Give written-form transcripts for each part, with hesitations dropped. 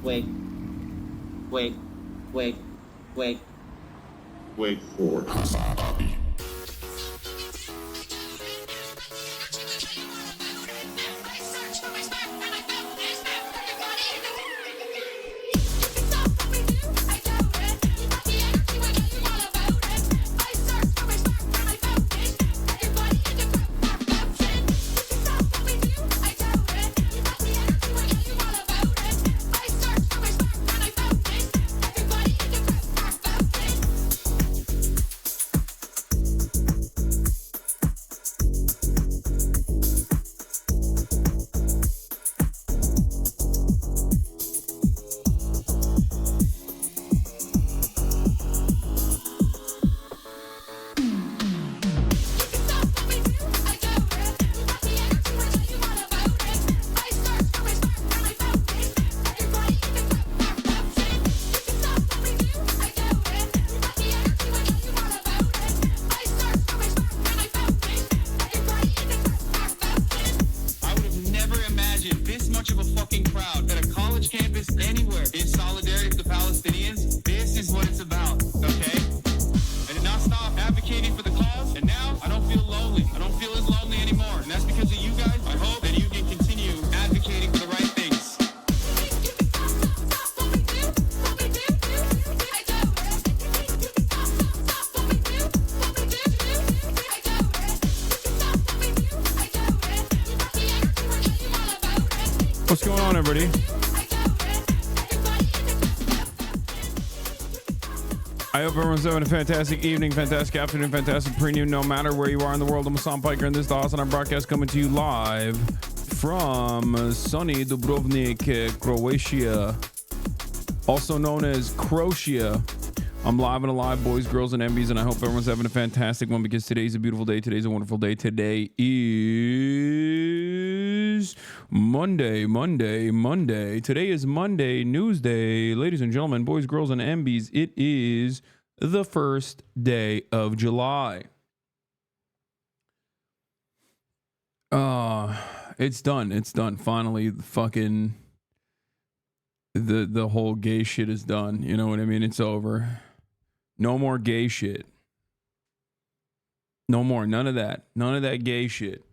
Wait. Wait. Wait. Wait. Wait for HasanAbi. What's going on, everybody? I hope everyone's having a fantastic evening, fantastic afternoon, fantastic pre-noon, no matter where you are in the world. I'm Hasan Piker, and this is the HasanAbi broadcast coming to you live from sunny Dubrovnik, Croatia, also known as Croatia. I'm live and alive, boys, girls, and MBs, and I hope everyone's having a fantastic one because today's a beautiful day. Today's a wonderful day. Today is Monday. Today is Monday, News Day. Ladies and gentlemen, boys, girls, and MBs, it is the first day of July. It's done. It's done. Finally, fucking the whole gay shit is done. You know what I mean? It's over. No more gay shit. No more. None of that. None of that gay shit.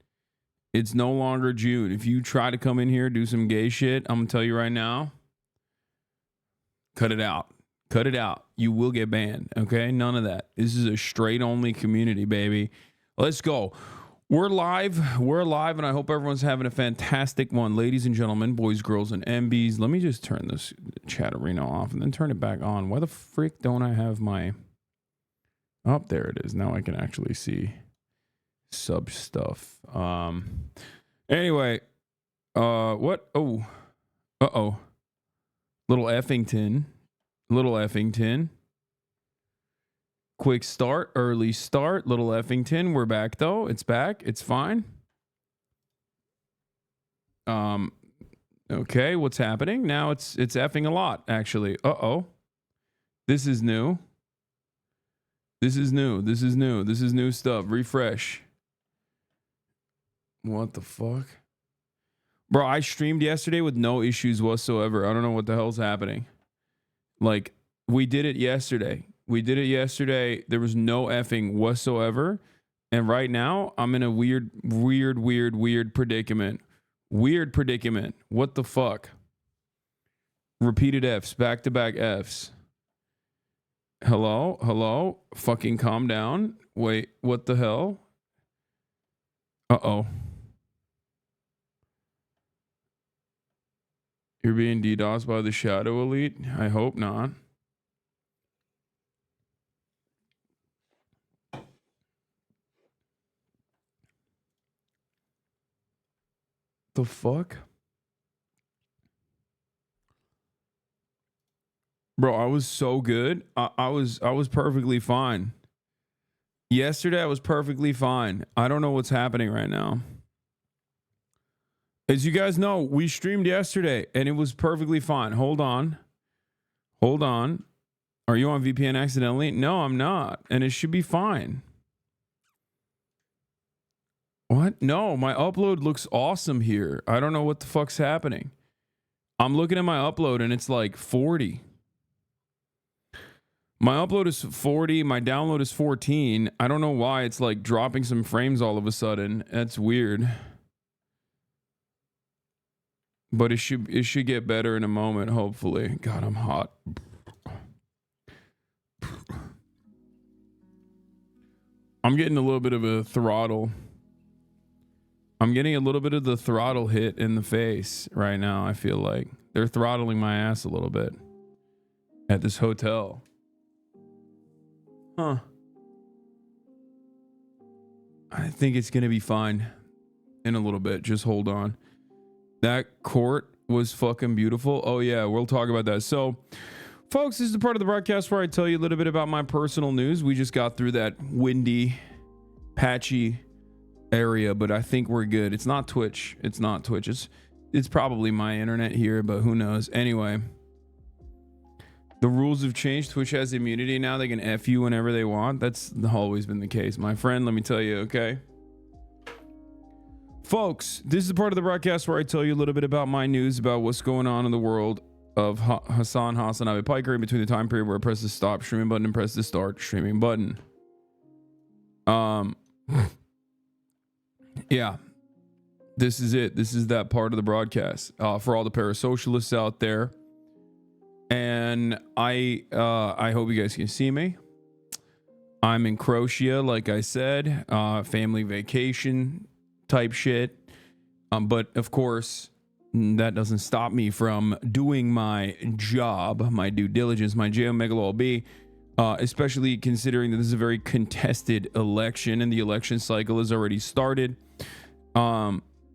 It's no longer June. If you try to come in here, do some gay shit, I'm going to tell you right now, cut it out. Cut it out. You will get banned. Okay? None of that. This is a straight only community, baby. Let's go. We're live. We're live, and I hope everyone's having a fantastic one. Ladies and gentlemen, boys, girls, and MBs. Let me just turn this chat arena off and then turn it back on. Why the frick don't I have my... Oh, there it is. Now I can actually see sub stuff. Anyway, what? Oh, Little Effington. Quick start, early start, Little Effington. We're back though. It's back. It's fine. Okay, what's happening? Now it's effing a lot, actually. This is new. This is new stuff. Refresh. What the fuck? Bro, I streamed yesterday with no issues whatsoever. I don't know what the hell's happening. Like, we did it yesterday. There was no effing whatsoever. And right now, I'm in a weird predicament. What the fuck? Repeated Fs, back-to-back Fs. Hello? Fucking calm down. Wait, what the hell? You're being DDoSed by the Shadow Elite? I hope not. The fuck? Bro, I was so good. I was perfectly fine. Yesterday I was perfectly fine. I don't know what's happening right now. As you guys know, we streamed yesterday and it was perfectly fine. Hold on. Are you on VPN accidentally? No, I'm not. And it should be fine. What? No, my upload looks awesome here. I don't know what the fuck's happening. I'm looking at my upload and it's like 40. My upload is 40. My download is 14. I don't know why it's like dropping some frames all of a sudden. That's weird. But it should get better in a moment, hopefully. God, I'm hot. I'm getting a little bit of a throttle. I'm getting a little bit of the throttle hit in the face right now. I feel like they're throttling my ass a little bit at this hotel. Huh. I think it's going to be fine in a little bit. Just hold on. That court was fucking beautiful. Oh yeah, we'll talk about that. So, folks, this is the part of the broadcast where I tell you a little bit about my personal news. We just got through that windy, patchy area, but I think we're good. It's not Twitch. It's not Twitch. It's probably my internet here, but who knows. Anyway, the rules have changed. Twitch has immunity now. They can F you whenever they want. That's always been the case, my friend. Let me tell you, okay? Folks, this is the part of the broadcast where I tell you a little bit about my news about what's going on in the world of HasanAbi Piker in between the time period where I press the stop streaming button and press the start streaming button. Yeah, this is it. This is that part of the broadcast for all the parasocialists out there. And I hope you guys can see me. I'm in Croatia, like I said, family vacation type shit. But of course, that doesn't stop me from doing my job, my due diligence, my megalo-B, especially considering that this is a very contested election and the election cycle has already started.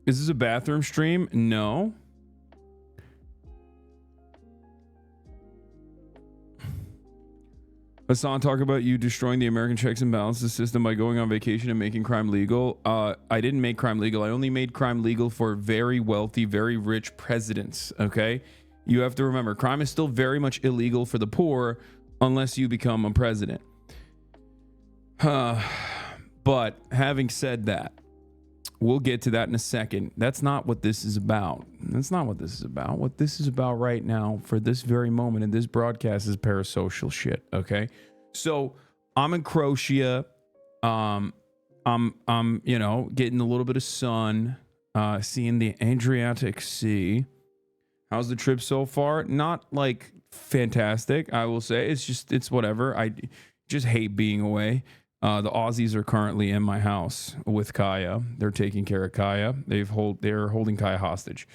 Is this a bathroom stream? No. Hasan, talk about you destroying the American checks and balances system by going on vacation and making crime legal. I didn't make crime legal. I only made crime legal for very wealthy, very rich presidents. Okay. You have to remember, crime is still very much illegal for the poor unless you become a president. But having said that, we'll get to that in a second. That's not what this is about. That's not what this is about. What this is about right now for this very moment in this broadcast is parasocial shit. Okay. So I'm in Croatia. I'm you know, getting a little bit of sun, seeing the Adriatic Sea. How's the trip so far? Not like fantastic, I will say. It's whatever. I just hate being away. The Aussies are currently in my house with Kaya. They're taking care of Kaya. They're holding Kaya hostage,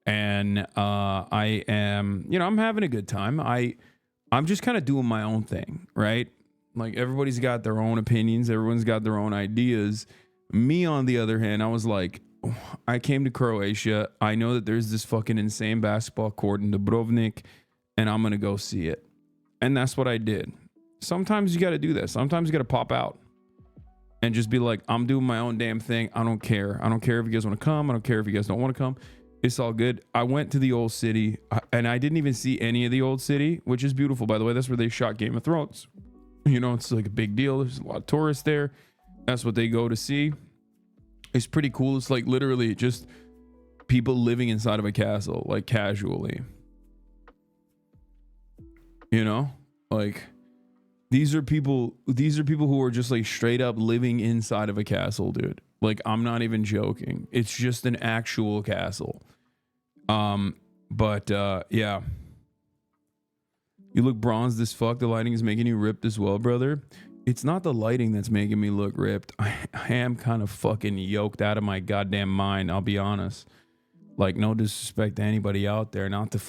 and I am, you know, I'm having a good time. I'm just kind of doing my own thing, right? Like everybody's got their own opinions. Everyone's got their own ideas. Me, on the other hand, I was like, I came to Croatia. I know that there's this fucking insane basketball court in Dubrovnik, and I'm gonna go see it. And that's what I did. Sometimes you got to do that. Sometimes you got to pop out and just be like, I'm doing my own damn thing. I don't care. I don't care if you guys want to come. I don't care if you guys don't want to come. It's all good. I went to the old city and I didn't even see any of the old city, which is beautiful, by the way. That's where they shot Game of Thrones. You know, it's like a big deal. There's a lot of tourists there. That's what they go to see. It's pretty cool. It's like literally just people living inside of a castle, like casually. You know, like these are people who are just like straight up living inside of a castle, dude. Like, I'm not even joking. It's just an actual castle. Yeah. You look bronzed as fuck. The lighting is making you ripped as well, brother. It's not the lighting that's making me look ripped. I am kind of fucking yoked out of my goddamn mind, I'll be honest. Like, no disrespect to anybody out there, not to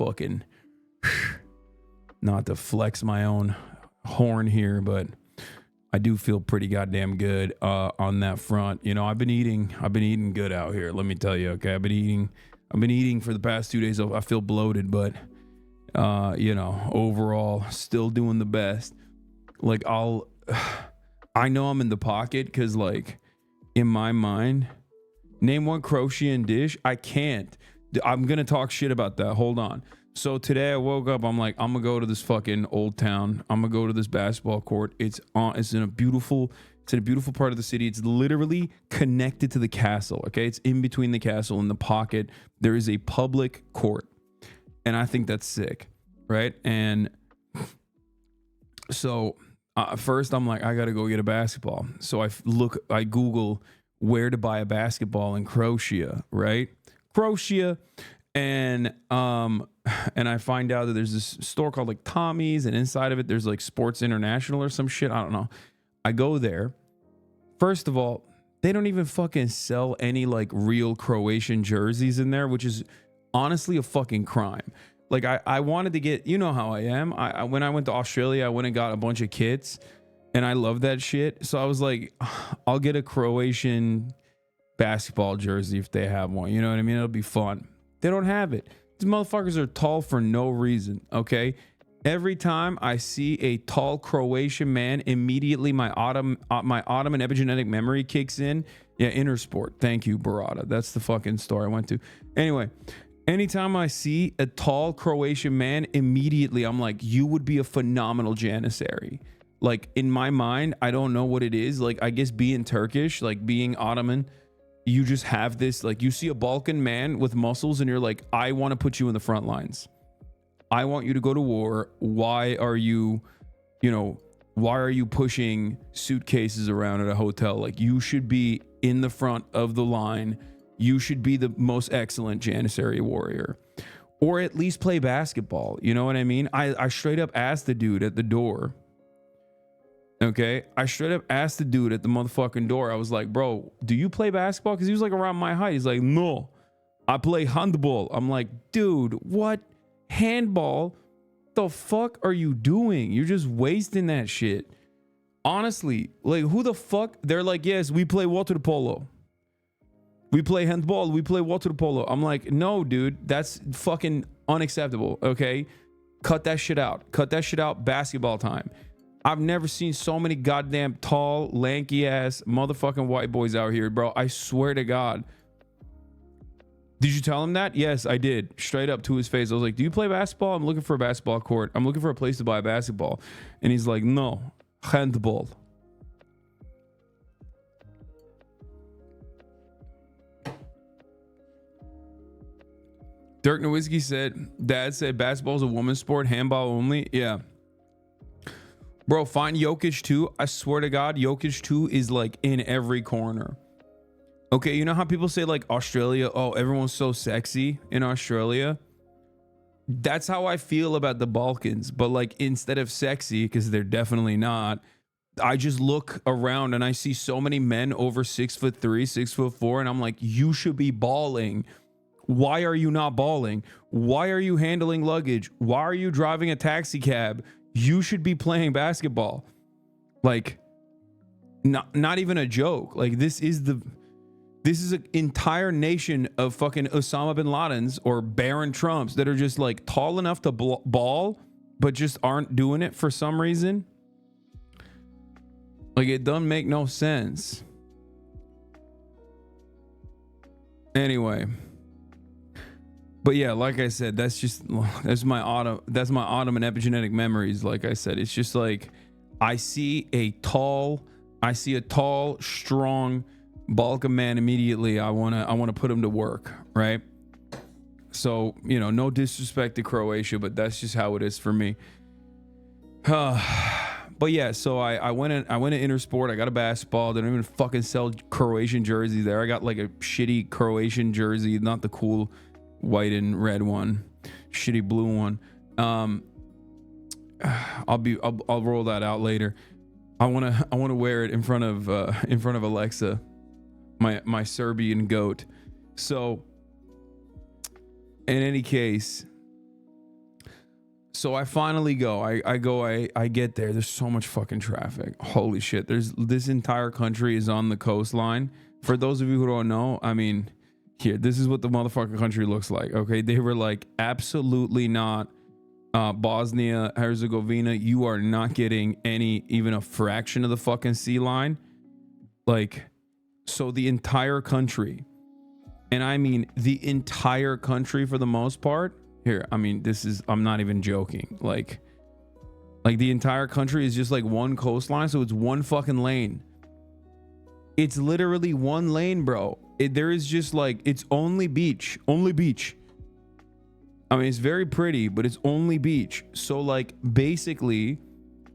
flex my own horn here, but I do feel pretty goddamn good on that front. You know, I've been eating good out here, let me tell you. Okay, I've been eating for the past 2 days. I feel bloated, but you know, overall still doing the best. Like, I know I'm in the pocket because, like, in my mind, name one Croatian dish. I can't. I'm gonna talk shit about that. Hold on. So today I woke up, I'm like, I'm gonna go to this fucking old town. I'm gonna go to this basketball court. It's in a beautiful part of the city. It's literally connected to the castle. Okay. It's in between the castle and the pocket. There is a public court. And I think that's sick, right? And so first I'm like, I gotta go get a basketball. So I Google where to buy a basketball in Croatia, right? Croatia. And I find out that there's this store called like Tommy's, and inside of it there's like Sports International or some shit. I don't know. I go there. First of all, they don't even fucking sell any like real Croatian jerseys in there, which is honestly a fucking crime. Like I wanted to get, you know how I am. I when I went to Australia, I went and got a bunch of kits, and I love that shit. So I was like, I'll get a Croatian basketball jersey if they have one. You know what I mean? It'll be fun. They don't have it. These motherfuckers are tall for no reason, okay? Every time I see a tall Croatian man, immediately my Ottoman epigenetic memory kicks in. Yeah, Intersport. Thank you, Barada. That's the fucking store I went to. Anyway, anytime I see a tall Croatian man, immediately I'm like, you would be a phenomenal Janissary. Like, in my mind, I don't know what it is. Like, I guess being Turkish, like being Ottoman, you just have this, like, you see a Balkan man with muscles and you're like, I want to put you in the front lines. I want you to go to war. Why are you pushing suitcases around at a hotel? Like, you should be in the front of the line. You should be the most excellent Janissary warrior, or at least play basketball. You know what I mean? I straight up asked the dude at the door. Okay, I straight up asked the dude at the motherfucking door. I was like, bro, do you play basketball? Because he was like around my height. He's like, no, I play handball. I'm like, dude, what? Handball? The fuck are you doing? You're just wasting that shit. Honestly, like, who the fuck? They're like, yes, we play water polo. We play handball. We play water polo. I'm like, no, dude, that's fucking unacceptable. Okay, cut that shit out. Cut that shit out. Basketball time. I've never seen so many goddamn tall, lanky ass motherfucking white boys out here, bro. I swear to God. Did you tell him that? Yes, I did. Straight up to his face. I was like, do you play basketball? I'm looking for a basketball court. I'm looking for a place to buy a basketball. And he's like, no, handball. Dirk Nowitzki said, Dad said basketball's a woman's sport, handball only. Yeah. Bro, find Jokic 2. I swear to God, Jokic 2 is like in every corner. Okay, you know how people say like Australia, oh, everyone's so sexy in Australia? That's how I feel about the Balkans. But like, instead of sexy, because they're definitely not, I just look around and I see so many men over 6'3", 6'4", and I'm like, you should be balling. Why are you not balling? Why are you handling luggage? Why are you driving a taxi cab? You should be playing basketball. Like, not even a joke. Like, this is an entire nation of fucking Osama bin Ladens or Barron Trumps that are just like tall enough to ball, but just aren't doing it for some reason. Like, it doesn't make no sense. Anyway. But yeah, like I said, that's my Ottoman epigenetic memories. Like I said, it's just like, I see a tall, strong Balkan man immediately. I wanna put him to work, right? So, you know, no disrespect to Croatia, but that's just how it is for me. But yeah, so I went to Intersport. I got a basketball. They don't even fucking sell Croatian jerseys there. I got like a shitty Croatian jersey, not the cool white and red one, shitty blue one. I'll roll that out later. I wanna wear it in front of Alexa, my Serbian goat. So in any case, so I finally go. I get there. There's so much fucking traffic. Holy shit. This entire country is on the coastline. For those of you who don't know, I mean, here, this is what the motherfucking country looks like. Okay, they were like, absolutely not. Bosnia Herzegovina, you are not getting even a fraction of the fucking sea line. Like, so the entire country, and I mean the entire country for the most part. Here, I mean, I'm not even joking. Like the entire country is just like one coastline, so it's one fucking lane. It's literally one lane, bro. There is just like, it's only beach. I mean, it's very pretty, but it's only beach. So like basically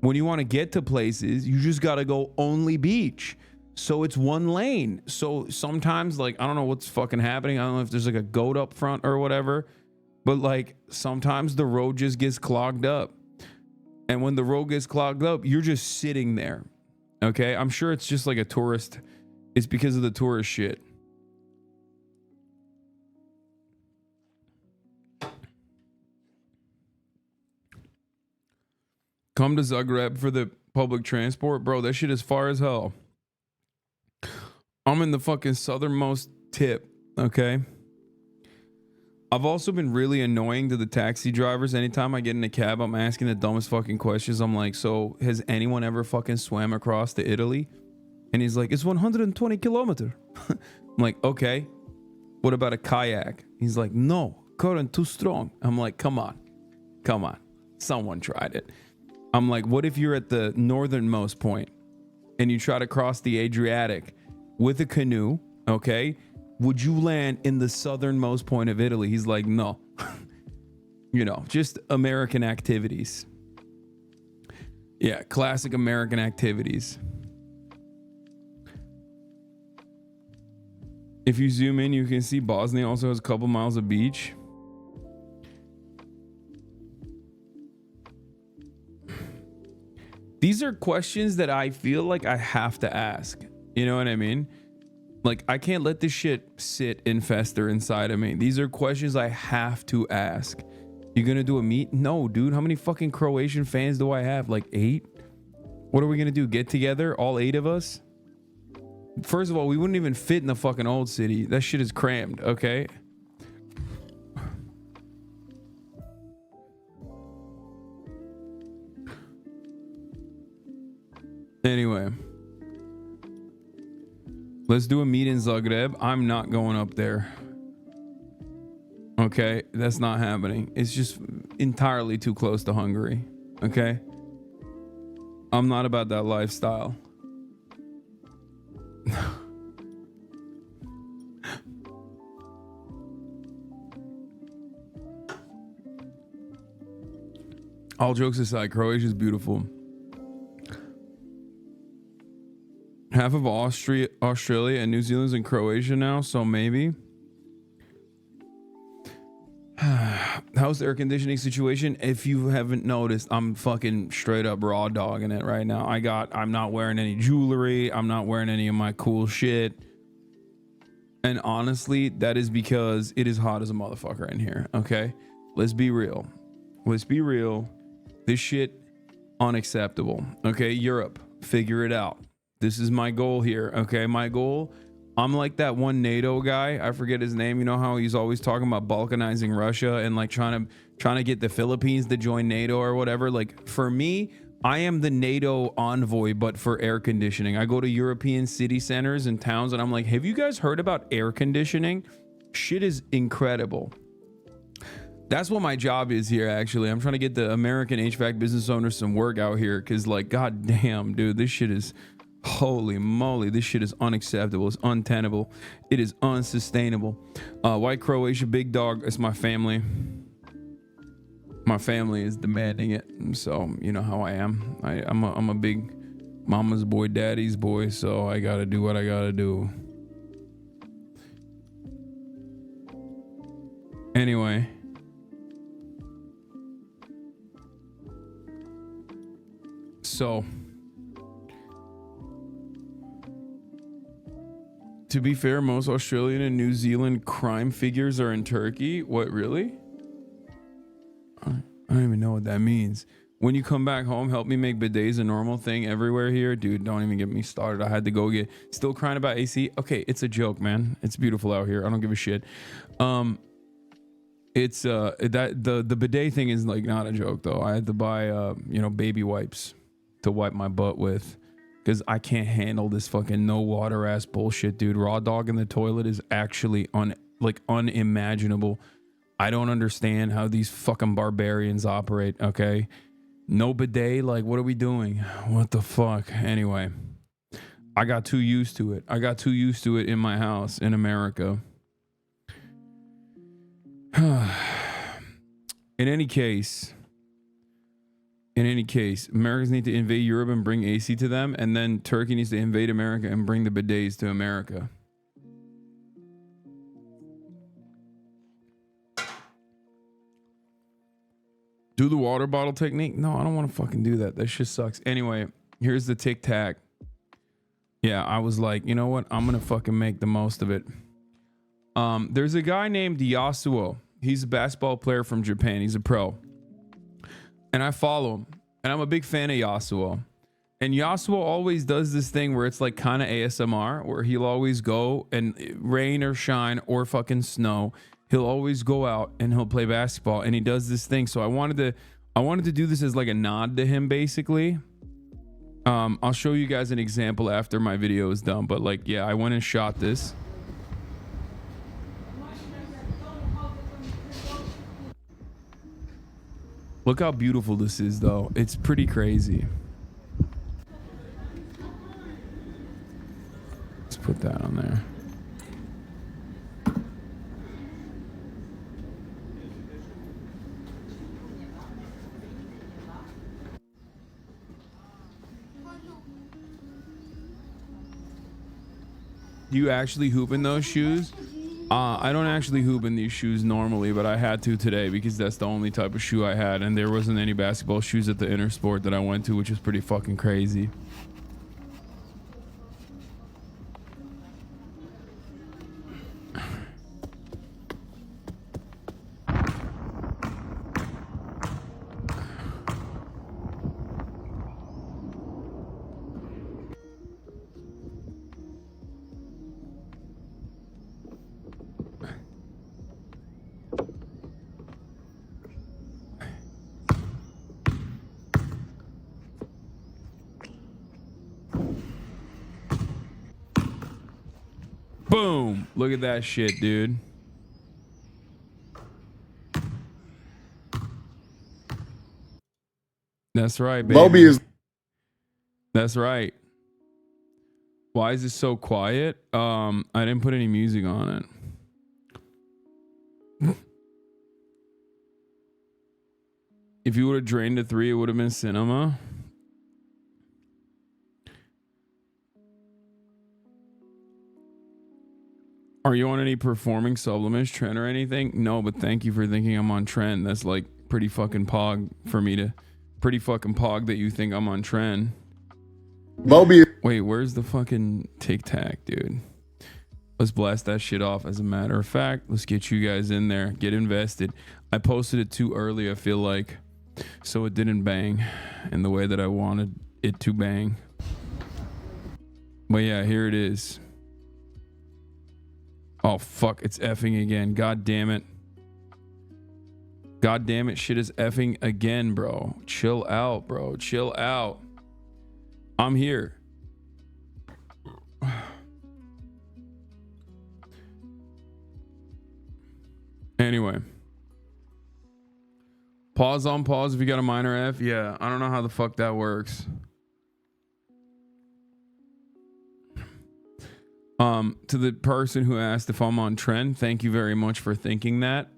when you want to get to places, you just got to go only beach. So it's one lane. So sometimes like, I don't know what's fucking happening. I don't know if there's like a goat up front or whatever, but like sometimes the road just gets clogged up. And when the road gets clogged up, you're just sitting there. Okay. I'm sure it's just like a tourist. It's because of the tourist shit. Come to Zagreb for the public transport, bro. That shit is far as hell. I'm in the fucking southernmost tip, okay? I've also been really annoying to the taxi drivers. Anytime I get in a cab, I'm asking the dumbest fucking questions. I'm like, so has anyone ever fucking swam across to Italy? And he's like, it's 120 kilometers. I'm like, okay. What about a kayak? He's like, no, current too strong. I'm like, come on. Someone tried it. I'm like, what if you're at the northernmost point and you try to cross the Adriatic with a canoe, okay? Would you land in the southernmost point of Italy? He's like, no. You know, just American activities. Yeah, classic American activities. If you zoom in, you can see Bosnia also has a couple miles of beach. These are questions that I feel like I have to ask. You know what I mean? Like, I can't let this shit sit and fester inside of me. These are questions I have to ask. You gonna do a meet? No, dude. How many fucking Croatian fans do I have? Like 8? What are we gonna do? Get together? All 8 of us? First of all, we wouldn't even fit in the fucking old city. That shit is crammed, okay? Anyway, let's do a meet in Zagreb. I'm not going up there. Okay, that's not happening. It's just entirely too close to Hungary. Okay, I'm not about that lifestyle. All jokes aside, Croatia is beautiful. Half of Australia and New Zealand's in Croatia now, so maybe. How's the air conditioning situation? If you haven't noticed, I'm fucking straight up raw dogging it right now. I'm not wearing any jewelry. I'm not wearing any of my cool shit. And honestly, that is because it is hot as a motherfucker in here, okay? Let's be real. This shit, unacceptable. Okay, Europe, figure it out. This is my goal here, okay? My goal, I'm like that one NATO guy. I forget his name. You know how he's always talking about balkanizing Russia and like trying to get the Philippines to join NATO or whatever. Like for me, I am the NATO envoy, but for air conditioning. I go to European city centers and towns and I'm like, have you guys heard about air conditioning? Shit is incredible. That's what my job is here, actually. I'm trying to get the American HVAC business owners some work out here because, like, god damn, dude, this shit is... Holy moly, this shit is unacceptable. It's untenable. It is unsustainable. White Croatia, big dog. It's my family. My family is demanding it. So, you know how I am. I'm a big mama's boy, daddy's boy. So I gotta do what I gotta do. Anyway. So... to be fair, most Australian and New Zealand crime figures are in Turkey. What, really? I don't even know what that means. When you come back home, help me make bidets a normal thing everywhere here. Dude, don't even get me started. I had to go get... Still crying about AC? Okay, it's a joke, man. It's beautiful out here. I don't give a shit. It's the bidet thing is like not a joke though. I had to buy baby wipes to wipe my butt with. Because I can't handle this fucking no water ass bullshit, dude. Raw dog in the toilet is actually unimaginable. I don't understand how these fucking barbarians operate, okay? No bidet, like what are we doing? What the fuck? Anyway, I got too used to it. I got too used to it in my house in America. In any case, Americans need to invade Europe and bring AC to them, and then Turkey needs to invade America and bring the bidets to America. Do the water bottle technique? No, I don't want to fucking do that. That shit sucks. Anyway, here's the tic tac. Yeah, I was like, you know what? I'm gonna fucking make the most of it. There's a guy named Yasuo. He's a basketball player from Japan. He's a pro. And I follow him. And I'm a big fan of Yasuo. And Yasuo always does this thing where it's like kind of ASMR, where he'll always go and rain or shine or fucking snow, he'll always go out and he'll play basketball, and he does this thing. So I wanted to do this as like a nod to him, basically. I'll show you guys an example after my video is done, but like, yeah, I went and shot this. Look how beautiful this is, though. It's pretty crazy. Let's put that on there. Do you actually hoop in those shoes? I don't actually hoop in these shoes normally, but I had to today because that's the only type of shoe I had, and there wasn't any basketball shoes at the Intersport that I went to, which is pretty fucking crazy. Boom. Look at that shit, dude. That's right, baby. Lobby is. That's right. Why is it so quiet? I didn't put any music on it. If you would have drained a 3, it would have been cinema. Are you on any performing supplements, trend, or anything? No, but thank you for thinking I'm on trend. That's like pretty fucking pog for me to... Pretty fucking pog that you think I'm on trend. Moby. Wait, where's the fucking Tic Tac, dude? Let's blast that shit off. As a matter of fact, let's get you guys in there. Get invested. I posted it too early, I feel like. So it didn't bang in the way that I wanted it to bang. But yeah, here it is. Oh, fuck. It's effing again. God damn it. God damn it. Shit is effing again, bro. Chill out, bro. Chill out. I'm here. Anyway. Pause on pause if you got a minor F. Yeah, I don't know how the fuck that works. To the person who asked if I'm on trend, thank you very much for thinking that.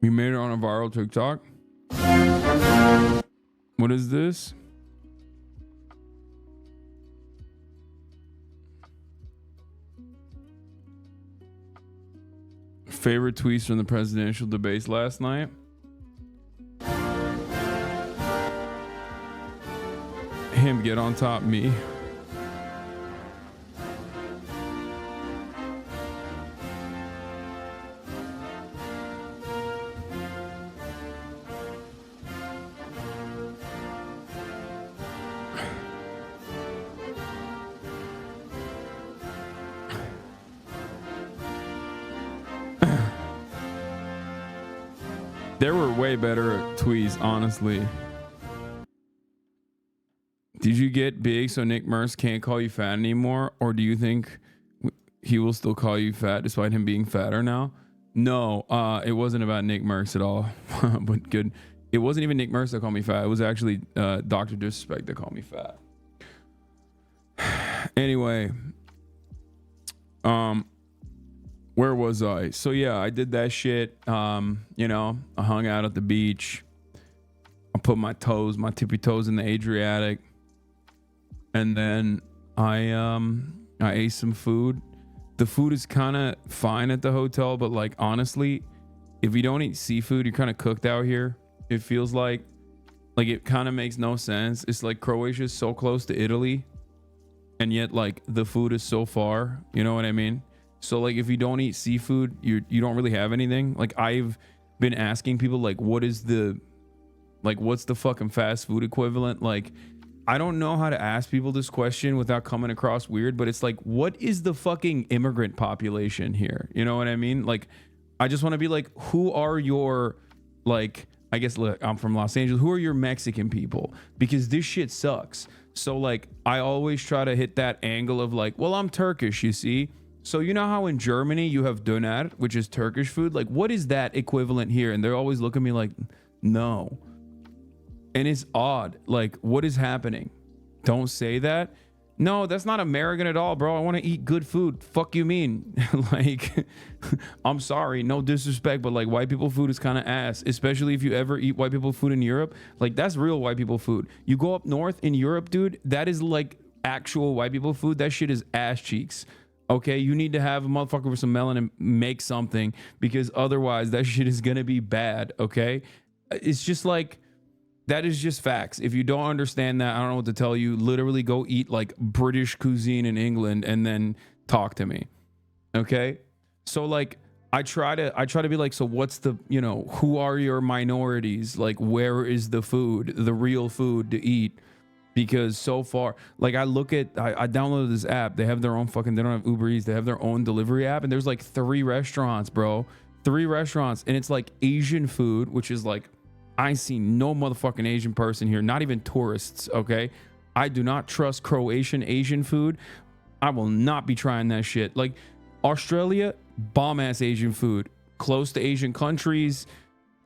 You made it on a viral TikTok? What is this? Favorite tweets from the presidential debates last night? Him get on top me. There were way better tweets, honestly. Did you get big so Nick Merce can't call you fat anymore? Or do you think he will still call you fat despite him being fatter now? No, it wasn't about Nick Merce at all. But good. It wasn't even Nick Merce that called me fat. It was actually Dr. Disrespect that called me fat. Anyway. where was I? So yeah, I did that shit. You know, I hung out at the beach. I put my tippy toes in the Adriatic, and then I ate some food. The food is kind of fine at the hotel, but like honestly, if you don't eat seafood, you're kind of cooked out here. It feels like it kind of makes no sense. It's like Croatia is so close to Italy, and yet like the food is so far. You know what I mean? So like if you don't eat seafood, you don't really have anything. Like I've been asking people like, what's the fucking fast food equivalent? Like I don't know how to ask people this question without coming across weird, but it's like, what is the fucking immigrant population here? You know what I mean? Like I just want to be like, who are your, like, I guess look, I'm from Los Angeles. Who are your Mexican people? Because this shit sucks. So like I always try to hit that angle of like, well, I'm Turkish, you see? So you know how in Germany you have döner, which is Turkish food? Like what is that equivalent here? And they're always looking at me like, no. And it's odd. Like what is happening? Don't say that. No, that's not American at all, bro. I want to eat good food. Fuck you mean? Like, I'm sorry, no disrespect, but like white people food is kind of ass, especially if you ever eat white people food in Europe. Like that's real white people food. You go up north in Europe, dude, that is like actual white people food. That shit is ass cheeks. Okay, you need to have a motherfucker with some melon and make something, because otherwise that shit is gonna be bad. Okay, it's just like, that is just facts. If you don't understand that, I don't know what to tell you. Literally go eat like British cuisine in England and then talk to me. Okay? So like I try to be like, so what's the, you know, who are your minorities? Like where is the food, the real food to eat? Because so far, like I downloaded this app. They have their own fucking, they don't have Uber Eats, they have their own delivery app, and there's like 3 restaurants, bro. 3 restaurants, and it's like Asian food, which is like, I see no motherfucking Asian person here, not even tourists, okay? I do not trust Croatian Asian food. I will not be trying that shit. Like Australia, bomb ass Asian food, close to Asian countries,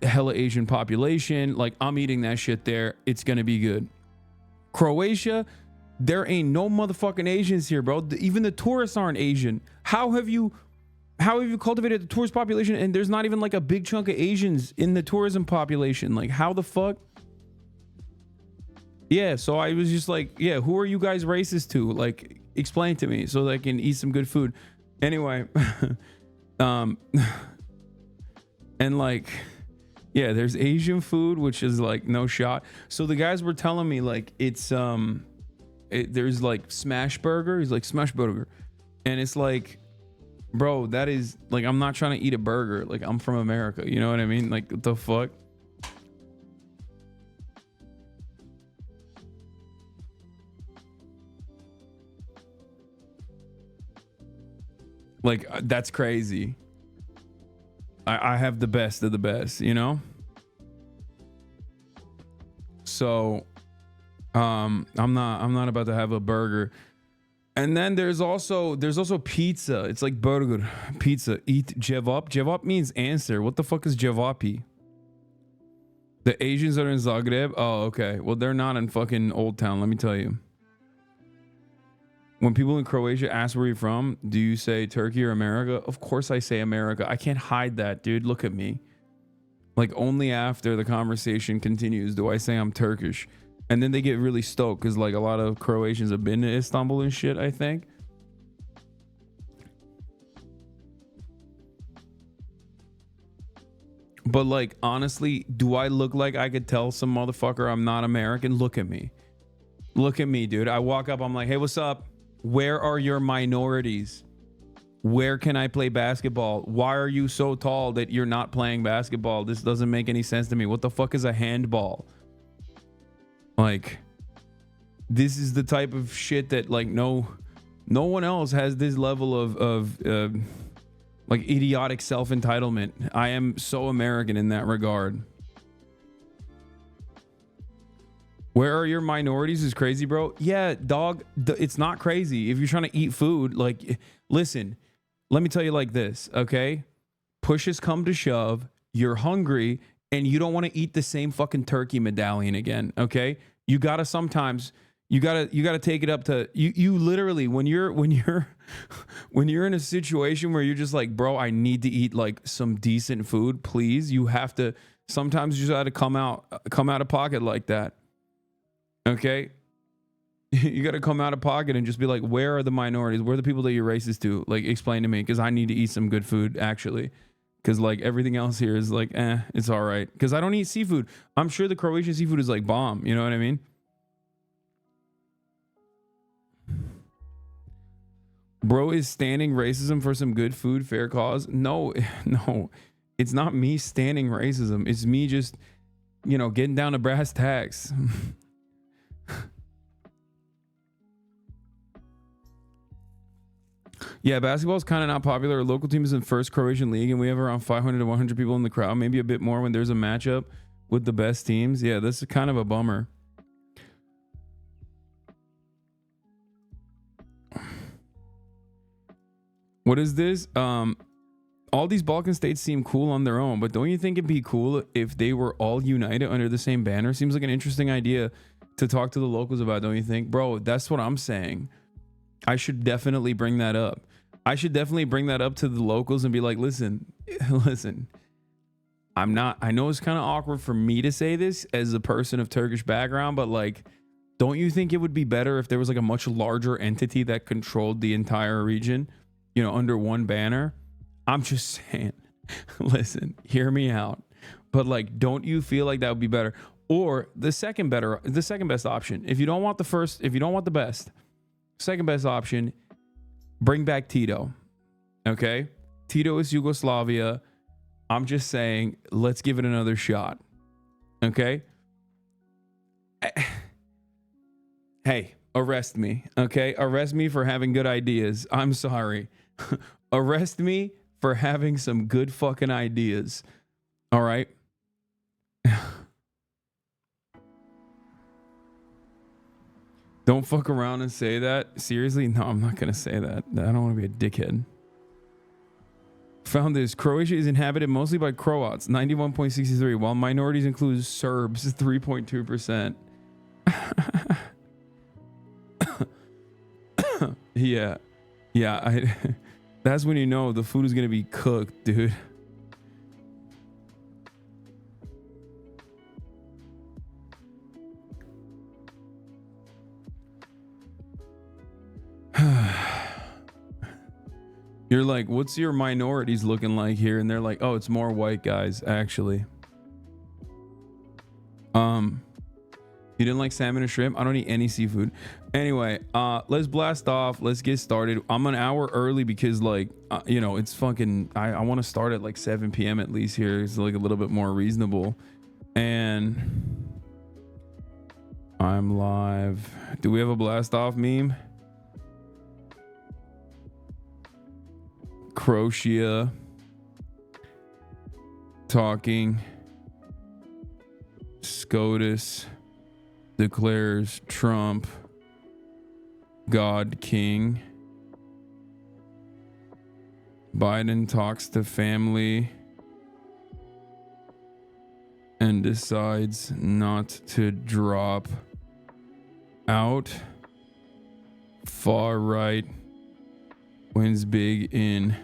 hella Asian population. Like I'm eating that shit there. It's gonna be good. Croatia, there ain't no motherfucking Asians here, bro. Even the tourists aren't Asian. How have you cultivated the tourist population and there's not even like a big chunk of Asians in the tourism population? Like how the fuck? Yeah, so I was just like, yeah, who are you guys racist to? Like explain to me so that I can eat some good food. Anyway, and like, yeah, there's Asian food, which is like no shot. So the guys were telling me like it's there's like smash burger. He's like smash burger, and it's like, bro, that is like, I'm not trying to eat a burger. Like I'm from America, you know what I mean? Like what the fuck? Like that's crazy. I have the best of the best, you know? So I'm not about to have a burger. And then there's also pizza. It's like burger, pizza. Eat cevap. Cevap means answer. What the fuck is cevapi? The Asians are in Zagreb. Oh, okay. Well, they're not in fucking Old Town, let me tell you. When people in Croatia ask where you're from, do you say Turkey or America? Of course I say America. I can't hide that, dude. Look at me. Like only after the conversation continues do I say I'm Turkish. And then they get really stoked because like a lot of Croatians have been to Istanbul and shit, I think. But like, honestly, do I look like I could tell some motherfucker I'm not American? Look at me. Look at me, dude. I walk up, I'm like, hey, what's up? Where are your minorities? Where can I play basketball? Why are you so tall that you're not playing basketball? This doesn't make any sense to me. What the fuck is a handball? Like, this is the type of shit that like no one else has this level of like idiotic self-entitlement. I am so American in that regard. Where are your minorities is crazy, bro. Yeah, dog, it's not crazy. If you're trying to eat food, like, listen, let me tell you like this, okay? Pushes come to shove, you're hungry, and you don't want to eat the same fucking turkey medallion again, okay? You gotta sometimes You gotta take it up to you literally when you're when you're in a situation where you're just like, bro, I need to eat like some decent food, please. You have to sometimes you just gotta come out of pocket like that. Okay? You gotta come out of pocket and just be like, where are the minorities? Where are the people that you're racist to? Like, explain to me, because I need to eat some good food, actually. Because like everything else here is like, it's all right. Because I don't eat seafood. I'm sure the Croatian seafood is like bomb. You know what I mean? Bro is standing racism for some good food, fair cause. No, no, it's not me standing racism. It's me just, getting down to brass tacks. Yeah, basketball is kind of not popular. Our local team is in first Croatian league, and we have around 500 to 100 people in the crowd, maybe a bit more when there's a matchup with the best teams. Yeah, this is kind of a bummer. What is this? All these Balkan states seem cool on their own, but don't you think it'd be cool if they were all united under the same banner? Seems like an interesting idea to talk to the locals about, don't you think? Bro, that's what I'm saying. I should definitely bring that up. I should definitely bring that up to the locals and be like, listen, I know it's kind of awkward for me to say this as a person of Turkish background, but like, don't you think it would be better if there was like a much larger entity that controlled the entire region, under one banner? I'm just saying, listen, hear me out. But like, don't you feel like that would be better? Or the second best option, if you don't want the best, second best option, bring back Tito. Okay? Tito is Yugoslavia. I'm just saying, let's give it another shot. Okay? Hey, arrest me. Okay? Arrest me for having good ideas. I'm sorry. Arrest me for having some good fucking ideas. All right? Don't fuck around and say that. Seriously? No, I'm not going to say that. I don't want to be a dickhead. Found this. Croatia is inhabited mostly by Croats, 91.63, while minorities include Serbs, 3.2%. Yeah. Yeah. That's when you know the food is going to be cooked, dude. You're like, what's your minorities looking like here? And they're like, oh, it's more white guys, actually. You didn't like salmon or shrimp? I don't eat any seafood. Anyway, let's blast off. Let's get started. I'm an hour early because like, it's fucking, I want to start at like 7 p.m. at least here. It's like a little bit more reasonable. And I'm live. Do we have a blast off meme? Croatia talking. SCOTUS declares Trump God King. Biden talks to family and decides not to drop out. Far right wins big in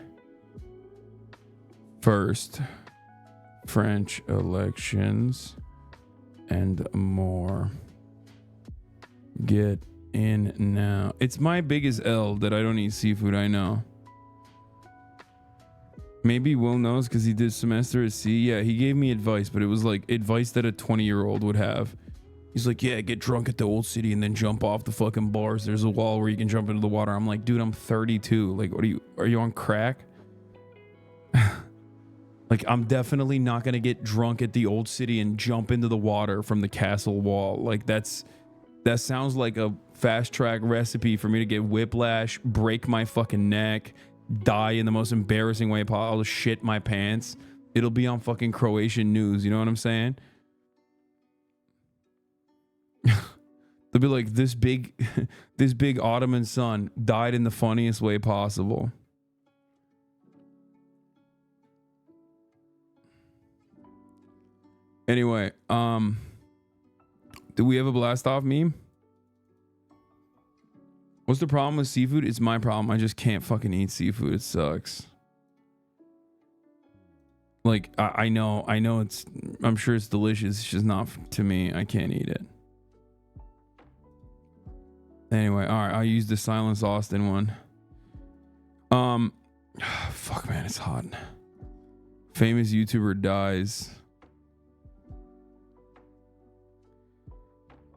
first French elections and more. Get in now. It's my biggest L that I don't eat seafood, I know. Maybe Will knows because he did semester at sea. Yeah, he gave me advice, but it was like advice that a 20-year-old would have. He's like, yeah, get drunk at the old city and then jump off the fucking bars. There's a wall where you can jump into the water. I'm like, dude, I'm 32. Like, are you on crack? Like, I'm definitely not going to get drunk at the old city and jump into the water from the castle wall. Like, that sounds like a fast track recipe for me to get whiplash, break my fucking neck, die in the most embarrassing way possible, shit my pants. It'll be on fucking Croatian news. You know what I'm saying? They'll be like, this big Ottoman son died in the funniest way possible. Anyway, do we have a blast off meme? What's the problem with seafood? It's my problem. I just can't fucking eat seafood. It sucks. Like, I know it's, I'm sure it's delicious. It's just not to me. I can't eat it. Anyway, all right. I'll use the Silence Austin one. Fuck, man, it's hot. Famous YouTuber dies.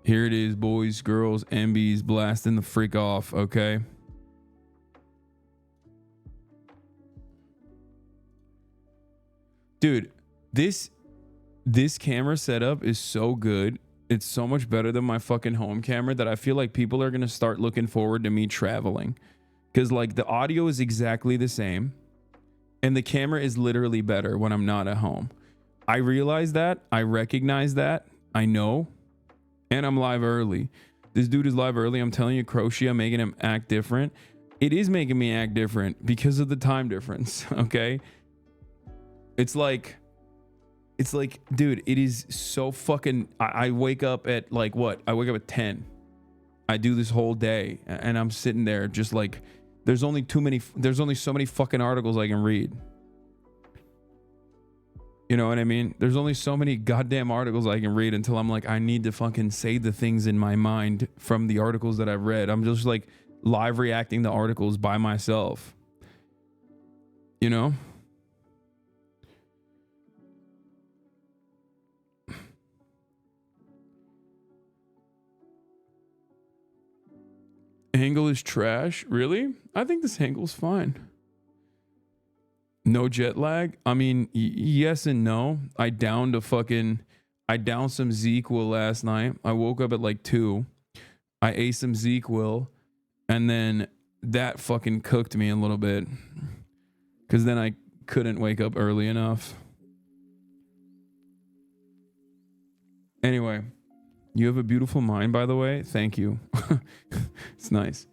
Here it is, boys, girls, MBs, blasting the freak off, okay? Dude, this camera setup is so good. It's so much better than my fucking home camera that I feel like people are going to start looking forward to me traveling. Because, like, the audio is exactly the same. And the camera is literally better when I'm not at home. I realize that. I recognize that. I know. And I'm live early. This dude is live early. I'm telling you, Croatia making him act different. It is making me act different because of the time difference, okay? It's like, dude, it is so fucking... I wake up at, like, what? I wake up at 10. I do this whole day, and I'm sitting there just like... There's only so many fucking articles I can read. You know what I mean? There's only so many goddamn articles I can read until I'm like, I need to fucking say the things in my mind from the articles that I've read. I'm just like live reacting to articles by myself. You know? Angle is trash. Really? I think this angle's fine. No jet lag. I mean, yes and no. I downed some ZQL last night. I woke up at like 2. I ate some ZQL, and then that fucking cooked me a little bit because then I couldn't wake up early enough. Anyway, you have a beautiful mind, by the way. Thank you. It's nice.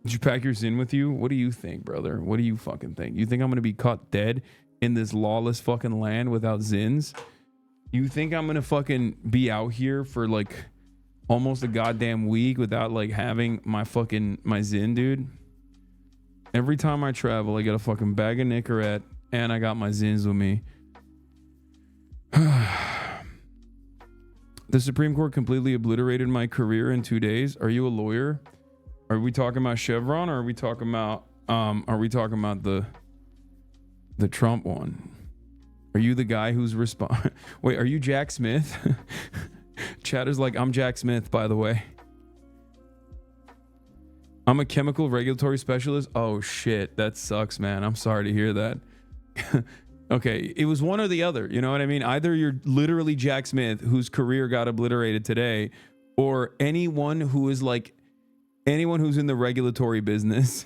Did you pack your Zin with you? What do you think, brother? What do you fucking think? You think I'm gonna be caught dead in this lawless fucking land without Zins? You think I'm gonna fucking be out here for like almost a goddamn week without like having my Zin, dude? Every time I travel, I get a fucking bag of Nicorette and I got my Zins with me. The Supreme Court completely obliterated my career in 2 days. Are you a lawyer? Are we talking about Chevron, or are we talking about the Trump one? Are you the guy who's Wait, are you Jack Smith? Chatter's like, I'm Jack Smith, by the way. I'm a chemical regulatory specialist. Oh shit, that sucks, man. I'm sorry to hear that. Okay, it was one or the other. You know what I mean? Either you're literally Jack Smith, whose career got obliterated today, or anyone who's in the regulatory business.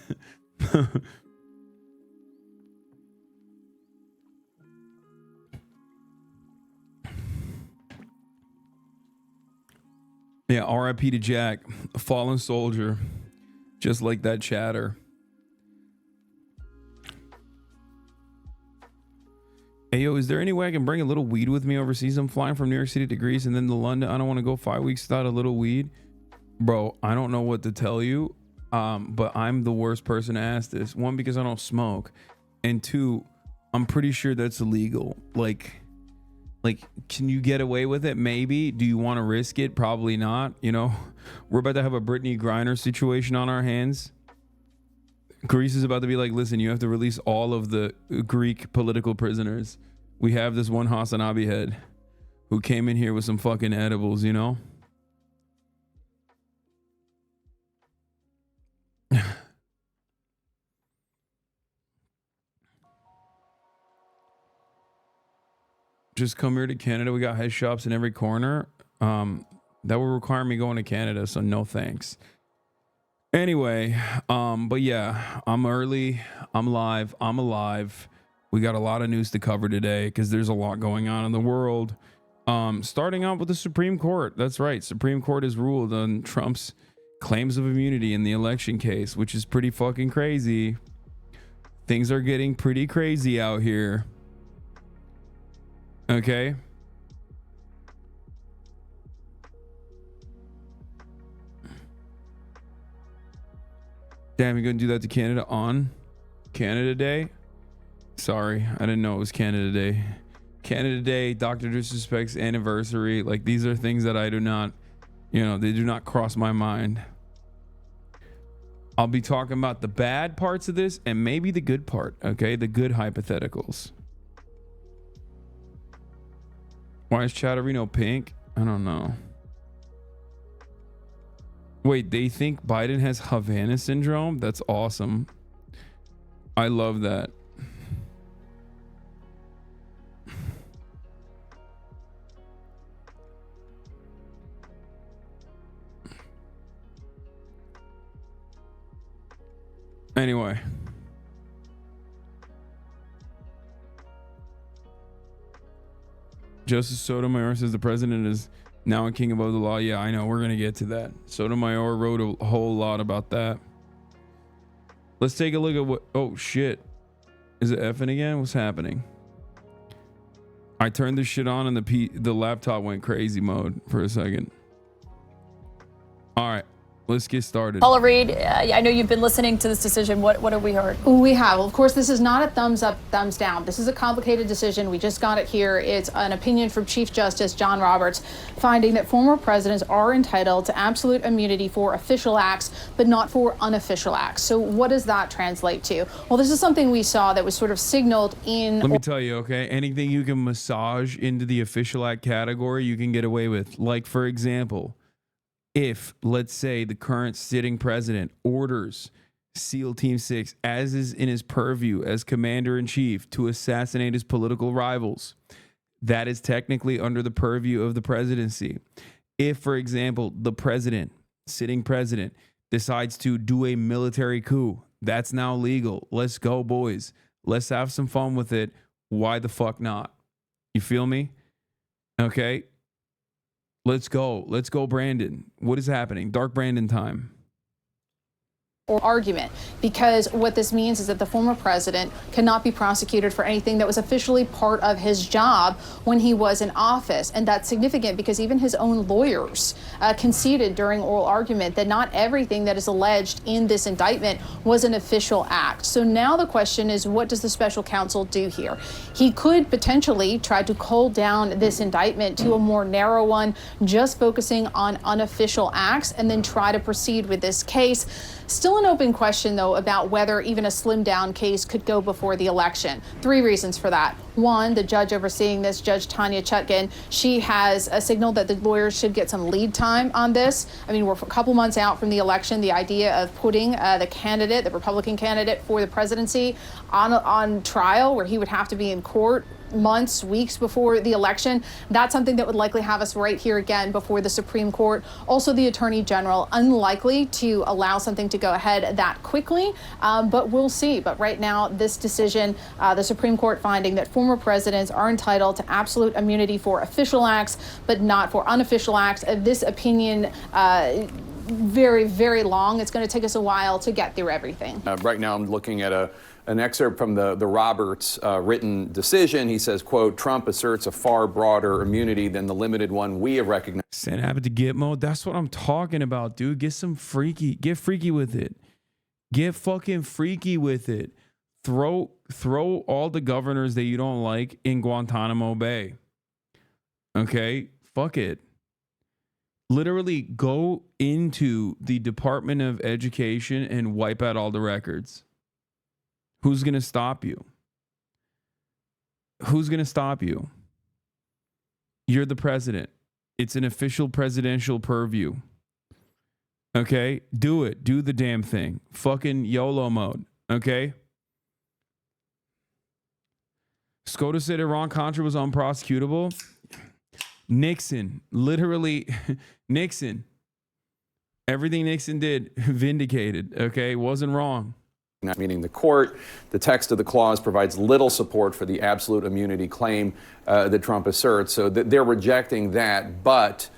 Yeah, RIP to Jack, a fallen soldier, just like that chatter. Hey, yo, is there any way I can bring a little weed with me overseas? I'm flying from New York City to Greece and then to London. I don't want to go 5 weeks without a little weed. Bro, I don't know what to tell you, but I'm the worst person to ask this. 1, because I don't smoke. And 2, I'm pretty sure that's illegal. Like, can you get away with it? Maybe. Do you want to risk it? Probably not. You know, we're about to have a Brittany Griner situation on our hands. Greece is about to be like, listen, you have to release all of the Greek political prisoners. We have this one HasanAbi head who came in here with some fucking edibles, you know? Just come here to Canada. We got head shops in every corner. That would require me going to Canada, so no thanks. Anyway, but yeah, I'm early, I'm live, I'm alive. We got a lot of news to cover today because there's a lot going on in the world. Starting out with the Supreme Court. That's right. Supreme Court has ruled on Trump's claims of immunity in the election case, which is pretty fucking crazy. Things are getting pretty crazy out here. Okay. Damn, you're gonna do that to Canada on Canada Day? Sorry, I didn't know it was Canada Day. Canada Day, Dr. Disrespect's anniversary. Like, these are things that I do not, they do not cross my mind. I'll be talking about the bad parts of this and maybe the good part, okay? The good hypotheticals. Why is Chatterino pink? I don't know. Wait, they think Biden has Havana syndrome? That's awesome. I love that. Anyway. Justice Sotomayor says the president is now a king above the law. Yeah, I know. We're going to get to that. Sotomayor wrote a whole lot about that. Let's take a look at what... Oh, shit. Is it effing again? What's happening? I turned this shit on and the laptop went crazy mode for a second. All right. Let's get started. Paula Reed, I know you've been listening to this decision. What have we heard? We have. Of course, this is not a thumbs up, thumbs down. This is a complicated decision. We just got it here. It's an opinion from Chief Justice John Roberts finding that former presidents are entitled to absolute immunity for official acts, but not for unofficial acts. So what does that translate to? Well, this is something we saw that was sort of signaled in... Let me tell you, okay? Anything you can massage into the official act category, you can get away with. Like, for example... If, let's say, the current sitting president orders SEAL Team 6, as is in his purview as commander-in-chief, to assassinate his political rivals, that is technically under the purview of the presidency. If, for example, the president, sitting president, decides to do a military coup, that's now legal. Let's go, boys. Let's have some fun with it. Why the fuck not? You feel me? Okay. Let's go, Brandon. What is happening? Dark Brandon time. Or argument, because what this means is that the former president cannot be prosecuted for anything that was officially part of his job when he was in office. And that's significant because even his own lawyers conceded during oral argument that not everything that is alleged in this indictment was an official act. So now the question is, what does the special counsel do here? He could potentially try to cull down this indictment to a more narrow one, just focusing on unofficial acts, and then try to proceed with this case. Still an open question, though, about whether even a slimmed down case could go before the election. 3 reasons for that. One, the judge overseeing this, Judge Tanya Chutkan, she has signaled that the lawyers should get some lead time on this. I mean, we're a couple months out from the election. The idea of putting the Republican candidate for the presidency on trial, where he would have to be in court months, weeks before the election, that's something that would likely have us right here again before the Supreme Court. Also, the Attorney General, unlikely to allow something to go ahead that quickly, but we'll see. But right now, this decision, the Supreme Court finding that former presidents are entitled to absolute immunity for official acts, but not for unofficial acts. This opinion, very, very long. It's going to take us a while to get through everything. Right now, I'm looking at an excerpt from the Roberts written decision. He says, quote, Trump asserts a far broader immunity than the limited one we have recognized. Send Abbott to Gitmo. That's what I'm talking about, dude. Get freaky with it. Get fucking freaky with it. Throw all the governors that you don't like in Guantanamo Bay. Okay? Fuck it. Literally go into the Department of Education and wipe out all the records. Who's going to stop you? Who's going to stop you? You're the president. It's an official presidential purview. Okay? Do it. Do the damn thing. Fucking YOLO mode. Okay? SCOTUS said Iran-Contra was unprosecutable. Nixon. Literally, Nixon. Everything Nixon did, vindicated. Okay? Wasn't wrong. Meaning the court. The text of the clause provides little support for the absolute immunity claim that Trump asserts. So they're rejecting that. But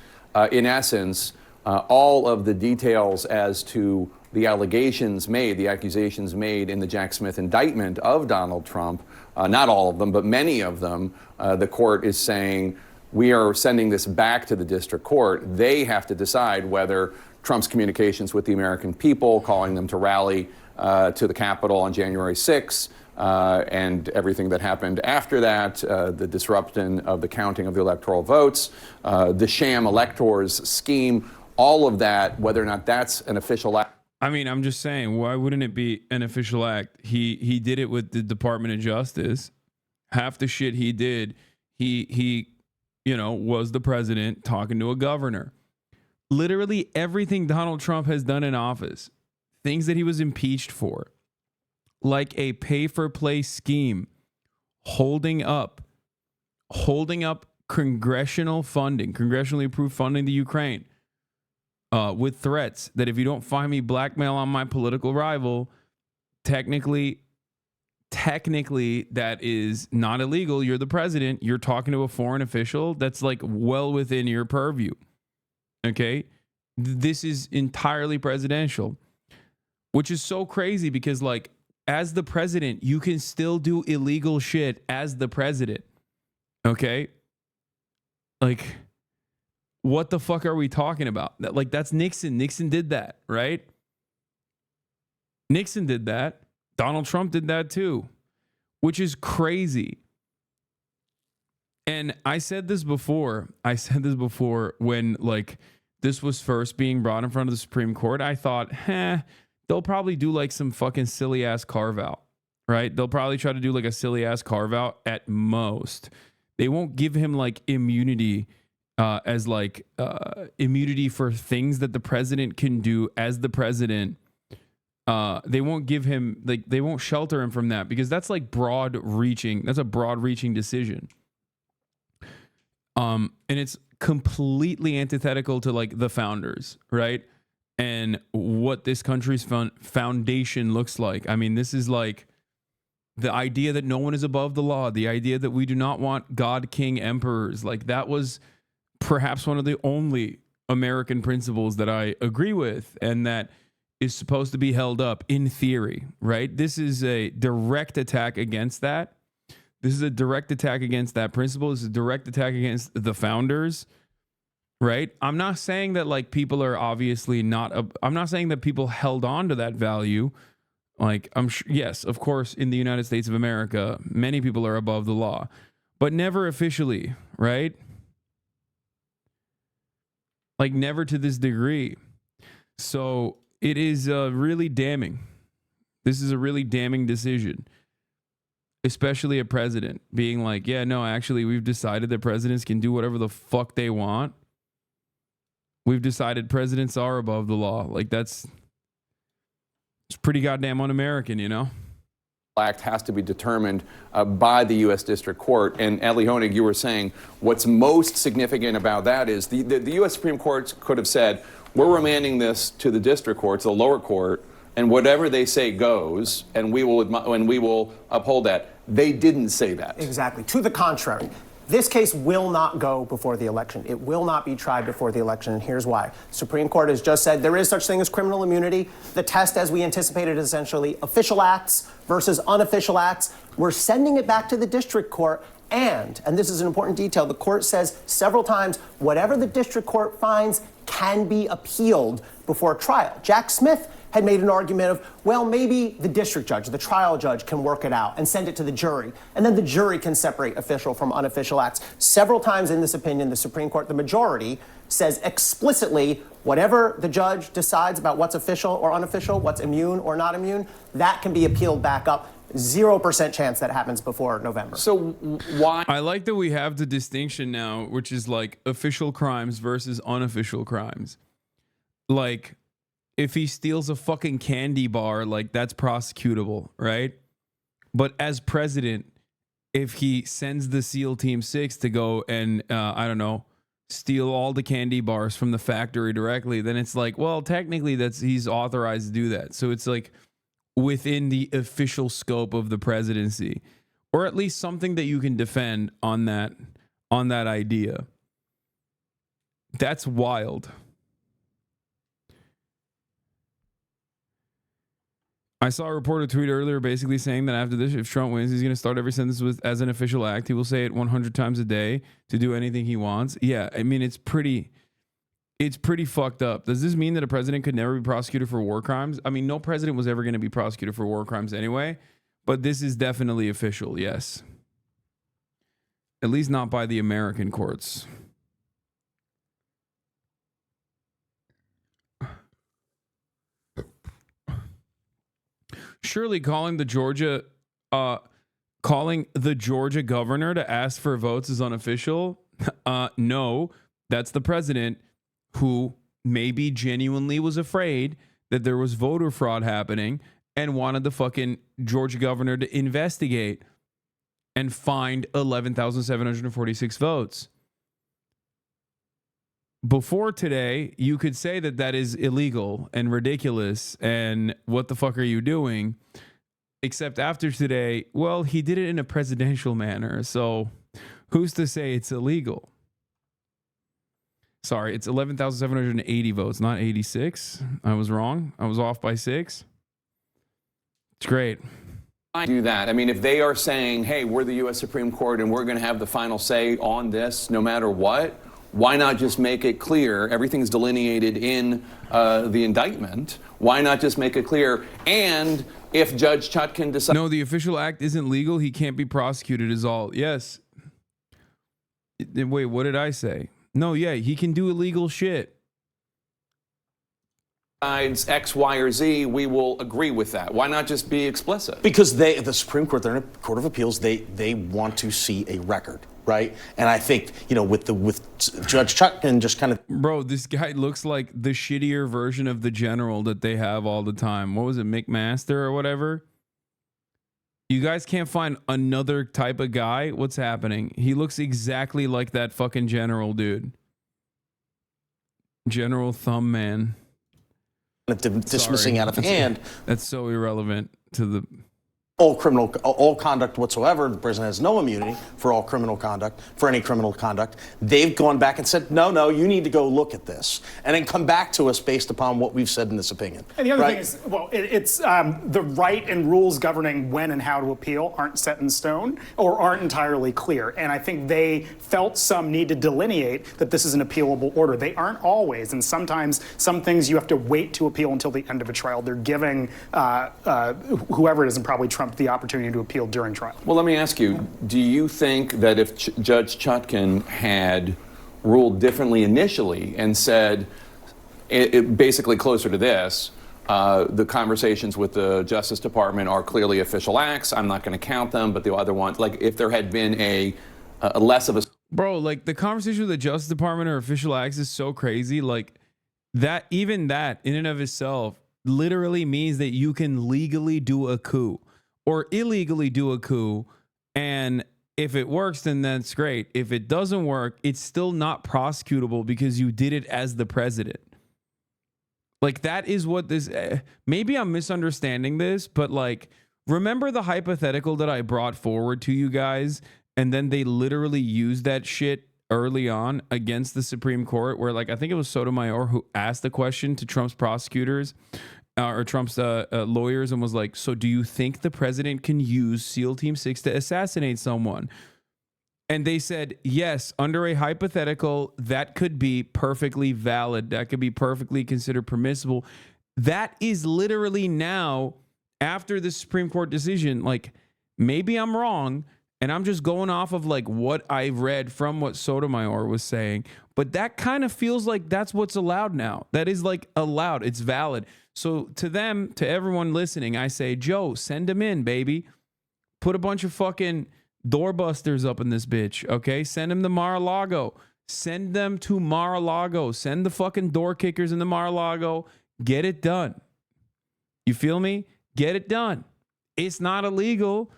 in essence, all of the details as to the allegations made, the accusations made in the Jack Smith indictment of Donald Trump, not all of them, but many of them, the court is saying, we are sending this back to the district court. They have to decide whether Trump's communications with the American people, calling them to rally to the Capitol on January 6th, and everything that happened after that, the disruption of the counting of the electoral votes, the sham electors scheme, all of that, whether or not that's an official act. I mean, I'm just saying, why wouldn't it be an official act? He did it with the Department of Justice. Half the shit he did, he was the president talking to a governor. Literally everything Donald Trump has done in office, things that he was impeached for, like a pay-for-play scheme, holding up congressionally approved funding to Ukraine, with threats that if you don't find me blackmail on my political rival, technically that is not illegal. You're the president. You're talking to a foreign official. That's like well within your purview. Okay. This is entirely presidential, which is so crazy because like as the president, you can still do illegal shit as the president. Okay. Like, what the fuck are we talking about? Like, that's Nixon. Nixon did that, right? Nixon did that. Donald Trump did that too, which is crazy. And I said this before when like this was first being brought in front of the Supreme Court. I thought, they'll probably do like some fucking silly ass carve out, right? They'll probably try to do like a silly ass carve out at most. They won't give him like immunity as like immunity for things that the president can do as the president. They won't give him like they won't shelter him from that because that's like broad reaching. That's a broad reaching decision. And it's completely antithetical to like the founders, right? And what this country's foundation looks like. I mean, this is like the idea that no one is above the law, the idea that we do not want God, king, emperors. Like that was perhaps one of the only American principles that I agree with and that is supposed to be held up in theory, right? This is a direct attack against that. This is a direct attack against that principle. This is a direct attack against the founders, right? I'm not saying that like people are obviously not, I'm not saying that people held on to that value. Like I'm sure, yes, of course, in the United States of America, many people are above the law, but never officially, right? Like never to this degree. So it is really damning. This is a really damning decision, especially a president being like, yeah, no, actually, we've decided that presidents can do whatever the fuck they want. We've decided presidents are above the law. Like it's pretty goddamn un-American, you know? Act has to be determined by the U.S. District Court. And Ellie Honig, you were saying what's most significant about that is the U.S. Supreme Court could have said, we're remanding this to the district court, to the lower court, and whatever they say goes, and we will uphold that. They didn't say that. Exactly. To the contrary. This case will not go before the election. It will not be tried before the election, and here's why. Supreme Court has just said there is such thing as criminal immunity. The test, as we anticipated, is essentially official acts versus unofficial acts. We're sending it back to the district court, and this is an important detail, the court says several times, whatever the district court finds can be appealed before trial. Jack Smith had made an argument of, well, maybe the district judge, the trial judge, can work it out and send it to the jury, and then the jury can separate official from unofficial acts. Several times in this opinion, the Supreme Court, the majority, says explicitly whatever the judge decides about what's official or unofficial, what's immune or not immune, that can be appealed back up. 0% chance that happens before November. So why? I like that we have the distinction now, which is like official crimes versus unofficial crimes. Like, if he steals a fucking candy bar, like that's prosecutable, right? But as president, if he sends the SEAL Team 6 to go and, I don't know, steal all the candy bars from the factory directly, then it's like, well, technically he's authorized to do that. So it's like within the official scope of the presidency, or at least something that you can defend on that idea. That's wild. I saw a reporter tweet earlier basically saying that after this, if Trump wins, he's going to start every sentence as an official act. He will say it 100 times a day to do anything he wants. Yeah, I mean, it's pretty It's pretty fucked up. Does this mean that a president could never be prosecuted for war crimes? I mean, no president was ever going to be prosecuted for war crimes anyway, but this is definitely official, yes. At least not by the American courts. Surely calling the Georgia governor to ask for votes is unofficial. No, that's the president who maybe genuinely was afraid that there was voter fraud happening and wanted the fucking Georgia governor to investigate and find 11,746 votes. Before today, you could say that that is illegal and ridiculous and what the fuck are you doing? Except after today, well, he did it in a presidential manner. So who's to say it's illegal? Sorry, it's 11,780 votes, not 86. I was wrong. I was off by 6. It's great. I do that. I mean, if they are saying, hey, we're the U.S. Supreme Court and we're going to have the final say on this no matter what, why not just make it clear? Everything's delineated in the indictment. Why not just make it clear? And if Judge Chutkan decides... No, the official act isn't legal. He can't be prosecuted is all. Yes. Wait, what did I say? No, yeah, he can do illegal shit. X, Y, or Z, we will agree with that. Why not just be explicit? Because the Supreme Court, they're in a court of appeals, they want to see a record, right? And I think, with Judge Chutkan just kind of... Bro, this guy looks like the shittier version of the general that they have all the time. What was it, McMaster or whatever? You guys can't find another type of guy? What's happening? He looks exactly like that fucking general dude. General Thumb Man. Dismissing out of hand. That's so irrelevant to the... all conduct whatsoever. The president has no immunity for all criminal conduct, for any criminal conduct. They've gone back and said, no, you need to go look at this and then come back to us based upon what we've said in this opinion. And the other thing is, well, it's the right and rules governing when and how to appeal aren't set in stone or aren't entirely clear. And I think they felt some need to delineate that this is an appealable order. They aren't always. And sometimes some things you have to wait to appeal until the end of a trial. They're giving whoever it is, and probably Trump, the opportunity to appeal during trial. Well, let me ask you, do you think that if Judge Chutkan had ruled differently initially and said, basically closer to this, the conversations with the Justice Department are clearly official acts, I'm not going to count them, but the other ones, like if there had been a less of a... Bro, like the conversation with the Justice Department or official acts is so crazy. Like that, even that in and of itself literally means that you can legally do a coup or illegally do a coup, and if it works, then that's great. If it doesn't work, it's still not prosecutable because you did it as the president. Like, that is what this... maybe I'm misunderstanding this, but, like, remember the hypothetical that I brought forward to you guys, and then they literally used that shit early on against the Supreme Court, where, like, I think it was Sotomayor who asked the question to Trump's prosecutors, or Trump's lawyers, and was like, so do you think the president can use SEAL Team 6 to assassinate someone? And they said, yes, under a hypothetical, that could be perfectly valid. That could be perfectly considered permissible. That is literally now, after the Supreme Court decision, like, maybe I'm wrong, and I'm just going off of like what I read from what Sotomayor was saying, but that kind of feels like that's what's allowed now. That is like allowed. It's valid. So to them, to everyone listening, I say, Joe, send them in, baby. Put a bunch of fucking doorbusters up in this bitch, okay? Send them to Mar-a-Lago. Send them to Mar-a-Lago. Send the fucking door kickers in the Mar-a-Lago. Get it done. You feel me? Get it done. It's not illegal.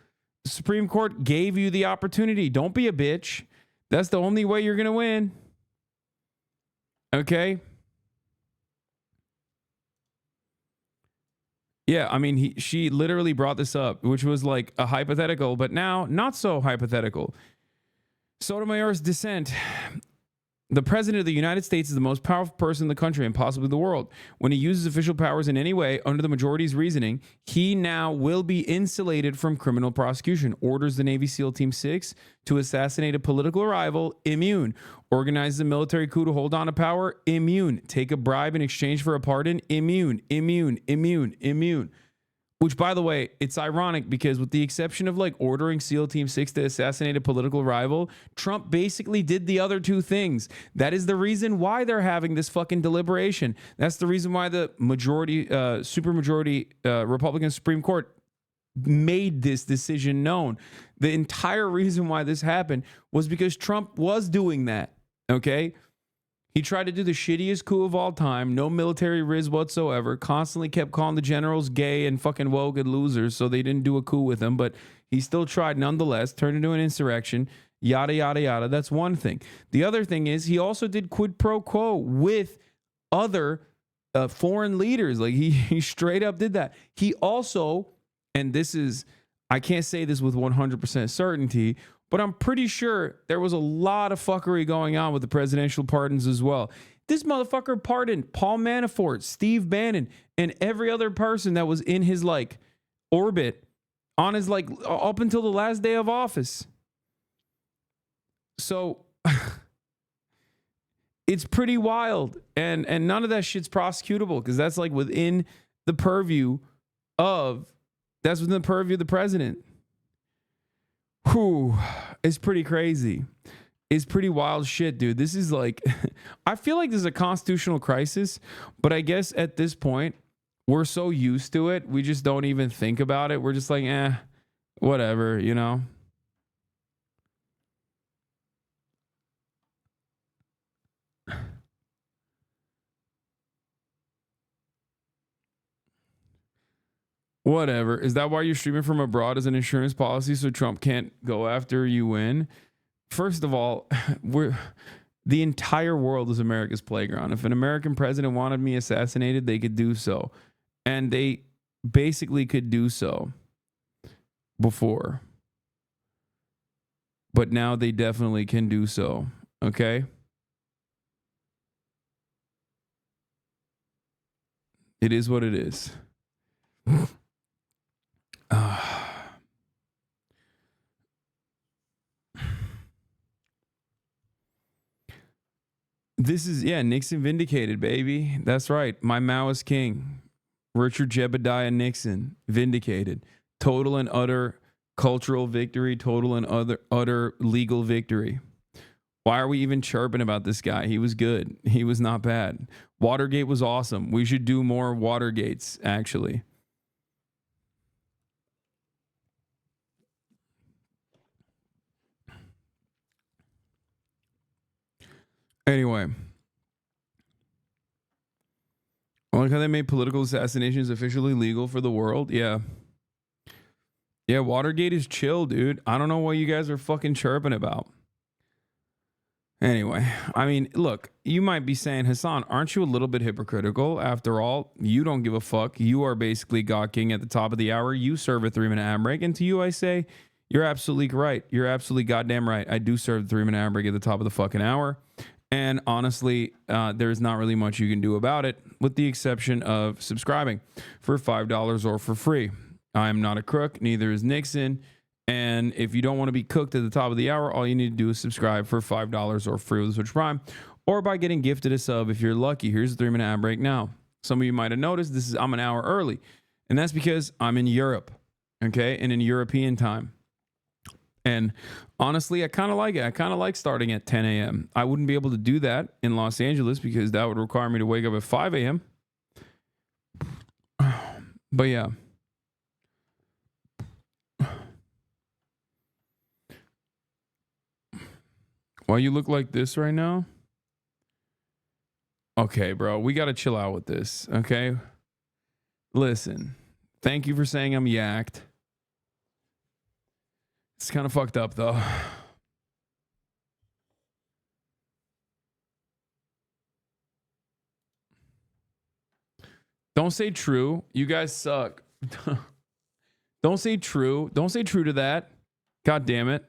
The Supreme Court gave you the opportunity. Don't be a bitch. That's the only way you're going to win. Okay? Yeah, I mean, she literally brought this up, which was like a hypothetical, but now not so hypothetical. Sotomayor's dissent. The president of the United States is the most powerful person in the country and possibly the world. When he uses official powers in any way under the majority's reasoning, he now will be insulated from criminal prosecution. Orders the Navy SEAL Team 6 to assassinate a political rival, immune. Organizes a military coup to hold on to power, immune. Take a bribe in exchange for a pardon, immune, immune, immune, immune. Which, by the way, it's ironic because with the exception of like ordering SEAL Team 6 to assassinate a political rival, Trump basically did the other two things. That is the reason why they're having this fucking deliberation. That's the reason why the majority, supermajority Republican Supreme Court made this decision known. The entire reason why this happened was because Trump was doing that, okay? He tried to do the shittiest coup of all time, no military riz whatsoever, constantly kept calling the generals gay and fucking woke and losers, so they didn't do a coup with him, but he still tried nonetheless, turned into an insurrection, yada, yada, yada. That's one thing. The other thing is he also did quid pro quo with other foreign leaders. Like he straight up did that. He also, and this is, I can't say this with 100% certainty, but I'm pretty sure there was a lot of fuckery going on with the presidential pardons as well. This motherfucker pardoned Paul Manafort, Steve Bannon, and every other person that was in his like orbit on his like up until the last day of office. So it's pretty wild. And none of that shit's prosecutable because that's like within the purview of the president. Whew, it's pretty crazy. It's pretty wild shit, dude. This is like, I feel like this is a constitutional crisis, but I guess at this point, we're so used to it, we just don't even think about it. We're just like, whatever, you know? Whatever. Is that why you're streaming from abroad as an insurance policy so Trump can't go after you win? First of all, the entire world is America's playground. If an American president wanted me assassinated, they could do so. And they basically could do so before. But now they definitely can do so. Okay? It is what it is. This is, Nixon vindicated, baby. That's right. My Maoist king, Richard Jebediah Nixon, vindicated. Total and utter cultural victory, total and utter legal victory. Why are we even chirping about this guy? He was good. He was not bad. Watergate was awesome. We should do more Watergates, actually. Anyway, I like how they made political assassinations officially legal for the world. Yeah, Watergate is chill, dude. I don't know what you guys are fucking chirping about. Anyway, I mean, look, you might be saying, Hasan, aren't you a little bit hypocritical? After all, you don't give a fuck. You are basically God King at the top of the hour. You serve a 3-minute ad break. And to you, I say, you're absolutely right. You're absolutely goddamn right. I do serve the 3-minute ad break at the top of the fucking hour. And honestly, there's not really much you can do about it, with the exception of subscribing for $5 or for free. I'm not a crook, neither is Nixon. And if you don't want to be cooked at the top of the hour, all you need to do is subscribe for $5 or free with Switch Prime, or by getting gifted a sub if you're lucky. Here's the 3-minute ad break now. Some of you might have noticed I'm an hour early, and that's because I'm in Europe, okay, and in European time. And honestly, I kind of like it. I kind of like starting at 10 a.m. I wouldn't be able to do that in Los Angeles because that would require me to wake up at 5 a.m. But yeah. Why you look like this right now? Okay, bro. We got to chill out with this, okay? Listen. Thank you for saying I'm yacked. It's kind of fucked up, though. Don't say true. You guys suck. Don't say true. Don't say true to that. God damn it.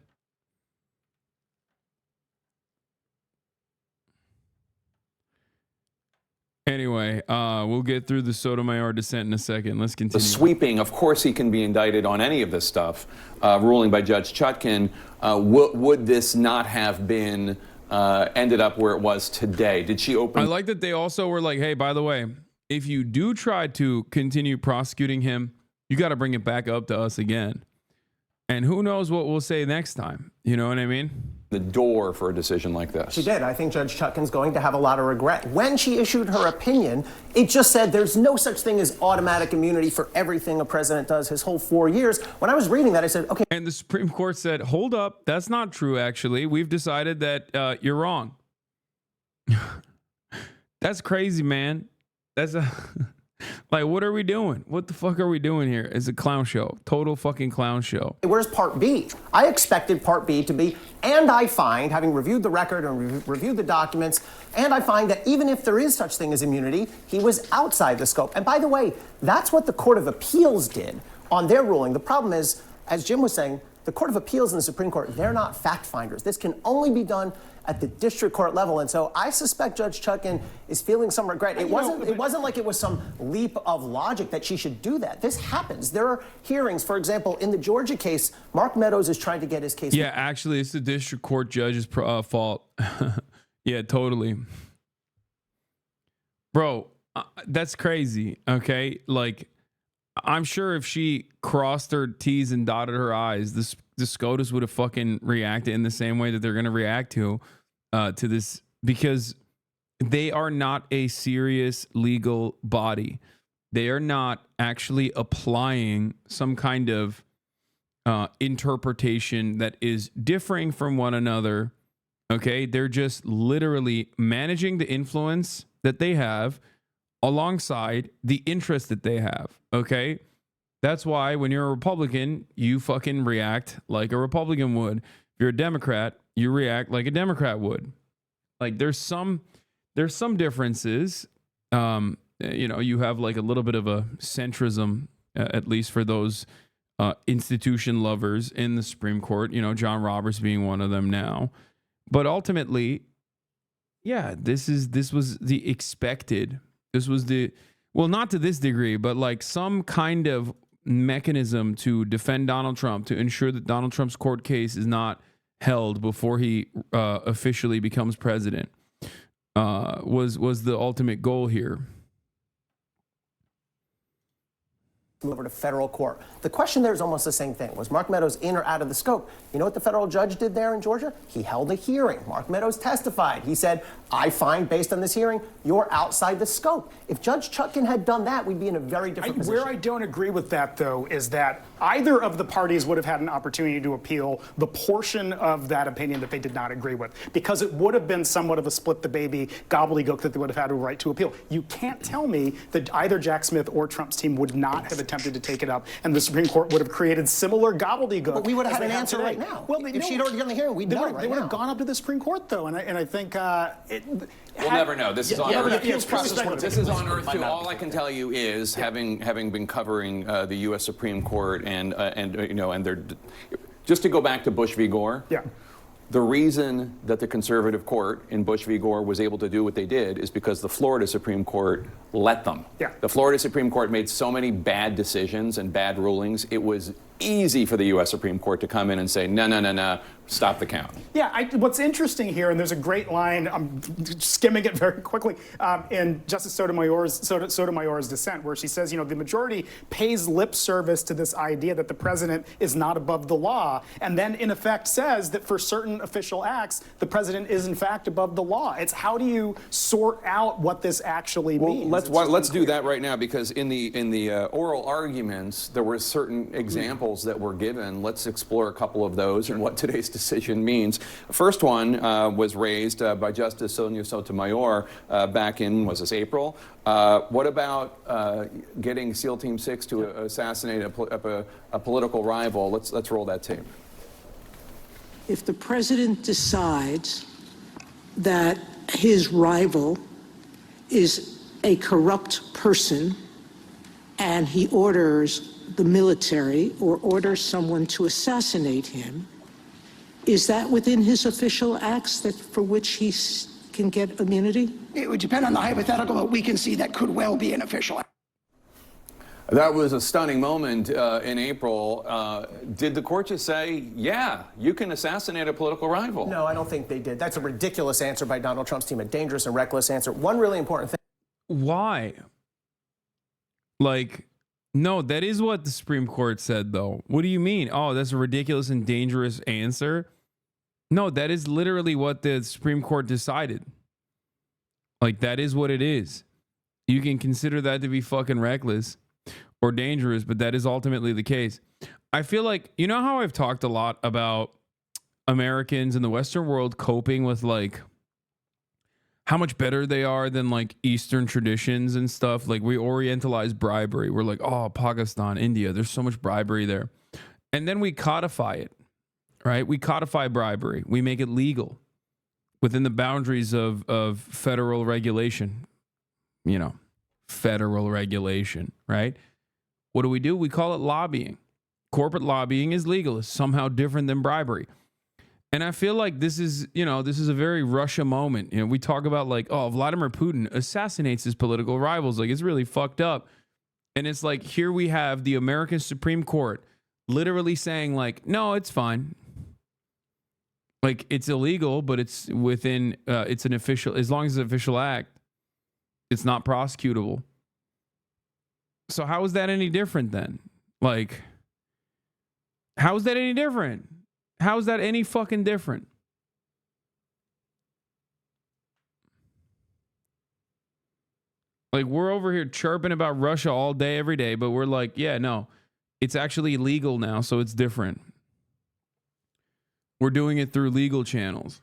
Anyway, we'll get through the Sotomayor dissent in a second. Let's continue. The sweeping, of course he can be indicted on any of this stuff, ruling by Judge Chutkan. Would this not have been ended up where it was today? Did she open? I like that they also were like, hey, by the way, if you do try to continue prosecuting him, you got to bring it back up to us again. And who knows what we'll say next time. You know what I mean? The door for a decision like this. She did. I think Judge Chutkan's going to have a lot of regret. When she issued her opinion, it just said there's no such thing as automatic immunity for everything a president does his whole 4 years. When I was reading that, I said, okay. And the Supreme Court said, hold up, that's not true, actually. We've decided that you're wrong. That's crazy, man. That's a... Like, what are we doing? What the fuck are we doing here? It's a clown show. Total fucking clown show. Where's Part B? I expected Part B to be, and I find, having reviewed the record and reviewed the documents, and I find that even if there is such thing as immunity, he was outside the scope. And by the way, that's what the Court of Appeals did on their ruling. The problem is, as Jim was saying, the Court of Appeals and the Supreme Court, they're not fact finders. This can only be done at the district court level. And so I suspect Judge Chutkan is feeling some regret. It wasn't like it was some leap of logic that she should do that. This happens. There are hearings. For example, in the Georgia case, Mark Meadows is trying to get his case. Yeah, actually, it's the district court judge's fault. Yeah, totally. Bro, that's crazy, okay? Like, I'm sure if she crossed her T's and dotted her I's, the SCOTUS would have fucking reacted in the same way that they're going to react to this, because they are not a serious legal body. They are not actually applying some kind of interpretation that is differing from one another. Okay, they're just literally managing the influence that they have alongside the interest that they have. Okay, that's why when you're a Republican, you fucking react like a Republican would. If you're a Democrat, you react like a Democrat would. Like, there's some differences. You know, you have like a little bit of a centrism, at least for those institution lovers in the Supreme Court. You know, John Roberts being one of them now. But ultimately, yeah, this was the expected. This was the, well, not to this degree, but like some kind of mechanism to defend Donald Trump, to ensure that Donald Trump's court case is not held before he officially becomes president, was the ultimate goal here. Over to federal court. The question there is almost the same thing. Was Mark Meadows in or out of the scope? You know what the federal judge did there in Georgia? He held a hearing. Mark Meadows testified. He said, I find, based on this hearing, you're outside the scope. If Judge Chutkan had done that, we'd be in a very different position. Where I don't agree with that, though, is that either of the parties would have had an opportunity to appeal the portion of that opinion that they did not agree with, because it would have been somewhat of a split the baby gobbledygook that they would have had a right to appeal. You can't tell me that either Jack Smith or Trump's team would not have attempted to take it up, and the Supreme Court would have created similar gobbledygook. But we would have had an answer today. Right now. Well, if she'd already done the hearing, we'd know right now. They would have gone up to the Supreme Court, though, and I think we'll never know. This is on Earth. This is on Earth too. All I can tell you is, having been covering the U.S. Supreme Court and you know, and they're just to go back to Bush v. Gore. Yeah. The reason that the conservative court in Bush v. Gore was able to do what they did is because the Florida Supreme Court let them. Yeah. The Florida Supreme Court made so many bad decisions and bad rulings, it was easy for the U.S. Supreme Court to come in and say, no, stop the count. Yeah, what's interesting here, and there's a great line, I'm skimming it very quickly, in Justice Sotomayor's dissent, where she says, you know, the majority pays lip service to this idea that the president is not above the law, and then in effect says that for certain official acts, the president is in fact above the law. It's how do you sort out what this actually means? Let's do that right now, because in the oral arguments, there were certain examples that were given. Let's explore a couple of those and what today's decision means. The first one was raised by Justice Sonia Sotomayor back in, was this April? What about getting SEAL Team 6 to assassinate a political rival? Let's roll that tape. If the president decides that his rival is a corrupt person and he orders the military or orders someone to assassinate him, is that within his official acts that for which he can get immunity? It would depend on the hypothetical, but we can see that could well be an official act. That was a stunning moment in April. Did the court just say, yeah, you can assassinate a political rival? No, I don't think they did. That's a ridiculous answer by Donald Trump's team, a dangerous and reckless answer. One really important thing. Why? Like, no, that is what the Supreme Court said, though. What do you mean? Oh, that's a ridiculous and dangerous answer? No, that is literally what the Supreme Court decided. Like, that is what it is. You can consider that to be fucking reckless or dangerous, but that is ultimately the case. I feel like, you know how I've talked a lot about Americans in the Western world coping with, like, how much better they are than, like, Eastern traditions and stuff? Like, we orientalize bribery. We're like, oh, Pakistan, India, there's so much bribery there. And then we codify it, right? We codify bribery. We make it legal within the boundaries of federal regulation, you know, federal regulation, right? What do? We call it lobbying. Corporate lobbying is legal. It's somehow different than bribery. And I feel like this is a very Russia moment. You know, we talk about like, oh, Vladimir Putin assassinates his political rivals. Like, it's really fucked up. And it's like, here we have the American Supreme Court literally saying like, no, it's fine. Like, it's illegal, but it's within, it's an official, as long as it's an official act, it's not prosecutable. So how is that any different then? Like, how is that any different? How is that any fucking different? Like, we're over here chirping about Russia all day, every day, but we're like, yeah, no, it's actually legal now, so it's different. We're doing it through legal channels.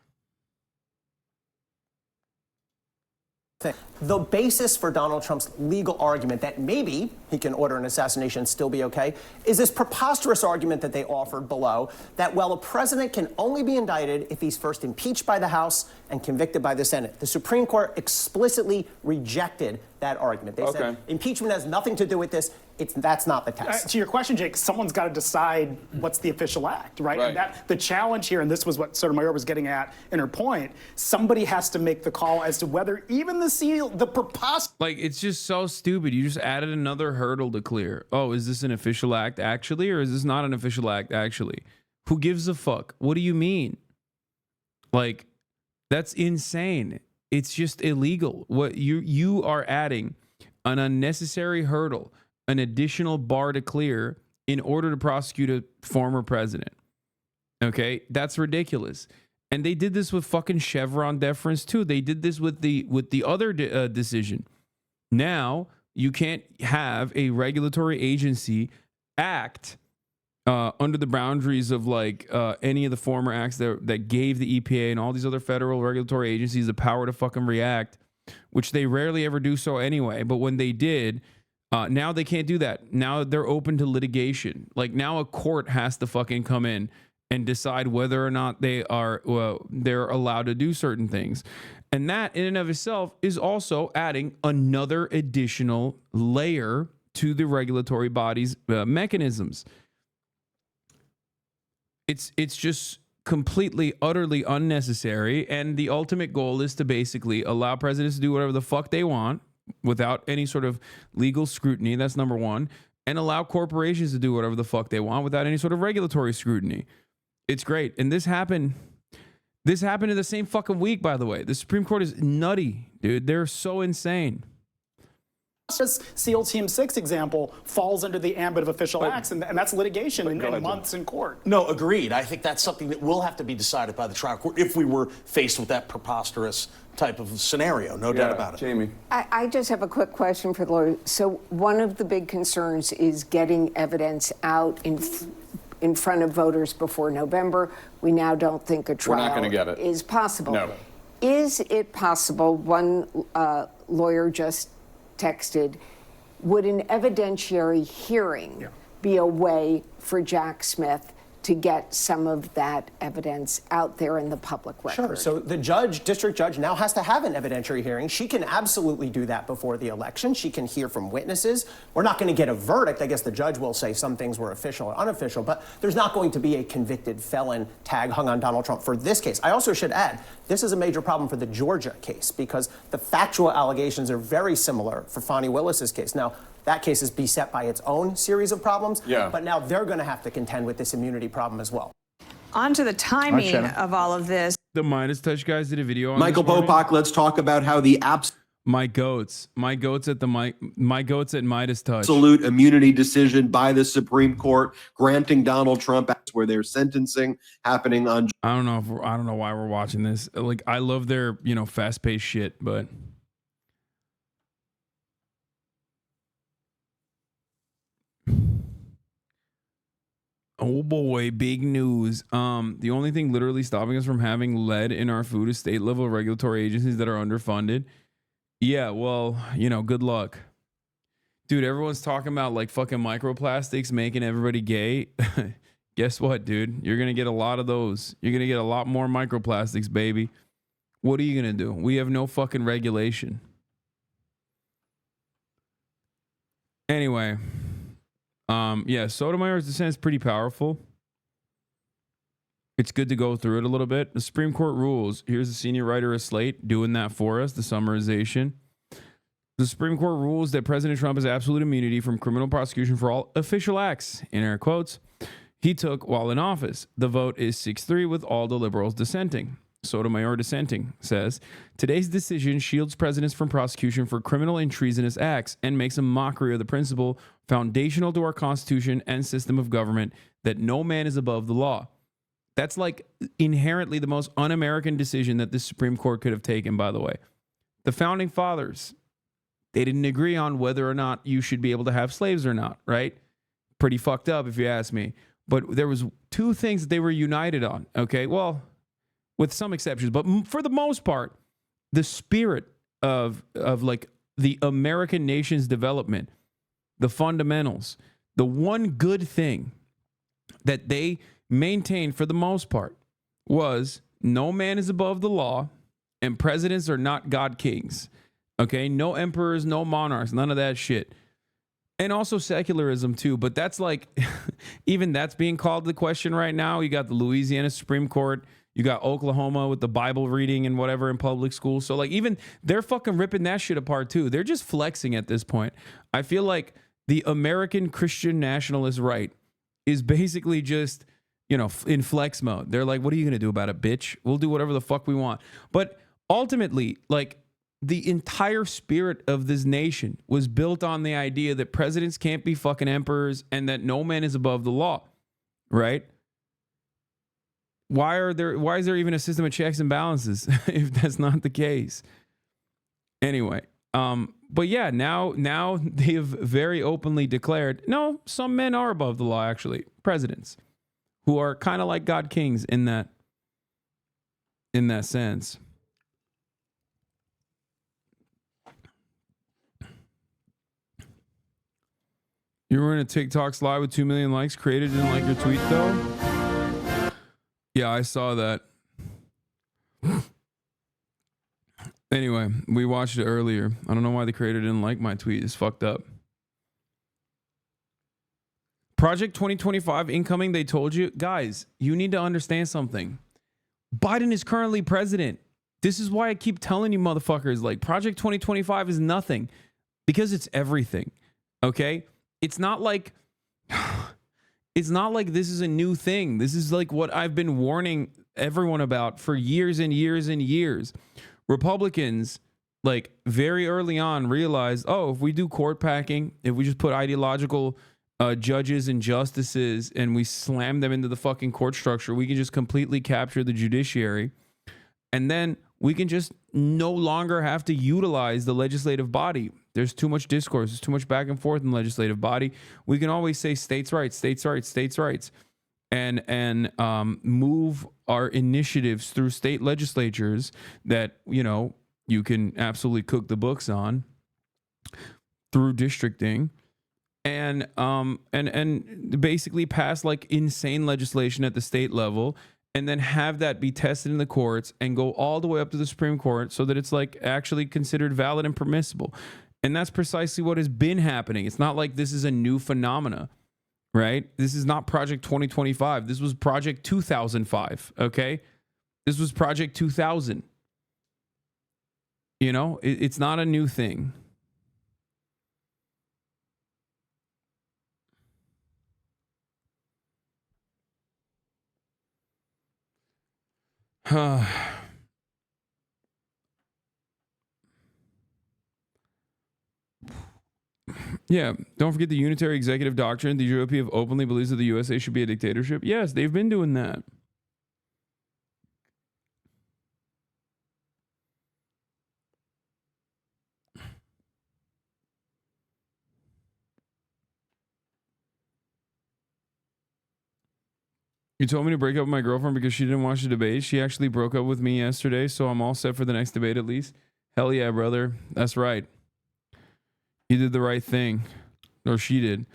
The basis for Donald Trump's legal argument that maybe he can order an assassination and still be okay is this preposterous argument that they offered below that, well, a president can only be indicted if he's first impeached by the House and convicted by the Senate. The Supreme Court explicitly rejected that argument. They said impeachment has nothing to do with this. That's not the test. To your question, Jake, someone's got to decide what's the official act, right? And that, the challenge here, and this was what Sotomayor was getting at in her point, somebody has to make the call as to whether even the preposterous... Like, it's just so stupid. You just added another hurdle to clear. Oh, is this an official act actually, or is this not an official act actually? Who gives a fuck? What do you mean? Like, that's insane. It's just illegal. What you are adding an unnecessary hurdle, an additional bar to clear in order to prosecute a former president. Okay, that's ridiculous. And they did this with fucking Chevron deference too. They did this with the other decision. Now you can't have a regulatory agency act under the boundaries of like any of the former acts that gave the EPA and all these other federal regulatory agencies the power to fucking react, which they rarely ever do so anyway. But when they did, now they can't do that. Now they're open to litigation. Like, now a court has to fucking come in and decide whether or not they're allowed to do certain things. And that in and of itself is also adding another additional layer to the regulatory body's mechanisms. It's just completely, utterly unnecessary. And the ultimate goal is to basically allow presidents to do whatever the fuck they want without any sort of legal scrutiny. That's number one. And allow corporations to do whatever the fuck they want without any sort of regulatory scrutiny. It's great. And this happened in the same fucking week, by the way. The Supreme Court is nutty, dude. They're so insane. SEAL Team 6 example falls under the ambit of official acts, and that's litigation in months in court. No, agreed. I think that's something that will have to be decided by the trial court if we were faced with that preposterous type of scenario. No doubt about it. Jamie. I just have a quick question for the lawyer. So one of the big concerns is getting evidence out in front of voters before November. We now don't think a trial We're not gonna get it. is possible. No. Is it possible, one lawyer just texted, would an evidentiary hearing be a way for Jack Smith to get some of that evidence out there in the public record. Sure. So the district judge now has to have an evidentiary hearing. She can absolutely do that before the election. She can hear from witnesses. We're not going to get a verdict. I guess the judge will say some things were official or unofficial, but there's not going to be a convicted felon tag hung on Donald Trump for this case. I also should add, this is a major problem for the Georgia case because the factual allegations are very similar for Fani Willis's case. Now, that case is beset by its own series of problems, but now they're going to have to contend with this immunity problem as well. On to the timing of all of this. The Midas Touch guys did a video on Michael Popak, let's talk about how the my goats at Midas Touch. Absolute immunity decision by the Supreme Court granting Donald Trump where their sentencing happening on. I don't know why we're watching this. Like, I love their, fast-paced shit, but oh boy, big news. The only thing literally stopping us from having lead in our food is state level regulatory agencies that are underfunded. Yeah, well, good luck. Dude, everyone's talking about like fucking microplastics making everybody gay. Guess what, dude? You're going to get a lot of those. You're going to get a lot more microplastics, baby. What are you going to do? We have no fucking regulation. Anyway, yeah, Sotomayor's dissent is pretty powerful. It's good to go through it a little bit. The Supreme Court rules. Here's the senior writer of Slate doing that for us, the summarization. The Supreme Court rules that President Trump has absolute immunity from criminal prosecution for all official acts, in air quotes, he took while in office. The vote is 6-3 with all the liberals dissenting. Sotomayor dissenting says, today's decision shields presidents from prosecution for criminal and treasonous acts and makes a mockery of the principle foundational to our Constitution and system of government that no man is above the law. That's like inherently the most un-American decision that the Supreme Court could have taken, by the way. The founding fathers, they didn't agree on whether or not you should be able to have slaves or not, right? Pretty fucked up if you ask me. But there was two things that they were united on, okay? Well, with some exceptions, but for the most part, the spirit of like the American nation's development, the fundamentals, the one good thing that they maintained for the most part was no man is above the law and presidents are not God kings. Okay, no emperors, no monarchs, none of that shit. And also secularism too, but that's like, even that's being called the question right now. You got the Louisiana Supreme Court, you got Oklahoma with the Bible reading and whatever in public school. So like even they're fucking ripping that shit apart too. They're just flexing at this point. I feel like the American Christian nationalist right is basically just, in flex mode. They're like, what are you going to do about it, bitch? We'll do whatever the fuck we want. But ultimately, like, the entire spirit of this nation was built on the idea that presidents can't be fucking emperors and that no man is above the law, right? Why is there even a system of checks and balances if that's not the case? Anyway, but yeah, now they have very openly declared, no, some men are above the law, actually, presidents, who are kind of like God kings in that sense. You were in a TikTok slide with 2 million likes. Created didn't like your tweet though. Yeah, I saw that. Anyway, we watched it earlier. I don't know why the creator didn't like my tweet. It's fucked up. Project 2025 incoming, they told you. Guys, you need to understand something. Biden is currently president. This is why I keep telling you motherfuckers, like, Project 2025 is nothing because it's everything. Okay? It's not like this is a new thing. This is like what I've been warning everyone about for years and years and years. Republicans, like, very early on realized, oh, if we do court packing, if we just put ideological judges and justices and we slam them into the fucking court structure, we can just completely capture the judiciary. And then we can just no longer have to utilize the legislative body. There's too much discourse. There's too much back and forth in the legislative body. We can always say states' rights, states' rights, states' rights, and move our initiatives through state legislatures that, you can absolutely cook the books on through districting. and basically pass like insane legislation at the state level, and then have that be tested in the courts and go all the way up to the Supreme Court so that it's like actually considered valid and permissible. And that's precisely what has been happening. It's not like this is a new phenomena, right? This is not Project 2025. This was Project 2005, okay? This was Project 2000. You know, it's not a new thing. Yeah, don't forget the unitary executive doctrine. The GOP have openly believes that the USA should be a dictatorship. Yes, they've been doing that. You told me to break up with my girlfriend because she didn't watch the debate. She actually broke up with me yesterday, so I'm all set for the next debate at least. Hell yeah, brother. That's right. You did the right thing. Or she did.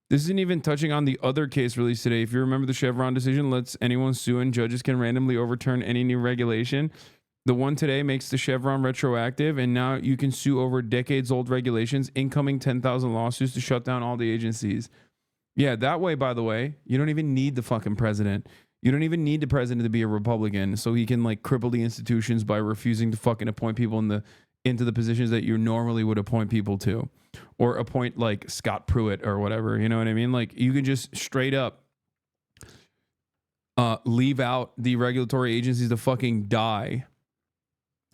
This isn't even touching on the other case released today. If you remember, the Chevron decision lets anyone sue and judges can randomly overturn any new regulation. The one today makes the Chevron retroactive, and now you can sue over decades-old regulations, incoming 10,000 lawsuits to shut down all the agencies. Yeah, that way, by the way, you don't even need the fucking president. You don't even need the president to be a Republican so he can like cripple the institutions by refusing to fucking appoint people into the positions that you normally would appoint people to, or appoint like Scott Pruitt or whatever. You know what I mean? Like you can just straight up leave out the regulatory agencies to fucking die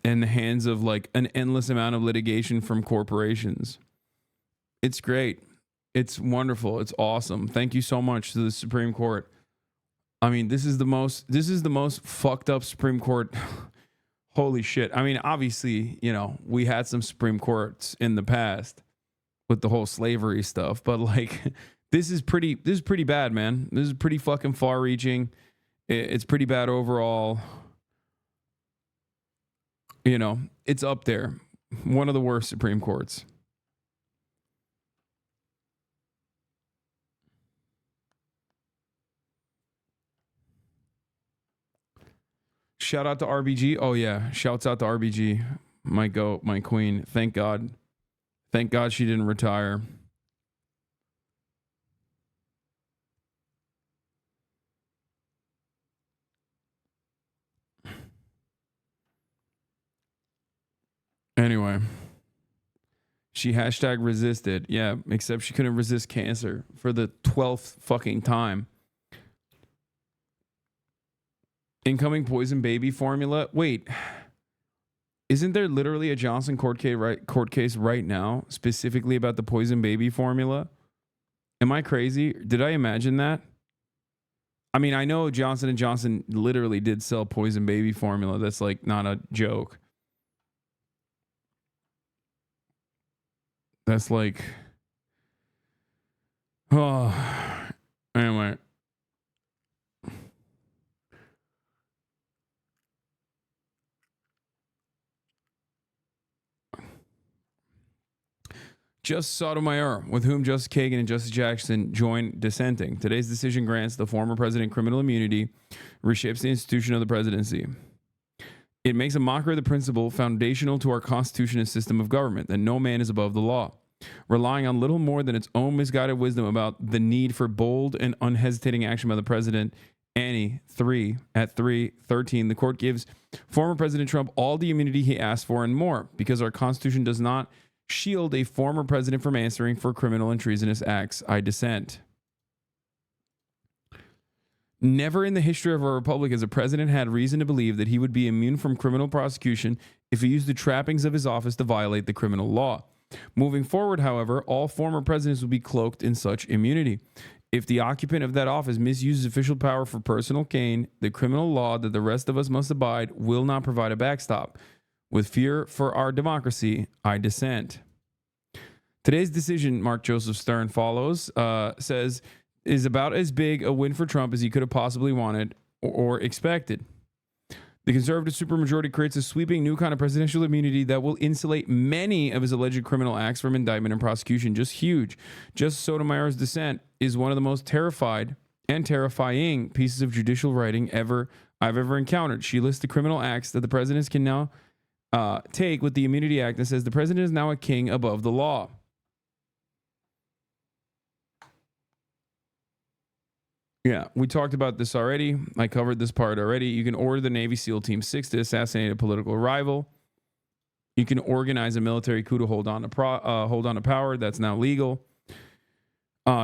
in the hands of like an endless amount of litigation from corporations. It's great. It's wonderful. It's awesome. Thank you so much to the Supreme Court. I mean, this is the most fucked up Supreme Court. Holy shit. I mean, obviously, you know, we had some Supreme Courts in the past with the whole slavery stuff, but like this is pretty bad, man. This is pretty fucking far reaching. It's pretty bad overall. You know, it's up there. One of the worst Supreme Courts. Shout out to RBG. Oh yeah, shouts out to RBG. My goat, my queen. Thank God. Thank God she didn't retire. Anyway, she hashtag resisted. Yeah, except she couldn't resist cancer for the 12th fucking time. Incoming poison baby formula. Wait, isn't there literally a Johnson court case right now specifically about the poison baby formula? Am I crazy? Did I imagine that? I mean, I know Johnson & Johnson literally did sell poison baby formula. That's like not a joke. That's like, oh, anyway. Justice Sotomayor, with whom Justice Kagan and Justice Jackson joined dissenting. Today's decision grants the former president criminal immunity, reshapes the institution of the presidency. It makes a mockery of the principle foundational to our Constitution and system of government, that no man is above the law. Relying on little more than its own misguided wisdom about the need for bold and unhesitating action by the president, Annie 3 at 3:13, the court gives former President Trump all the immunity he asked for and more, because our Constitution does not shield a former president from answering for criminal and treasonous acts. I dissent. Never in the history of our republic has a president had reason to believe that he would be immune from criminal prosecution if he used the trappings of his office to violate the criminal law. Moving forward, however, all former presidents will be cloaked in such immunity. If the occupant of that office misuses official power for personal gain, the criminal law that the rest of us must abide will not provide a backstop. With fear for our democracy, I dissent. Today's decision, Mark Joseph Stern follows, says, is about as big a win for Trump as he could have possibly wanted or expected. The conservative supermajority creates a sweeping new kind of presidential immunity that will insulate many of his alleged criminal acts from indictment and prosecution. Just huge. Justice Sotomayor's dissent is one of the most terrified and terrifying pieces of judicial writing I've ever encountered. She lists the criminal acts that the presidents can now take with the Immunity Act and says the president is now a king above the law. Yeah, we talked about this already. I covered this part already. You can order the Navy SEAL Team 6 to assassinate a political rival. You can organize a military coup to hold on to power. That's now legal.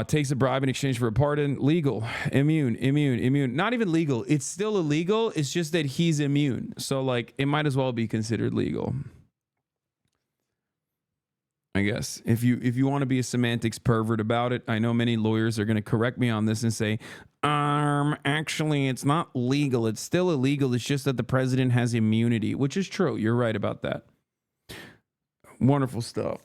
Takes a bribe in exchange for a pardon. Legal. Immune. Not even legal. It's still illegal. It's just that he's immune. So, like, it might as well be considered legal. I guess if you want to be a semantics pervert about it, I know many lawyers are going to correct me on this and say, actually, it's not legal. It's still illegal. It's just that the president has immunity, which is true. You're right about that. Wonderful stuff.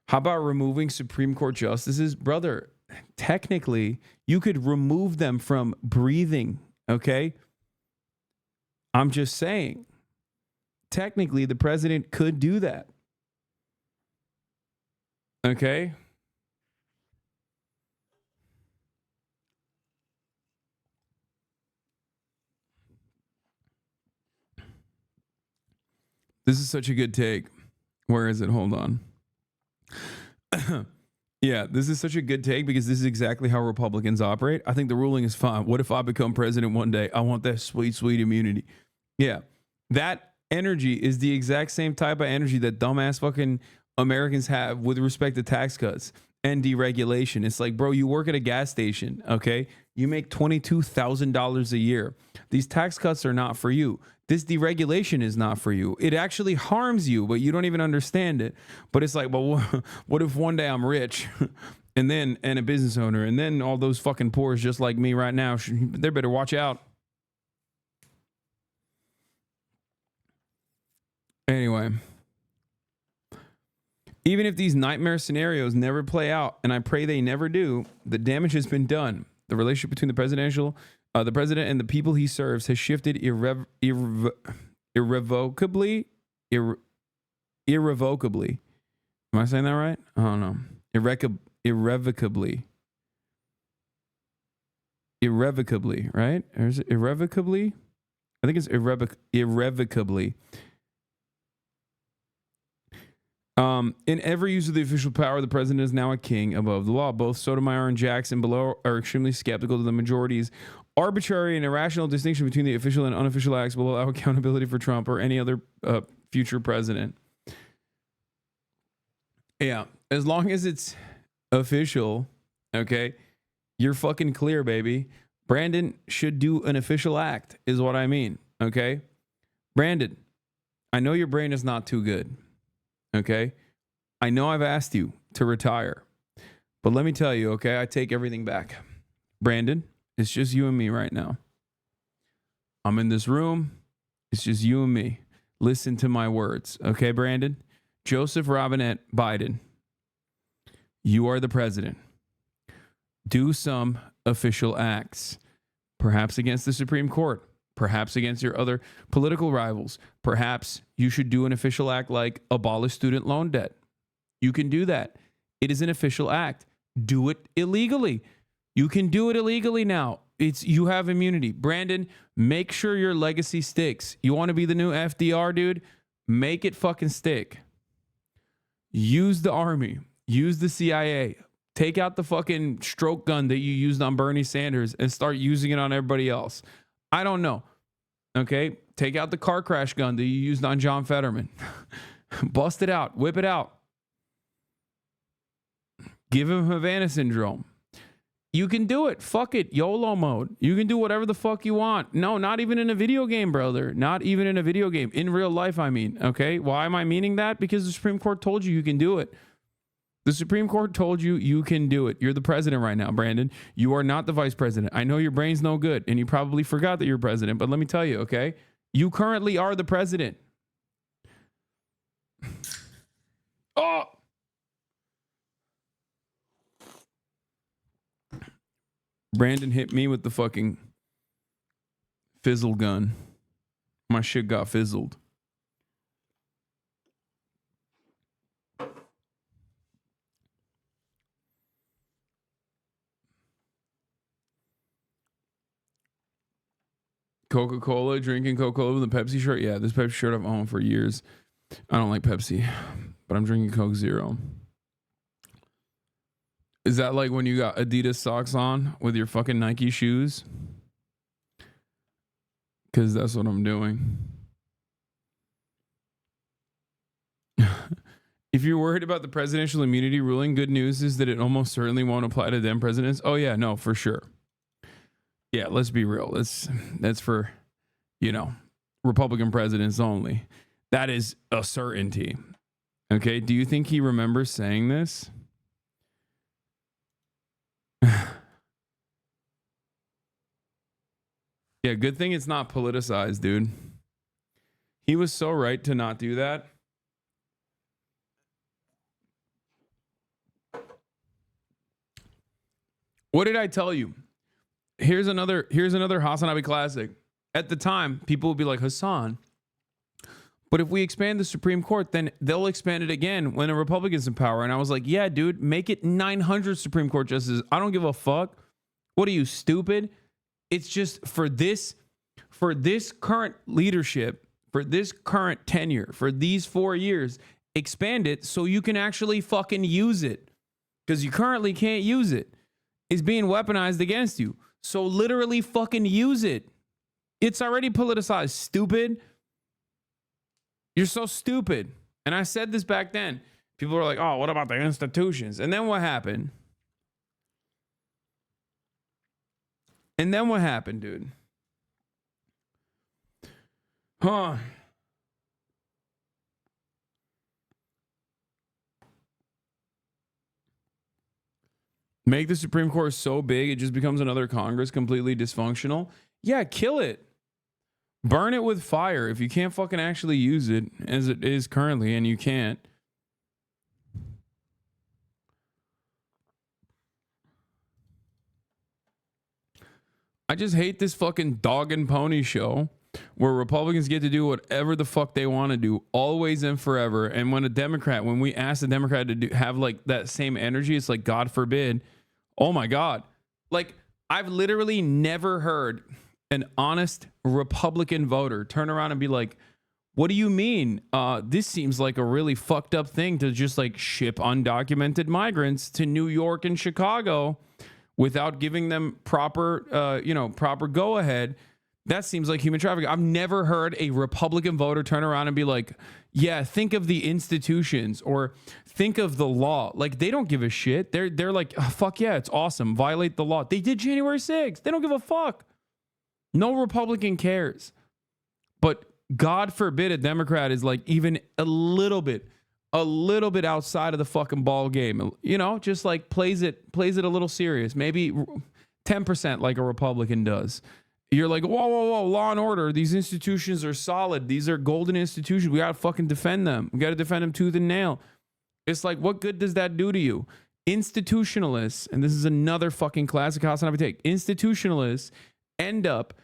How about removing Supreme Court justices? Brother, technically, you could remove them from breathing, okay? I'm just saying. Technically, the president could do that. Okay? This is such a good take. Where is it? Hold on. Yeah, this is such a good take because this is exactly how Republicans operate. I think the ruling is fine. What if I become president one day? I want that sweet, sweet immunity. Yeah, that energy is the exact same type of energy that dumbass fucking Americans have with respect to tax cuts and deregulation. It's like, bro, you work at a gas station, okay? You make $22,000 a year. These tax cuts are not for you. This deregulation is not for you. It actually harms you, but you don't even understand it. But it's like, well, what if one day I'm rich and a business owner, and then all those fucking poors just like me right now, they better watch out. Anyway, even if these nightmare scenarios never play out, and I pray they never do, the damage has been done. The relationship between the president and the people he serves has shifted irrevocably. Irrevocably. Am I saying that right? I don't know. Irrevocably. Irrevocably, right? Or is it irrevocably? I think it's irrevocably. In every use of the official power, the president is now a king above the law. Both Sotomayor and Jackson below are extremely skeptical of the majority's arbitrary and irrational distinction between the official and unofficial acts will allow accountability for Trump or any other future president. Yeah, as long as it's official, okay, you're fucking clear, baby. Brandon should do an official act, is what I mean, okay? Brandon, I know your brain is not too good. Okay, I know I've asked you to retire, but let me tell you, okay, I take everything back. Brandon, it's just you and me right now. I'm in this room. It's just you and me. Listen to my words, okay, Brandon? Joseph Robinette Biden, you are the president. Do some official acts, perhaps against the Supreme Court, perhaps against your other political rivals. Perhaps you should do an official act like abolish student loan debt. You can do that. It is an official act. Do it illegally. You can do it illegally now. You have immunity. Brandon, make sure your legacy sticks. You want to be the new FDR, dude? Make it fucking stick. Use the army. Use the CIA. Take out the fucking stroke gun that you used on Bernie Sanders and start using it on everybody else. I don't know. Okay? Take out the car crash gun that you used on John Fetterman. Bust it out. Whip it out. Give him Havana syndrome. You can do it. Fuck it. YOLO mode. You can do whatever the fuck you want. No, not even in a video game, brother. Not even in a video game. In real life, I mean. Okay? Why am I meaning that? Because the Supreme Court told you can do it. The Supreme Court told you can do it. You're the president right now, Brandon. You are not the vice president. I know your brain's no good, and you probably forgot that you're president, but let me tell you, okay? You currently are the president. Oh! Brandon hit me with the fucking Fizzle gun. My shit got fizzled. Coca-Cola, drinking Coca-Cola with a Pepsi shirt. Yeah, this Pepsi shirt I've owned for years. I don't like Pepsi, but I'm drinking Coke Zero. Is that like when you got Adidas socks on with your fucking Nike shoes? Because that's what I'm doing. If you're worried about the presidential immunity ruling, good news is that it almost certainly won't apply to them presidents. Oh yeah, no, for sure. Yeah, let's be real. That's for, you know, Republican presidents only. That is a certainty. Okay, do you think he remembers saying this? Yeah, good thing it's not politicized, dude. He was so right to not do that. What did I tell you? Here's another HasanAbi classic. At the time, people would be like, Hasan, but if we expand the Supreme Court, then they'll expand it again when a Republican's in power. And I was like, yeah, dude, make it 900 Supreme Court justices. I don't give a fuck. What are you, stupid? It's just for this current leadership, for this current tenure, for these 4 years, expand it so you can actually fucking use it. Because you currently can't use it. It's being weaponized against you. So literally fucking use it. It's already politicized, stupid. You're so stupid. And I said this back then. People were like, oh, what about the institutions? And then what happened? And then what happened, dude? Huh. Make the Supreme Court so big it just becomes another Congress, completely dysfunctional. Yeah, kill it. Burn it with fire. If you can't fucking actually use it as it is currently, and you can't. I just hate this fucking dog and pony show where Republicans get to do whatever the fuck they want to do always and forever. And when we ask the Democrat to have like that same energy, it's like, God forbid. Oh my God. Like, I've literally never heard an honest Republican voter turn around and be like, what do you mean? This seems like a really fucked up thing to just like ship undocumented migrants to New York and Chicago without giving them proper go ahead. That seems like human trafficking. I've never heard a Republican voter turn around and be like, yeah, think of the institutions or think of the law. Like, they don't give a shit. They're like, oh, fuck yeah, it's awesome. Violate the law. They did January 6th. They don't give a fuck. No Republican cares. But God forbid a Democrat is like even a little bit outside of the fucking ball game. You know, just like plays it a little serious. Maybe 10% like a Republican does. You're like, whoa, law and order. These institutions are solid. These are golden institutions. We got to fucking defend them. We got to defend them tooth and nail. It's like, what good does that do to you? Institutionalists, and this is another fucking classic HasanAbi take, institutionalists end up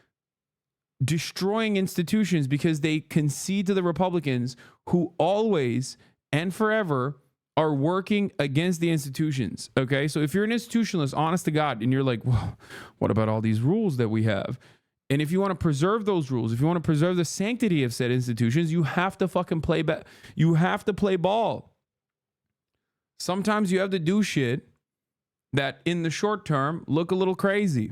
destroying institutions because they concede to the Republicans who always and forever are working against the institutions. Okay, so if you're an institutionalist, honest to God, and you're like, well, what about all these rules that we have? And if you want to preserve those rules, if you want to preserve the sanctity of said institutions, you have to fucking play you have to play ball. Sometimes you have to do shit that in the short term look a little crazy.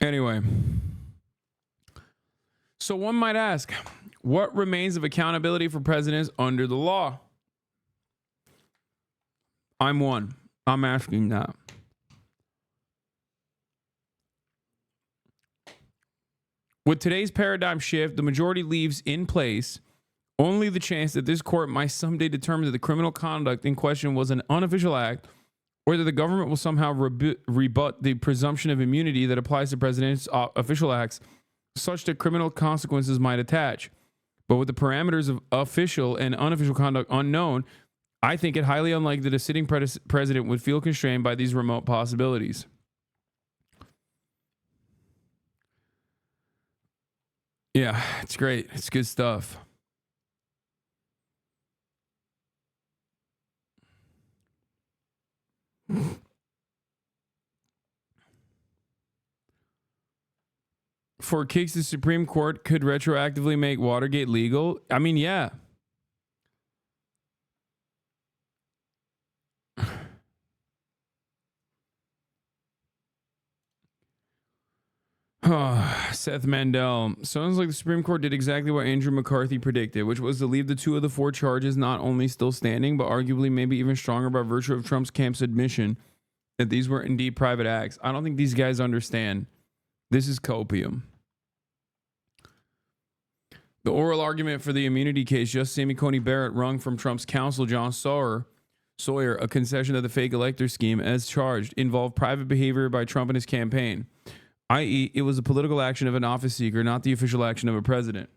Anyway, so one might ask, what remains of accountability for presidents under the law? I'm asking that. With today's paradigm shift, the majority leaves in place only the chance that this court might someday determine that the criminal conduct in question was an unofficial act, or that the government will somehow rebut the presumption of immunity that applies to president's official acts, such that criminal consequences might attach. But with the parameters of official and unofficial conduct unknown, I think it highly unlikely that a sitting president would feel constrained by these remote possibilities. Yeah, it's great. It's good stuff. For kicks, the Supreme Court could retroactively make Watergate legal. I mean, yeah. Seth Mandel. Sounds like the Supreme Court did exactly what Andrew McCarthy predicted, which was to leave the 2 of the 4 charges not only still standing, but arguably maybe even stronger by virtue of Trump's camp's admission that these were indeed private acts. I don't think these guys understand. This is copium. The oral argument for the immunity case, Justice Amy Coney Barrett wrung from Trump's counsel, John Sawyer, a concession of the fake elector scheme as charged, involved private behavior by Trump and his campaign, i.e., it was a political action of an office seeker, not the official action of a president.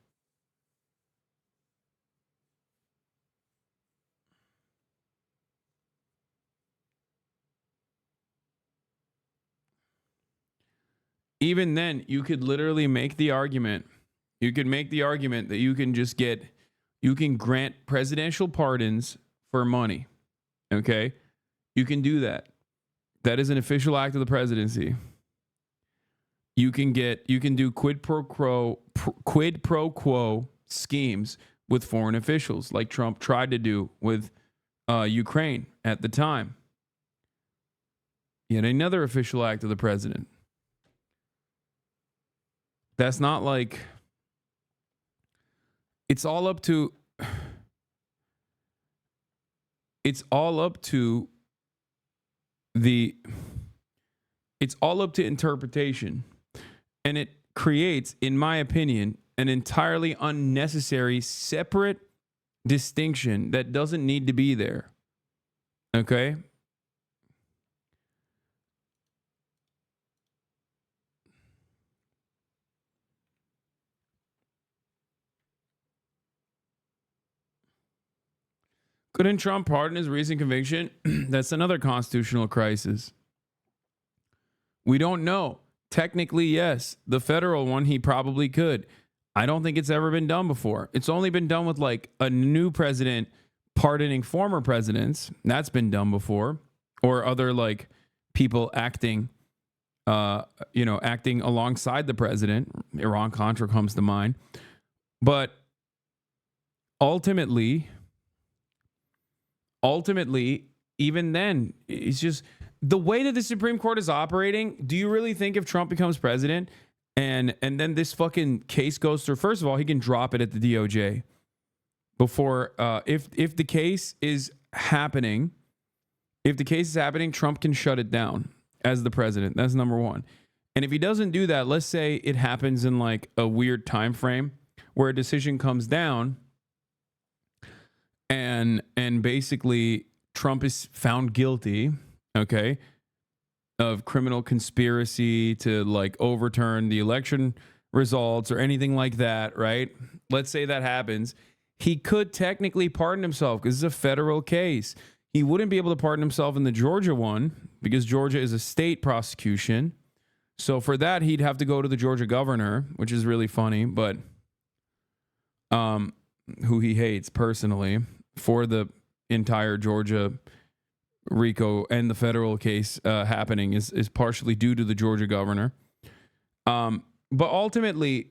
Even then, you could literally make the argument. You could make the argument that you can just you can grant presidential pardons for money. Okay? You can do that. That is an official act of the presidency. You can do quid pro quo schemes with foreign officials, like Trump tried to do with Ukraine at the time. Yet another official act of the president. That's not like, it's all up to interpretation. And it creates, in my opinion, an entirely unnecessary separate distinction that doesn't need to be there. Okay? Couldn't Trump pardon his recent conviction? That's another constitutional crisis. We don't know. Technically, yes. The federal one, he probably could. I don't think it's ever been done before. It's only been done with like a new president pardoning former presidents. That's been done before. Or other like people acting, acting alongside the president. Iran-Contra comes to mind. But ultimately, even then, it's just the way that the Supreme Court is operating. Do you really think if Trump becomes president and then this fucking case goes through, first of all, he can drop it at the DOJ before, if the case is happening, Trump can shut it down as the president. That's number one. And if he doesn't do that, let's say it happens in like a weird time frame where a decision comes down and basically Trump is found guilty, okay, of criminal conspiracy to like overturn the election results or anything like that, right? Let's say that happens. He could technically pardon himself because it's a federal case. He wouldn't be able to pardon himself in the Georgia one because Georgia is a state prosecution. So for that, he'd have to go to the Georgia governor, which is really funny, but who he hates personally for the entire Georgia RICO and the federal case happening is partially due to the Georgia governor. But ultimately,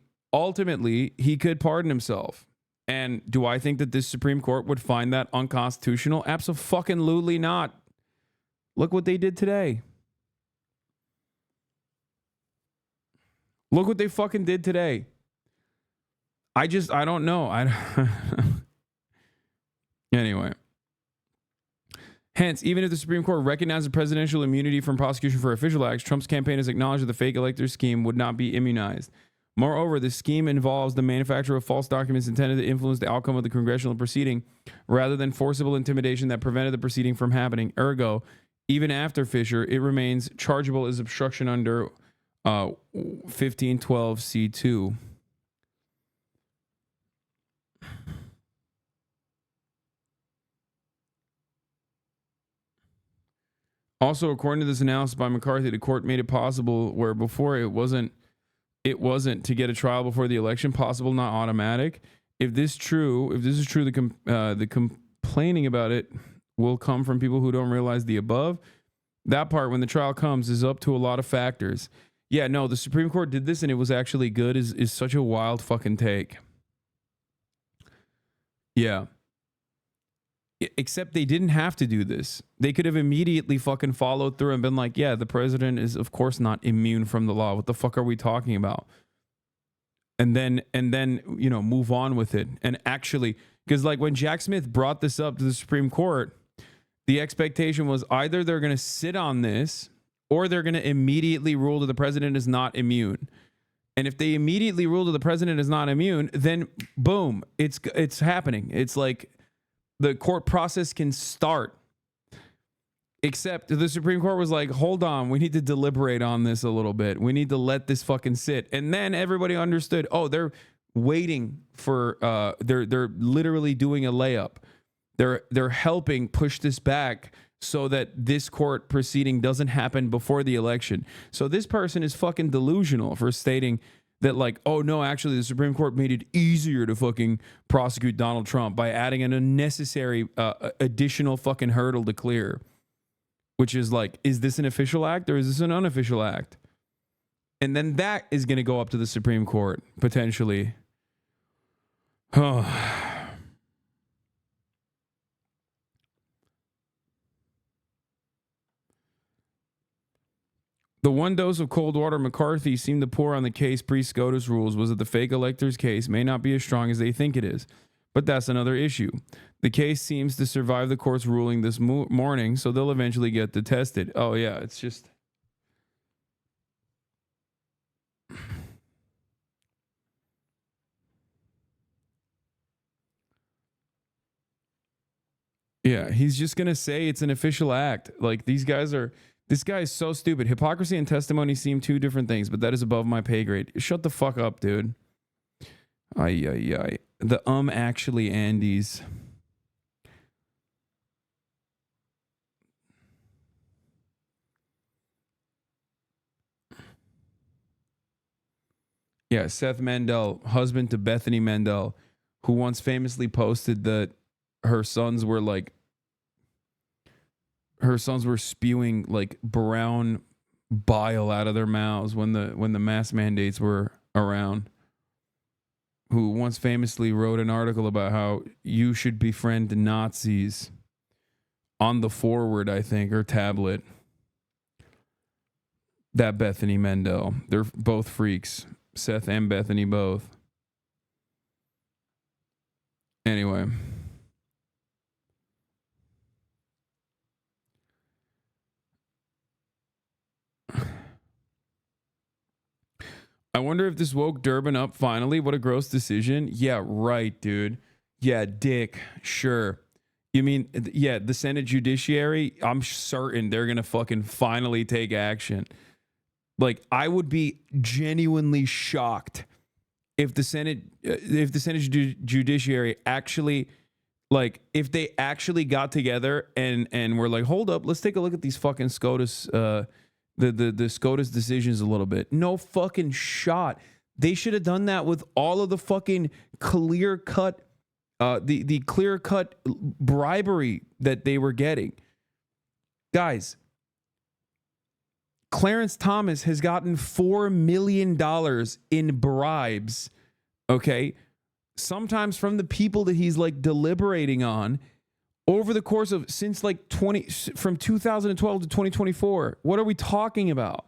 he could pardon himself. And do I think that this Supreme Court would find that unconstitutional? Abso-fucking-lutely not. Look what they did today. Look what they fucking did today. I don't know. Anyway. Hence, even if the Supreme Court recognizes presidential immunity from prosecution for official acts, Trump's campaign has acknowledged that the fake elector scheme would not be immunized. Moreover, the scheme involves the manufacture of false documents intended to influence the outcome of the congressional proceeding rather than forcible intimidation that prevented the proceeding from happening. Ergo, even after Fisher, it remains chargeable as obstruction under 1512C2. Also, according to this analysis by McCarthy, the court made it possible where before it wasn't to get a trial before the election possible, not automatic. If this is true, the complaining about it will come from people who don't realize the above. That part, when the trial comes, is up to a lot of factors. Yeah, no, the Supreme Court did this and it was actually good is such a wild fucking take. Yeah. Except they didn't have to do this. They could have immediately fucking followed through and been like, yeah, the president is of course not immune from the law. What the fuck are we talking about? And then, you know, move on with it. And actually, because like when Jack Smith brought this up to the Supreme Court, the expectation was either they're going to sit on this or they're going to immediately rule that the president is not immune. And if they immediately rule that the president is not immune, then boom, it's happening. It's like the court process can start. Except the Supreme Court was like, hold on, we need to deliberate on this a little bit. We need to let this fucking sit. And then everybody understood, oh, they're waiting for, they're literally doing a layup. They're helping push this back so that this court proceeding doesn't happen before the election. So this person is fucking delusional for stating that like, oh no, actually the Supreme Court made it easier to fucking prosecute Donald Trump by adding an unnecessary additional fucking hurdle to clear. Which is like, is this an official act or is this an unofficial act? And then that is going to go up to the Supreme Court, potentially. The one dose of cold water McCarthy seemed to pour on the case pre-SCOTUS rules was that the fake electors case may not be as strong as they think it is. But that's another issue. The case seems to survive the court's ruling this morning, so they'll eventually get to test it. Oh, yeah, it's just... Yeah, he's just going to say it's an official act. Like, these guys are... This guy is so stupid. Hypocrisy and testimony seem two different things, but that is above my pay grade. Shut the fuck up, dude. Ay. The actually Andes. Yeah, Seth Mandel, husband to Bethany Mandel, who once famously posted that her sons were spewing like brown bile out of their mouths when the mask mandates were around. Who once famously wrote an article about how you should befriend Nazis on the forward, I think, or tablet. That Bethany Mandel. They're both freaks. Seth and Bethany both. Anyway. I wonder if this woke Durbin up finally. What a gross decision. Yeah, right, dude. Yeah, dick. Sure. You mean, yeah, the Senate Judiciary? I'm certain they're going to fucking finally take action. Like, I would be genuinely shocked if the Senate Judiciary actually, like, if they actually got together and were like, hold up, let's take a look at these fucking SCOTUS, the SCOTUS decisions a little bit. No fucking shot. They should have done that with all of the fucking clear-cut, the clear-cut bribery that they were getting. Guys, Clarence Thomas has gotten $4 million in bribes, okay? Sometimes from the people that he's like deliberating on over the course of since like from 2012 to 2024. What are we talking about?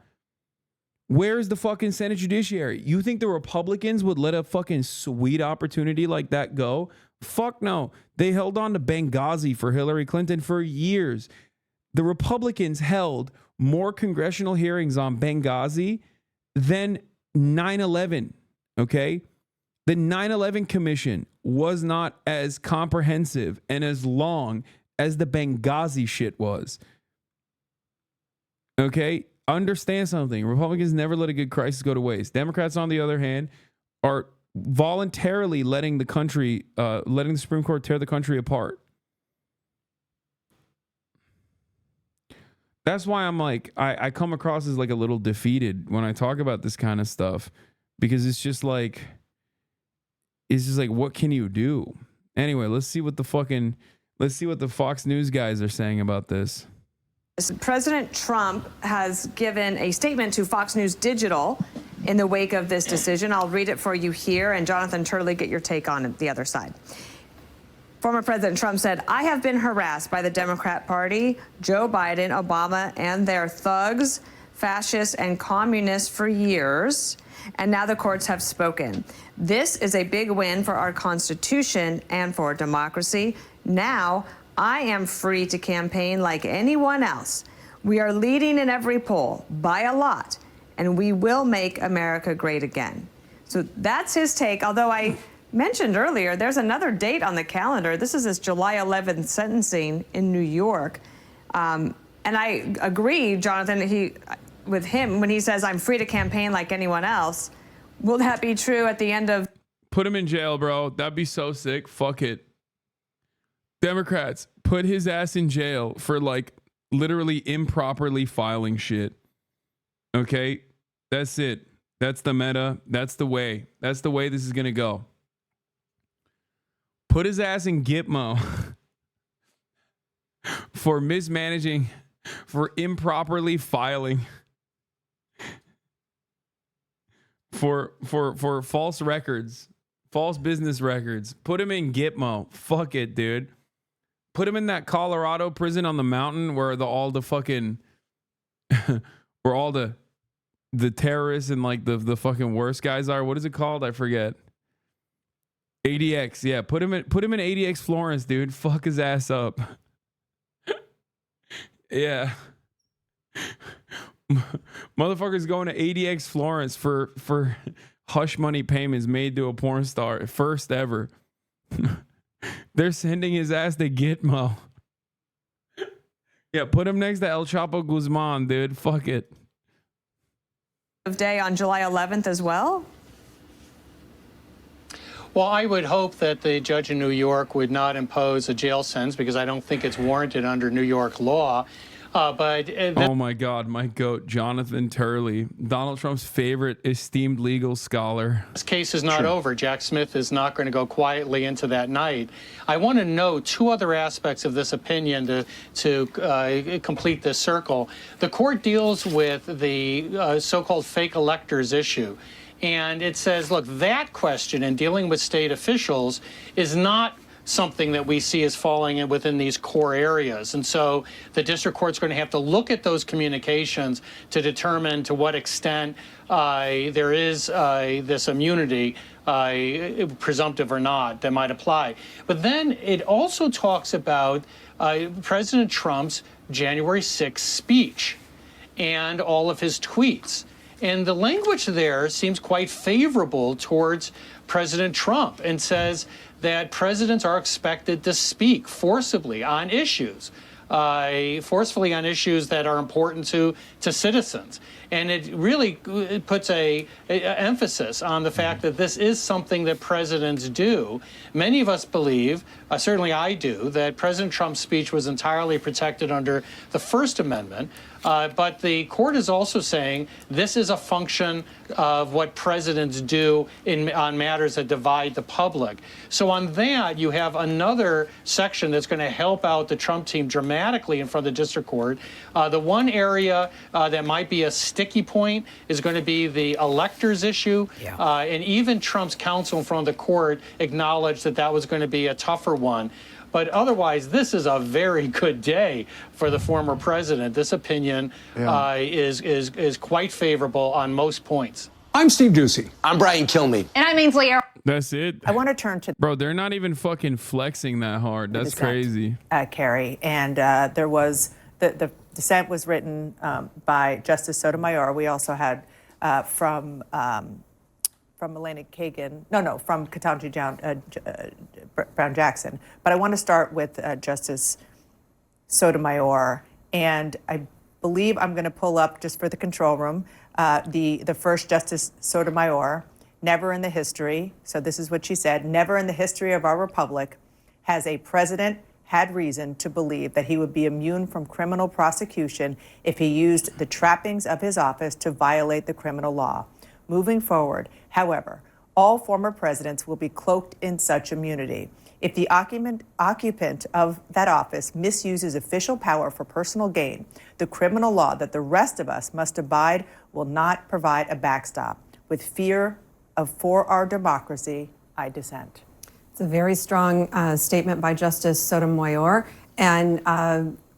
Where's the fucking Senate Judiciary? You think the Republicans would let a fucking sweet opportunity like that go? Fuck no. They held on to Benghazi for Hillary Clinton for years. The Republicans held more congressional hearings on Benghazi than 9/11, okay? The 9/11 Commission was not as comprehensive and as long as the Benghazi shit was. Okay? Understand something. Republicans never let a good crisis go to waste. Democrats, on the other hand, are voluntarily letting the Supreme Court tear the country apart. That's why I'm like, I come across as like a little defeated when I talk about this kind of stuff, because it's just like, what can you do? Anyway, let's see what the Fox News guys are saying about this. President Trump has given a statement to Fox News Digital in the wake of this decision. I'll read it for you here, and Jonathan Turley, get your take on the other side. Former President Trump said, "I have been harassed by the Democrat Party, Joe Biden, Obama, and their thugs, fascists, and communists for years, and now the courts have spoken. This is a big win for our Constitution and for democracy. Now, I am free to campaign like anyone else. We are leading in every poll by a lot, and we will make America great again." So that's his take, although I mentioned earlier, there's another date on the calendar. This is his July 11th sentencing in New York. And I agree, Jonathan, with him when he says, "I'm free to campaign like anyone else." Will that be true at the end of... Put him in jail, bro. That'd be so sick. Fuck it. Democrats, put his ass in jail for like literally improperly filing shit. Okay? That's it. That's the meta. That's the way. That's the way this is going to go. Put his ass in Gitmo for mismanaging, for improperly filing, for false records, false business records. Put him in Gitmo. Fuck it, dude. Put him in that Colorado prison on the mountain where all the terrorists and like the fucking worst guys are. What is it called? I forget. ADX, yeah. Put him in ADX Florence, dude. Fuck his ass up. Yeah. Motherfucker's going to ADX Florence for hush money payments made to a porn star. First ever. They're sending his ass to Gitmo. Yeah, put him next to El Chapo Guzman, dude. Fuck it. Day on July 11th as well? Well, I would hope that the judge in New York would not impose a jail sentence because I don't think it's warranted under New York law. Oh my God, my goat, Jonathan Turley, Donald Trump's favorite esteemed legal scholar. This case is not over. Jack Smith is not going to go quietly into that night. I want to note two other aspects of this opinion to complete this circle. The court deals with the so-called fake electors issue. And it says, look, that question in dealing with state officials is not something that we see as falling in within these core areas. And so the district court's going to have to look at those communications to determine to what extent there is this immunity, presumptive or not, that might apply. But then it also talks about President Trump's January 6th speech and all of his tweets. And the language there seems quite favorable towards President Trump and says that presidents are expected to speak forcibly on issues, forcefully on issues that are important to citizens. And it really puts a emphasis on the fact that this is something that presidents do. Many of us believe, certainly I do, that President Trump's speech was entirely protected under the First Amendment. But the court is also saying this is a function of what presidents do on matters that divide the public. So on that, you have another section that's going to help out the Trump team dramatically in front of the district court. The one area that might be a sticky point is going to be the electors issue. And even Trump's counsel in front of the court acknowledged that that was going to be a tougher one. But otherwise, this is a very good day for the former president. This opinion is quite favorable on most points. I'm Steve Ducey. I'm Brian Kilmeade. And I'm Ainsley Earl. That's it. I want to turn to... Bro, they're not even fucking flexing that hard. That's crazy. Carrie. And there was... The dissent was written by Justice Sotomayor. We also had from Elena Kagan, from Ketanji Brown Jackson. But I want to start with Justice Sotomayor. And I believe I'm going to pull up, just for the control room, the first Justice Sotomayor. Never in the history, so this is what she said, never in the history of our republic has a president had reason to believe that he would be immune from criminal prosecution if he used the trappings of his office to violate the criminal law. Moving forward, however, all former presidents will be cloaked in such immunity. If the occupant of that office misuses official power for personal gain, the criminal law that the rest of us must abide will not provide a backstop. With fear for our democracy, I dissent. It's a very strong statement by Justice Sotomayor, and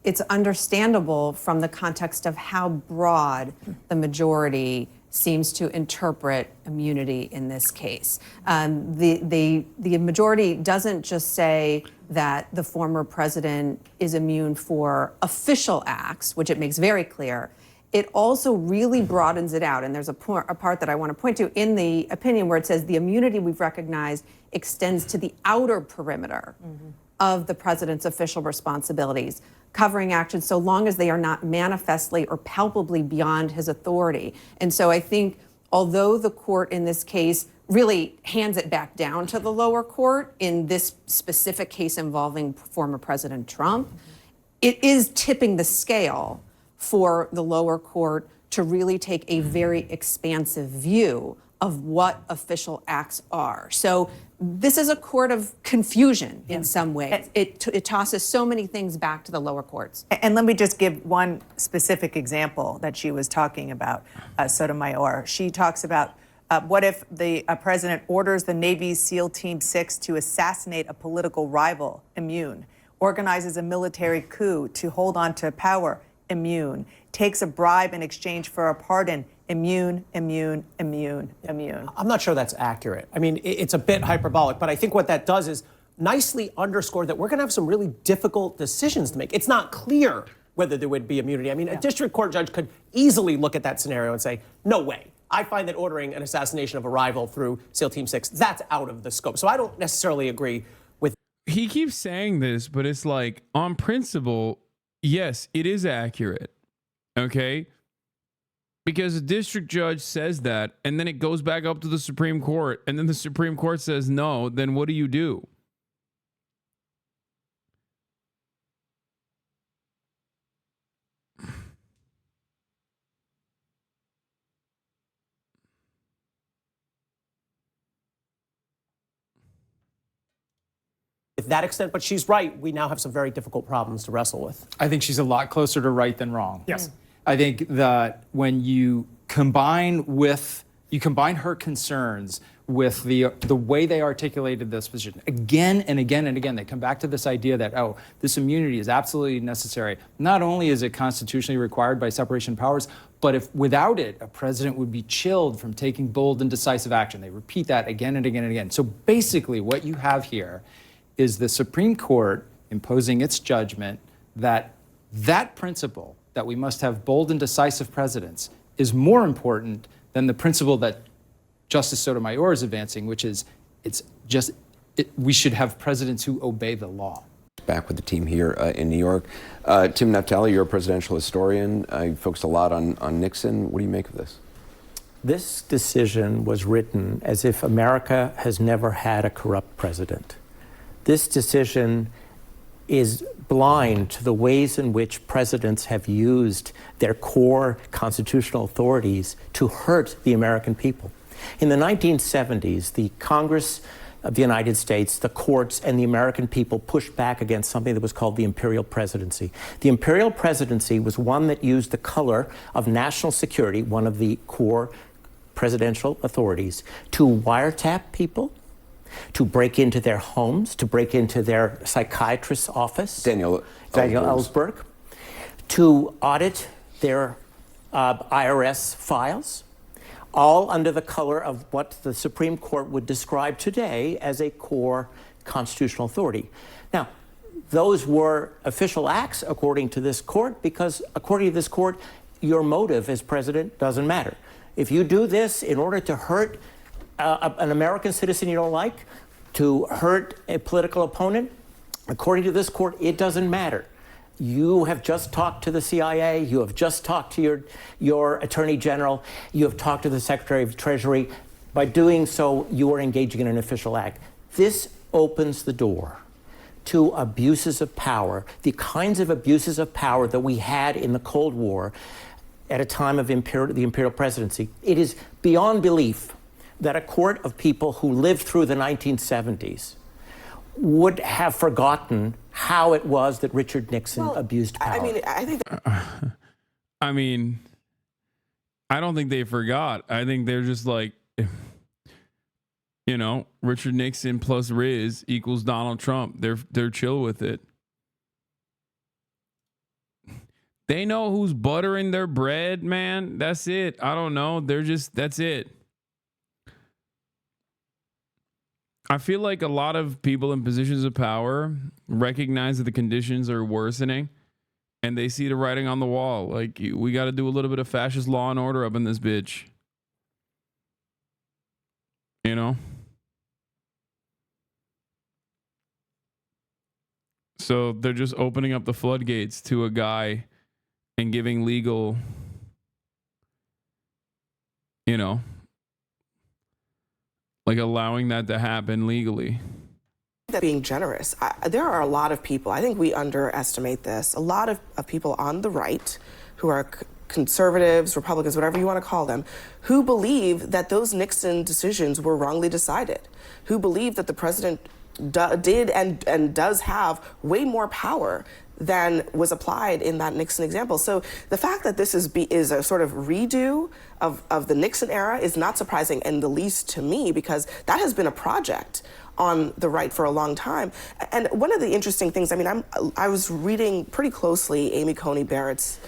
it's understandable from the context of how broad the majority seems to interpret immunity in this case. The majority doesn't just say that the former president is immune for official acts, which it makes very clear. It also really broadens it out. And there's a part that I want to point to in the opinion where it says the immunity we've recognized extends to the outer perimeter of the president's official responsibilities, covering actions so long as they are not manifestly or palpably beyond his authority. And so I think although the court in this case really hands it back down to the lower court in this specific case involving former President Trump, it is tipping the scale for the lower court to really take a very expansive view of what official acts are. So this is a court of confusion in some ways. It tosses so many things back to the lower courts. And let me just give one specific example that she was talking about, Sotomayor. She talks about what if the president orders the Navy's SEAL Team 6 to assassinate a political rival, immune, organizes a military coup to hold on to power, immune, takes a bribe in exchange for a pardon, immune, immune, immune, immune. I'm not sure that's accurate. I mean, it's a bit hyperbolic, but I think what that does is nicely underscore that we're going to have some really difficult decisions to make. It's not clear whether there would be immunity. I mean, a district court judge could easily look at that scenario and say, no way. I find that ordering an assassination of a rival through SEAL Team 6, that's out of the scope. So I don't necessarily agree with... He keeps saying this, but it's like, on principle, yes, it is accurate. Okay? Because a district judge says that, and then it goes back up to the Supreme Court, and then the Supreme Court says no, then what do? With that extent, but she's right. We now have some very difficult problems to wrestle with. I think she's a lot closer to right than wrong. Yes. I think that when you combine her concerns with the way they articulated this position again and again and again, they come back to this idea that, oh, this immunity is absolutely necessary. Not only is it constitutionally required by separation of powers, but if without it, a president would be chilled from taking bold and decisive action. They repeat that again and again and again. So basically what you have here is the Supreme Court imposing its judgment that that principle, that we must have bold and decisive presidents, is more important than the principle that Justice Sotomayor is advancing, which is we should have presidents who obey the law. Back with the team here in New York. Tim Naftali, you're a presidential historian. You focused a lot on Nixon. What do you make of this? This decision was written as if America has never had a corrupt president. This decision is blind to the ways in which presidents have used their core constitutional authorities to hurt the American people. In the 1970s, the Congress of the United States, the courts, and the American people pushed back against something that was called the imperial presidency. The imperial presidency was one that used the color of national security, one of the core presidential authorities, to wiretap people, to break into their homes, to break into their psychiatrist's office, Daniel Ellsberg, to audit their IRS files, all under the color of what the Supreme Court would describe today as a core constitutional authority. Now, those were official acts according to this court, because according to this court, your motive as president doesn't matter. If you do this in order to hurt an American citizen you don't like, to hurt a political opponent, according to this court, it doesn't matter. You have just talked to the CIA, you have just talked to your Attorney General, you have talked to the Secretary of Treasury. By doing so, you are engaging in an official act. This opens the door to abuses of power, the kinds of abuses of power that we had in the Cold War at a time of the imperial presidency. It is beyond belief that a court of people who lived through the 1970s would have forgotten how it was that Richard Nixon abused power. I mean, I don't think they forgot. I think they're just like, you know, Richard Nixon plus Riz equals Donald Trump. They're chill with it. They know who's buttering their bread, man. That's it. I don't know. That's it. I feel like a lot of people in positions of power recognize that the conditions are worsening and they see the writing on the wall. Like, we got to do a little bit of fascist law and order up in this bitch. You know? So they're just opening up the floodgates to a guy and giving legal, you know, like allowing that to happen legally. That being generous. There are a lot of people, I think we underestimate this, a lot of people on the right who are conservatives, Republicans, whatever you want to call them, who believe that those Nixon decisions were wrongly decided, who believe that the president did and does have way more power than was applied in that Nixon example. So the fact that this is a sort of redo of the Nixon era is not surprising, in the least to me, because that has been a project on the right for a long time. And one of the interesting things, I mean, I was reading pretty closely Amy Coney Barrett's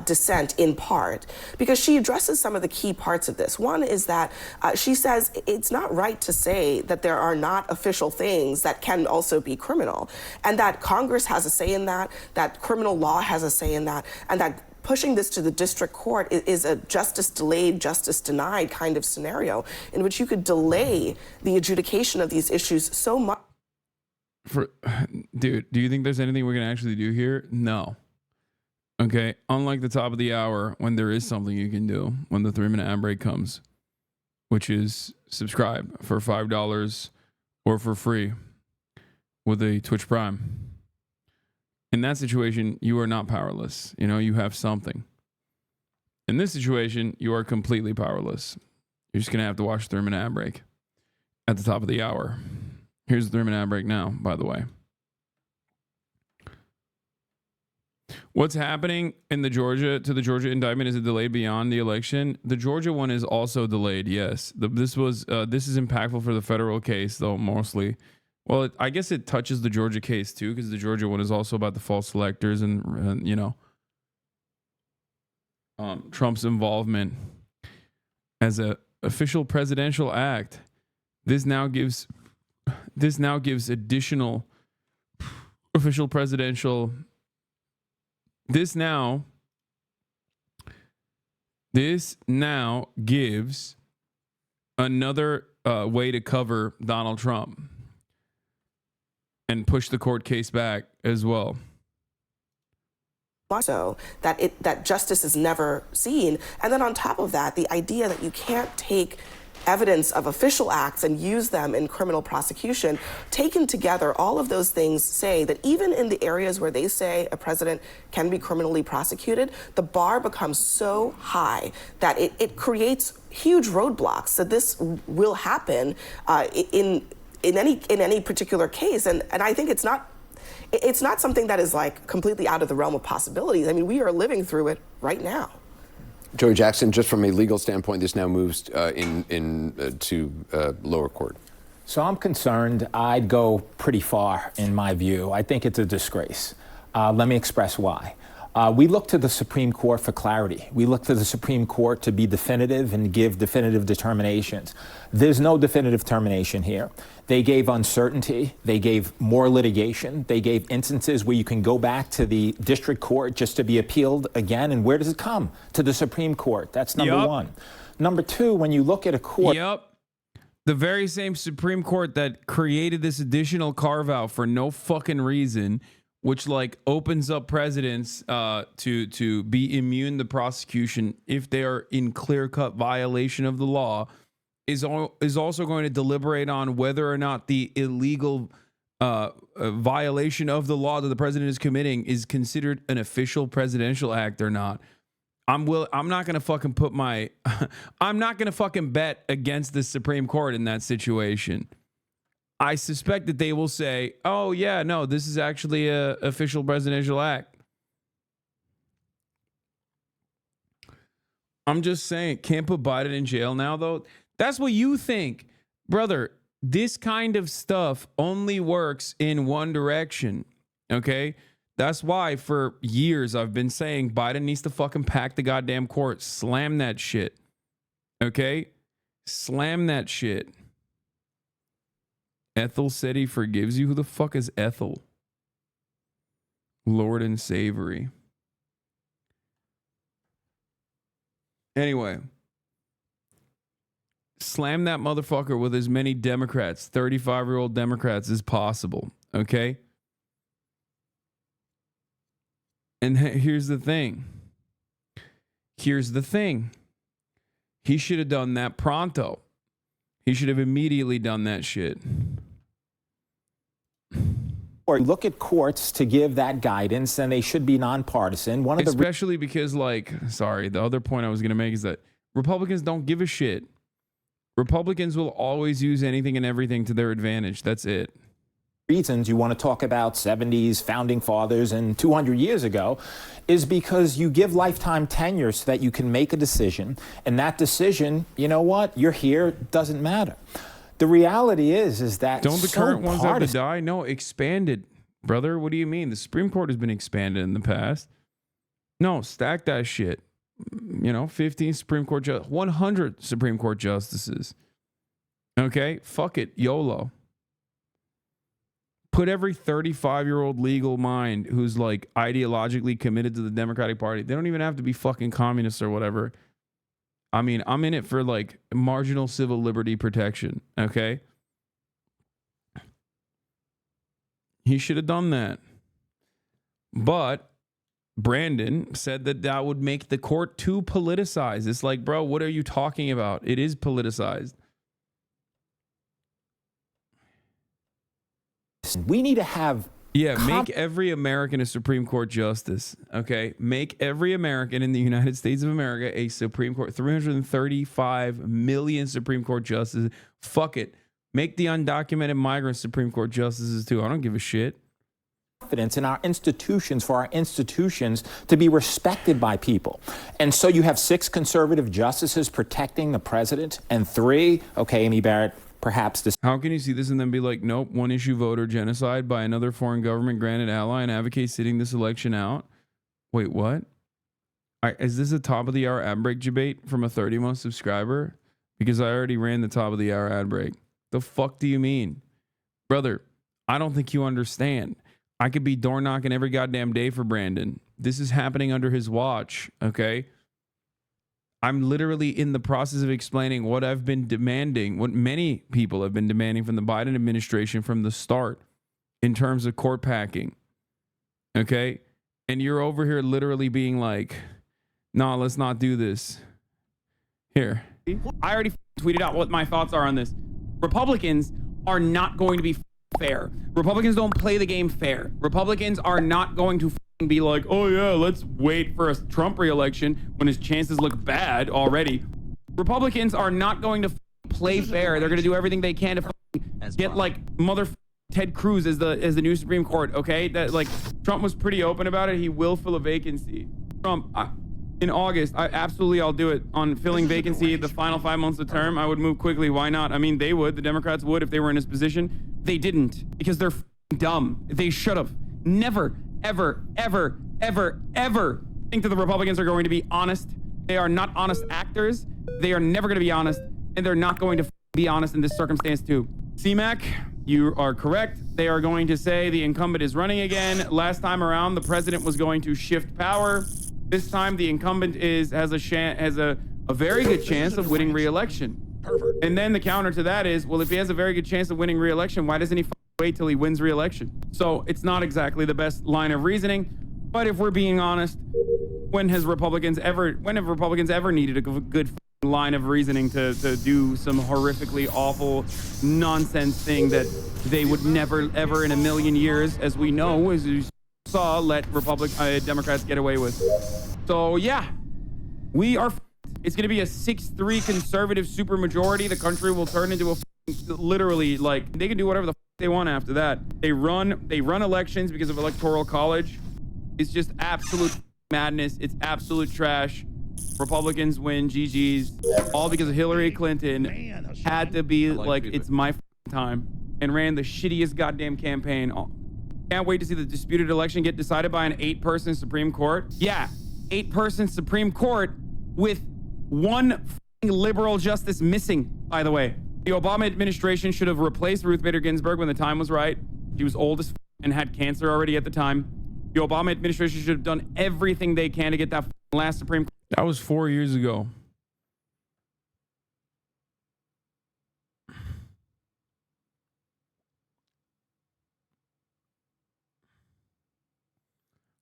dissent, in part because she addresses some of the key parts of this. One is that she says it's not right to say that there are not official things that can also be criminal, and that Congress has a say in that criminal law has a say in that, and that pushing this to the district court is a justice delayed, justice denied kind of scenario in which you could delay the adjudication of these issues so much. Dude, do you think there's anything we're going to actually do here? No. Okay, unlike the top of the hour, when there is something you can do when the 3-minute ad break comes, which is subscribe for $5 or for free with a Twitch Prime. In that situation, you are not powerless. You know, you have something. In this situation, you are completely powerless. You're just going to have to watch the 3-minute ad break at the top of the hour. Here's the 3-minute ad break now, by the way. What's happening in the Georgia indictment? Is it delayed beyond the election? The Georgia one is also delayed. Yes, this is impactful for the federal case, though, mostly. Well, I guess it touches the Georgia case too, because the Georgia one is also about the false electors and you know, Trump's involvement as a official presidential act. This now gives additional official presidential. This now gives another way to cover Donald Trump and push the court case back as well. So that justice is never seen. And then on top of that, the idea that you can't take evidence of official acts and use them in criminal prosecution, taken together, all of those things say that even in the areas where they say a president can be criminally prosecuted, the bar becomes so high that it creates huge roadblocks. So this will happen in any particular case. And I think it's not something that is like completely out of the realm of possibilities. I mean, we are living through it right now. Joey Jackson, just from a legal standpoint, this now moves to lower court. So I'm concerned. I'd go pretty far in my view. I think it's a disgrace. Let me express why. We look to the Supreme Court for clarity. We look to the Supreme Court to be definitive and give definitive determinations. There's no definitive determination here. They gave uncertainty. They gave more litigation. They gave instances where you can go back to the district court just to be appealed again. And where does it come? To the Supreme Court. That's number one. Number two, when you look at a court. The very same Supreme Court that created this additional carve-out for no fucking reason, which like opens up presidents to be immune to prosecution if they are in clear-cut violation of the law, is also going to deliberate on whether or not the illegal a violation of the law that the president is committing is considered an official presidential act or not. I'm not gonna fucking put my I'm not gonna fucking bet against the Supreme Court in that situation. I suspect that they will say, oh yeah, no, this is actually a official presidential act. I'm just saying, can't put Biden in jail now though. That's what you think. Brother, this kind of stuff only works in one direction, okay? That's why for years I've been saying Biden needs to fucking pack the goddamn court. Slam that shit, okay? Slam that shit. Ethel said he forgives you. Who the fuck is Ethel? Lord and Savory. Anyway. Slam that motherfucker with as many Democrats, 35-year-old Democrats as possible, okay? And here's the thing. Here's the thing. He should have done that pronto. He should have immediately done that shit. Or look at courts to give that guidance, and they should be nonpartisan. Especially because, like, sorry, the other point I was going to make is that Republicans don't give a shit. Republicans will always use anything and everything to their advantage. That's it. Reasons you want to talk about 70s, founding fathers, and 200 years ago is because you give lifetime tenure so that you can make a decision. And that decision, you know what? You're here, it doesn't matter. The reality is that don't the current ones have to die? No, expanded, brother. What do you mean? The Supreme Court has been expanded in the past. No, stack that shit. 15 Supreme Court 100 Supreme Court justices. Okay, fuck it, YOLO. Put every 35-year-old legal mind who's like ideologically committed to the Democratic Party. They don't even have to be fucking communists or whatever. I mean, I'm in it for like marginal civil liberty protection. Okay. He should have done that. But Brandon said that would make the court too politicized. It's like, bro, what are you talking about? It is politicized. We need to have... make every American a Supreme Court justice, okay? Make every American in the United States of America a Supreme Court. 335 million Supreme Court justices. Fuck it. Make the undocumented migrant Supreme Court justices too. I don't give a shit. Confidence in our institutions, for our institutions to be respected by people. And so you have 6 conservative justices protecting the president, and 3, okay, Amy Barrett, perhaps this. How can you see this and then be like, nope, one issue voter genocide by another foreign government granted ally and advocate sitting this election out? Wait, what? Is this a top of the hour ad break debate from a 30-month subscriber? Because I already ran the top of the hour ad break. The fuck do you mean? Brother, I don't think you understand. I could be door knocking every goddamn day for Brandon. This is happening under his watch, okay? I'm literally in the process of explaining what I've been demanding, what many people have been demanding from the Biden administration from the start in terms of court packing. Okay? And you're over here literally being like, nah, let's not do this. Here. I already tweeted out what my thoughts are on this. Republicans are not going to be fair. Republicans don't play the game fair. Republicans are not going to be like, oh yeah, let's wait for a Trump re-election when his chances look bad already. Republicans are not going to play fair. They're going to do everything they can to get like mother Ted Cruz as the new Supreme Court. Okay, that like Trump was pretty open about it. He will fill a vacancy. Trump in August, I'll do it on filling vacancy the final 5 months of term. I would move quickly. Why not? I mean, they would. The Democrats would if they were in his position. They didn't because they're dumb. They should have never. Ever think that the Republicans are going to be honest. They are not honest actors. They are never going to be honest, and they're not going to be honest in this circumstance too. CMAC, you are correct. They are going to say the incumbent is running again. Last time around, the president was going to shift power. This time, the incumbent has a very good chance of winning re-election. Perfect. And then the counter to that is, well, if he has a very good chance of winning re-election, why doesn't he wait till he wins re-election? So it's not exactly the best line of reasoning, but if we're being honest, when have Republicans ever needed a good line of reasoning to do some horrifically awful nonsense thing that they would never, ever in a million years, as we know, as you saw, let Democrats get away with. So, yeah, we are. It's going to be a 6-3 conservative supermajority. The country will turn into a literally, like, they can do whatever the they want after that. They run elections because of electoral college. It's just absolute madness. It's absolute trash. Republicans win, GG's, all because of Hillary Clinton had to be like, it's my time, and ran the shittiest goddamn campaign. Can't wait to see the disputed election get decided by an 8-person Supreme Court. Yeah, 8-person Supreme Court with one liberal justice missing, by the way. The Obama administration should have replaced Ruth Bader Ginsburg when the time was right. She was old as and had cancer already at the time. The Obama administration should have done everything they can to get that last Supreme Court. That was 4 years ago.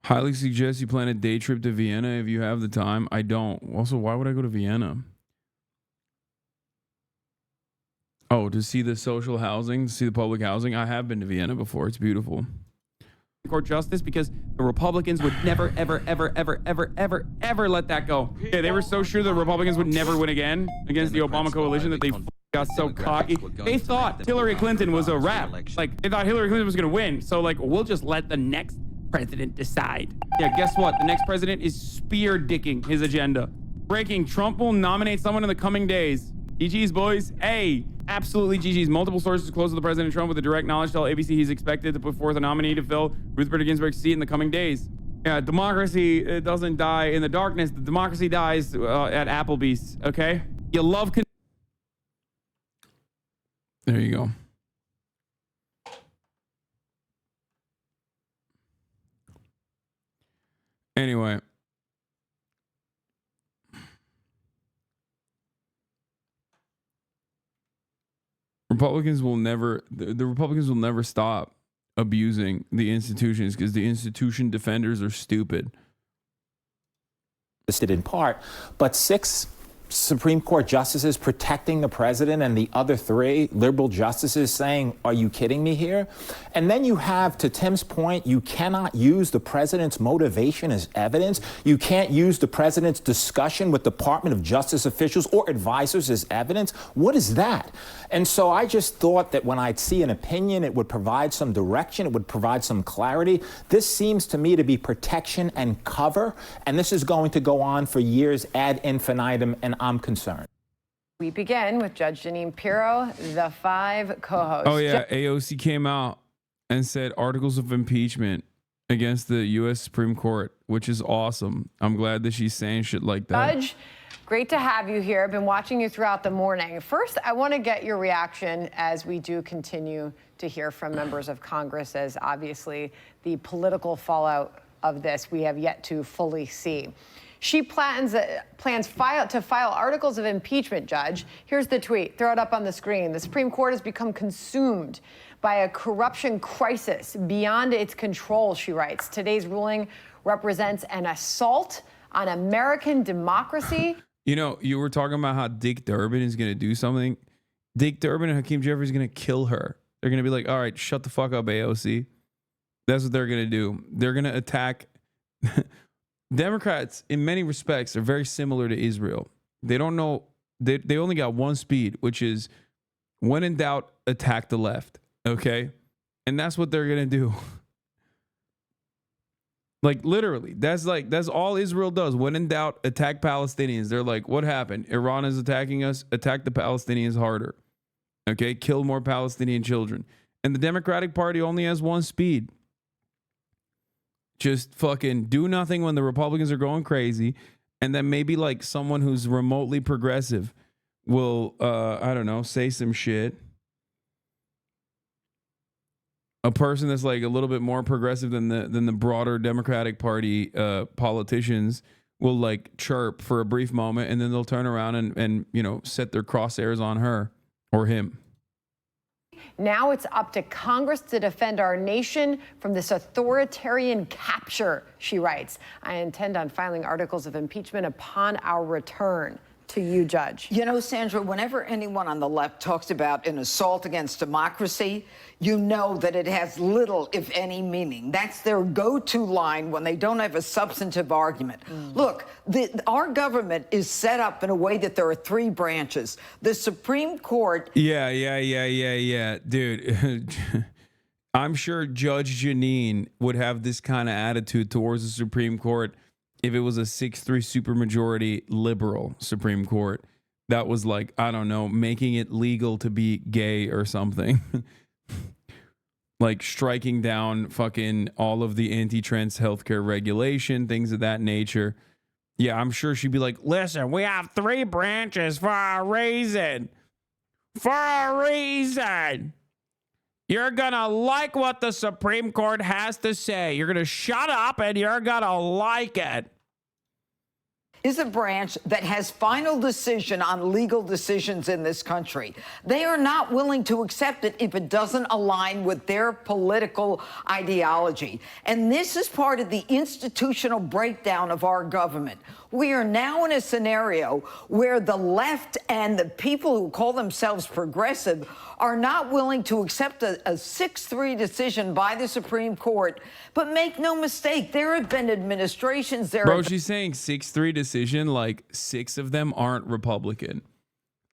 Highly suggest you plan a day trip to Vienna if you have the time. I don't. Also, why would I go to Vienna? Oh, to see the social housing, to see the public housing. I have been to Vienna before. It's beautiful. Court justice, because the Republicans would never, ever, ever, ever, ever, ever, ever let that go. Yeah, they were so sure the Republicans would never win again against the Obama coalition that they got so cocky. They thought Hillary Clinton was a wrap. Like, they thought Hillary Clinton was going to win. So, like, we'll just let the next president decide. Yeah, guess what? The next president is spear-dicking his agenda. Breaking, Trump will nominate someone in the coming days. GG's, boys. Hey, absolutely GG's. Multiple sources close to the President Trump with a direct knowledge tell ABC he's expected to put forth a nominee to fill Ruth Bader Ginsburg's seat in the coming days. Yeah, democracy doesn't die in the darkness. The democracy dies at Applebee's, okay? You love... There you go. Anyway. Republicans will never, the Republicans will never stop abusing the institutions because the institution defenders are stupid. In part, but 6 Supreme Court justices protecting the president and the other 3 liberal justices saying, are you kidding me here? And then you have, to Tim's point, you cannot use the president's motivation as evidence. You can't use the president's discussion with Department of Justice officials or advisors as evidence. What is that? And so I just thought that when I'd see an opinion, it would provide some direction, it would provide some clarity. This seems to me to be protection and cover, and this is going to go on for years ad infinitum, and I'm concerned. We begin with Judge Jeanine Pirro, the 5 co-hosts. Oh, yeah. AOC came out and said articles of impeachment against the U.S. Supreme Court, which is awesome. I'm glad that she's saying shit like that. Judge, great to have you here. I've been watching you throughout the morning. First, I want to get your reaction as we do continue to hear from members of Congress, as obviously the political fallout of this we have yet to fully see. She plans to file articles of impeachment, Judge. Here's the tweet. Throw it up on the screen. The Supreme Court has become consumed by a corruption crisis beyond its control, she writes. Today's ruling represents an assault on American democracy. You know, you were talking about how Dick Durbin is going to do something. Dick Durbin and Hakeem Jeffries are going to kill her. They're going to be like, all right, shut the fuck up, AOC. That's what they're going to do. They're going to attack... Democrats, in many respects, are very similar to Israel. They don't know, they only got one speed, which is when in doubt, attack the left. Okay? And that's what they're going to do. Like, literally, that's all Israel does. When in doubt, attack Palestinians. They're like, what happened? Iran is attacking us. Attack the Palestinians harder. Okay? Kill more Palestinian children. And the Democratic Party only has one speed. Just fucking do nothing when the Republicans are going crazy. And then maybe like someone who's remotely progressive will, I don't know, say some shit. A person that's like a little bit more progressive than the broader Democratic Party politicians will like chirp for a brief moment, and then they'll turn around and you know, set their crosshairs on her or him. Now it's up to Congress to defend our nation from this authoritarian capture, she writes. I intend on filing articles of impeachment upon our return to you, Judge. You know, Sandra, whenever anyone on the left talks about an assault against democracy, you know that it has little, if any, meaning. That's their go-to line when they don't have a substantive argument. Look, our government is set up in a way that there are three branches. The Supreme Court... Yeah. Dude, I'm sure Judge Janine would have this kind of attitude towards the Supreme Court if it was a 6-3 supermajority liberal Supreme Court that was like, I don't know, making it legal to be gay or something. Like striking down fucking all of the anti-trans healthcare regulation, things of that nature. Yeah, I'm sure she'd be like, listen, we have three branches for a reason. For a reason. You're gonna like what the Supreme Court has to say. You're gonna shut up and you're gonna like it. Is a branch that has final decision on legal decisions in this country. They are not willing to accept it if it doesn't align with their political ideology. And this is part of the institutional breakdown of our government. We are now in a scenario where the left and the people who call themselves progressive are not willing to accept a 6-3 decision by the Supreme Court. But make no mistake, there have been administrations there. Bro, she's saying 6-3 decision, like 6 of them aren't Republican.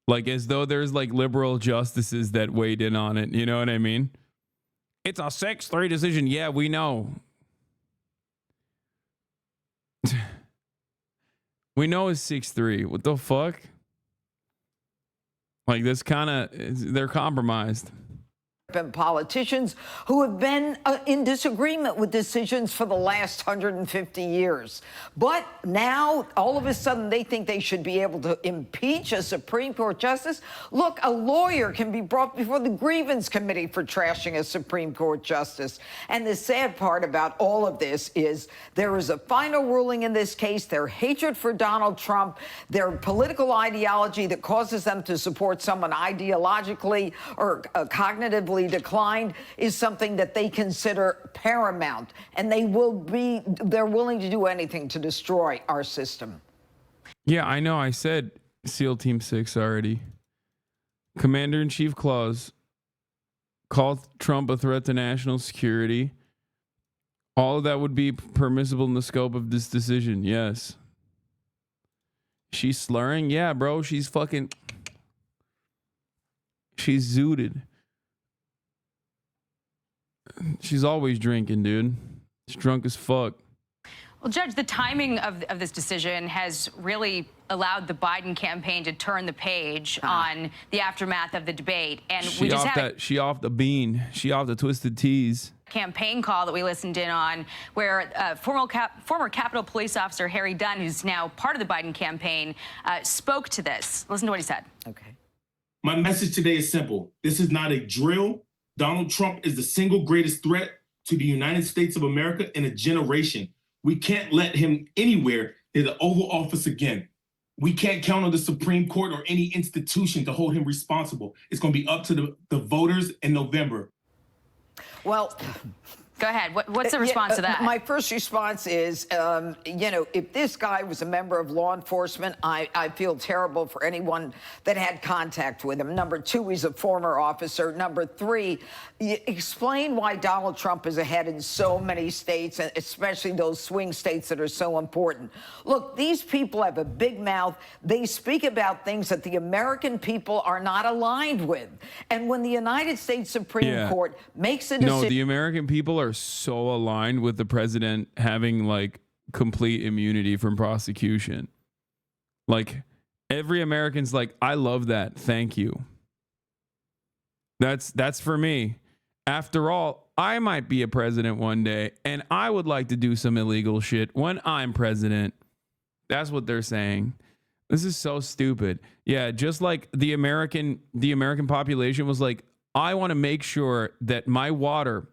Like as though there's like liberal justices that weighed in on it. You know what I mean? It's a 6-3 decision. Yeah, we know. We know it's 6-3. What the fuck? Like this kind of, they're compromised. And politicians who have been in disagreement with decisions for the last 150 years. But now, all of a sudden, they think they should be able to impeach a Supreme Court justice. Look, a lawyer can be brought before the grievance committee for trashing a Supreme Court justice. And the sad part about all of this is there is a final ruling in this case. Their hatred for Donald Trump, their political ideology that causes them to support someone ideologically or cognitively declined is something that they consider paramount, and they're willing to do anything to destroy our system. Yeah, I know. I said SEAL Team 6 already. Commander-in-Chief clause called Trump a threat to national security. All of that would be permissible in the scope of this decision. Yes. She's slurring. Yeah, bro. She's fucking. She's zooted. She's always drinking, dude. She's drunk as fuck. Well, Judge, the timing of this decision has really allowed the Biden campaign to turn the page on the aftermath of the debate. And we just had she off the bean. She off the twisted teas. Campaign call that we listened in on where former Capitol Police Officer Harry Dunn, who's now part of the Biden campaign, spoke to this. Listen to what he said. Okay. My message today is simple. This is not a drill. Donald Trump is the single greatest threat to the United States of America in a generation. We can't let him anywhere near the Oval Office again. We can't count on the Supreme Court or any institution to hold him responsible. It's going to be up to the voters in November. Well, go ahead. What's the response to that? My first response is, if this guy was a member of law enforcement, I feel terrible for anyone that had contact with him. Number two, he's a former officer. Number three, explain why Donald Trump is ahead in so many states, and especially those swing states that are so important. Look, these people have a big mouth. They speak about things that the American people are not aligned with. And when the United States Supreme Court makes a decision... No, the American people are so aligned with the president having like complete immunity from prosecution. Like every American's like, I love that. Thank you. That's for me. After all, I might be a president one day and I would like to do some illegal shit when I'm president. That's what they're saying. This is so stupid. Yeah, just like the American population was like, I want to make sure that my water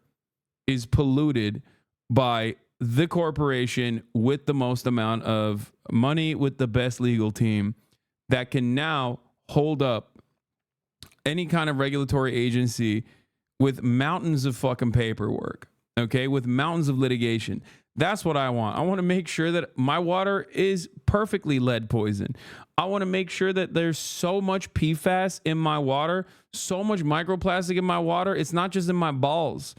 is polluted by the corporation with the most amount of money, with the best legal team that can now hold up any kind of regulatory agency with mountains of fucking paperwork, okay, with mountains of litigation. That's what I want. I want to make sure that my water is perfectly lead poison. I want to make sure that there's so much PFAS in my water, so much microplastic in my water. It's not just in my balls.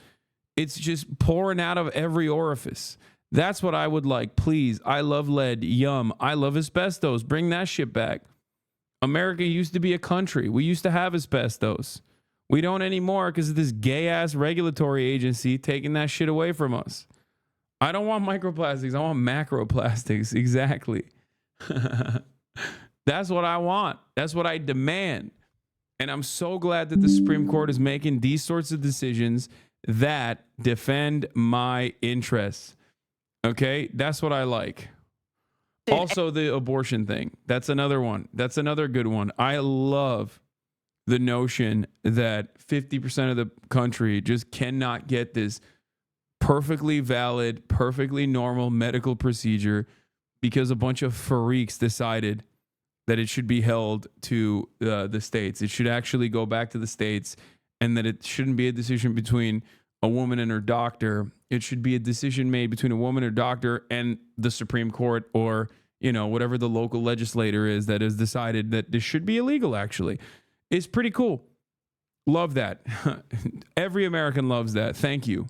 It's just pouring out of every orifice. That's what I would like. Please. I love lead. Yum. I love asbestos. Bring that shit back. America used to be a country. We used to have asbestos. We don't anymore because of this gay ass regulatory agency taking that shit away from us. I don't want microplastics. I want macroplastics. Exactly. That's what I want. That's what I demand. And I'm so glad that the Supreme Court is making these sorts of decisions that defend my interests. Okay? That's what I like. Also, the abortion thing. That's another one. That's another good one. I love the notion that 50% of the country just cannot get this perfectly valid, perfectly normal medical procedure because a bunch of freaks decided that it should be held to the states. It should actually go back to the states, and that it shouldn't be a decision between a woman and her doctor. It should be a decision made between a woman or doctor and the Supreme Court, or, you know, whatever the local legislator is that has decided that this should be illegal, actually. It's pretty cool. Love that. Every American loves that. Thank you.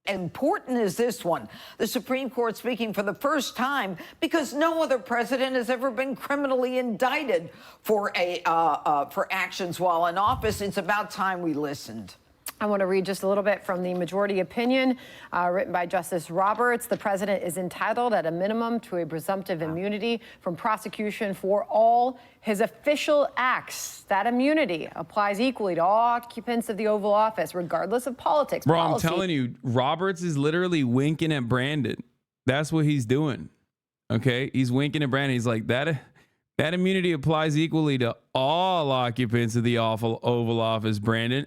Important is this one. The Supreme Court speaking for the first time because no other president has ever been criminally indicted for actions while in office. It's about time we listened. I want to read just a little bit from the majority opinion written by Justice Roberts. The president is entitled at a minimum to a presumptive immunity from prosecution for all his official acts. That immunity applies equally to all occupants of the Oval Office, regardless of politics. Bro, policy. I'm telling you, Roberts is literally winking at Brandon. That's what he's doing. Okay? He's winking at Brandon. He's like, that immunity applies equally to all occupants of the Oval Office, Brandon.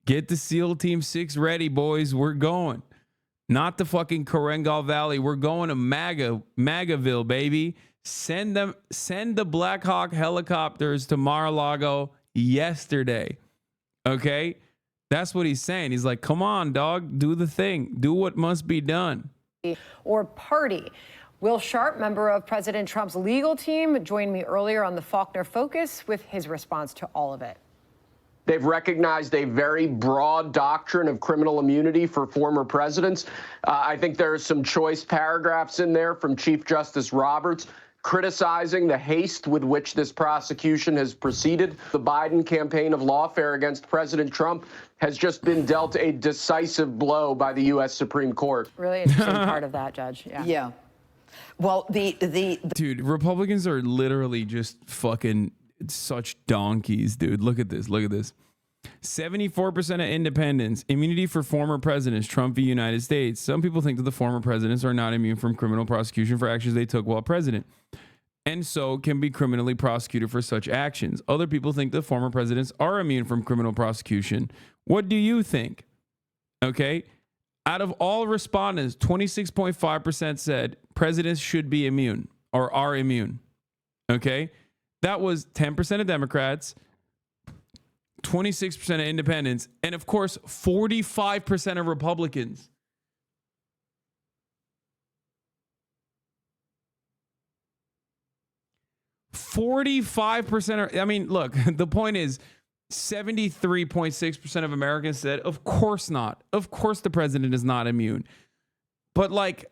Get the SEAL Team 6 ready, boys. We're going. Not the fucking Korengal Valley. We're going to MAGAville, baby. Send the Black Hawk helicopters to Mar-a-Lago yesterday. Okay? That's what he's saying. He's like, come on, dog. Do the thing. Do what must be done. Or party. Will Sharp, member of President Trump's legal team, joined me earlier on the Faulkner Focus with his response to all of it. They've recognized a very broad doctrine of criminal immunity for former presidents. I think there are some choice paragraphs in there from Chief Justice Roberts criticizing the haste with which this prosecution has proceeded. The Biden campaign of lawfare against President Trump has just been dealt a decisive blow by the U.S. Supreme Court. Really interesting part of that, Judge. Yeah. Well, Dude, Republicans are literally just fucking such donkeys, dude. Look at this. Look at this. 74% of independents, immunity for former presidents, Trump v. United States. Some people think that the former presidents are not immune from criminal prosecution for actions they took while president, and so can be criminally prosecuted for such actions. Other people think the former presidents are immune from criminal prosecution. What do you think? Okay. Out of all respondents, 26.5% said presidents should be immune or are immune. Okay. That was 10% of Democrats, 26% of independents, and of course, 45% of Republicans. I mean, look, the point is 73.6% of Americans said, of course not. Of course the president is not immune. But like,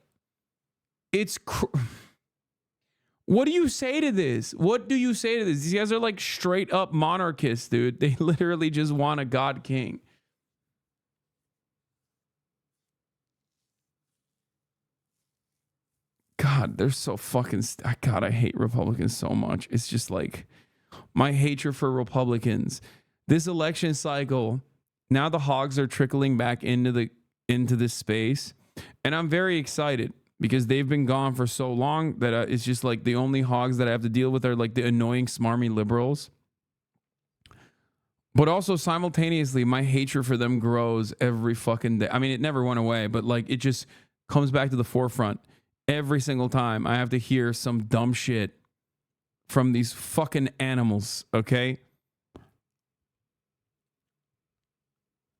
what do you say to this? What do you say to this? These guys are like straight up monarchists, dude. They literally just want a God king. God, they're so fucking... God, I hate Republicans so much. It's just like my hatred for Republicans. This election cycle, now the hogs are trickling back into this space. And I'm very excited, because they've been gone for so long that it's just like the only hogs that I have to deal with are like the annoying, smarmy liberals. But also simultaneously, my hatred for them grows every fucking day. I mean, it never went away, but like it just comes back to the forefront every single time I have to hear some dumb shit from these fucking animals, okay?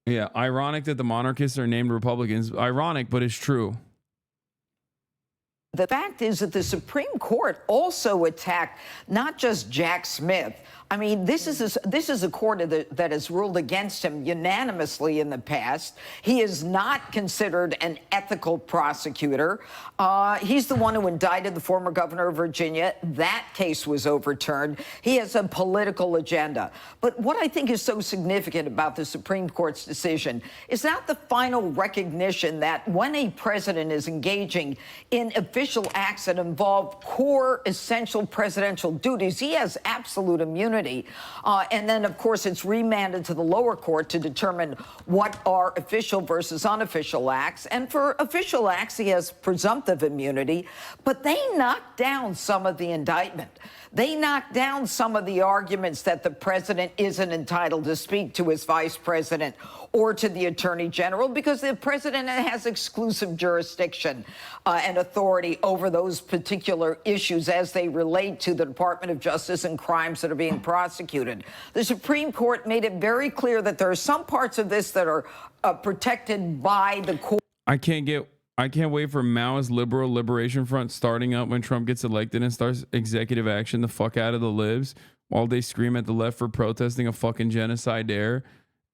Yeah, ironic that the monarchists are named Republicans. Ironic, but it's true. The fact is that the Supreme Court also attacked not just Jack Smith. I mean, this is a court that has ruled against him unanimously in the past. He is not considered an ethical prosecutor. He's the one who indicted the former governor of Virginia. That case was overturned. He has a political agenda. But what I think is so significant about the Supreme Court's decision is not the final recognition that when a president is engaging in official acts that involve core essential presidential duties, he has absolute immunity. And then, of course, it's remanded to the lower court to determine what are official versus unofficial acts. And for official acts, he has presumptive immunity. But they knocked down some of the indictment. They knocked down some of the arguments that the president isn't entitled to speak to his vice president or to the attorney general because the president has exclusive jurisdiction and authority over those particular issues as they relate to the Department of Justice and crimes that are being prosecuted. The Supreme Court made it very clear that there are some parts of this that are protected by the court. I can't wait for Maoist Liberal Liberation Front starting up when Trump gets elected and starts executive action the fuck out of the libs while they scream at the left for protesting a fucking genocide there.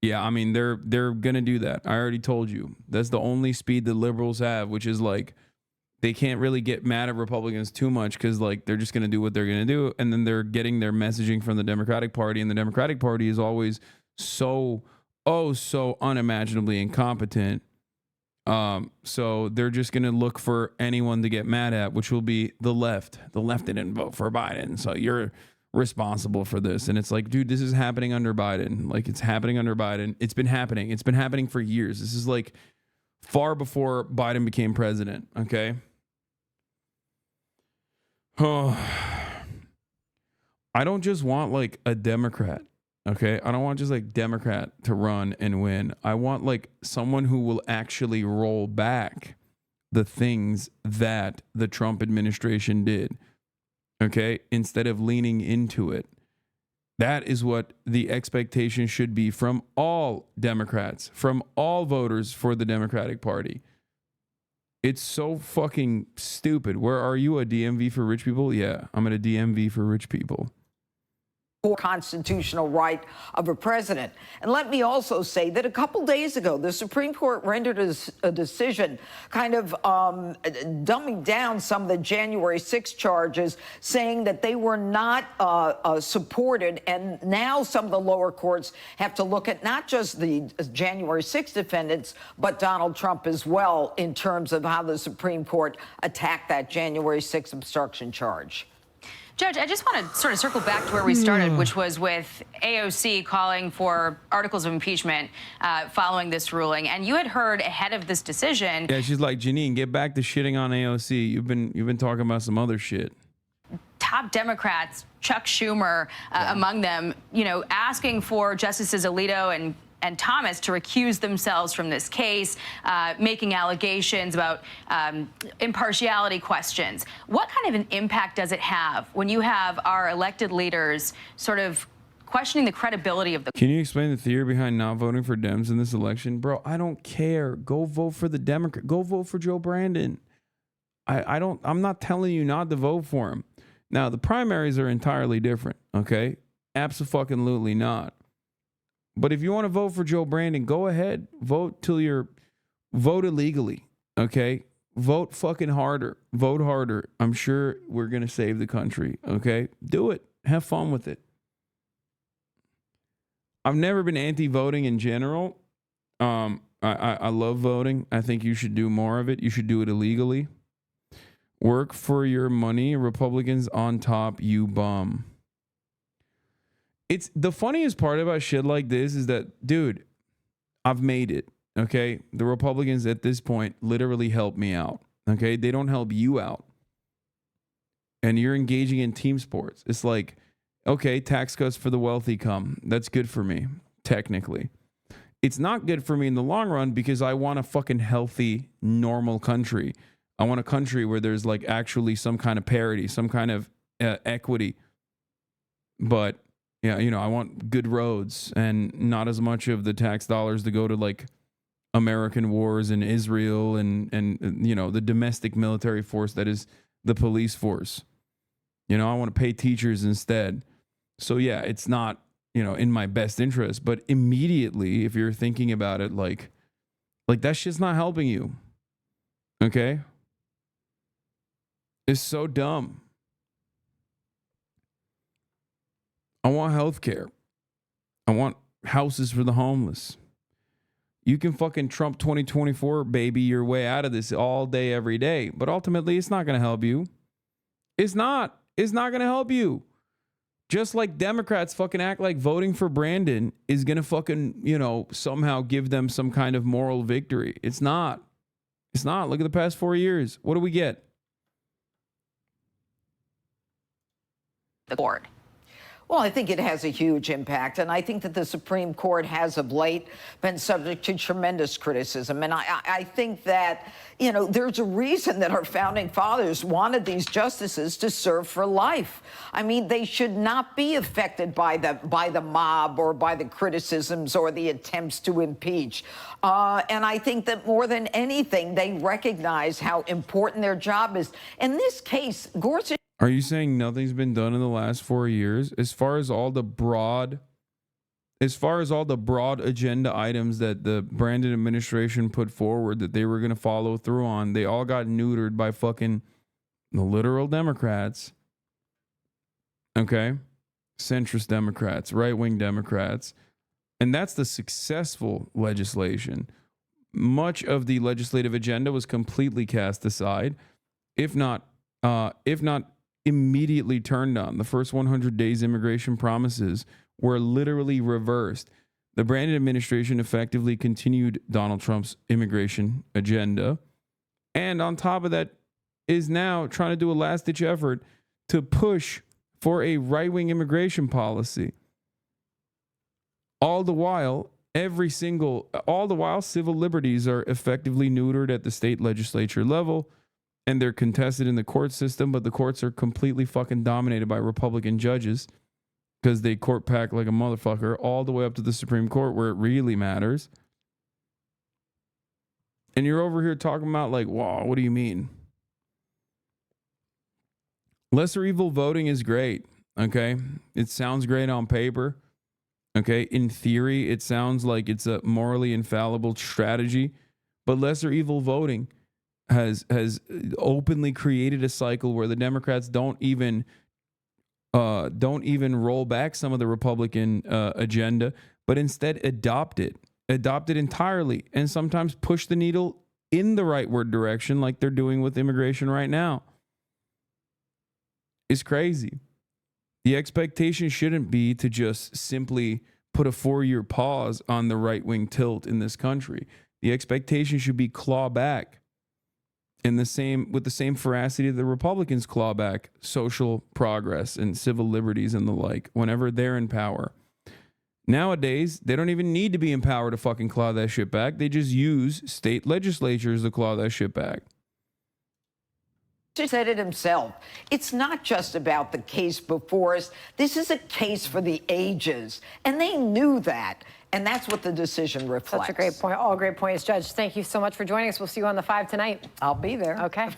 Yeah, I mean, they're going to do that. I already told you. That's the only speed the liberals have, which is like they can't really get mad at Republicans too much because like they're just going to do what they're going to do. And then they're getting their messaging from the Democratic Party. And the Democratic Party is always so unimaginably incompetent. So they're just going to look for anyone to get mad at, which will be the left. The left didn't vote for Biden, so you're responsible for this. And it's like, dude, this is happening under Biden. Like, it's happening under Biden. It's been happening. It's been happening for years. This is like far before Biden became president, okay? Oh, I don't just want like a Democrat. Okay, I don't want just like Democrat to run and win. I want like someone who will actually roll back the things that the Trump administration did. Okay, instead of leaning into it. That is what the expectation should be from all Democrats, from all voters for the Democratic Party. It's so fucking stupid. Where are you, a DMV for rich people? Yeah, I'm at a DMV for rich people. Constitutional right of a president. And let me also say that a couple days ago, the Supreme Court rendered a decision kind of dumbing down some of the January 6 charges, saying that they were not supported. And now some of the lower courts have to look at not just the January 6 defendants, but Donald Trump as well in terms of how the Supreme Court attacked that January 6 obstruction charge. Judge, I just want to sort of circle back to where we started, which was with AOC calling for articles of impeachment following this ruling. And you had heard ahead of this decision. Yeah, she's like, Janine, get back to shitting on AOC. You've been talking about some other shit. Top Democrats, Chuck Schumer among them, you know, asking for Justices Alito and Thomas to recuse themselves from this case, making allegations about impartiality questions. What kind of an impact does it have when you have our elected leaders sort of questioning the credibility of the... Can you explain the theory behind not voting for Dems in this election? Bro, I don't care. Go vote for the Democrat. Go vote for Joe Brandon. I'm not telling you not to vote for him. Now, the primaries are entirely different, okay? Abso-fucking-lutely not. But if you want to vote for Joe Brandon, go ahead. Vote till you're voted legally. Okay? Vote fucking harder. Vote harder. I'm sure we're going to save the country. Okay? Do it. Have fun with it. I've never been anti-voting in general. I love voting. I think you should do more of it. You should do it illegally. Work for your money. Republicans on top, you bum. It's the funniest part about shit like this is that, dude, I've made it. Okay. The Republicans at this point literally help me out. Okay. They don't help you out. And you're engaging in team sports. It's like, okay, tax cuts for the wealthy come. That's good for me, technically. It's not good for me in the long run because I want a fucking healthy, normal country. I want a country where there's like actually some kind of parity, some kind of equity. But Yeah, you know, I want good roads and not as much of the tax dollars to go to like American wars in Israel and you know, the domestic military force that is the police force. You know, I want to pay teachers instead. So yeah, it's not, you know, in my best interest, but immediately if you're thinking about it like that shit's not helping you. Okay? It's so dumb. I want health care. I want houses for the homeless. You can fucking Trump 2024 baby your way out of this all day, every day. But ultimately, it's not going to help you. It's not. It's not going to help you. Just like Democrats fucking act like voting for Brandon is going to fucking, you know, somehow give them some kind of moral victory. It's not. It's not. Look at the past 4 years. What do we get? The court. Well, I think it has a huge impact, and I think that the Supreme Court has of late been subject to tremendous criticism. And I think that, you know, there's a reason that our founding fathers wanted these justices to serve for life. I mean, they should not be affected by the mob or by the criticisms or the attempts to impeach. And I think that more than anything, they recognize how important their job is. In this case, Gorsuch. Are you saying nothing's been done in the last 4 years as far as all the broad agenda items that the Brandon administration put forward that they were going to follow through on? They all got neutered by fucking the literal Democrats. Okay? Centrist Democrats, right-wing Democrats. And that's the successful legislation. Much of the legislative agenda was completely cast aside, if not immediately turned on. The first 100 days immigration promises were literally reversed. The Brandon administration effectively continued Donald Trump's immigration agenda. And on top of that is now trying to do a last-ditch effort to push for a right-wing immigration policy. All the while, civil liberties are effectively neutered at the state legislature level. And they're contested in the court system, but the courts are completely fucking dominated by Republican judges because they court pack like a motherfucker all the way up to the Supreme Court where it really matters. And you're over here talking about like, wow, what do you mean? Lesser evil voting is great, okay? It sounds great on paper, okay? In theory, it sounds like it's a morally infallible strategy, but lesser evil voting has openly created a cycle where the Democrats don't even roll back some of the Republican agenda, but instead adopt it entirely, and sometimes push the needle in the rightward direction, like they're doing with immigration right now. It's crazy. The expectation shouldn't be to just simply put a 4-year pause on the right-wing tilt in this country. The expectation should be claw back. With the same veracity the Republicans claw back social progress and civil liberties and the like whenever they're in power. Nowadays, they don't even need to be in power to fucking claw that shit back. They just use state legislatures to claw that shit back. He said it himself. It's not just about the case before us. This is a case for the ages. And they knew that. And that's what the decision reflects. Such a great point. All great points, Judge. Thank you so much for joining us. We'll see you on the 5 tonight. I'll be there. Okay.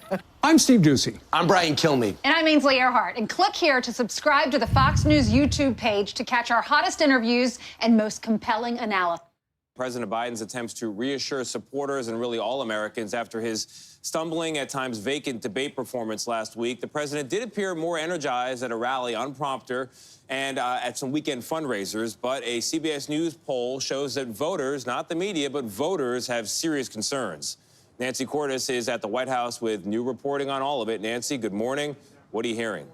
I'm Steve Doocy. I'm Brian Kilmeade. And I'm Ainsley Earhart. And click here to subscribe to the Fox News YouTube page to catch our hottest interviews and most compelling analysis. President Biden's attempts to reassure supporters and really all Americans after his stumbling, at times vacant debate performance last week. The president did appear more energized at a rally on prompter and at some weekend fundraisers. But a CBS News poll shows that voters, not the media, but voters have serious concerns. Nancy Cordes is at the White House with new reporting on all of it. Nancy, good morning. What are you hearing?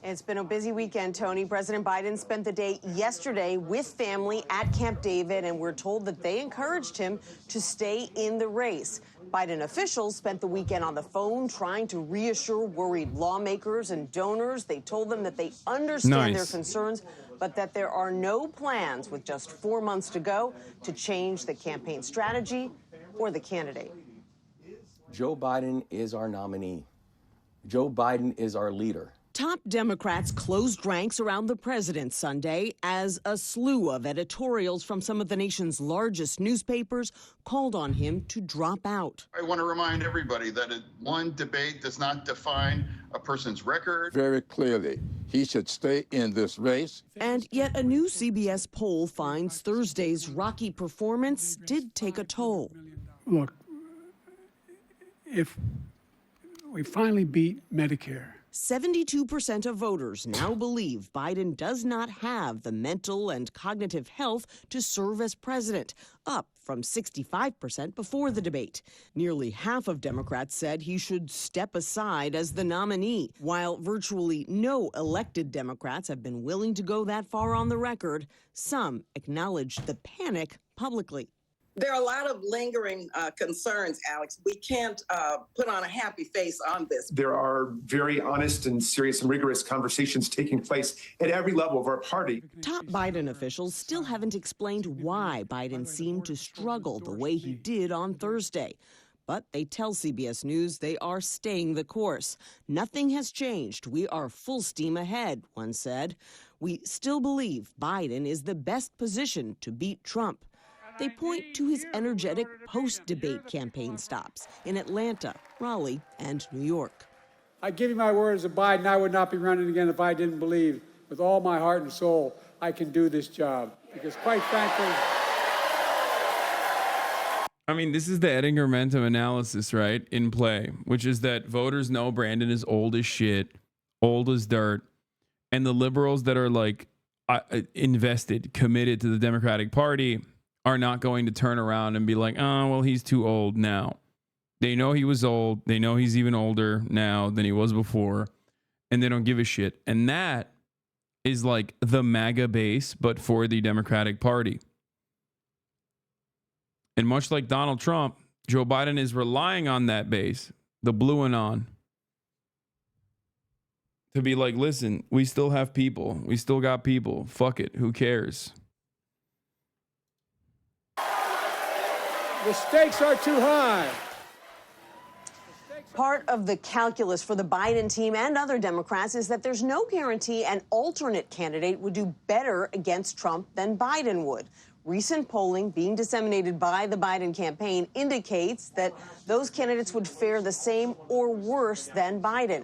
It's been a busy weekend, Tony. President Biden spent the day yesterday with family at Camp David, and we're told that they encouraged him to stay in the race. Biden officials spent the weekend on the phone trying to reassure worried lawmakers and donors. They told them that they understand their concerns, but that there are no plans with just 4 months to go to change the campaign strategy or the candidate. Joe Biden is our nominee. Joe Biden is our leader. Top Democrats closed ranks around the president Sunday as a slew of editorials from some of the nation's largest newspapers called on him to drop out. I want to remind everybody that one debate does not define a person's record. Very clearly, he should stay in this race. And yet a new CBS poll finds Thursday's rocky performance did take a toll. Look, if we finally beat Medicare, 72% of voters now believe Biden does not have the mental and cognitive health to serve as president, up from 65% before the debate. Nearly half of Democrats said he should step aside as the nominee, while virtually no elected Democrats have been willing to go that far on the record. Some acknowledged the panic publicly. There are a lot of lingering concerns, Alex. We can't put on a happy face on this. There are very honest and serious and rigorous conversations taking place at every level of our party. Top Biden officials still haven't explained why Biden seemed to struggle the way he did on Thursday. But they tell CBS News they are staying the course. Nothing has changed. We are full steam ahead, one said. We still believe Biden is the best position to beat Trump. They point to his energetic post-debate campaign stops in Atlanta, Raleigh, and New York. I give you my word as a Biden, I would not be running again if I didn't believe with all my heart and soul I can do this job. Because quite frankly... I mean, this is the Edinger Momentum analysis, right, in play, which is that voters know Brandon is old as shit, old as dirt, and the liberals that are like invested, committed to the Democratic Party are not going to turn around and be like, oh, well, he's too old now. They know he was old. They know he's even older now than he was before, and they don't give a shit. And that is like the MAGA base, but for the Democratic Party. And much like Donald Trump, Joe Biden is relying on that base, the blue and on, to be like, listen, we still have people. We still got people. Fuck it. Who cares? The stakes are too high. Part of the calculus for the Biden team and other Democrats is that there's no guarantee an alternate candidate would do better against Trump than Biden would. Recent polling being disseminated by the Biden campaign indicates that those candidates would fare the same or worse than Biden.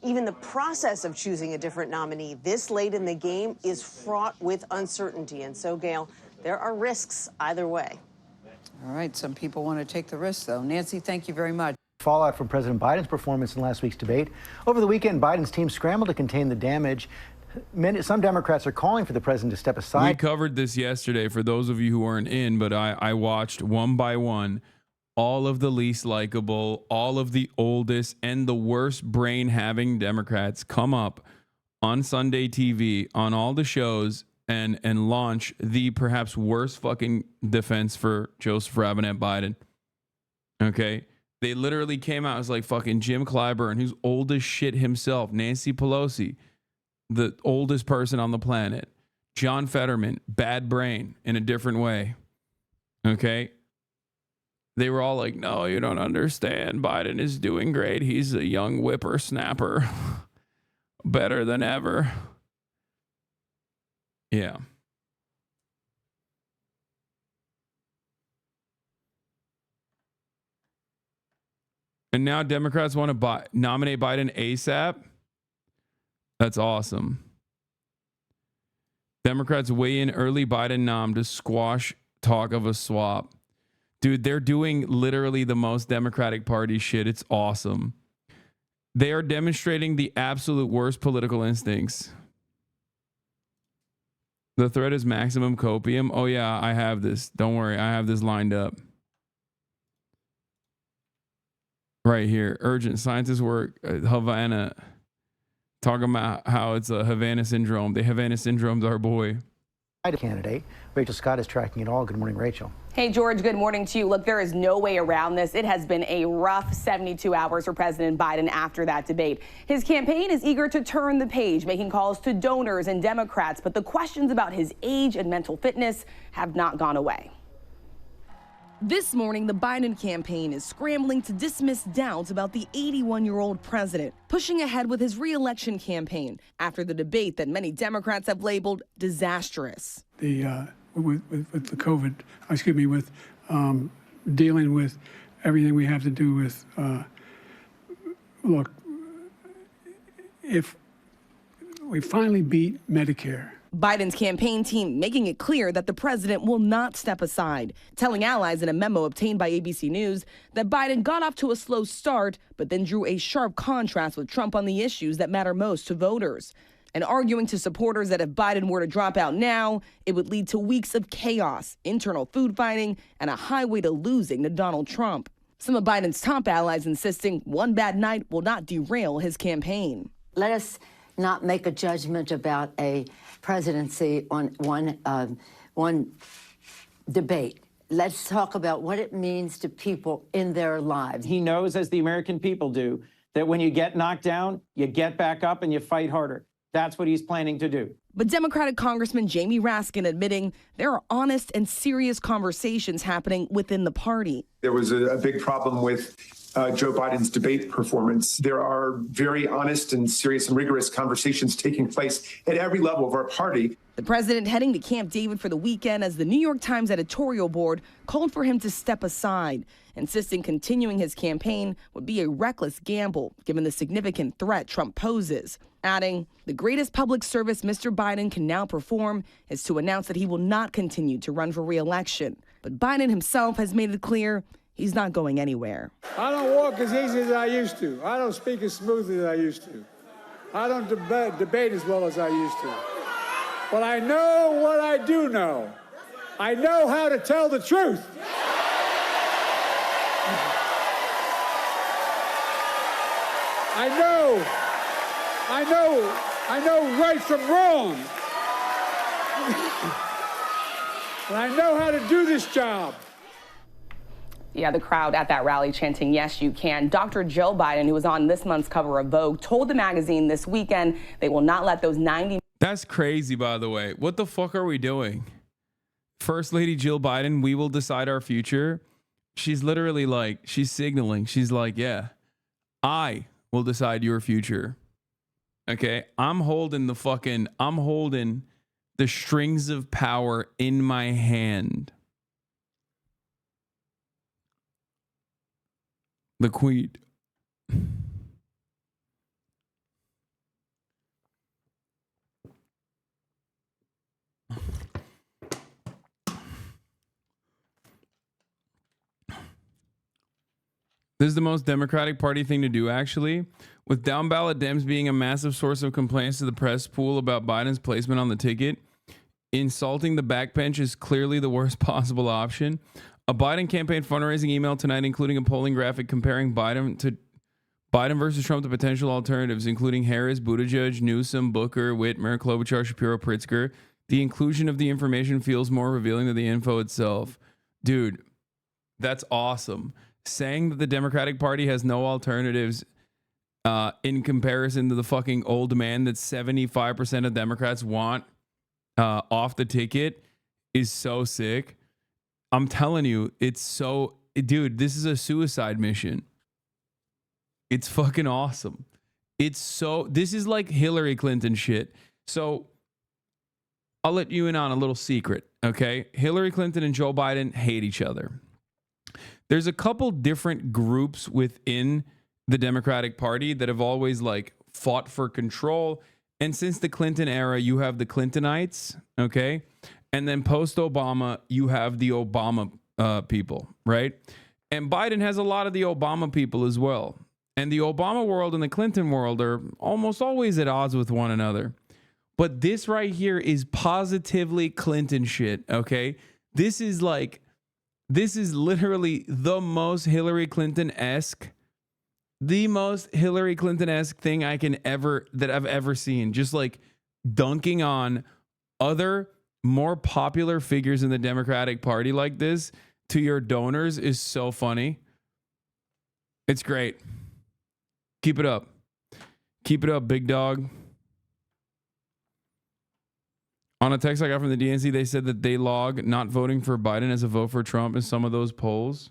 Even the process of choosing a different nominee this late in the game is fraught with uncertainty. And so, Gail, there are risks either way. All right, some people want to take the risk, though. Nancy, thank you very much. Fallout from President Biden's performance in last week's debate. Over the weekend, Biden's team scrambled to contain the damage. Some Democrats are calling for the president to step aside. We covered this yesterday for those of you who weren't in, but I watched one by one all of the least likable, all of the oldest and the worst brain-having Democrats come up on Sunday TV on all the shows and launch the perhaps worst fucking defense for Joseph Robinette Biden. Okay? They literally came out as like fucking Jim Clyburn, who's old as shit himself, Nancy Pelosi, the oldest person on the planet, John Fetterman, bad brain in a different way. Okay? They were all like, no, you don't understand. Biden is doing great. He's a young whippersnapper. Better than ever. Yeah. And now Democrats want to nominate Biden ASAP. That's awesome. Democrats weigh in early Biden nom to squash talk of a swap. Dude, they're doing literally the most Democratic Party shit. It's awesome. They are demonstrating the absolute worst political instincts. The threat is maximum copium. Oh, yeah, I have this. Don't worry. I have this lined up. Right here. Urgent scientist work. Havana. Talking about how it's a Havana syndrome. The Havana syndrome's our boy. Candidate. Rachel Scott is tracking it all. Good morning, Rachel. Hey, George, good morning to you. Look, there is no way around this. It has been a rough 72 hours for President Biden after that debate. His campaign is eager to turn the page, making calls to donors and Democrats, but the questions about his age and mental fitness have not gone away. This morning, the Biden campaign is scrambling to dismiss doubts about the 81-year-old president, pushing ahead with his re-election campaign after the debate that many Democrats have labeled disastrous. With the COVID, with dealing with everything we have to do with, look, if we finally beat Medicare. Biden's campaign team making it clear that the president will not step aside, telling allies in a memo obtained by ABC News that Biden got off to a slow start, but then drew a sharp contrast with Trump on the issues that matter most to voters, and arguing to supporters that if Biden were to drop out now, it would lead to weeks of chaos, internal food fighting, and a highway to losing to Donald Trump. Some of Biden's top allies insisting one bad night will not derail his campaign. Let us not make a judgment about a presidency on one debate. Let's talk about what it means to people in their lives. He knows, as the American people do, that when you get knocked down, you get back up and you fight harder. That's what he's planning to do. But Democratic Congressman Jamie Raskin admitting there are honest and serious conversations happening within the party. There was a big problem with Joe Biden's debate performance. There are very honest and serious and rigorous conversations taking place at every level of our party. The president heading to Camp David for the weekend as the New York Times editorial board called for him to step aside, insisting continuing his campaign would be a reckless gamble given the significant threat Trump poses, adding, the greatest public service Mr. Biden can now perform is to announce that he will not continue to run for re-election. But Biden himself has made it clear he's not going anywhere. I don't walk as easy as I used to. I don't speak as smoothly as I used to. I don't debate as well as I used to. But I know what I do know. I know how to tell the truth. I know right from wrong. And I know how to do this job. Yeah, the crowd at that rally chanting, yes, you can. Dr. Joe Biden, who was on this month's cover of Vogue, told the magazine this weekend they will not let those 90... That's crazy, by the way. What the fuck are we doing? First Lady Jill Biden, we will decide our future. She's literally like, she's signaling. She's like, yeah, I will decide your future. Okay? I'm holding the strings of power in my hand. The queen. This is the most Democratic Party thing to do, actually. With down ballot Dems being a massive source of complaints to the press pool about Biden's placement on the ticket, insulting the backbench is clearly the worst possible option. A Biden campaign fundraising email tonight, including a polling graphic comparing Biden versus Trump to potential alternatives, including Harris, Buttigieg, Newsom, Booker, Whitmer, Klobuchar, Shapiro, Pritzker. The inclusion of the information feels more revealing than the info itself. Dude, that's awesome. Saying that the Democratic Party has no alternatives in comparison to the fucking old man that 75% of Democrats want off the ticket is so sick. I'm telling you, it's so, dude, this is a suicide mission. It's fucking awesome. This is like Hillary Clinton shit. So I'll let you in on a little secret, okay? Hillary Clinton and Joe Biden hate each other. There's a couple different groups within the Democratic Party that have always like fought for control. And since the Clinton era, you have the Clintonites, okay? And then post-Obama, you have the Obama people, right? And Biden has a lot of the Obama people as well. And the Obama world and the Clinton world are almost always at odds with one another. But this right here is positively Clinton shit, okay? This is literally the most Hillary Clinton-esque thing that I've ever seen. Just like dunking on other more popular figures in the Democratic Party like this to your donors is so funny. It's great. Keep it up. Keep it up, big dog. On a text I got from the DNC, they said that they log not voting for Biden as a vote for Trump in some of those polls.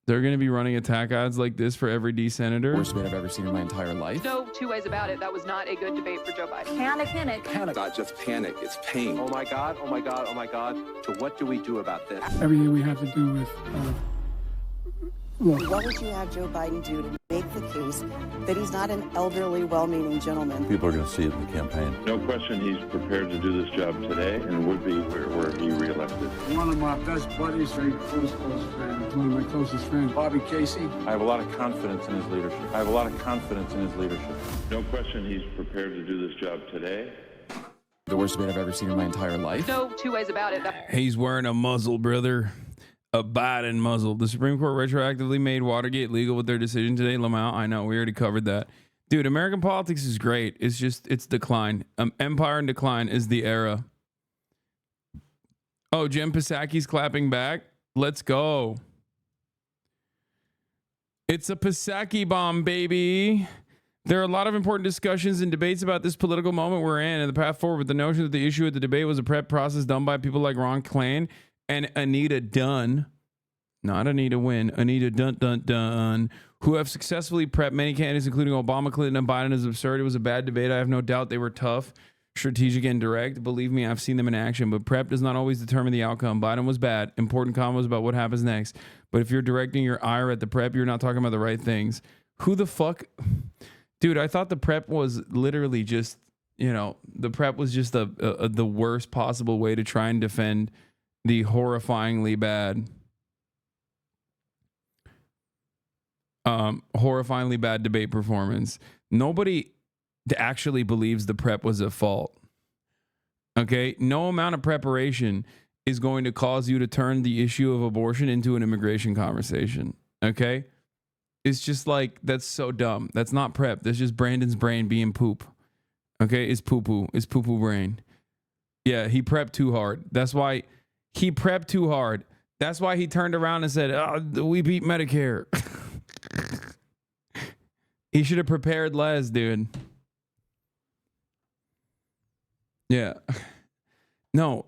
They're going to be running attack ads like this for every D senator. Worst debate I've ever seen in my entire life. No two ways about it. That was not a good debate for Joe Biden. Panic. Panic. Not just panic, it's pain. Oh my God, oh my God, oh my God. So what do we do about this? Everything we have to do with What would you have Joe Biden do to make the case that he's not an elderly, well-meaning gentleman? People are going to see it in the campaign. No question he's prepared to do this job today and would be were he reelected. one of my best buddies, very close friend, one of my closest friends, Bobby Casey. I have a lot of confidence in his leadership. No question he's prepared to do this job today. The worst debate I've ever seen in my entire life. No two ways about it. He's wearing a muzzle, brother. A Biden muzzle. The Supreme Court retroactively made Watergate legal with their decision today. Lamau, I know, we already covered that. Dude, American politics is great. It's just, it's decline. Empire and decline is the era. Oh, Jen Psaki's clapping back. Let's go. It's a Psaki bomb, baby. There are a lot of important discussions and debates about this political moment we're in and the path forward, with the notion that the issue of the debate was a prep process done by people like Ron Klain and Anita Dunn, not Anita Wynn, Anita Dunn, who have successfully prepped many candidates, including Obama, Clinton, and Biden, is absurd. It was a bad debate. I have no doubt they were tough, strategic, and direct. Believe me, I've seen them in action, but prep does not always determine the outcome. Biden was bad. Important combos about what happens next. But if you're directing your ire at the prep, you're not talking about the right things. Who the fuck? Dude, I thought the prep was literally just, the prep was just the worst possible way to try and defend the horrifyingly bad debate performance. Nobody actually believes the prep was at fault. Okay? No amount of preparation is going to cause you to turn the issue of abortion into an immigration conversation. Okay? It's just like, that's so dumb. That's not prep. That's just Brandon's brain being poop. Okay? It's poo-poo. It's poo-poo brain. Yeah, he prepped too hard. That's why he prepped too hard. That's why he turned around and said, we beat Medicare. He should have prepared less, dude. Yeah. No,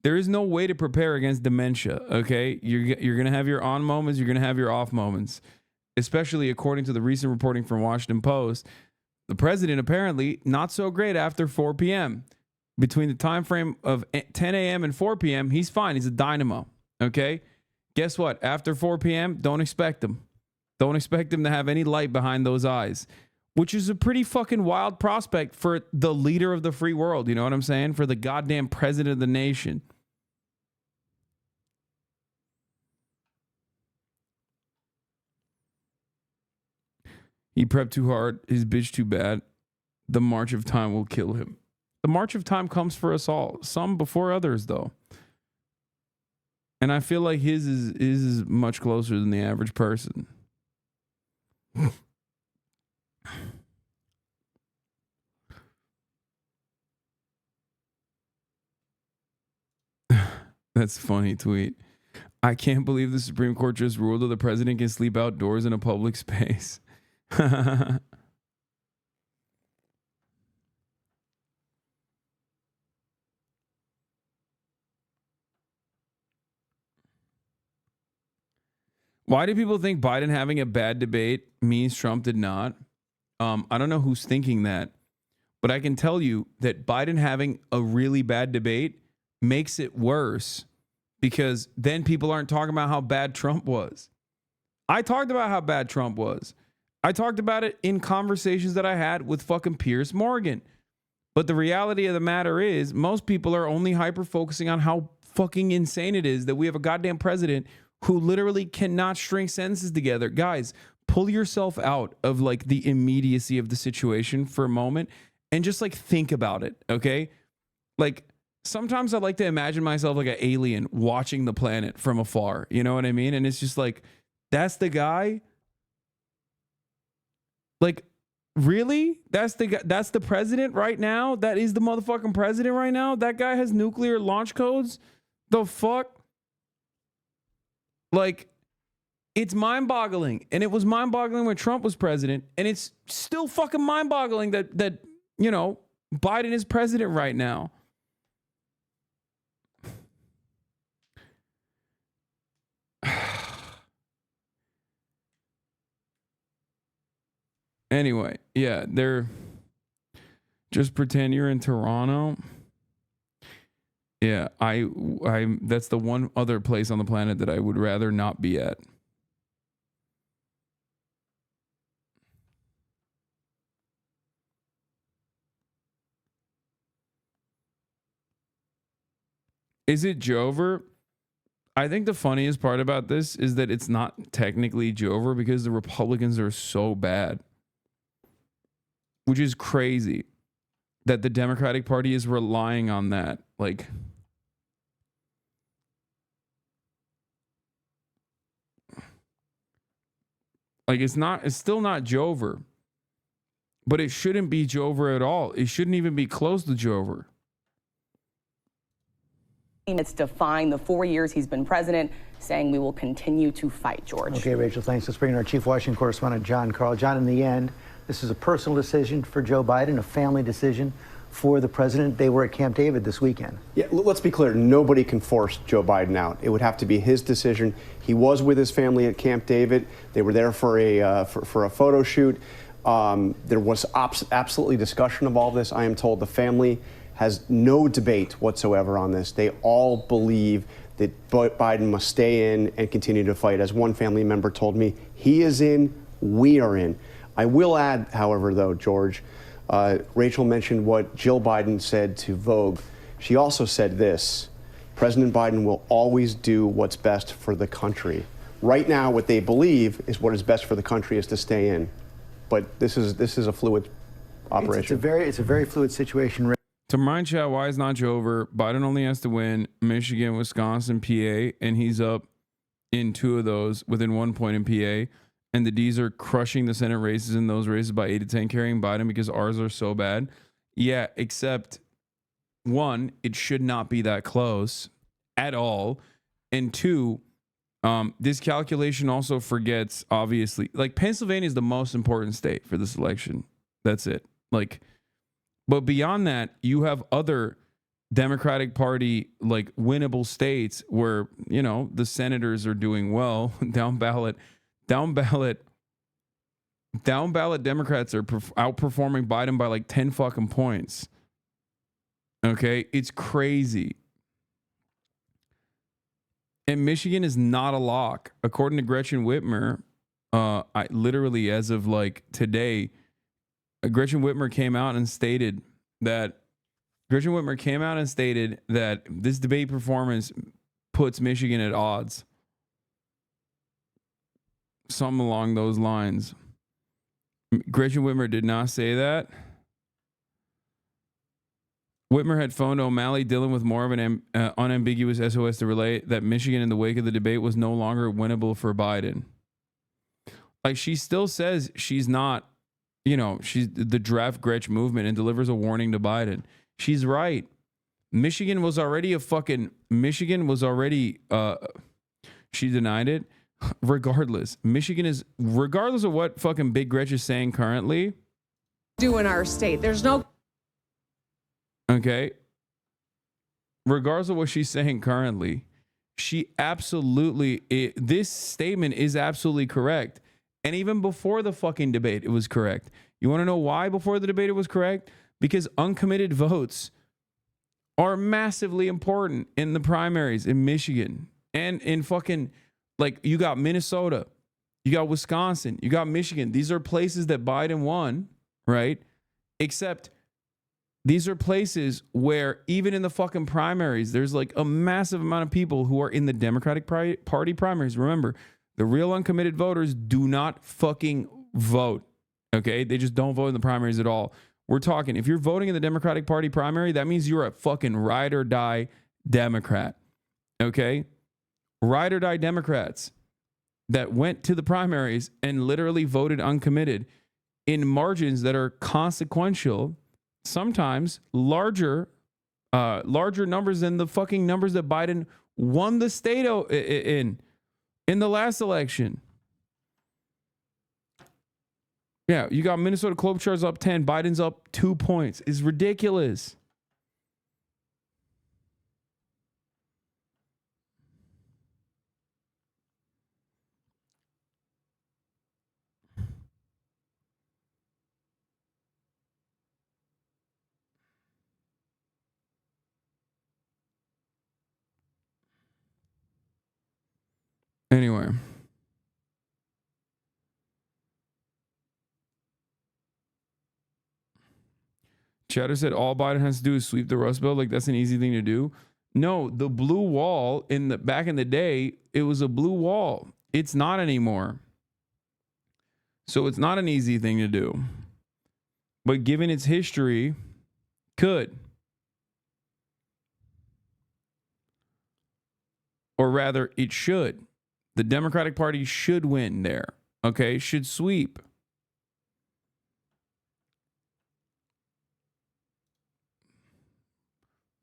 there is no way to prepare against dementia, okay? You're going to have your on moments. You're going to have your off moments, especially according to the recent reporting from Washington Post. The president apparently not so great after 4 p.m. Between the time frame of 10 a.m. and 4 p.m., he's fine. He's a dynamo, okay? Guess what? After 4 p.m., don't expect him. Don't expect him to have any light behind those eyes, which is a pretty fucking wild prospect for the leader of the free world. You know what I'm saying? For the goddamn president of the nation. He prepped too hard. His bitch too bad. The march of time will kill him. The march of time comes for us all. Some before others, though. And I feel like his is much closer than the average person. That's a funny tweet. I can't believe the Supreme Court just ruled that the president can sleep outdoors in a public space. Why do people think Biden having a bad debate means Trump did not? I don't know who's thinking that, but I can tell you that Biden having a really bad debate makes it worse, because then people aren't talking about how bad Trump was. I talked about how bad Trump was. I talked about it in conversations that I had with fucking Piers Morgan. But the reality of the matter is, most people are only hyper-focusing on how fucking insane it is that we have a goddamn president who literally cannot string sentences together. Guys, pull yourself out of like the immediacy of the situation for a moment and just like think about it, okay? Like sometimes I like to imagine myself like an alien watching the planet from afar. You know what I mean? And it's just like, that's the guy? Like, really? That's the guy, that's the president right now? That is the motherfucking president right now? That guy has nuclear launch codes? The fuck? Like, it's mind-boggling. And it was mind-boggling when Trump was president. And it's still fucking mind-boggling that you know, Biden is president right now. Anyway, yeah, they're just pretend you're in Toronto. Yeah, I that's the one other place on the planet that I would rather not be at. Is it Jover? I think the funniest part about this is that it's not technically Jover because the Republicans are so bad. Which is crazy that the Democratic Party is relying on that. Like, it's still not Jover. But it shouldn't be Jover at all. It shouldn't even be close to Jover. It's defined the 4 years he's been president, saying we will continue to fight, George. Okay, Rachel, thanks. Let's bring in our chief Washington correspondent, John Carl. John, in the end, this is a personal decision for Joe Biden, a family decision for the president. They were at Camp David this weekend. Yeah, let's be clear. Nobody can force Joe Biden out. It would have to be his decision. He was with his family at Camp David. They were there for a photo shoot. There was absolutely discussion of all this. I am told the family has no debate whatsoever on this. They all believe that Biden must stay in and continue to fight. As one family member told me, he is in, we are in. I will add, however, though, George, Rachel mentioned what Jill Biden said to Vogue. She also said this: President Biden will always do what's best for the country. Right now, what they believe is what is best for the country is to stay in. But this is a fluid operation. It's a very fluid situation. To remind chat why it's not Jover, Biden only has to win Michigan, Wisconsin, PA, and he's up in 2 of those within 1 point in PA. And the D's are crushing the Senate races in those races by 8 to 10, carrying Biden because ours are so bad. Yeah, except 1, it should not be that close at all. And 2, this calculation also forgets, obviously, like Pennsylvania is the most important state for this election. That's it. Like, but beyond that, you have other Democratic Party, like, winnable states where, you know, the senators are doing well. Down ballot Democrats are outperforming Biden by like 10 fucking points. Okay, it's crazy. And Michigan is not a lock, according to Gretchen Whitmer. I literally, as of like today, Gretchen Whitmer came out and stated that this debate performance puts Michigan at odds. Something along those lines. Gretchen Whitmer did not say that. Whitmer had phoned O'Malley Dillon with more of an unambiguous SOS to relay that Michigan in the wake of the debate was no longer winnable for Biden. Like, she still says she's not, you know, she's the draft Gretch movement and delivers a warning to Biden. She's right. Michigan was already, she denied it. Regardless of what fucking Big Gretch is saying currently. Do in our state. There's no. Okay. Regardless of what she's saying currently, this statement is absolutely correct. And even before the fucking debate, it was correct. You want to know why before the debate it was correct? Because uncommitted votes are massively important in the primaries in Michigan and in fucking, like, you got Minnesota, you got Wisconsin, you got Michigan. These are places that Biden won, right? Except these are places where even in the fucking primaries, there's like a massive amount of people who are in the Democratic Party primaries. Remember, the real uncommitted voters do not fucking vote, okay? They just don't vote in the primaries at all. We're talking, if you're voting in the Democratic Party primary, that means you're a fucking ride or die Democrat, okay? Ride or die Democrats that went to the primaries and literally voted uncommitted in margins that are consequential, sometimes larger numbers than the fucking numbers that Biden won the state in the last election. Yeah, you got Minnesota Klobuchar's up 10, Biden's up 2 points. It's ridiculous. Anyway. Chatter said all Biden has to do is sweep the Rust Belt. Like, that's an easy thing to do. No, the blue wall back in the day, it was a blue wall. It's not anymore. So it's not an easy thing to do. But given its history, could. Or rather, it should. The Democratic Party should win there. Okay? Should sweep.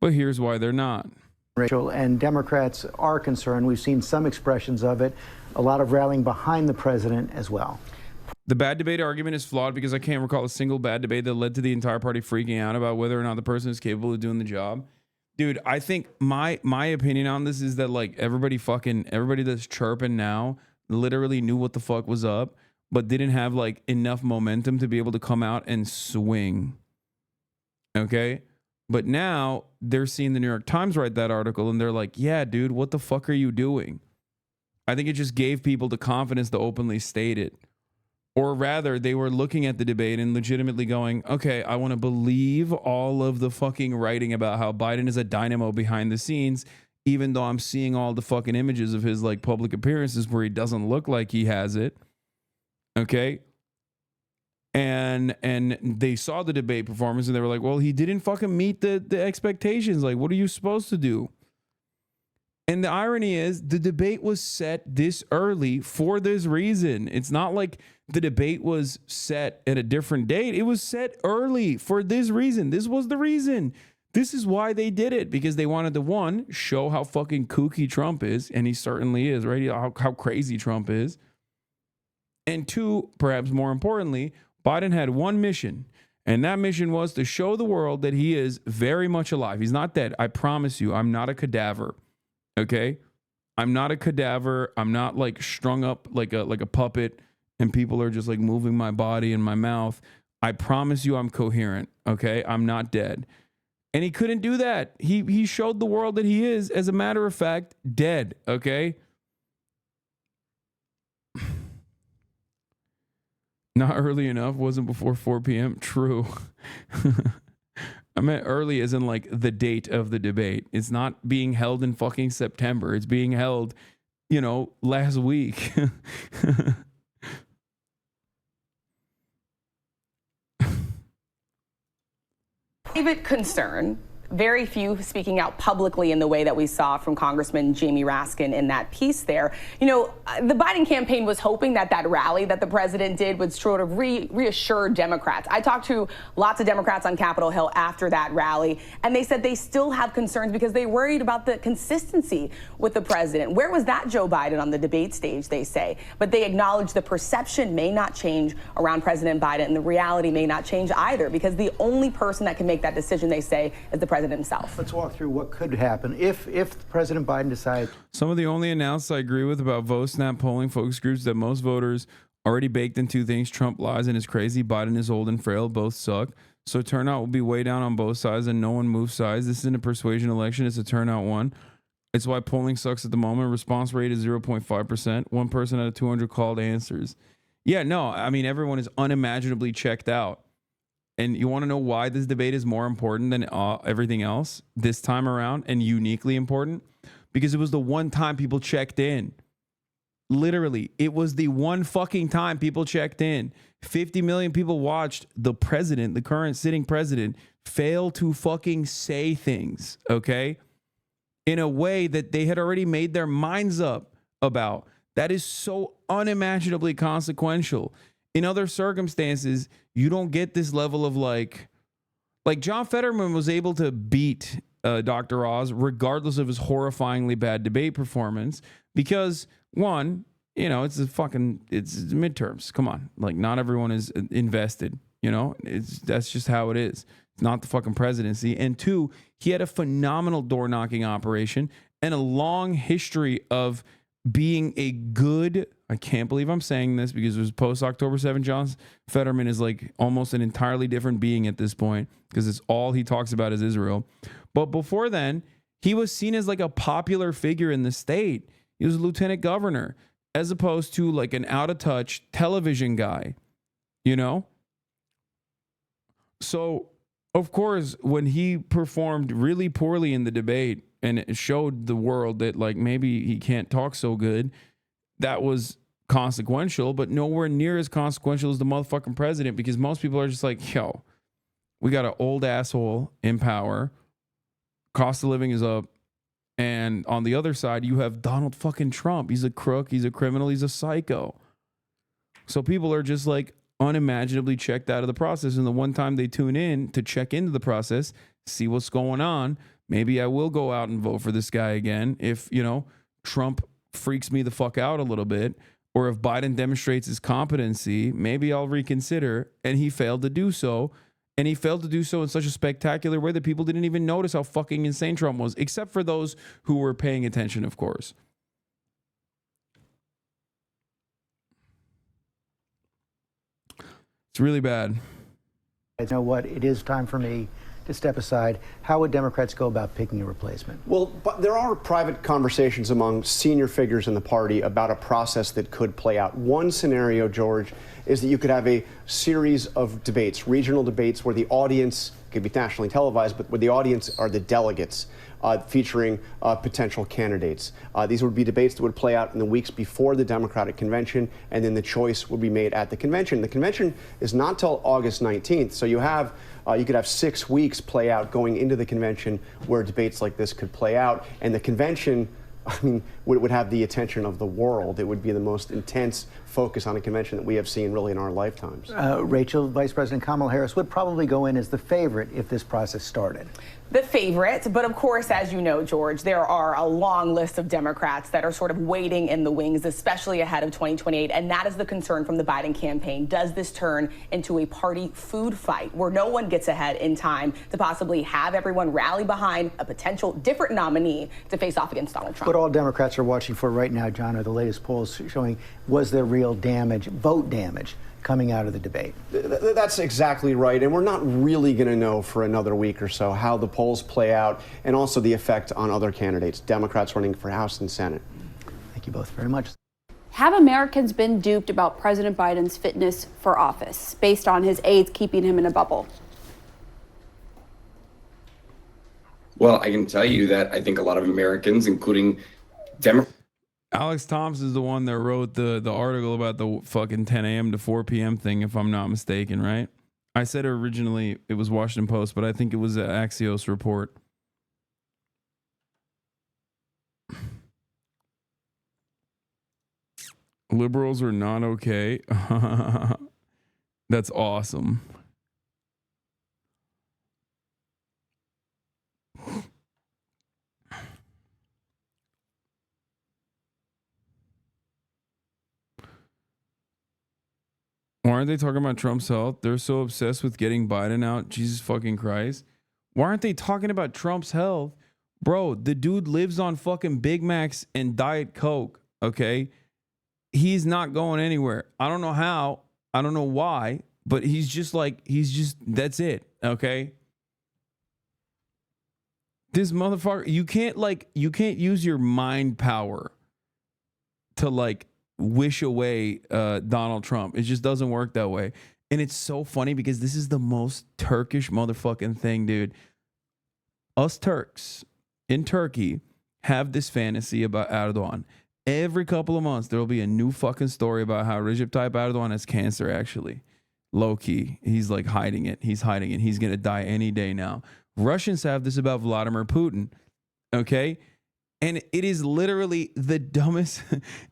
But here's why they're not. Rachel, and Democrats are concerned. We've seen some expressions of it, a lot of rallying behind the president as well. The bad debate argument is flawed because I can't recall a single bad debate that led to the entire party freaking out about whether or not the person is capable of doing the job. Dude, I think my opinion on this is that, like, everybody that's chirping now literally knew what the fuck was up, but didn't have, like, enough momentum to be able to come out and swing. Okay? But now they're seeing the New York Times write that article and they're like, yeah, dude, what the fuck are you doing? I think it just gave people the confidence to openly state it. Or rather, they were looking at the debate and legitimately going, okay, I want to believe all of the fucking writing about how Biden is a dynamo behind the scenes, even though I'm seeing all the fucking images of his, like, public appearances where he doesn't look like he has it. Okay? And they saw the debate performance and they were like, well, he didn't fucking meet the expectations. Like, what are you supposed to do? And the irony is the debate was set this early for this reason. It's not like the debate was set at a different date. It was set early for this reason. This was the reason. This is why they did it, because they wanted to, one, show how fucking kooky Trump is. And he certainly is, right? How crazy Trump is. And two, perhaps more importantly, Biden had one mission, and that mission was to show the world that he is very much alive. He's not dead. I promise you, I'm not a cadaver. Okay? I'm not a cadaver. I'm not, like, strung up like a puppet and people are just, like, moving my body and my mouth. I promise you I'm coherent. Okay? I'm not dead. And he couldn't do that. He showed the world that he is, as a matter of fact, dead. Okay? Not early enough, wasn't before 4 p.m. True. I meant early as in, like, the date of the debate. It's not being held in fucking September. It's being held, last week. Private concern. Very few speaking out publicly in the way that we saw from Congressman Jamie Raskin in that piece there. The Biden campaign was hoping that rally that the president did would sort of reassure Democrats. I talked to lots of Democrats on Capitol Hill after that rally, and they said they still have concerns because they worried about the consistency with the president. Where was that Joe Biden on the debate stage, they say? But they acknowledge the perception may not change around President Biden, and the reality may not change either, because the only person that can make that decision, they say, is the president himself. Let's walk through what could happen if President Biden decides. Some of the only announced I agree with about VoteSnap polling focus groups that most voters already baked in two things: Trump lies and is crazy, Biden is old and frail, both suck. So turnout will be way down on both sides and no one moves sides. This isn't a persuasion election, it's a turnout one. It's why polling sucks at the moment. Response rate is 0.5%. 1 person out of 200 called answers. Yeah, no, I mean, everyone is unimaginably checked out. And you want to know why this debate is more important than everything else this time around, and uniquely important? Because it was the one time people checked in. Literally, it was the one fucking time people checked in. 50 million people watched the president, the current sitting president, fail to fucking say things, okay? In a way that they had already made their minds up about. That is so unimaginably consequential. In other circumstances, you don't get this level of like John Fetterman was able to beat Dr. Oz regardless of his horrifyingly bad debate performance because, one, it's midterms. Come on. Like, not everyone is invested, that's just how it is. It's not the fucking presidency. And two, he had a phenomenal door knocking operation and a long history of being a good, I can't believe I'm saying this because it was post October 7. John Fetterman is like almost an entirely different being at this point because it's all he talks about is Israel. But before then, he was seen as like a popular figure in the state. He was a lieutenant governor as opposed to like an out of touch television guy, So, of course, when he performed really poorly in the debate and it showed the world that like maybe he can't talk so good, that was consequential, but nowhere near as consequential as the motherfucking president, because most people are just like, yo, we got an old asshole in power. Cost of living is up. And on the other side, you have Donald fucking Trump. He's a crook. He's a criminal. He's a psycho. So people are just like unimaginably checked out of the process. And the one time they tune in to check into the process, see what's going on, maybe I will go out and vote for this guy again. If, Trump freaks me the fuck out a little bit, or if Biden demonstrates his competency, maybe I'll reconsider. And he failed to do so. And he failed to do so in such a spectacular way that people didn't even notice how fucking insane Trump was, except for those who were paying attention, of course. It's really bad. You know what? It is time for me to step aside. How would Democrats go about picking a replacement? Well, but there are private conversations among senior figures in the party about a process that could play out. One scenario, George, is that you could have a series of debates, regional debates, where the audience could be nationally televised, but where the audience are the delegates featuring potential candidates. These would be debates that would play out in the weeks before the Democratic convention, and then the choice would be made at the convention. The convention is not till August 19th, so you could have 6 weeks play out going into the convention where debates like this could play out, and the convention, would have the attention of the world. It would be the most intense focus on a convention that we have seen really in our lifetimes. Rachel, Vice President Kamala Harris would probably go in as the favorite if this process started. The favorite, but of course, as you know, George, there are a long list of Democrats that are sort of waiting in the wings, especially ahead of 2028, and that is the concern from the Biden campaign. Does this turn into a party food fight where no one gets ahead in time to possibly have everyone rally behind a potential different nominee to face off against Donald Trump? What all Democrats are watching for right now, John, are the latest polls showing was there real damage, vote damage, coming out of the debate. That's exactly right. And we're not really going to know for another week or so how the polls play out and also the effect on other candidates, Democrats running for House and Senate. Thank you both very much. Have Americans been duped about President Biden's fitness for office based on his aides keeping him in a bubble? Well, I can tell you that I think a lot of Americans, including Democrats. Alex Thompson is the one that wrote the article about the fucking 10 a.m. to 4 p.m. thing, if I'm not mistaken, right? I said originally it was Washington Post, but I think it was an Axios report. Liberals are not okay. That's awesome. Why aren't they talking about Trump's health? They're so obsessed with getting Biden out. Jesus fucking Christ. Why aren't they talking about Trump's health? Bro, the dude lives on fucking Big Macs and Diet Coke, okay? He's not going anywhere. I don't know how. I don't know why. But that's it, okay? This motherfucker, you can't use your mind power to wish away Donald Trump. It just doesn't work that way. And it's so funny because this is the most Turkish motherfucking thing, dude. Us Turks in Turkey have this fantasy about Erdogan. Every couple of months, there will be a new fucking story about how Recep Tayyip Erdogan has cancer, actually. Low key. He's hiding it. He's hiding it. He's going to die any day now. Russians have this about Vladimir Putin. Okay? And it is literally the dumbest.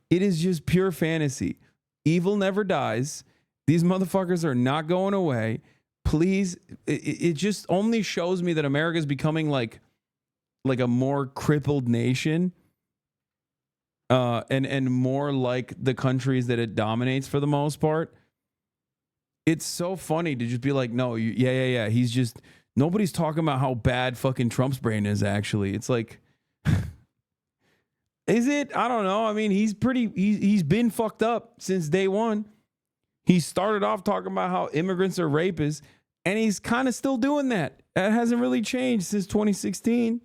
It is just pure fantasy. Evil never dies. These motherfuckers are not going away. Please, it just only shows me that America is becoming like a more crippled nation. and more like the countries that it dominates for the most part. It's so funny to just be like, no, yeah. He's just, nobody's talking about how bad fucking Trump's brain is, actually. It's like, is it? I don't know. I mean, he's been fucked up since day one. He started off talking about how immigrants are rapists, and he's kind of still doing that. That hasn't really changed since 2016.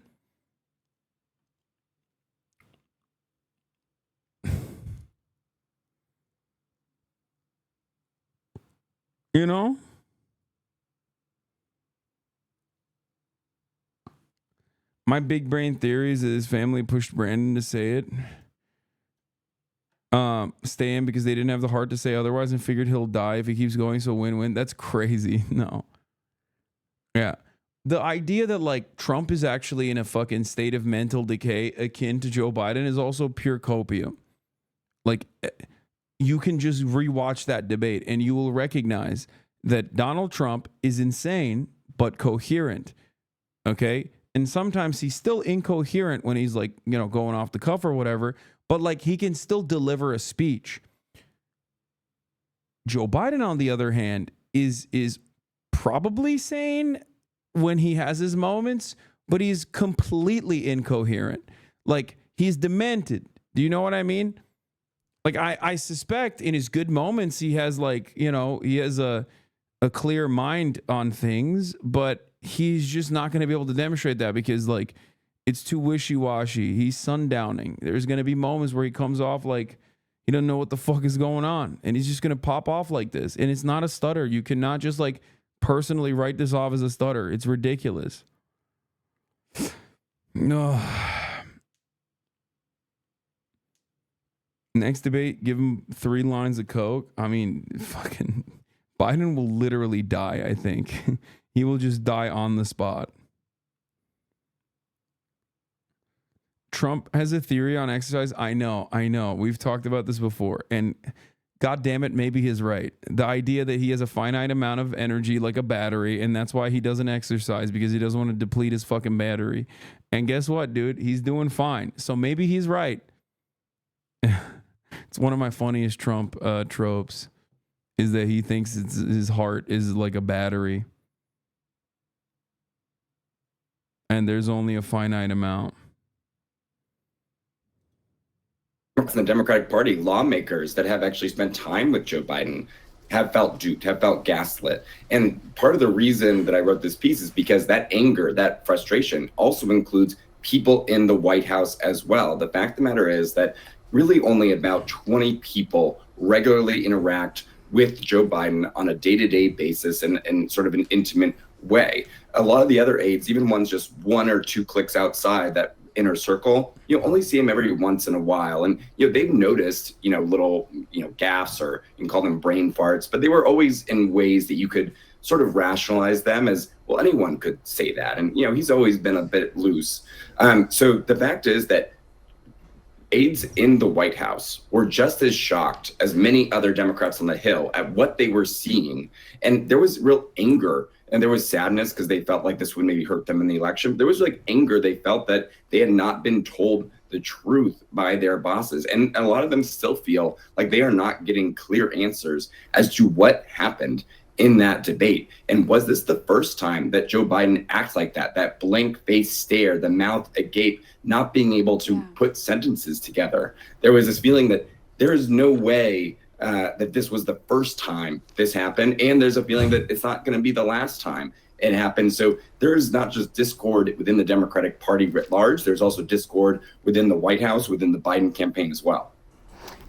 You know? My big brain theory is that his family pushed Brandon to say it. Stay in because they didn't have the heart to say otherwise and figured he'll die if he keeps going, so win-win. That's crazy. No. Yeah. The idea that like Trump is actually in a fucking state of mental decay akin to Joe Biden is also pure copium. Like, you can just rewatch that debate and you will recognize that Donald Trump is insane but coherent. Okay? And sometimes he's still incoherent when he's like, you know, going off the cuff or whatever, but like he can still deliver a speech. Joe Biden, on the other hand, is probably sane when he has his moments, but he's completely incoherent. Like, he's demented. Do you know what I mean? Like, I suspect in his good moments, he has like, you know, he has a clear mind on things, but he's just not going to be able to demonstrate that because like it's too wishy-washy. He's sundowning. There's going to be moments where he comes off like he doesn't know what the fuck is going on, and he's just going to pop off like this. And it's not a stutter. You cannot just like personally write this off as a stutter. It's ridiculous. No. Next debate, give him 3 lines of coke. I mean, fucking Biden will literally die, I think. He will just die on the spot. Trump has a theory on exercise. I know. We've talked about this before. And God damn it, maybe he's right. The idea that he has a finite amount of energy like a battery, and that's why he doesn't exercise, because he doesn't want to deplete his fucking battery. And guess what, dude? He's doing fine. So maybe he's right. It's one of my funniest Trump tropes, is that he thinks his heart is like a battery. And there's only a finite amount. From the Democratic Party, lawmakers that have actually spent time with Joe Biden have felt duped, have felt gaslit. And part of the reason that I wrote this piece is because that anger, that frustration also includes people in the White House as well. The fact of the matter is that really only about 20 people regularly interact with Joe Biden on a day-to-day basis and sort of an intimate way. A lot of the other aides, even ones just 1 or 2 clicks outside that inner circle, you only see him every once in a while. And, they've noticed, little, gaffes, or you can call them brain farts, but they were always in ways that you could sort of rationalize them as, well, anyone could say that. And, he's always been a bit loose. So the fact is that aides in the White House were just as shocked as many other Democrats on the Hill at what they were seeing. And there was real anger and there was sadness because they felt like this would maybe hurt them in the election. There was like anger. They felt that they had not been told the truth by their bosses. And a lot of them still feel like they are not getting clear answers as to what happened in that debate. And was this the first time that Joe Biden acts like that blank face stare, the mouth agape, not being able to put sentences together? There was this feeling that there is no way that this was the first time this happened. And there's a feeling that it's not going to be the last time it happened. So there is not just discord within the Democratic Party writ large. There's also discord within the White House, within the Biden campaign as well.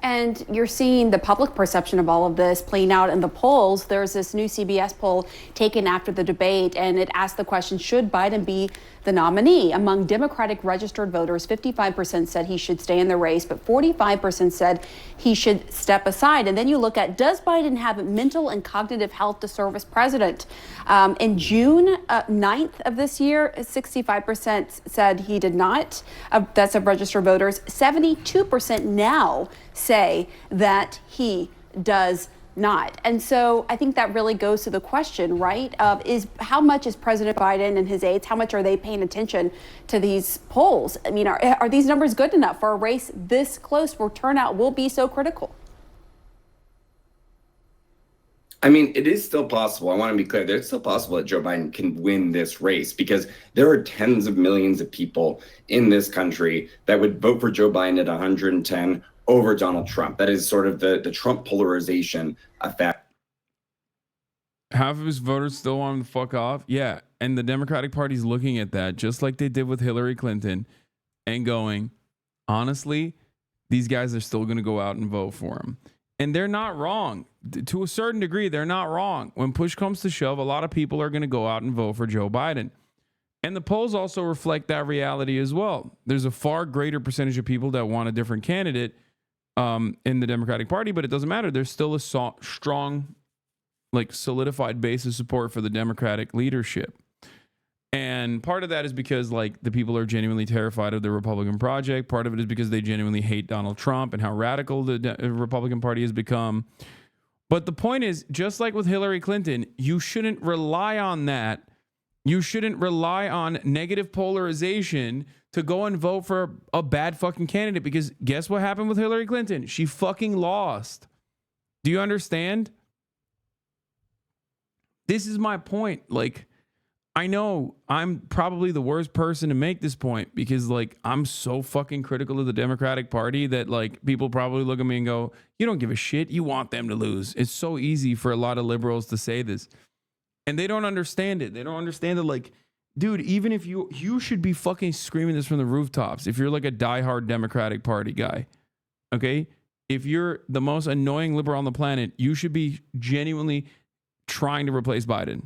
And you're seeing the public perception of all of this playing out in the polls. There's this new CBS poll taken after the debate, and it asked the question, should Biden be the nominee? Among Democratic registered voters, 55% said he should stay in the race, but 45% said he should step aside. And then you look at, does Biden have mental and cognitive health to serve as president? In June 9th of this year, 65% said he did not. That's of registered voters. 72% now say that he does not. And so I think that really goes to the question, right, of is how much is President Biden and his aides, how much are they paying attention to these polls? I mean, are these numbers good enough for a race this close where turnout will be so critical? I mean, it is still possible. I want to be clear. It's still possible that Joe Biden can win this race because there are tens of millions of people in this country that would vote for Joe Biden at 110 over Donald Trump. That is sort of the Trump polarization effect. Half of his voters still want him to fuck off. Yeah. And the Democratic Party's looking at that just like they did with Hillary Clinton and going, honestly, these guys are still going to go out and vote for him. And they're not wrong. To a certain degree, they're not wrong. When push comes to shove, a lot of people are going to go out and vote for Joe Biden. And the polls also reflect that reality as well. There's a far greater percentage of people that want a different candidate in the Democratic Party, but it doesn't matter. There's still a strong, like solidified base of support for the Democratic leadership. And part of that is because like the people are genuinely terrified of the Republican project. Part of it is because they genuinely hate Donald Trump and how radical the Republican Party has become. But the point is, just like with Hillary Clinton, you shouldn't rely on that. You shouldn't rely on negative polarization to go and vote for a bad fucking candidate, because guess what happened with Hillary Clinton? She fucking lost. Do you understand? This is my point. Like, I know I'm probably the worst person to make this point because like I'm so fucking critical of the Democratic Party that like people probably look at me and go, you don't give a shit. You want them to lose. It's so easy for a lot of liberals to say this. And they don't understand it. They don't understand that like, dude, even if you should be fucking screaming this from the rooftops if you're like a diehard Democratic Party guy. Okay? If you're the most annoying liberal on the planet, you should be genuinely trying to replace Biden.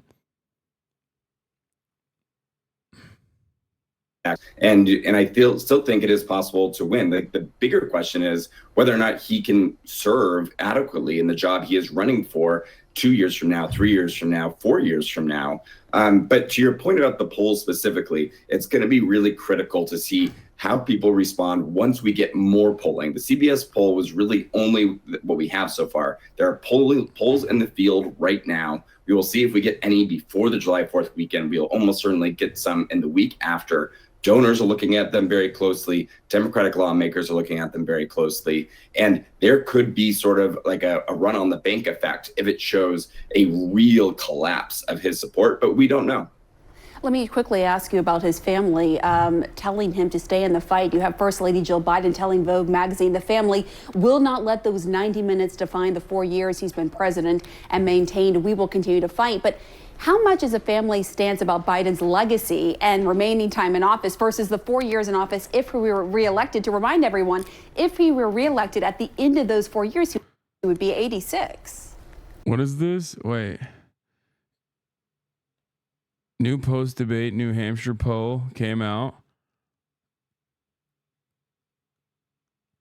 And I still think it is possible to win. The bigger question is whether or not he can serve adequately in the job he is running for 2 years from now, 3 years from now, 4 years from now. But to your point about the polls specifically, it's going to be really critical to see how people respond once we get more polling. The CBS poll was really only what we have so far. There are polls in the field right now. We will see if we get any before the July 4th weekend. We'll almost certainly get some in the week after. Donors are looking at them very closely. Democratic lawmakers are looking at them very closely. And there could be sort of like a run on the bank effect if it shows a real collapse of his support, but we don't know. Let me quickly ask you about his family telling him to stay in the fight. You have First Lady Jill Biden telling Vogue magazine the family will not let those 90 minutes define the 4 years he's been president, and maintained we will continue to fight. But how much is a family's stance about Biden's legacy and remaining time in office versus the 4 years in office if he were reelected? To remind everyone, if he were reelected at the end of those 4 years, he would be 86. What is this? Wait. New post-debate New Hampshire poll came out.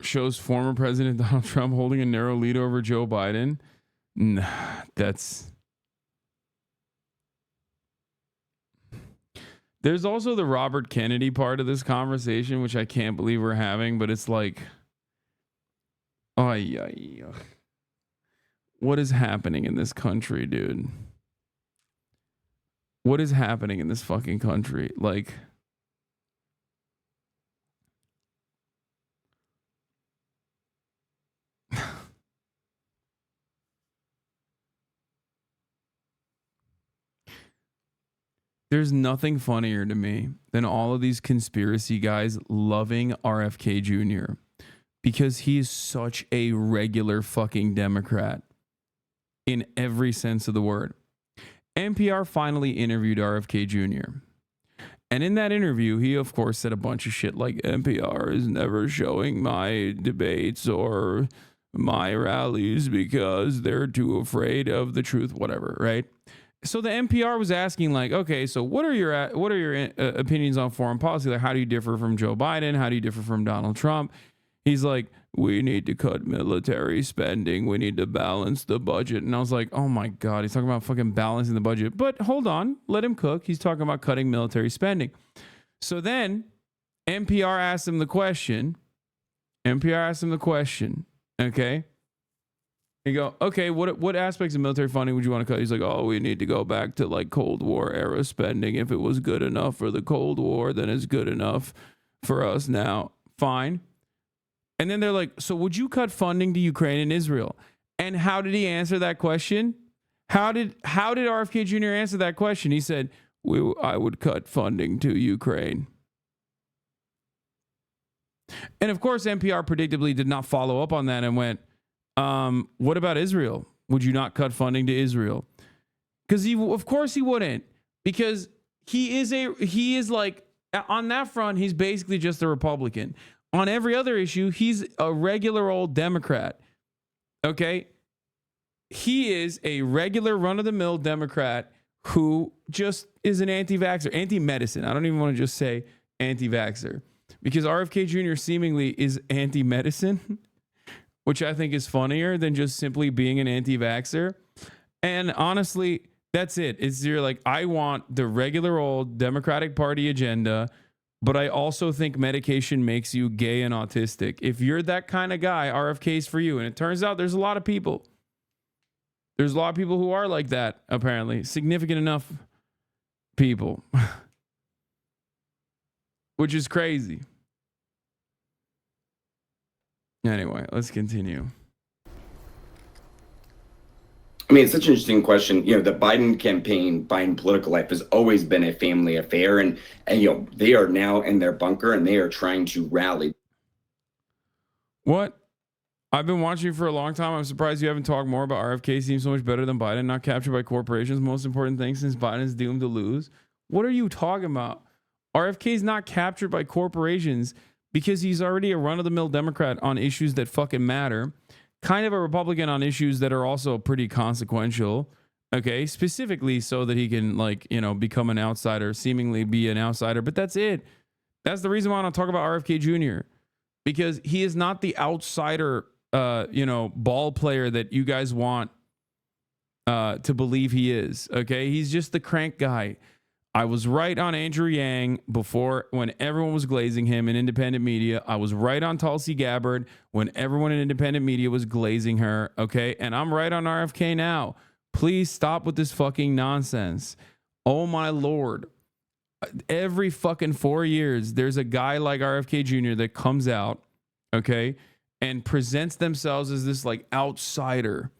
Shows former President Donald Trump holding a narrow lead over Joe Biden. Nah, that's... There's also the Robert Kennedy part of this conversation, which I can't believe we're having, but it's like, what is happening in this country, dude? What is happening in this fucking country? Like, there's nothing funnier to me than all of these conspiracy guys loving RFK Jr. because he is such a regular fucking Democrat in every sense of the word. NPR finally interviewed RFK Jr. And in that interview, he, of course, said a bunch of shit like NPR is never showing my debates or my rallies because they're too afraid of the truth, whatever, right? So the NPR was asking like, okay, so what are your opinions on foreign policy? Like, how do you differ from Joe Biden? How do you differ from Donald Trump? He's like, we need to cut military spending. We need to balance the budget. And I was like, oh my God, he's talking about fucking balancing the budget. But hold on, let him cook. He's talking about cutting military spending. So then NPR asked him the question. Okay. You go, okay, what aspects of military funding would you want to cut? He's like, oh, we need to go back to like Cold War era spending. If it was good enough for the Cold War, then it's good enough for us now. Fine. And then they're like, so would you cut funding to Ukraine and Israel? And how did he answer that question? How did RFK Jr. answer that question? He said, I would cut funding to Ukraine. And of course, NPR predictably did not follow up on that and went, what about Israel? Would you not cut funding to Israel? Because of course he wouldn't, because he is like, on that front, he's basically just a Republican. On every other issue, he's a regular old Democrat. Okay? He is a regular run-of-the-mill Democrat who just is an anti-vaxxer, anti-medicine. I don't even want to just say anti-vaxxer, because RFK Jr. seemingly is anti-medicine, which I think is funnier than just simply being an anti-vaxxer. And honestly, that's it. It's you're like, I want the regular old Democratic Party agenda, but I also think medication makes you gay and autistic. If you're that kind of guy, RFK's for you. And it turns out there's a lot of people. There's a lot of people who are like that, apparently. Significant enough people. Which is crazy. Anyway, let's continue. I mean, it's such an interesting question. You know, the Biden campaign, Biden political life has always been a family affair. And you know, they are now in their bunker and they are trying to rally. What? I've been watching you for a long time. I'm surprised you haven't talked more about RFK. Seems so much better than Biden. Not captured by corporations. Most important thing since Biden's doomed to lose. What are you talking about? RFK's not captured by corporations because he's already a run-of-the-mill Democrat on issues that fucking matter. Kind of a Republican on issues that are also pretty consequential. Okay, specifically so that he can, like, you know, become an outsider, seemingly be an outsider. But that's it. That's the reason why I don't talk about RFK Jr. Because he is not the outsider, ball player that you guys want to believe he is. Okay, he's just the crank guy. I was right on Andrew Yang before when everyone was glazing him in independent media. I was right on Tulsi Gabbard when everyone in independent media was glazing her. Okay, and I'm right on RFK now. Please stop with this fucking nonsense. Oh my Lord. Every fucking 4 years, there's a guy like RFK Jr. that comes out, okay, and presents themselves as this like outsider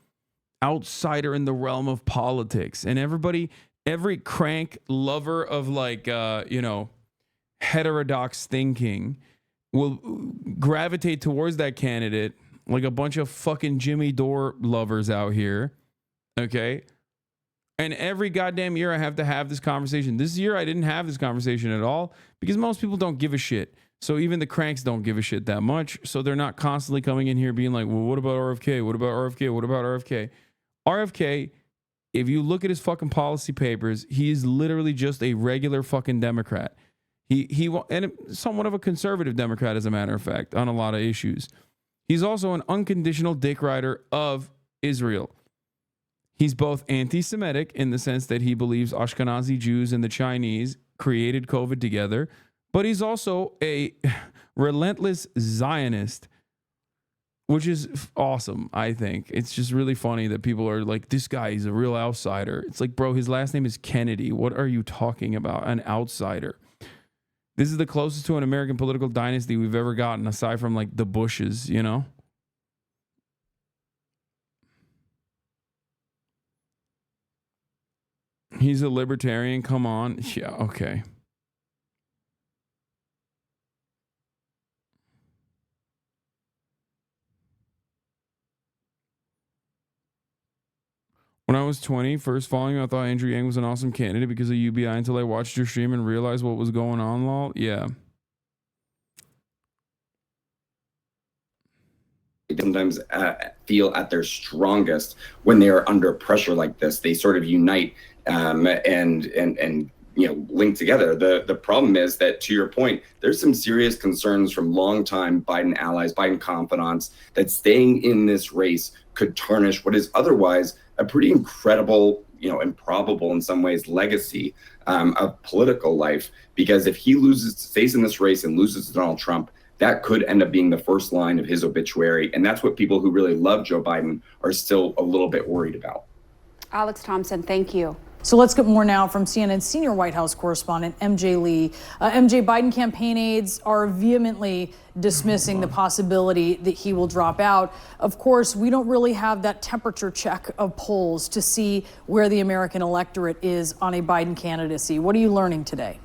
in the realm of politics. And every crank lover of like, heterodox thinking will gravitate towards that candidate like a bunch of fucking Jimmy Dore lovers out here. Okay. And every goddamn year I have to have this conversation. This year I didn't have this conversation at all because most people don't give a shit. So even the cranks don't give a shit that much. So they're not constantly coming in here being like, well, what about RFK? What about RFK? What about RFK? RFK, if you look at his fucking policy papers, he is literally just a regular fucking Democrat. And somewhat of a conservative Democrat, as a matter of fact, on a lot of issues. He's also an unconditional dick rider of Israel. He's both anti-Semitic in the sense that he believes Ashkenazi Jews and the Chinese created COVID together, but he's also a relentless Zionist, which is awesome, I think. It's just really funny that people are like, this guy is a real outsider. It's like, bro, his last name is Kennedy. What are you talking about? An outsider. This is the closest to an American political dynasty we've ever gotten, aside from like the Bushes, you know? He's a libertarian. Come on. Yeah, okay. When I was 20, first following you, I thought Andrew Yang was an awesome candidate because of UBI until I watched your stream and realized what was going on, lol. Yeah. They sometimes feel at their strongest when they are under pressure like this. They sort of unite and link together. The problem is that, to your point, there's some serious concerns from longtime Biden allies, Biden confidants, that staying in this race could tarnish what is otherwise a pretty incredible, improbable in some ways, legacy of political life. Because if he stays in this race and loses to Donald Trump, that could end up being the first line of his obituary. And that's what people who really love Joe Biden are still a little bit worried about. Alex Thompson, thank you. So let's get more now from CNN senior White House correspondent MJ Lee. MJ, Biden campaign aides are vehemently dismissing the possibility that he will drop out. Of course, we don't really have that temperature check of polls to see where the American electorate is on a Biden candidacy. What are you learning today?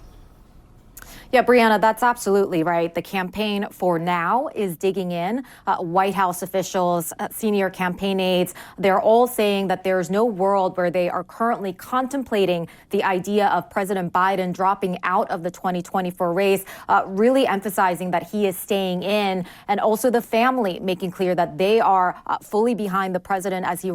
Yeah, Brianna, that's absolutely right. The campaign for now is digging in. White House officials, senior campaign aides, they're all saying that there's no world where they are currently contemplating the idea of President Biden dropping out of the 2024 race, really emphasizing that he is staying in, and also the family making clear that they are fully behind the president as he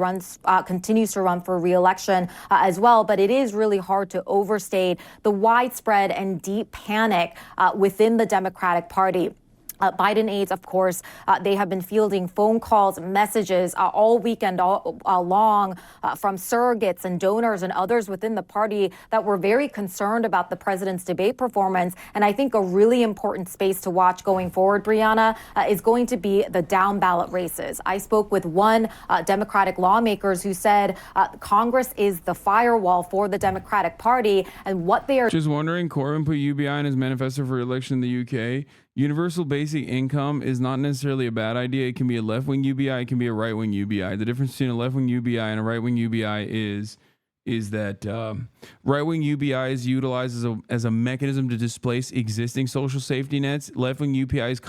continues to run for re-election as well. But it is really hard to overstate the widespread and deep panic within the Democratic Party. Biden aides, of course, they have been fielding phone calls, messages all weekend long from surrogates and donors and others within the party that were very concerned about the president's debate performance. And I think a really important space to watch going forward, Brianna, is going to be the down ballot races. I spoke with one Democratic lawmakers who said Congress is the firewall for the Democratic Party, and what they are. Just wondering, Corbyn put UBI in his manifesto for election in the UK. Universal basic income is not necessarily a bad idea. It can be a left-wing UBI. It can be a right-wing UBI. The difference between a left-wing UBI and a right-wing UBI is that right-wing UBI is utilized as a mechanism to displace existing social safety nets. Left-wing UBI is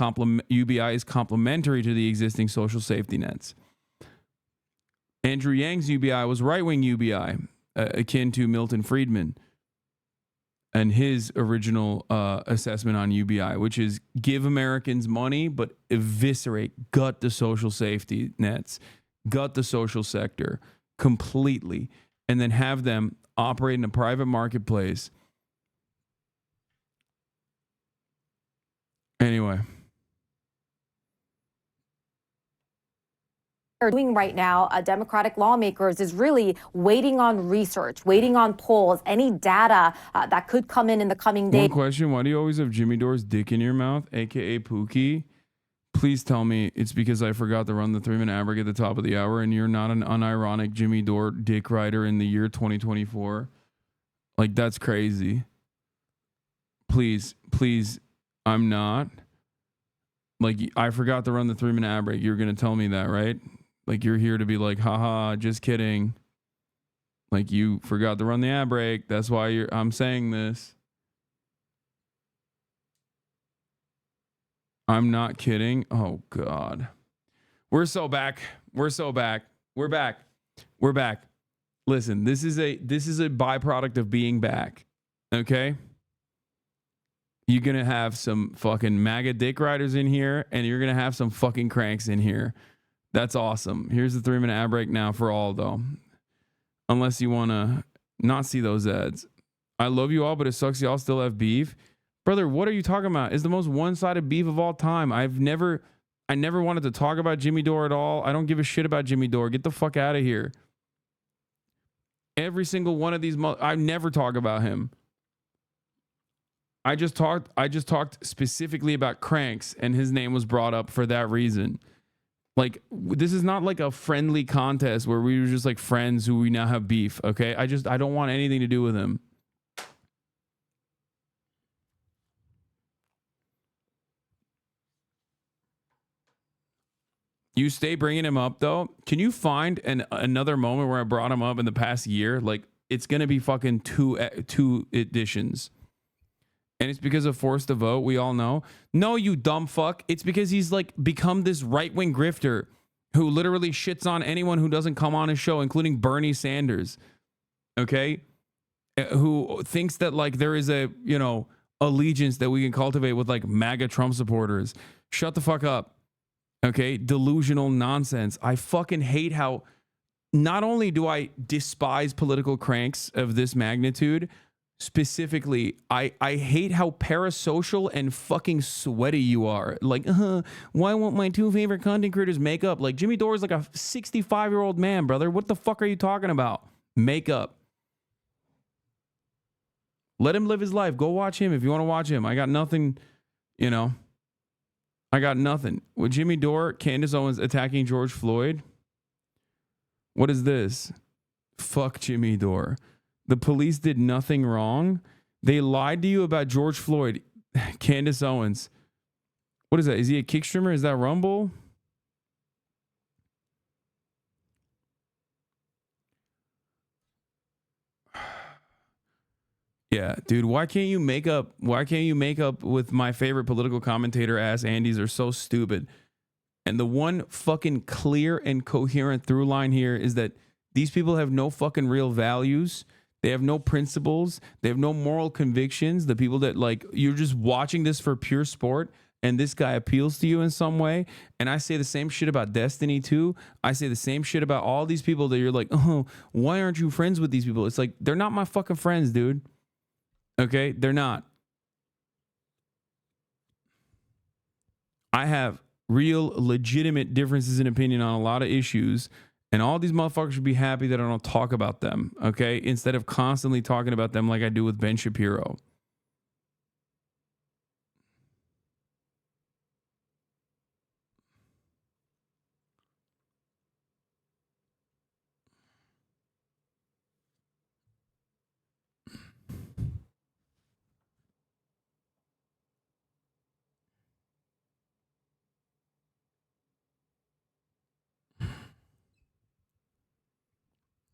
complementary to the existing social safety nets. Andrew Yang's UBI was right-wing UBI, akin to Milton Friedman and his original assessment on UBI, which is give Americans money, but eviscerate, gut the social safety nets, gut the social sector completely, and then have them operate in a private marketplace. Anyway. Are doing right now, Democratic lawmakers, is really waiting on research, waiting on polls, any data that could come in the coming days. One question, why do you always have Jimmy Dore's dick in your mouth, a.k.a. Pookie? Please tell me it's because I forgot to run the 3-minute ad break at the top of the hour and you're not an unironic Jimmy Dore dick rider in the year 2024. Like, that's crazy. Please, I'm not. Like, I forgot to run the 3-minute ad break. You're going to tell me that, right? Like, you're here to be like, haha, just kidding. Like, you forgot to run the ad break. That's why I'm saying this. I'm not kidding. Oh, God. We're so back. We're back. Listen, this is a byproduct of being back. Okay? You're going to have some fucking MAGA dick riders in here, and you're going to have some fucking cranks in here. That's awesome. Here's the 3-minute ad break now for all, though. Unless you want to not see those ads. I love you all, but it sucks y'all still have beef. Brother, what are you talking about? It's the most one-sided beef of all time. I never wanted to talk about Jimmy Dore at all. I don't give a shit about Jimmy Dore. Get the fuck out of here. Every single one of these, I never talk about him. I just talked specifically about cranks, and his name was brought up for that reason. Like, this is not like a friendly contest where we were just like friends who we now have beef, okay? I don't want anything to do with him. You stay bringing him up, though. Can you find another moment where I brought him up in the past year? Like, it's going to be fucking two editions. And it's because of forced to vote, we all know. No, you dumb fuck. It's because he's like become this right-wing grifter who literally shits on anyone who doesn't come on his show, including Bernie Sanders. Okay? Who thinks that like there is a, allegiance that we can cultivate with like MAGA Trump supporters. Shut the fuck up. Okay? Delusional nonsense. I fucking hate how not only do I despise political cranks of this magnitude, specifically, I hate how parasocial and fucking sweaty you are. Like, why won't my two favorite content creators make up? Like, Jimmy Dore is like a 65-year-old man, brother. What the fuck are you talking about? Make up. Let him live his life. Go watch him if you want to watch him. I got nothing, I got nothing. With Jimmy Dore, Candace Owens attacking George Floyd. What is this? Fuck Jimmy Dore. The police did nothing wrong. They lied to you about George Floyd. Candace Owens. What is that? Is he a kick streamer? Is that Rumble? Yeah, dude, why can't you make up with my favorite political commentator ass Andes are so stupid? And the one fucking clear and coherent through line here is that these people have no fucking real values. They have no principles. They have no moral convictions. The people that like, you're just watching this for pure sport and this guy appeals to you in some way. And I say the same shit about Destiny too. I say the same shit about all these people that you're like, oh, why aren't you friends with these people? It's like, they're not my fucking friends, dude. Okay, they're not. I have real, legitimate differences in opinion on a lot of issues, and all these motherfuckers should be happy that I don't talk about them, okay? Instead of constantly talking about them like I do with Ben Shapiro.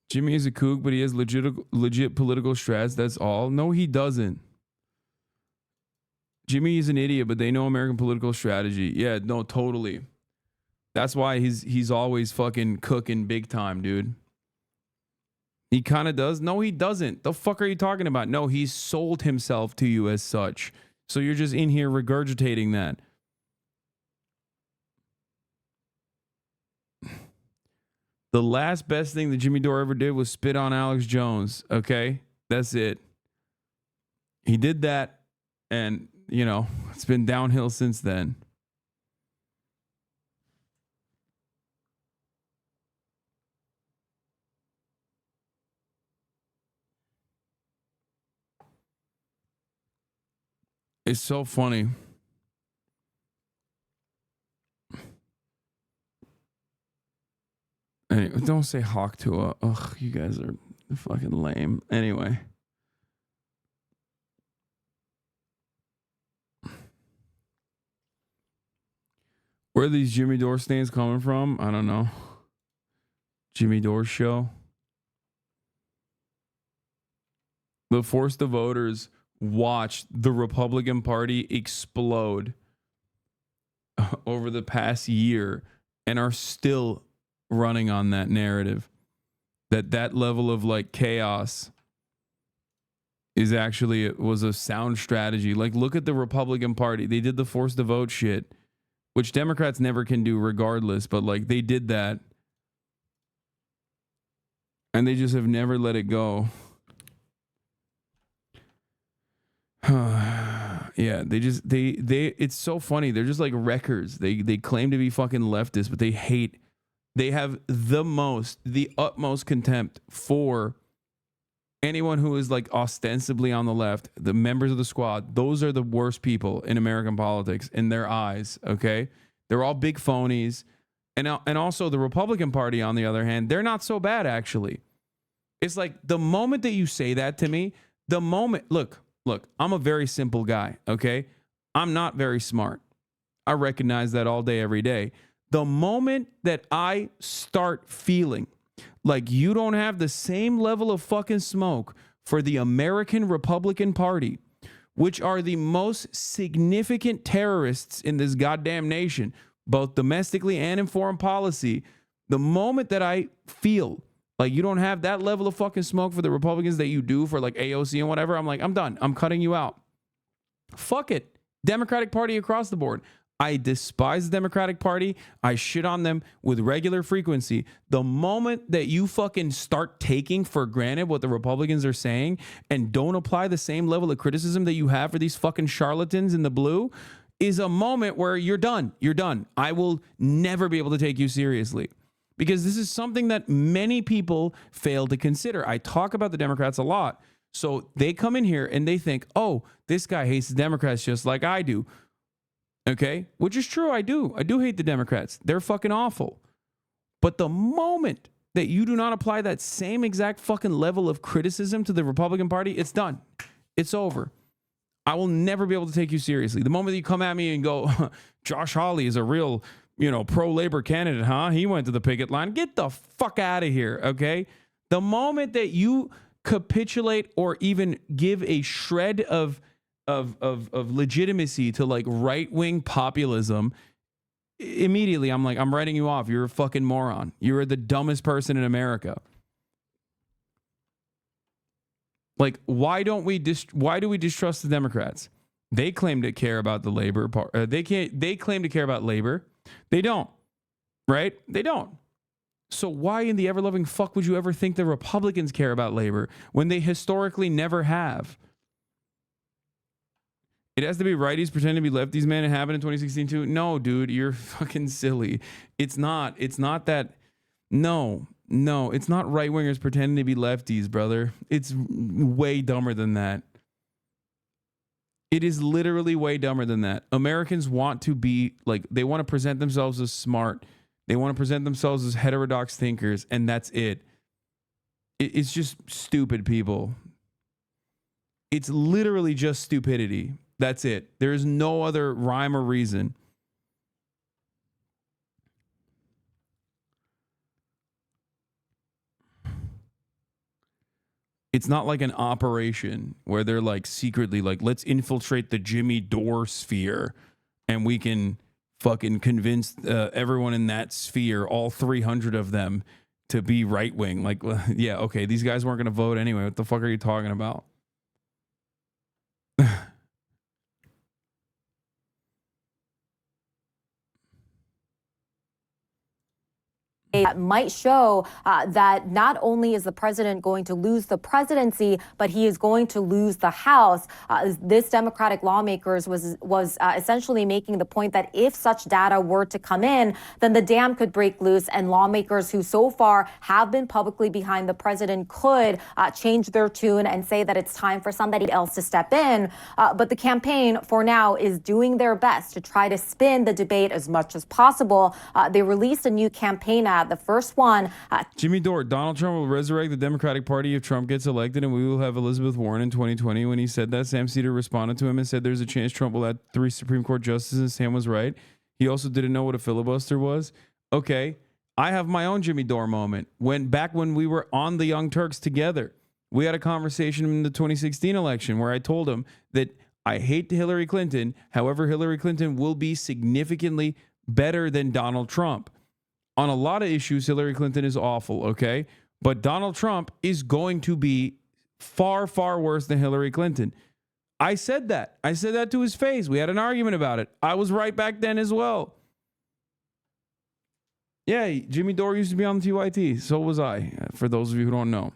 Jimmy is a kook, but he has legit political strats. That's all. No, he doesn't. Jimmy is an idiot, but they know American political strategy. Yeah, no, totally. That's why he's always fucking cooking big time, dude. He kind of does. No, he doesn't. The fuck are you talking about? No, he's sold himself to you as such. So you're just in here regurgitating that. The last best thing that Jimmy Dore ever did was spit on Alex Jones. Okay, that's it. He did that, and you know it's been downhill since then. It's so funny. Anyway, don't say hawk tuah. Ugh, you guys are fucking lame. Anyway. Where are these Jimmy Dore stands coming from? I don't know. Jimmy Dore show. The force the voters watched the Republican Party explode over the past year and are still running on that narrative that level of like chaos is actually was a sound strategy. Like, look at the Republican Party. They did the force the vote shit, which Democrats never can do regardless, but like they did that and they just have never let it go. Yeah, they it's so funny. They're just like wreckers. They claim to be fucking leftists, but they have the utmost contempt for anyone who is like ostensibly on the left. The members of the squad, those are the worst people in American politics in their eyes, okay? They're all big phonies. And also the Republican Party, on the other hand, they're not so bad, actually. It's like the moment that you say that to me, look, I'm a very simple guy, okay? I'm not very smart. I recognize that all day, every day. The moment that I start feeling like you don't have the same level of fucking smoke for the American Republican Party, which are the most significant terrorists in this goddamn nation, both domestically and in foreign policy, the moment that I feel like you don't have that level of fucking smoke for the Republicans that you do for like AOC and whatever, I'm like, I'm done. I'm cutting you out. Fuck it. Democratic Party across the board. I despise the Democratic Party. I shit on them with regular frequency. The moment that you fucking start taking for granted what the Republicans are saying and don't apply the same level of criticism that you have for these fucking charlatans in the blue is a moment where you're done. You're done. I will never be able to take you seriously because this is something that many people fail to consider. I talk about the Democrats a lot. So they come in here and they think, oh, this guy hates the Democrats just like I do. Okay? Which is true. I do hate the Democrats. They're fucking awful. But the moment that you do not apply that same exact fucking level of criticism to the Republican Party, it's done. It's over. I will never be able to take you seriously. The moment that you come at me and go, Josh Hawley is a real, pro-labor candidate, huh? He went to the picket line. Get the fuck out of here, okay? The moment that you capitulate or even give a shred of legitimacy to like right-wing populism, immediately I'm like, I'm writing you off. You're a fucking moron. You're the dumbest person in America. Like, why do we distrust the Democrats? They claim to care about the labor part. They claim to care about labor. They don't, right? They don't. So why in the ever-loving fuck would you ever think the Republicans care about labor when they historically never have? It has to be righties pretending to be lefties, man. It happened in 2016 too. No, dude, you're fucking silly. It's not that. No, it's not right-wingers pretending to be lefties, brother. It's way dumber than that. It is literally way dumber than that. Americans want to be like, they want to present themselves as smart. They want to present themselves as heterodox thinkers, and that's it. It's just stupid people. It's literally just stupidity. That's it. There is no other rhyme or reason. It's not like an operation where they're like secretly like, let's infiltrate the Jimmy Dore sphere and we can fucking convince everyone in that sphere, all 300 of them, to be right wing. Like, yeah, okay, these guys weren't going to vote anyway. What the fuck are you talking about? That might show that not only is the president going to lose the presidency, but he is going to lose the House. This Democratic lawmakers was essentially making the point that if such data were to come in, then the dam could break loose, and lawmakers who so far have been publicly behind the president could change their tune and say that it's time for somebody else to step in. But the campaign, for now, is doing their best to try to spin the debate as much as possible. They released a new campaign ad. The first one. Jimmy Dore, Donald Trump will resurrect the Democratic Party if Trump gets elected, and we will have Elizabeth Warren in 2020. When he said that, Sam Cedar responded to him and said there's a chance Trump will add 3 Supreme Court justices. Sam was right. He also didn't know what a filibuster was. Okay, I have my own Jimmy Dore moment. Back when we were on the Young Turks together, we had a conversation in the 2016 election where I told him that I hate Hillary Clinton. However, Hillary Clinton will be significantly better than Donald Trump. On a lot of issues, Hillary Clinton is awful, okay? But Donald Trump is going to be far, far worse than Hillary Clinton. I said that. I said that to his face. We had an argument about it. I was right back then as well. Yeah, Jimmy Dore used to be on the TYT. So was I, for those of you who don't know.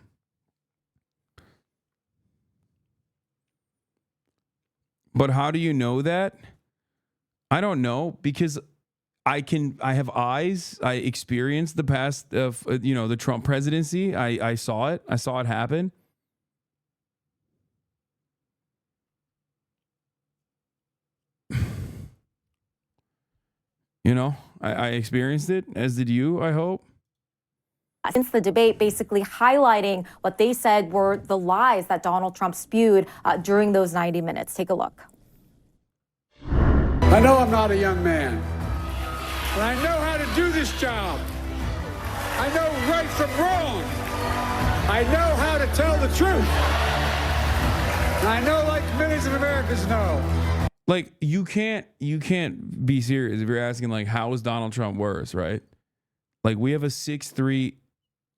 But how do you know that? I don't know, because I have eyes. I experienced the past of, the Trump presidency. I saw it. I saw it happen. I experienced it, as did you, I hope. Since the debate, basically highlighting what they said were the lies that Donald Trump spewed during those 90 minutes. Take a look. I know I'm not a young man, but I know how to do this job. I know right from wrong. I know how to tell the truth. And I know, like millions of Americans know. Like, you can't be serious if you're asking, like, how is Donald Trump worse, right? Like, we have a 6-3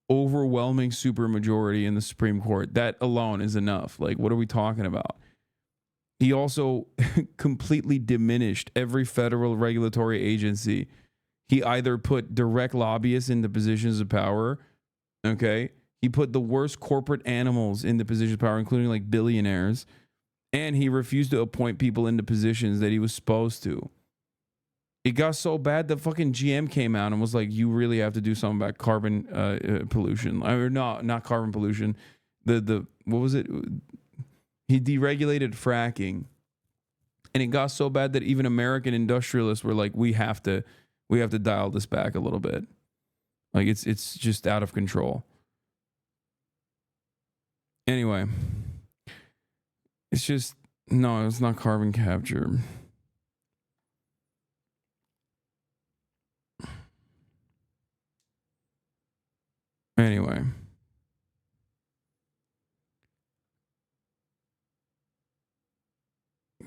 overwhelming supermajority in the Supreme Court. That alone is enough. Like, what are we talking about? He also completely diminished every federal regulatory agency. He either put direct lobbyists into positions of power, okay? He put the worst corporate animals into positions of power, including like billionaires, and he refused to appoint people into positions that he was supposed to. It got so bad that fucking GM came out and was like, you really have to do something about carbon pollution. Or no, not carbon pollution. The what was it? He deregulated fracking. And it got so bad that even American industrialists were like, we have to dial this back a little bit. Like it's just out of control. Anyway, it's just, no, it's not carbon capture. Anyway.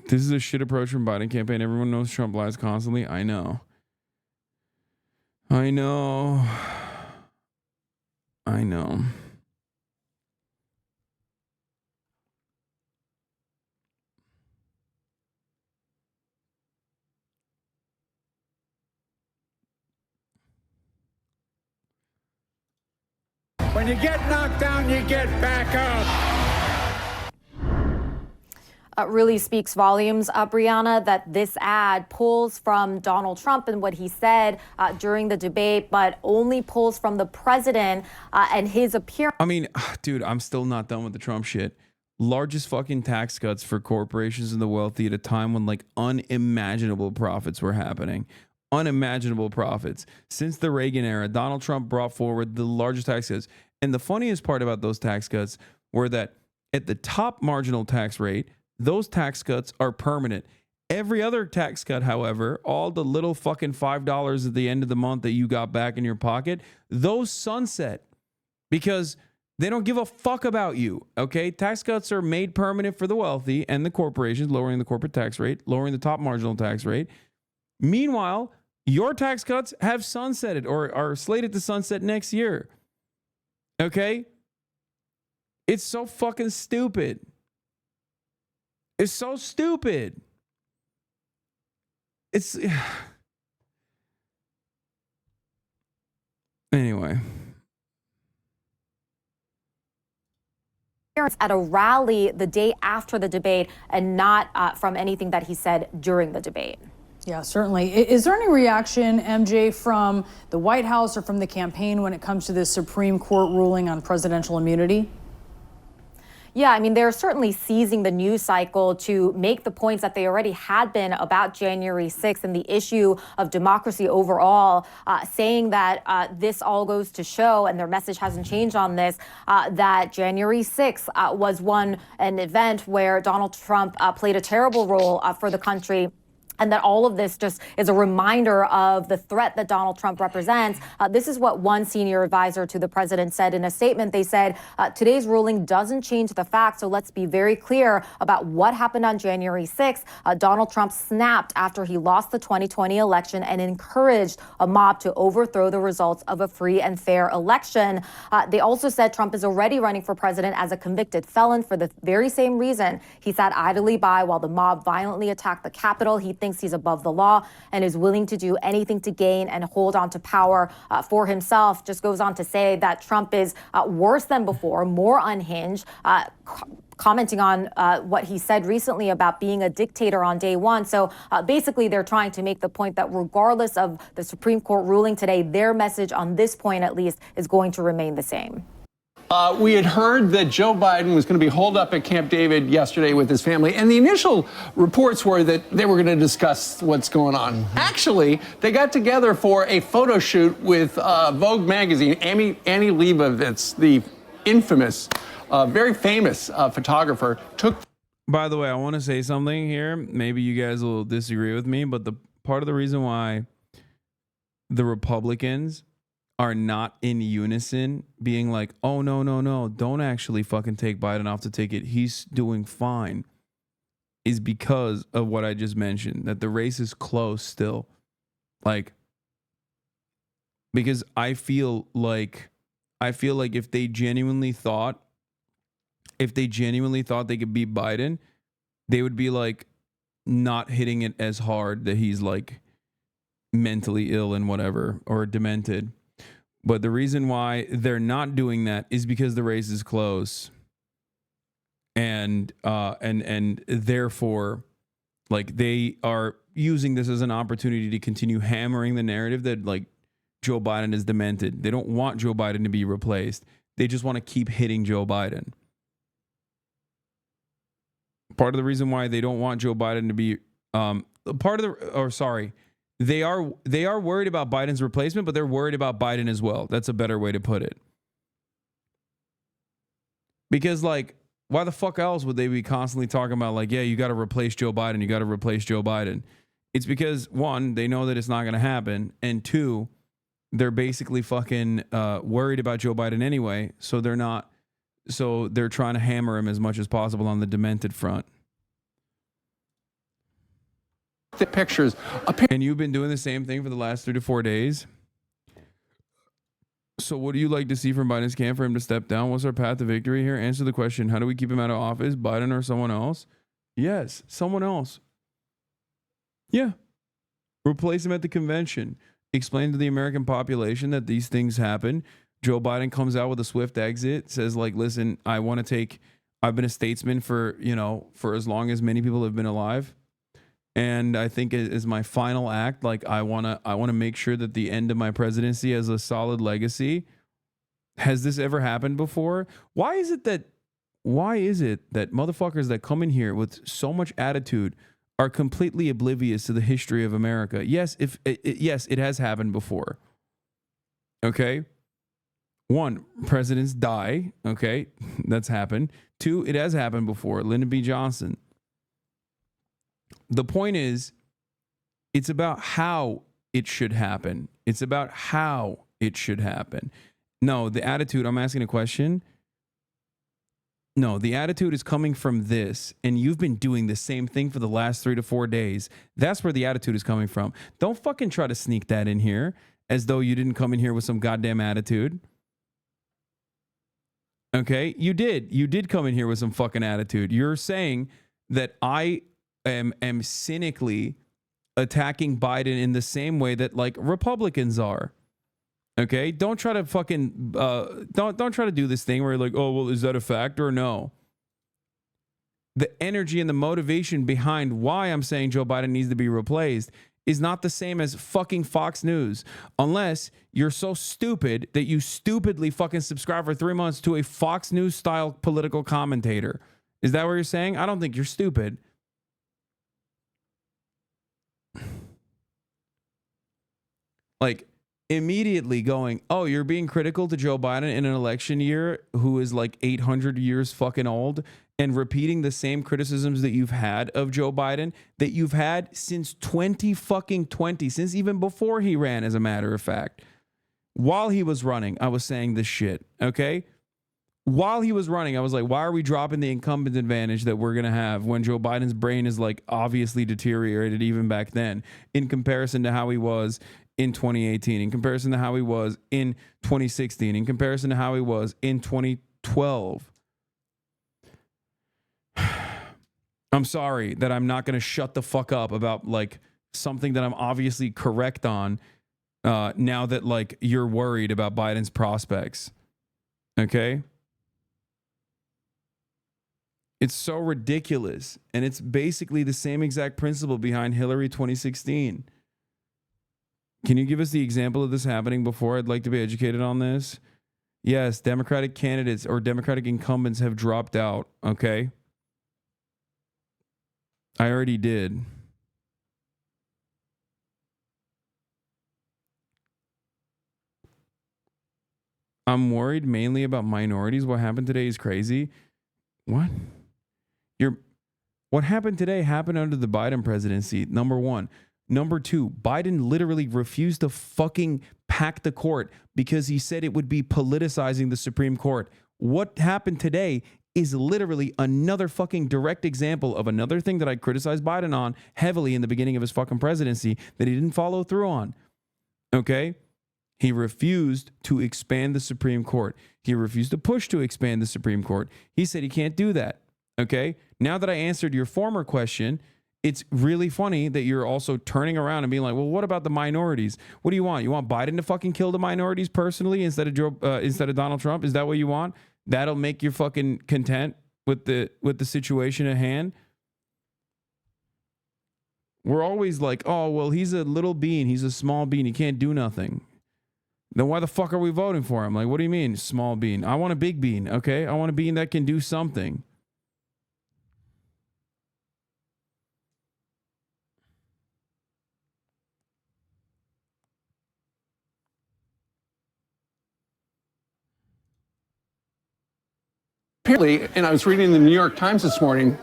This is a shit approach from Biden campaign. Everyone knows Trump lies constantly. I know. I know. I know. When you get knocked down, you get back up. Really speaks volumes, Brianna, that this ad pulls from Donald Trump and what he said during the debate, but only pulls from the president and his appearance. I mean, dude, I'm still not done with the Trump shit. Largest fucking tax cuts for corporations and the wealthy at a time when like unimaginable profits were happening. Unimaginable profits. Since the Reagan era, Donald Trump brought forward the largest tax cuts. And the funniest part about those tax cuts were that at the top marginal tax rate, those tax cuts are permanent. Every other tax cut, however, all the little fucking $5 at the end of the month that you got back in your pocket, those sunset because they don't give a fuck about you, okay? Tax cuts are made permanent for the wealthy and the corporations, lowering the corporate tax rate, lowering the top marginal tax rate. Meanwhile, your tax cuts have sunsetted or are slated to sunset next year, okay? It's so fucking stupid. It's so stupid. It's anyway. At a rally the day after the debate and not from anything that he said during the debate. Yeah, certainly. Is there any reaction, MJ, from the White House or from the campaign when it comes to this Supreme Court ruling on presidential immunity? Yeah, I mean, they're certainly seizing the news cycle to make the points that they already had been about January 6th and the issue of democracy overall, saying that this all goes to show, and their message hasn't changed on this, that January 6th was an event where Donald Trump played a terrible role for the country. And that all of this just is a reminder of the threat that Donald Trump represents. This is what one senior advisor to the president said in a statement. They said, today's ruling doesn't change the facts. So let's be very clear about what happened on January 6th. Donald Trump snapped after he lost the 2020 election and encouraged a mob to overthrow the results of a free and fair election. They also said Trump is already running for president as a convicted felon for the very same reason. He sat idly by while the mob violently attacked the Capitol. He thinks he's above the law and is willing to do anything to gain and hold on to power for himself. Just goes on to say that Trump is worse than before, more unhinged, commenting on what he said recently about being a dictator on day one. So basically, they're trying to make the point that regardless of the Supreme Court ruling today, their message on this point, at least, is going to remain the same. We had heard that Joe Biden was going to be holed up at Camp David yesterday with his family, and the initial reports were that they were going to discuss what's going on. Actually, they got together for a photo shoot with Vogue magazine. Annie Leibovitz, the infamous, very famous photographer, took. By the way, I want to say something here. Maybe you guys will disagree with me, but the part of the reason why the Republicans are not in unison, being like, oh, no, don't actually fucking take Biden off the ticket, he's doing fine, is because of what I just mentioned, that the race is close still. Like, because I feel like if they genuinely thought they could beat Biden, they would be like not hitting it as hard that he's like mentally ill and whatever, or demented. But the reason why they're not doing that is because the race is close. And therefore, like, they are using this as an opportunity to continue hammering the narrative that like Joe Biden is demented. They don't want Joe Biden to be replaced. They just want to keep hitting Joe Biden. Part of the reason why they don't want Joe Biden to be Part of the, or sorry, they are worried about Biden's replacement, but they're worried about Biden as well. That's a better way to put it. Because like, why the fuck else would they be constantly talking about like, yeah, you got to replace Joe Biden. You got to replace Joe Biden. It's because one, they know that it's not going to happen. And two, they're basically fucking worried about Joe Biden anyway. So they're trying to hammer him as much as possible on the demented front. The pictures. And you've been doing the same thing for the last 3 to 4 days. So what do you like to see from Biden's camp for him to step down? What's our path to victory here? Answer the question. How do we keep him out of office? Biden or someone else? Yes, someone else. Yeah. Replace him at the convention. Explain to the American population that these things happen. Joe Biden comes out with a swift exit, says like, listen, I've been a statesman for as long as many people have been alive. And I think it is my final act. Like I want to make sure that the end of my presidency has a solid legacy. Has this ever happened before? Why is it that motherfuckers that come in here with so much attitude are completely oblivious to the history of America? Yes, yes, it has happened before. Okay. 1, presidents die. Okay. That's happened. 2, it has happened before. Lyndon B. Johnson. The point is, it's about how it should happen. It's about how it should happen. No, the attitude, I'm asking a question. No, the attitude is coming from this, and you've been doing the same thing for the last 3 to 4 days. That's where the attitude is coming from. Don't fucking try to sneak that in here as though you didn't come in here with some goddamn attitude. Okay, you did. You did come in here with some fucking attitude. You're saying that I am cynically attacking Biden in the same way that like Republicans are. Okay, don't try to fucking don't try to do this thing where you're like, oh well, is that a fact or no? The energy and the motivation behind why I'm saying Joe Biden needs to be replaced is not the same as fucking Fox News, unless you're so stupid that you stupidly fucking subscribe for 3 months to a Fox News style political commentator. Is that what you're saying? I don't think you're stupid. Like immediately going, oh, you're being critical to Joe Biden in an election year who is like 800 years fucking old, and repeating the same criticisms that you've had of Joe Biden that you've had since 2020, since even before he ran, as a matter of fact. While he was running, I was saying this shit, okay? While he was running, I was like, why are we dropping the incumbent advantage that we're going to have when Joe Biden's brain is like obviously deteriorated even back then in comparison to how he was in 2018, in comparison to how he was in 2016, in comparison to how he was in 2012. I'm sorry that I'm not going to shut the fuck up about like something that I'm obviously correct on now that like you're worried about Biden's prospects. Okay? It's so ridiculous. And it's basically the same exact principle behind Hillary 2016. Can you give us the example of this happening before? I'd like to be educated on this. Yes, Democratic candidates or Democratic incumbents have dropped out. Okay. I already did. I'm worried mainly about minorities. What happened today is crazy. What? What happened today happened under the Biden presidency, number one. Number two, Biden literally refused to fucking pack the court because he said it would be politicizing the Supreme Court. What happened today is literally another fucking direct example of another thing that I criticized Biden on heavily in the beginning of his fucking presidency that he didn't follow through on. Okay? He refused to expand the Supreme Court. He refused to push to expand the Supreme Court. He said he can't do that. Okay? Now that I answered your former question, it's really funny that you're also turning around and being like, well, what about the minorities? What do you want? You want Biden to fucking kill the minorities personally instead of Donald Trump? Is that what you want? That'll make you fucking content with the situation at hand? We're always like, oh, well, he's a little bean. He's a small bean. He can't do nothing. Then why the fuck are we voting for him? Like, what do you mean, small bean? I want a big bean, okay? I want a bean that can do something. Apparently, and I was reading in the New York Times this morning,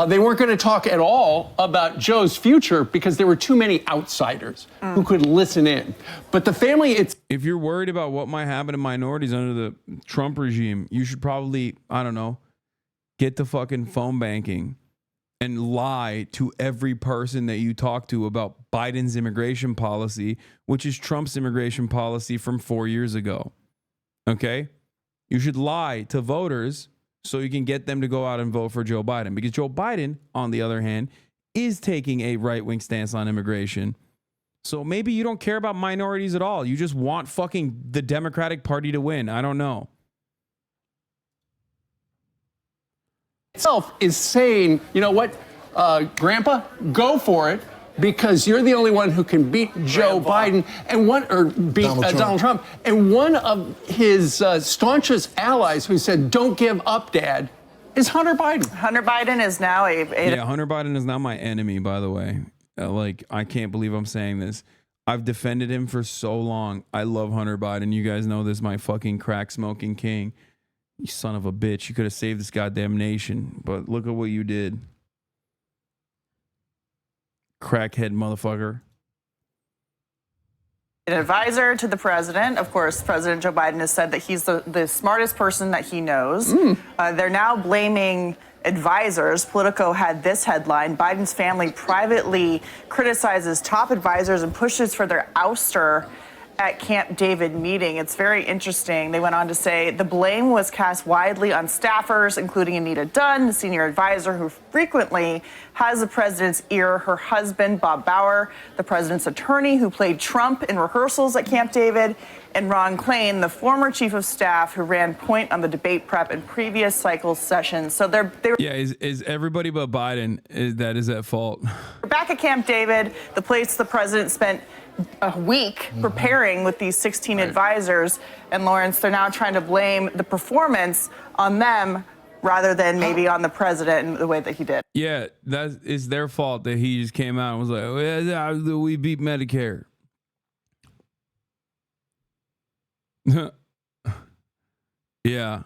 they weren't going to talk at all about Joe's future because there were too many outsiders who could listen in. But the family, if you're worried about what might happen to minorities under the Trump regime, you should probably, I don't know, get the fucking phone banking and lie to every person that you talk to about Biden's immigration policy, which is Trump's immigration policy from 4 years ago. Okay? You should lie to voters so you can get them to go out and vote for Joe Biden. Because Joe Biden, on the other hand, is taking a right-wing stance on immigration. So maybe you don't care about minorities at all. You just want fucking the Democratic Party to win. I don't know. Itself is saying, you know what, Grandpa, go for it, because you're the only one who can beat Joe Biden and beat Donald Trump. And one of his staunchest allies who said, "Don't give up, Dad," is Hunter Biden. Hunter Biden is now Yeah, Hunter Biden is now my enemy, by the way. I can't believe I'm saying this. I've defended him for so long. I love Hunter Biden. You guys know this, my fucking crack smoking king. You son of a bitch. You could have saved this goddamn nation, but look at what you did. Crackhead motherfucker. an advisor to the president. Of course, President Joe Biden has said that he's the smartest person that he knows. They're now blaming advisors. Politico had this headline: Biden's family privately criticizes top advisors and pushes for their ouster at Camp David meeting. It's very interesting. They went on to say the blame was cast widely on staffers, including Anita Dunn, the senior advisor who frequently has the president's ear, her husband, Bob Bauer, the president's attorney who played Trump in rehearsals at Camp David, and Ron Klain, the former chief of staff who ran point on the debate prep in previous cycle sessions. So they're yeah, is everybody but Biden that is at fault? We're back at Camp David, the place the president spent a week preparing with these 16 advisors. And Lawrence, they're now trying to blame the performance on them rather than maybe on the president and the way that he did. Yeah, that is their fault that he just came out and was like, well, we beat Medicare. Yeah,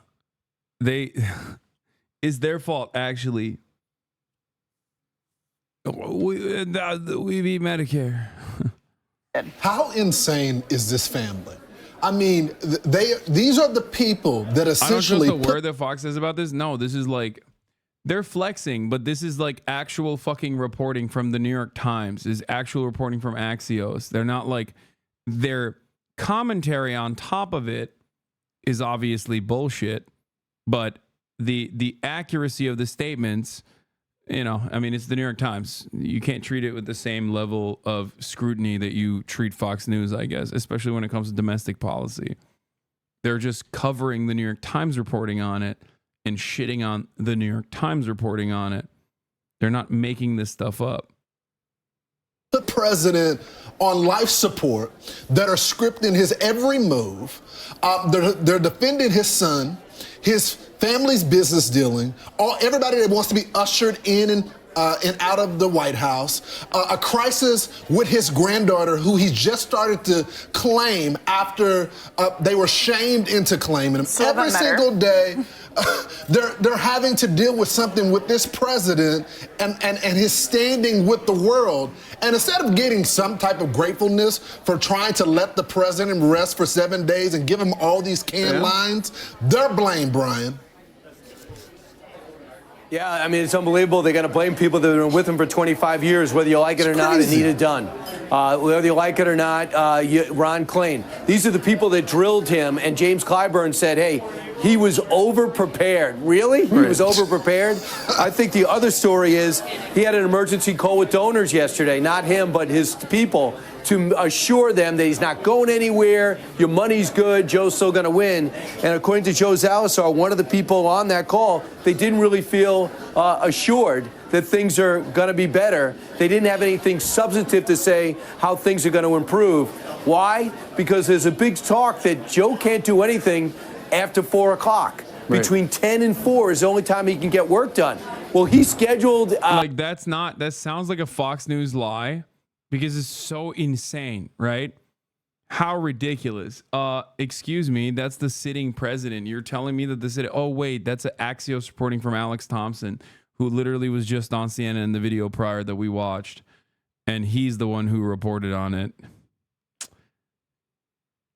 it's their fault, actually. We beat Medicare. How insane is this family? I mean, these are the people that essentially. I don't trust the word that Fox says about this. No, this is like, they're flexing, but this is like actual fucking reporting from the New York Times, is actual reporting from Axios. They're not like, their commentary on top of it is obviously bullshit, but the accuracy of the statements, you know, I mean, it's the New York Times. You can't treat it with the same level of scrutiny that you treat Fox News, I guess, especially when it comes to domestic policy. They're just covering the New York Times reporting on it and shitting on the New York Times reporting on it. They're not making this stuff up. The president on life support that are scripting his every move. They're defending his son, his family's business dealing, everybody that wants to be ushered in and out of the White House, a crisis with his granddaughter who he just started to claim after they were shamed into claiming him. Every single day, they're having to deal with something with this president and his standing with the world. And instead of getting some type of gratefulness for trying to let the president rest for 7 days and give him all these canned lines, they're blamed, Brian. Yeah, I mean, it's unbelievable. They're going to blame people that have been with him for 25 years, whether you like it or not, Anita Dunn. Whether you like it or not, Ron Klain. These are the people that drilled him, and James Clyburn said, hey, he was over-prepared. Really? He was over-prepared? I think the other story is he had an emergency call with donors yesterday, not him, but his people, to assure them that he's not going anywhere, your money's good, Joe's still going to win. And according to Joe Zalazar, one of the people on that call, they didn't really feel assured that things are going to be better. They didn't have anything substantive to say how things are going to improve. Why? Because there's a big talk that Joe can't do anything after 4 o'clock. Right. Between 10 and 4 is the only time he can get work done. Well, he scheduled... like, that sounds like a Fox News lie, because it's so insane, right? How ridiculous. Excuse me, that's the sitting president. You're telling me that the sitting, oh wait, that's an Axios reporting from Alex Thompson, who literally was just on CNN in the video prior that we watched. And he's the one who reported on it.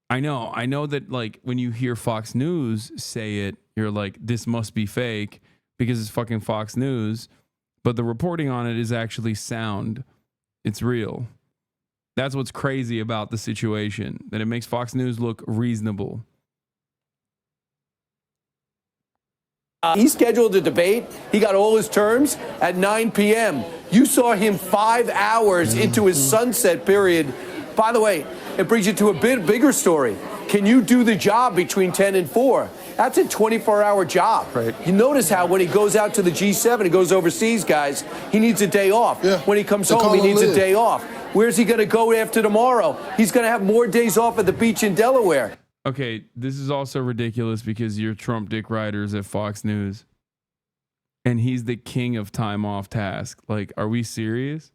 I know that like when you hear Fox News say it, you're like, this must be fake because it's fucking Fox News. But the reporting on it is actually sound. It's real. That's what's crazy about the situation, that it makes Fox News look reasonable. He scheduled a debate. He got all his terms at 9 p.m. You saw him 5 hours into his sunset period. By the way, it brings you to a bit bigger story. Can you do the job between 10 and 4? That's a 24-hour job. Right. You notice how when he goes out to the G7, he goes overseas, guys, he needs a day off. Yeah. When he comes home, he needs a day off. Where's he going to go after tomorrow? He's going to have more days off at the beach in Delaware. Okay, this is also ridiculous because you're Trump dick riders at Fox News. And he's the king of time off task. Like, are we serious?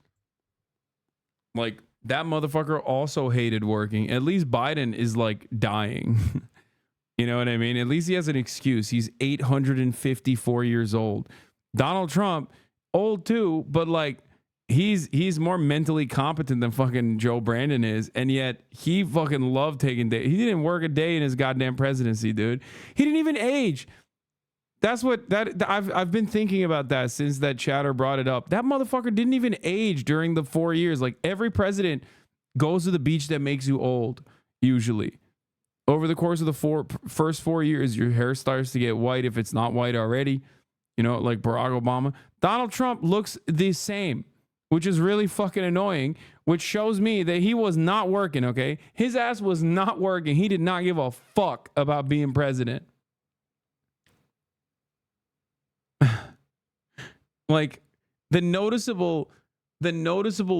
Like, that motherfucker also hated working. At least Biden is like dying. You know what I mean? At least he has an excuse. He's 854 years old. Donald Trump, old too, but like he's more mentally competent than fucking Joe Brandon is, and yet he fucking loved taking days. He didn't work a day in his goddamn presidency, dude. He didn't even age. That's what I've been thinking about that since that chatter brought it up. That motherfucker didn't even age during the 4 years. Like every president goes to the beach that makes you old, usually. Over the course of the first 4 years, your hair starts to get white if it's not white already. You know, like Barack Obama. Donald Trump looks the same, which is really fucking annoying, which shows me that he was not working, okay? His ass was not working. He did not give a fuck about being president. Like, the noticeable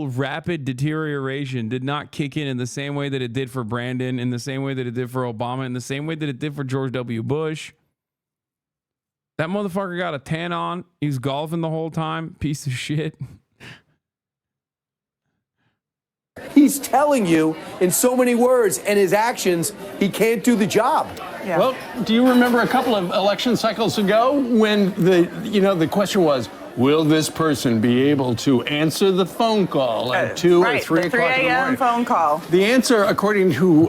rapid deterioration did not kick in the same way that it did for Brandon, in the same way that it did for Obama, in the same way that it did for George W. Bush. That motherfucker got a tan on. He was golfing the whole time. Piece of shit. He's telling you in so many words and his actions, he can't do the job. Yeah. Well, do you remember a couple of election cycles ago when the question was, will this person be able to answer the phone call at 2 or 3 o'clock in the morning? 3 a.m. phone call. The answer, according to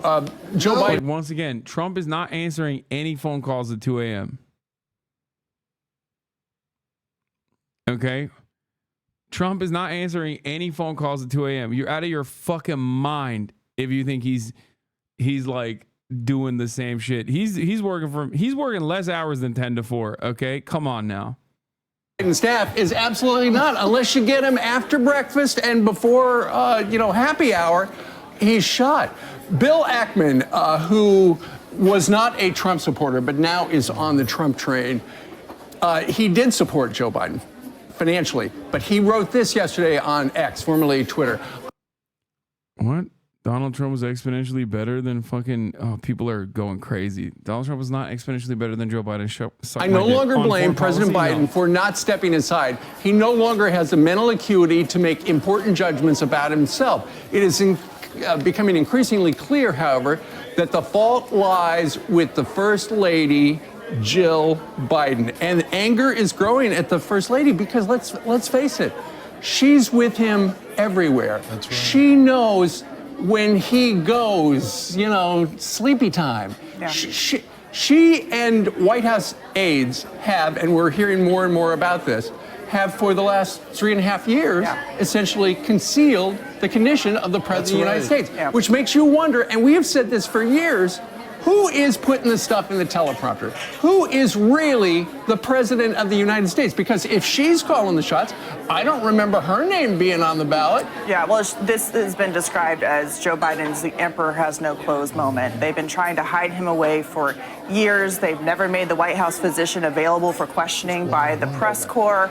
Joe Biden. Once again, Trump is not answering any phone calls at 2 a.m. Okay? Trump is not answering any phone calls at 2 a.m. You're out of your fucking mind if you think he's like doing the same shit. He's working less hours than 10 to 4, okay? Come on now. Biden staff is absolutely not, unless you get him after breakfast and before happy hour, he's shot. Bill Ackman, who was not a Trump supporter but now is on the Trump train, he did support Joe Biden financially, but he wrote this yesterday on X, formerly Twitter. What? Donald Trump was exponentially better than fucking... Oh, people are going crazy. Donald Trump was not exponentially better than Joe Biden. I no longer blame President Biden for not stepping aside. He no longer has the mental acuity to make important judgments about himself. It is becoming increasingly clear, however, that the fault lies with the First Lady, Jill Biden. And anger is growing at the First Lady because let's face it, she's with him everywhere. That's right. She knows when he goes, sleepy time. Yeah. She and White House aides have, and we're hearing more and more about this, have for the last 3.5 years essentially concealed the condition of the President of the United States, which makes you wonder, and we have said this for years, who is putting the stuff in the teleprompter? Who is really the President of the United States? Because if she's calling the shots, I don't remember her name being on the ballot. Yeah, well, this has been described as Joe Biden's the emperor has no clothes moment. They've been trying to hide him away for years. They've never made the White House physician available for questioning by the press corps.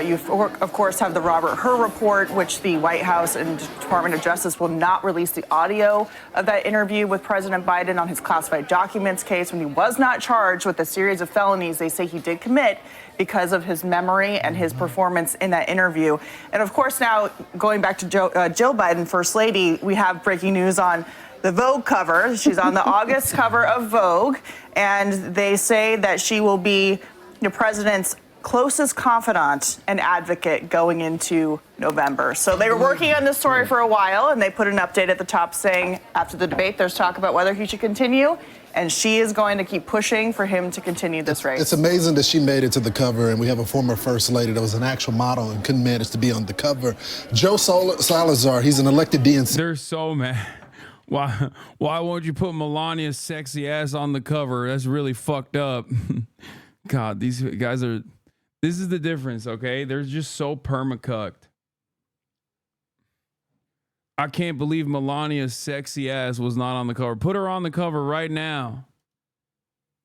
You, of course, have the Robert Hur report, which the White House and Department of Justice will not release the audio of that interview with President Biden on his classified documents case when he was not charged with a series of felonies they say he did commit because of his memory and his performance in that interview. And, of course, now going back to Jill Biden, First Lady, we have breaking news on the Vogue cover. She's on the August cover of Vogue, and they say that she will be the president's closest confidant and advocate going into November. So they were working on this story for a while, and they put an update at the top saying after the debate there's talk about whether he should continue, and she is going to keep pushing for him to continue this race. It's amazing that she made it to the cover, and we have a former first lady that was an actual model and couldn't manage to be on the cover. Joe Salazar, he's an elected DNC. They're so mad. Why won't you put Melania's sexy ass on the cover? That's really fucked up. God, these guys are... This is the difference, okay? They're just so permacucked. I can't believe Melania's sexy ass was not on the cover. Put her on the cover right now.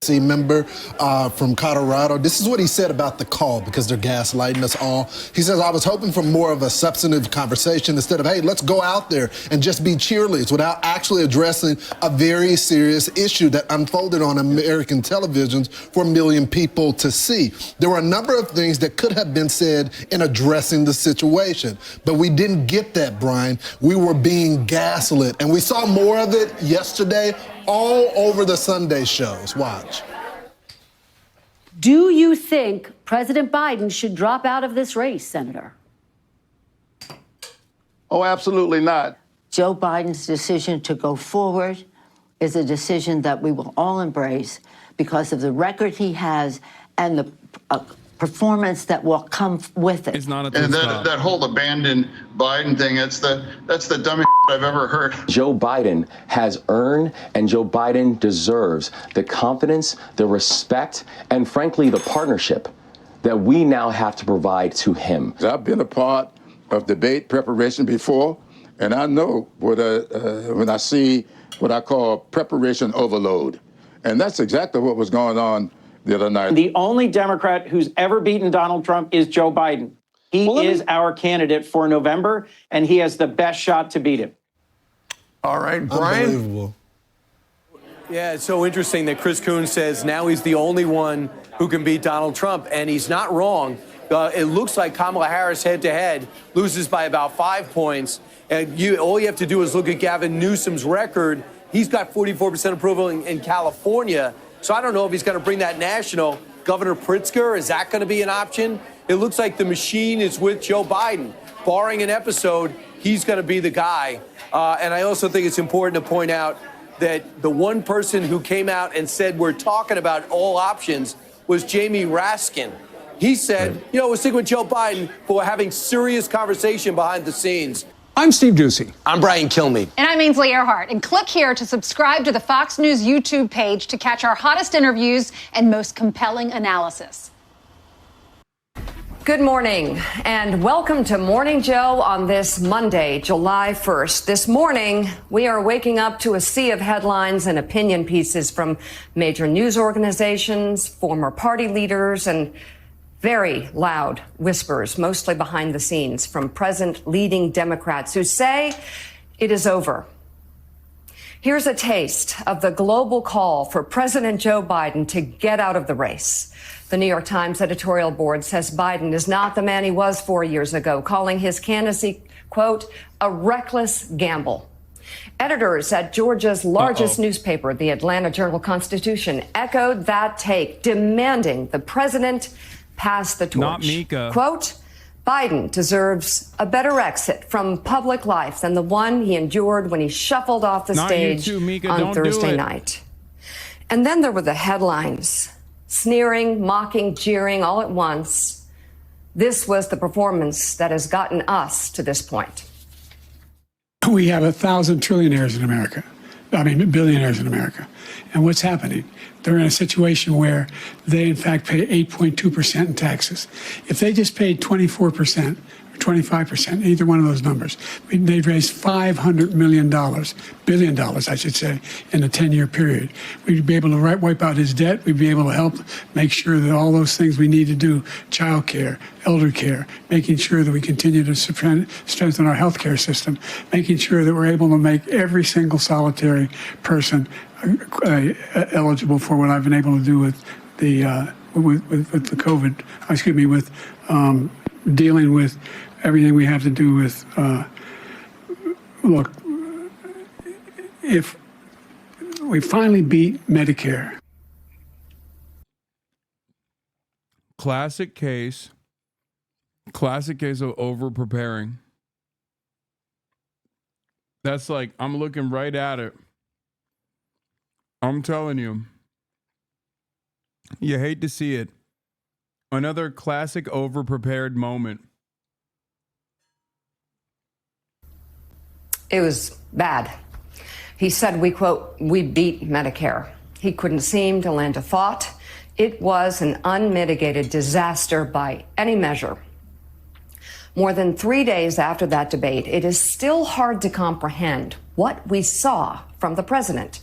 Member from Colorado. This is what he said about the call, because they're gaslighting us all. He says, I was hoping for more of a substantive conversation instead of, hey, let's go out there and just be cheerleaders, without actually addressing a very serious issue that unfolded on American televisions for 1 million people to see. There were a number of things that could have been said in addressing the situation, but we didn't get that, Brian. We were being gaslit, and we saw more of it yesterday all over the Sunday shows. Watch. Do you think President Biden should drop out of this race, Senator? Oh, absolutely not. Joe Biden's decision to go forward is a decision that we will all embrace because of the record he has and the performance that will come with it. It's not and that whole abandoned Biden thing, that's the dumbest I've ever heard. Joe Biden has earned, and Joe Biden deserves the confidence, the respect, and frankly, the partnership that we now have to provide to him. I've been a part of debate preparation before, and I know what when I see what I call preparation overload. And that's exactly what was going on the other night. The only Democrat who's ever beaten Donald Trump is Joe Biden. He is our candidate for November, and he has the best shot to beat him. All right, Brian. Unbelievable. Yeah, it's so interesting that Chris Coons says now he's the only one who can beat Donald Trump, and he's not wrong. It looks like Kamala Harris head-to-head loses by about 5 points, and all you have to do is look at Gavin Newsom's record. He's got 44% approval in California. So I don't know if he's going to bring that national. Governor Pritzker, is that going to be an option? It looks like the machine is with Joe Biden. Barring an episode, he's going to be the guy. And I also think it's important to point out that the one person who came out and said we're talking about all options was Jamie Raskin. He said, we're sticking with Joe Biden, but we're having serious conversation behind the scenes. I'm Steve Doocy. I'm Brian Kilmeade. And I'm Ainsley Earhart. And click here to subscribe to the Fox News YouTube page to catch our hottest interviews and most compelling analysis. Good morning and welcome to Morning Joe on this Monday, July 1st. This morning, we are waking up to a sea of headlines and opinion pieces from major news organizations, former party leaders, and very loud whispers, mostly behind the scenes, from present leading Democrats who say it is over. Here's a taste of the global call for President Joe Biden to get out of the race. The New York Times editorial board says Biden is not the man he was 4 years ago, calling his candidacy, quote, a reckless gamble. Editors at Georgia's largest newspaper, the Atlanta Journal-Constitution, echoed that take, demanding the president pass the torch. Not Mika. Quote, Biden deserves a better exit from public life than the one he endured when he shuffled off the stage on Thursday night. And then there were the headlines, sneering, mocking, jeering all at once. This was the performance that has gotten us to this point. We have 1,000 trillionaires in America. Billionaires in America. And what's happening? They're in a situation where they, in fact, pay 8.2% in taxes. If they just paid 24% or 25%, either one of those numbers, they'd raise $500 million, billion dollars, I should say, in a 10-year period. We'd be able to wipe out his debt. We'd be able to help make sure that all those things we need to do, child care, elder care, making sure that we continue to strengthen our healthcare system, making sure that we're able to make every single solitary person eligible for what I've been able to do with the COVID, with dealing with everything we have to do with, look, if we finally beat Medicare. Classic case of over preparing. That's like, I'm looking right at it. I'm telling you, you hate to see it. Another classic over prepared moment. It was bad. He said, we quote, we beat Medicare. He couldn't seem to land a thought. It was an unmitigated disaster by any measure. More than 3 days after that debate, it is still hard to comprehend what we saw from the president.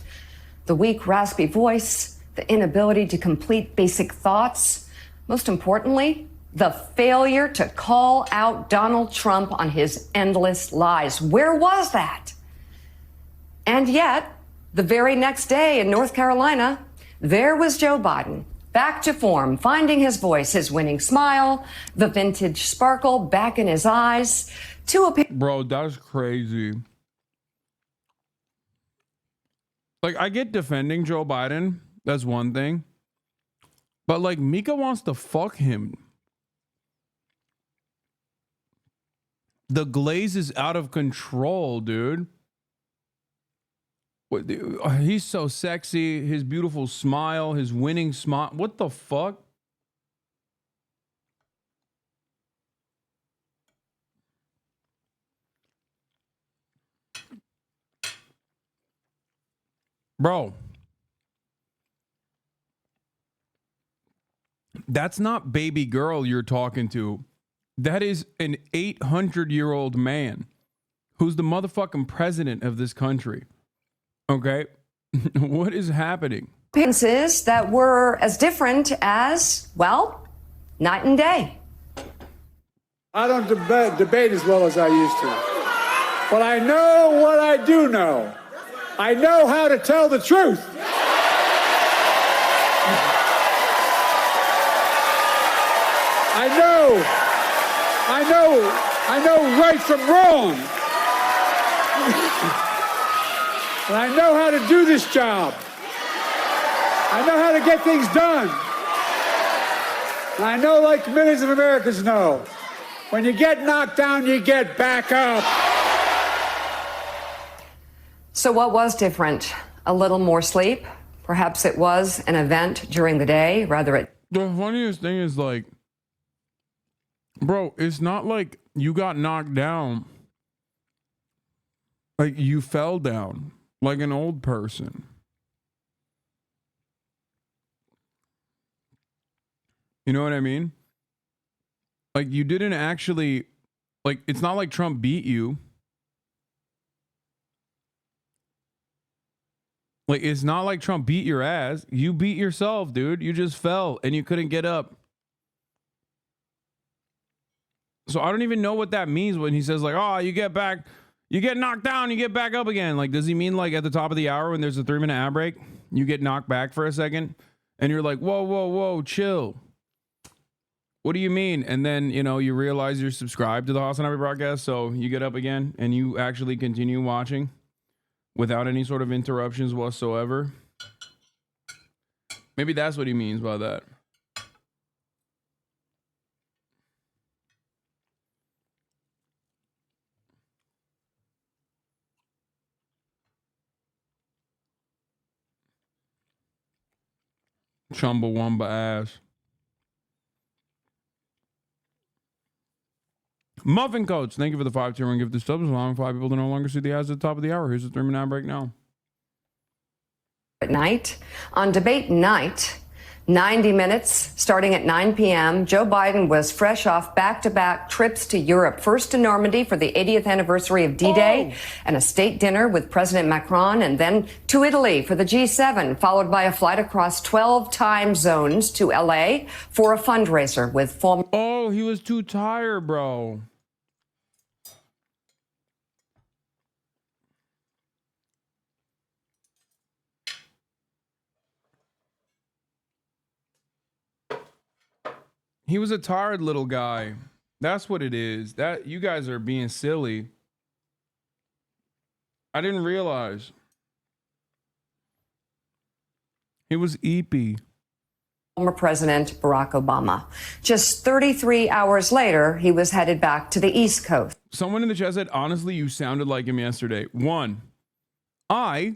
The weak, raspy voice, the inability to complete basic thoughts. Most importantly, the failure to call out Donald Trump on his endless lies. Where was that? And yet, the very next day in North Carolina, there was Joe Biden, back to form, finding his voice, his winning smile, the vintage sparkle back in his eyes. Bro, that's crazy. Like, I get defending Joe Biden. That's one thing. But, like, Mika wants to fuck him. The glaze is out of control, dude. What, he's so sexy. His beautiful smile, his winning smile. What the fuck? Bro. That's not baby girl you're talking to. That is an 800-year-old man who's the motherfucking president of this country. Okay? What is happening? Appearances that were as different as, well, night and day. I don't debate as well as I used to. But I know what I do know. I know how to tell the truth. I know right from wrong. And I know how to do this job. I know how to get things done. And I know, like millions of Americans know, when you get knocked down, you get back up. So what was different? A little more sleep? Perhaps it was an event during the day, rather it... The funniest thing is, like, bro, it's not like you got knocked down. Like, you fell down like an old person. You know what I mean? Like, you didn't actually, like, it's not like Trump beat you. Like, it's not like Trump beat your ass. You beat yourself, dude. You just fell and you couldn't get up. So I don't even know what that means when he says, like, oh, you get back, you get knocked down, you get back up again. Like, does he mean like at the top of the hour when there's a 3-minute ad break, you get knocked back for a second and you're like, whoa, whoa, whoa, chill. What do you mean? And then, you know, you realize you're subscribed to the HasanAbi broadcast. So you get up again and you actually continue watching without any sort of interruptions whatsoever. Maybe that's what he means by that. Chumbawamba ass. Muffin Coats, thank you for the 5-tier and give the subs, allowing 5 people to no longer see the ads at the top of the hour. Here's the 3-minute break now. At night, on debate night, 90 minutes starting at 9 p.m., Joe Biden was fresh off back-to-back trips to Europe, first to Normandy for the 80th anniversary of D-Day and a state dinner with President Macron, and then to Italy for the G7, followed by a flight across 12 time zones to L.A. for a fundraiser with former... Oh, he was too tired, bro. He was a tired little guy. That's what it is. That you guys are being silly. I didn't realize. It was eepy. Former President Barack Obama. Just 33 hours later, he was headed back to the East Coast. Someone in the chat said, honestly, you sounded like him yesterday. One, I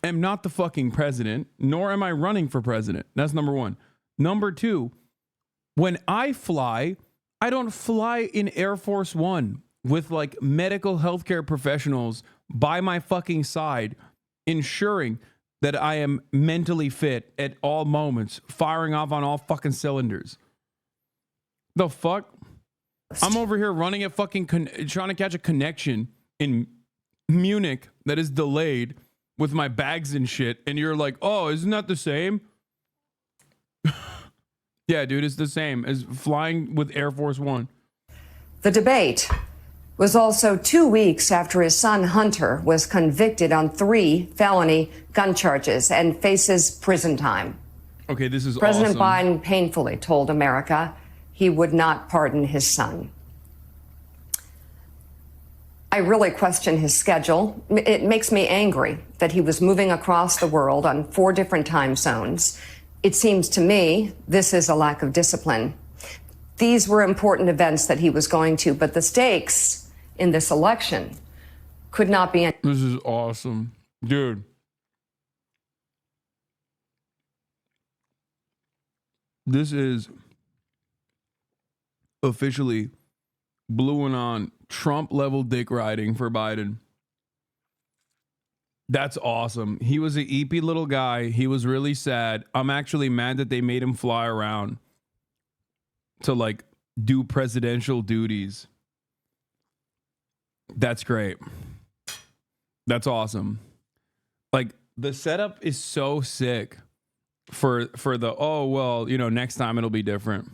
am not the fucking president, nor am I running for president. That's number one. Number two, when I fly, I don't fly in Air Force One with like medical healthcare professionals by my fucking side, ensuring that I am mentally fit at all moments, firing off on all fucking cylinders. The fuck? I'm over here running a fucking trying to catch a connection in Munich that is delayed with my bags and shit, and you're like, oh, isn't that the same? Yeah, dude, it's the same as flying with Air Force One. The debate was also 2 weeks after his son Hunter was convicted on 3 felony gun charges and faces prison time. Okay, this is President awesome. Biden painfully told America he would not pardon his son. I really question his schedule. It makes me angry that he was moving across the world on 4 different time zones. It seems to me this is a lack of discipline. These were important events that he was going to, but the stakes in this election could not be. This is awesome, dude. This is officially blue and on Trump level dick riding for Biden. That's awesome. He was an eepy little guy. He was really sad. I'm actually mad that they made him fly around to like do presidential duties. That's great. That's awesome. Like the setup is so sick for the, oh, well, you know, next time it'll be different.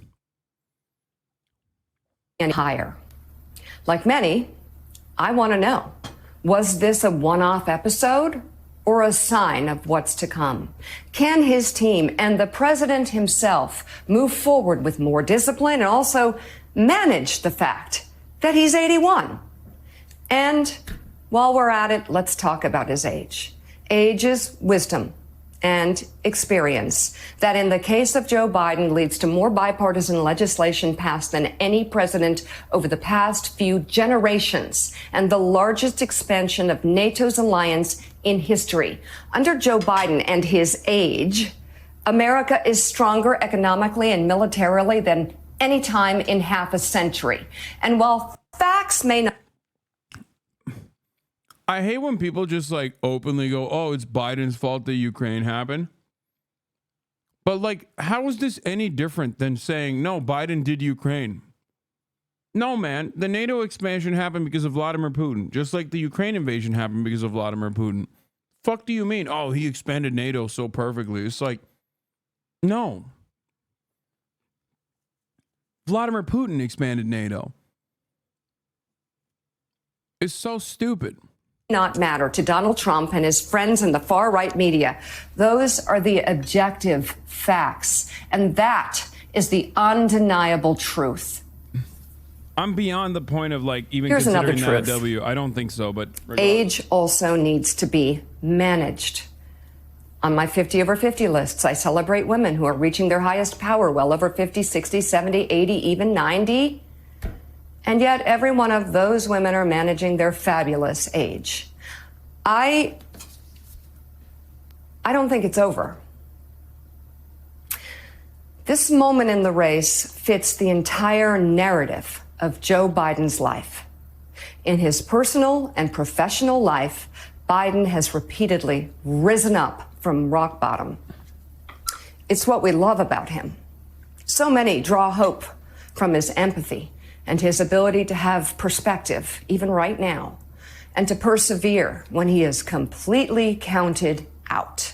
And higher. Like many, I want to know, was this a one-off episode or a sign of what's to come? Can his team and the president himself move forward with more discipline and also manage the fact that he's 81? And while we're at it, let's talk about his age. Age is wisdom and experience that in the case of Joe Biden leads to more bipartisan legislation passed than any president over the past few generations and the largest expansion of NATO's alliance in history. Under Joe Biden and his age, America is stronger economically and militarily than any time in half a century. And while facts may not. I hate when people just like openly go, oh, it's Biden's fault that Ukraine happened. But like, how is this any different than saying, no, Biden did Ukraine? No, man, the NATO expansion happened because of Vladimir Putin, just like the Ukraine invasion happened because of Vladimir Putin. Fuck do you mean? Oh, he expanded NATO so perfectly. It's like, no. Vladimir Putin expanded NATO. It's so stupid. Not matter to Donald Trump and his friends in the far right media. Those are the objective facts. And that is the undeniable truth. I'm beyond the point of like even Here's another considering that a truth. W. I don't think so, but regardless. Age also needs to be managed. On my 50 over 50 lists, I celebrate women who are reaching their highest power well over 50, 60, 70, 80, even 90. And yet every one of those women are managing their fabulous age. I don't think it's over. This moment in the race fits the entire narrative of Joe Biden's life. In his personal and professional life, Biden has repeatedly risen up from rock bottom. It's what we love about him. So many draw hope from his empathy and his ability to have perspective, even right now, and to persevere when he is completely counted out.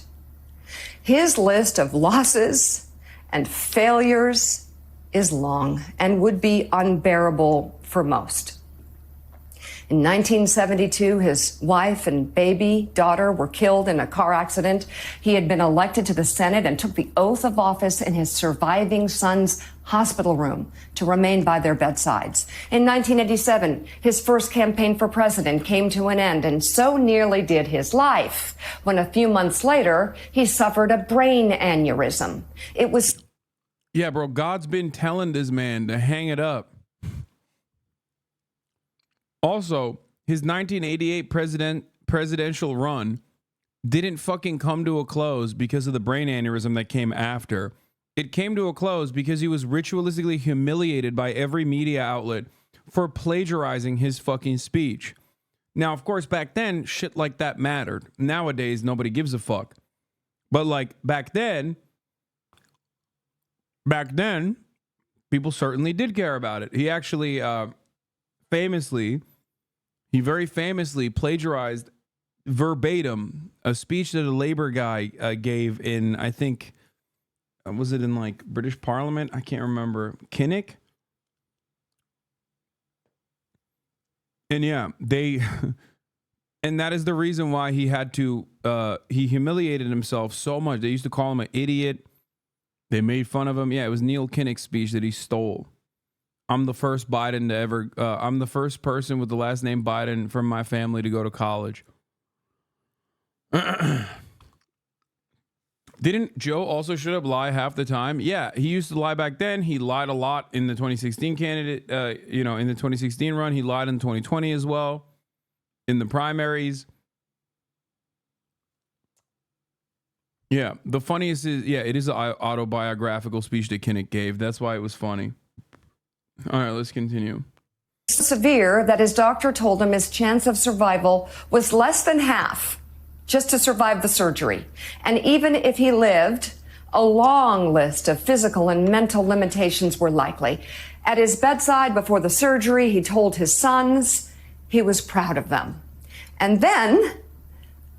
His list of losses and failures is long and would be unbearable for most. In 1972, his wife and baby daughter were killed in a car accident. He had been elected to the Senate and took the oath of office in his surviving son's hospital room to remain by their bedsides. In 1987, his first campaign for president came to an end, and so nearly did his life, when a few months later, he suffered a brain aneurysm. It was... Yeah, bro, God's been telling this man to hang it up. Also, his 1988 presidential run didn't fucking come to a close because of the brain aneurysm that came after. It came to a close because he was ritualistically humiliated by every media outlet for plagiarizing his fucking speech. Now, of course, back then, shit like that mattered. Nowadays, nobody gives a fuck. But like back then, people certainly did care about it. He actually very famously plagiarized verbatim a speech that a Labor guy gave in, I think, was it in like British Parliament? I can't remember. Kinnock? And yeah, and that is the reason why he had to, he humiliated himself so much. They used to call him an idiot. They made fun of him. Yeah, it was Neil Kinnock's speech that he stole. I'm the first Biden to ever, I'm the first person with the last name Biden from my family to go to college. Didn't Joe also should have lie half the time? Yeah, he used to lie back then. He lied a lot in the 2016 candidate, in the 2016 run. He lied in 2020 as well, in the primaries. Yeah, the funniest is, yeah, it is an autobiographical speech that Kinnock gave. That's why it was funny. All right, let's continue. Severe that his doctor told him his chance of survival was less than half just to survive the surgery. And even if he lived, a long list of physical and mental limitations were likely. At his bedside before the surgery, he told his sons he was proud of them. And then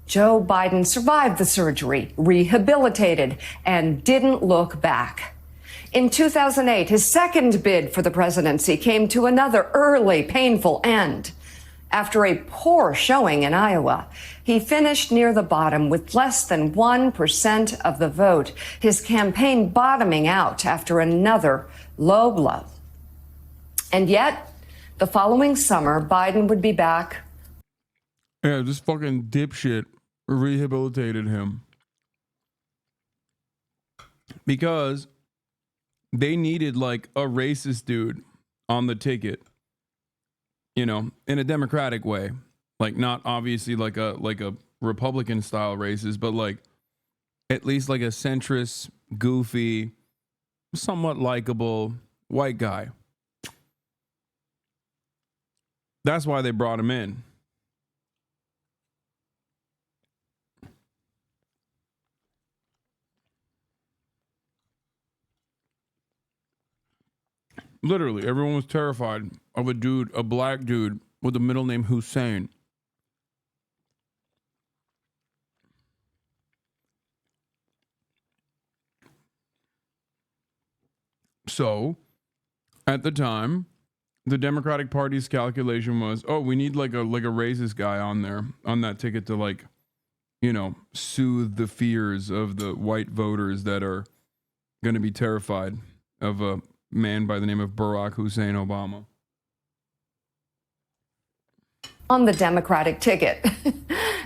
Joe Biden survived the surgery, rehabilitated, and didn't look back. In 2008, his second bid for the presidency came to another early, painful end. After a poor showing in Iowa, he finished near the bottom with less than 1% of the vote, his campaign bottoming out after another low blow. And yet, the following summer, Biden would be back. Yeah, this fucking dipshit rehabilitated him. Because they needed like a racist dude on the ticket, in a democratic way, like not obviously like a Republican style racist, but like at least like a centrist, goofy, somewhat likable white guy. That's why they brought him in. Literally, everyone was terrified of a black dude with the middle name Hussein. So, at the time, the Democratic Party's calculation was, oh, we need like a racist guy on there, on that ticket to like, soothe the fears of the white voters that are going to be terrified of a man by the name of Barack Hussein Obama. On the Democratic ticket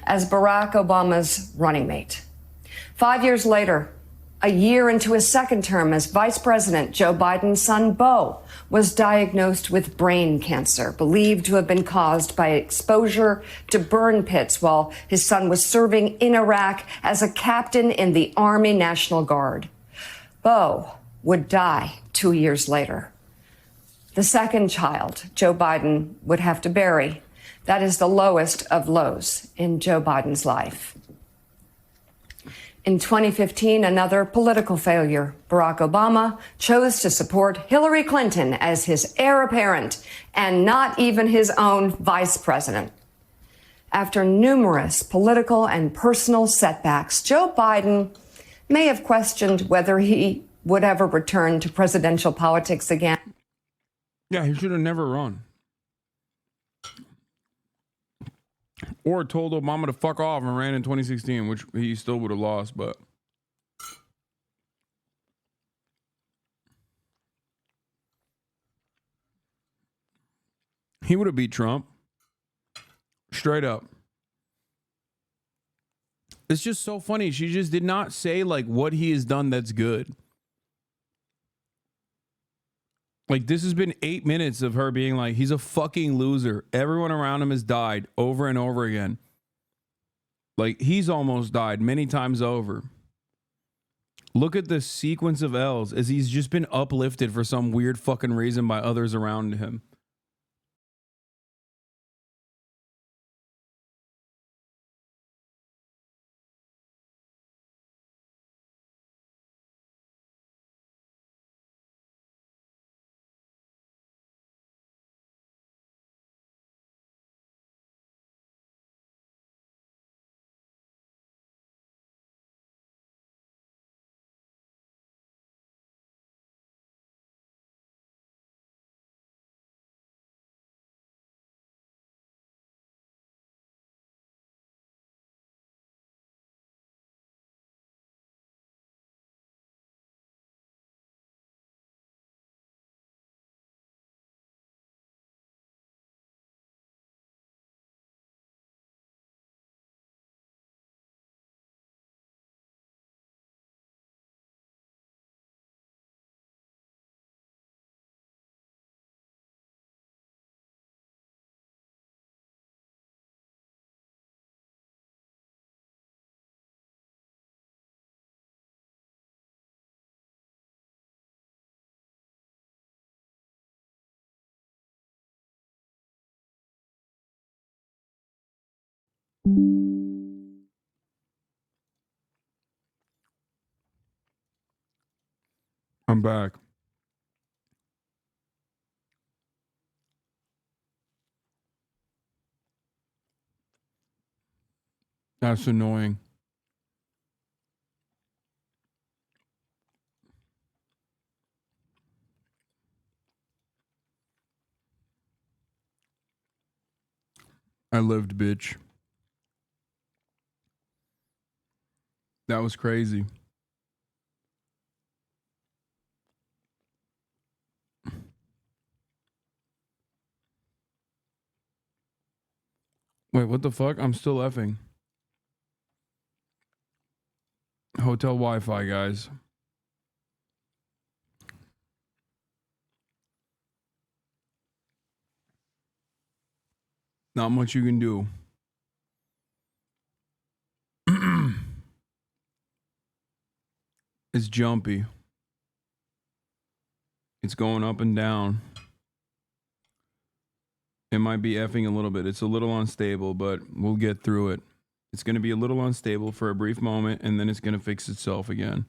as Barack Obama's running mate. 5 years later, a year into his second term as vice president, Joe Biden's son, Beau, was diagnosed with brain cancer, believed to have been caused by exposure to burn pits while his son was serving in Iraq as a captain in the Army National Guard. Beau would die 2 years later. The second child Joe Biden would have to bury. That is the lowest of lows in Joe Biden's life. In 2015, another political failure. Barack Obama chose to support Hillary Clinton as his heir apparent and not even his own vice president. After numerous political and personal setbacks, Joe Biden may have questioned whether he would ever return to presidential politics again. Yeah, he should have never run. Or told Obama to fuck off and ran in 2016, which he still would have lost, but. He would have beat Trump. Straight up. It's just so funny. She just did not say like what he has done that's good. Like, this has been 8 minutes of her being like, he's a fucking loser. Everyone around him has died over and over again. Like, he's almost died many times over. Look at the sequence of L's as he's just been uplifted for some weird fucking reason by others around him. I'm back. That's annoying. I lived, bitch. That was crazy. Wait, what the fuck? I'm still effing. Hotel Wi-Fi, guys. Not much you can do. It's jumpy. It's going up and down. It might be effing a little bit. It's a little unstable, but we'll get through it. It's going to be a little unstable for a brief moment, and then it's going to fix itself again.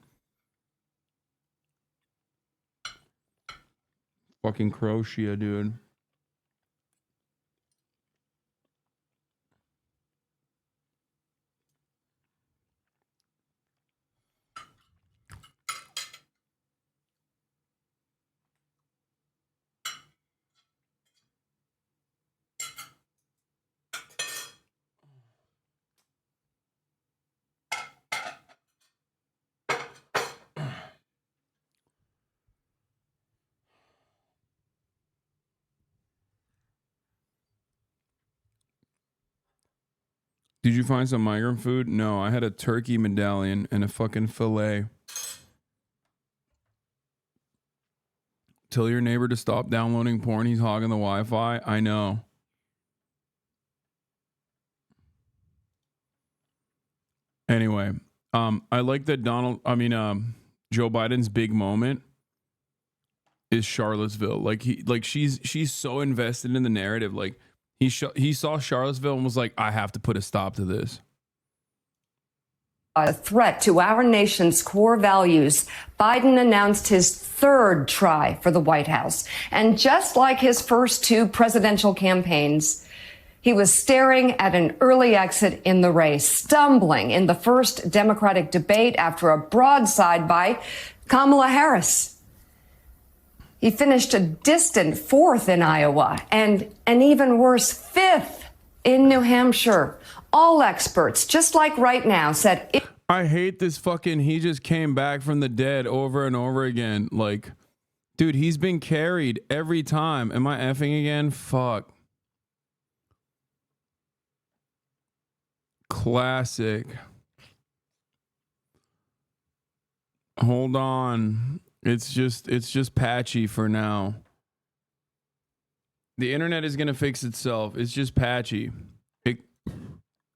Fucking Croatia, dude. Did you find some migrant food? No, I had a turkey medallion and a fucking filet. Tell your neighbor to stop downloading porn. He's hogging the Wi-Fi. I know. Anyway, I like that Joe Biden's big moment is Charlottesville. She's so invested in the narrative. Like he saw Charlottesville and was like, I have to put a stop to this. A threat to our nation's core values, Biden announced his third try for the White House. And just like his first two presidential campaigns, he was staring at an early exit in the race, stumbling in the first Democratic debate after a broadside by Kamala Harris. He finished a distant fourth in Iowa and an even worse fifth in New Hampshire. All experts, just like right now, said I hate this fucking, he just came back from the dead over and over again. Like, dude, he's been carried every time. Am I effing again? Fuck. Classic. Hold on. It's just patchy for now. The internet is going to fix itself. It's just patchy.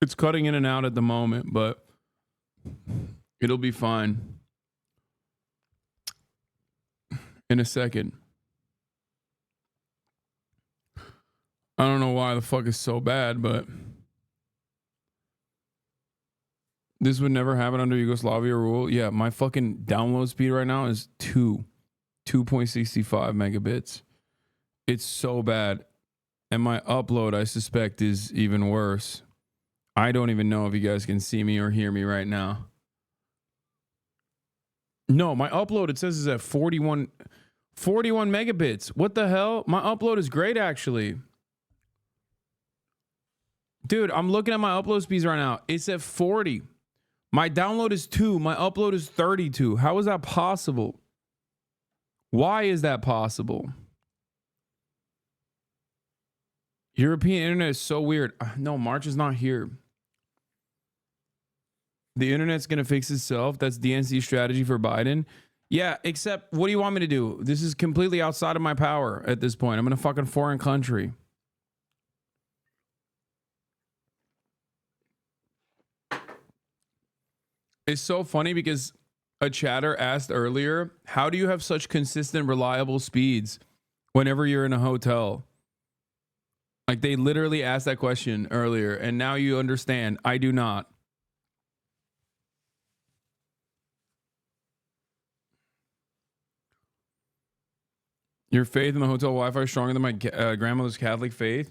It's cutting in and out at the moment, but it'll be fine in a second. I don't know why the fuck is so bad, but this would never happen under Yugoslavia rule. Yeah, my fucking download speed right now is 2.65 megabits. It's so bad. And my upload, I suspect, is even worse. I don't even know if you guys can see me or hear me right now. No, my upload, it says, is at 41 megabits. What the hell? My upload is great, actually. Dude, I'm looking at my upload speeds right now. It's at 40. My download is 2. My upload is 32. How is that possible? Why is that possible? European internet is so weird. No, March is not here. The internet's going to fix itself. That's DNC's strategy for Biden. Yeah, except what do you want me to do? This is completely outside of my power at this point. I'm in a fucking foreign country. It's so funny because a chatter asked earlier, how do you have such consistent, reliable speeds whenever you're in a hotel? Like, they literally asked that question earlier, and now you understand. I do not. Your faith in the hotel Wi-Fi is stronger than my grandmother's Catholic faith?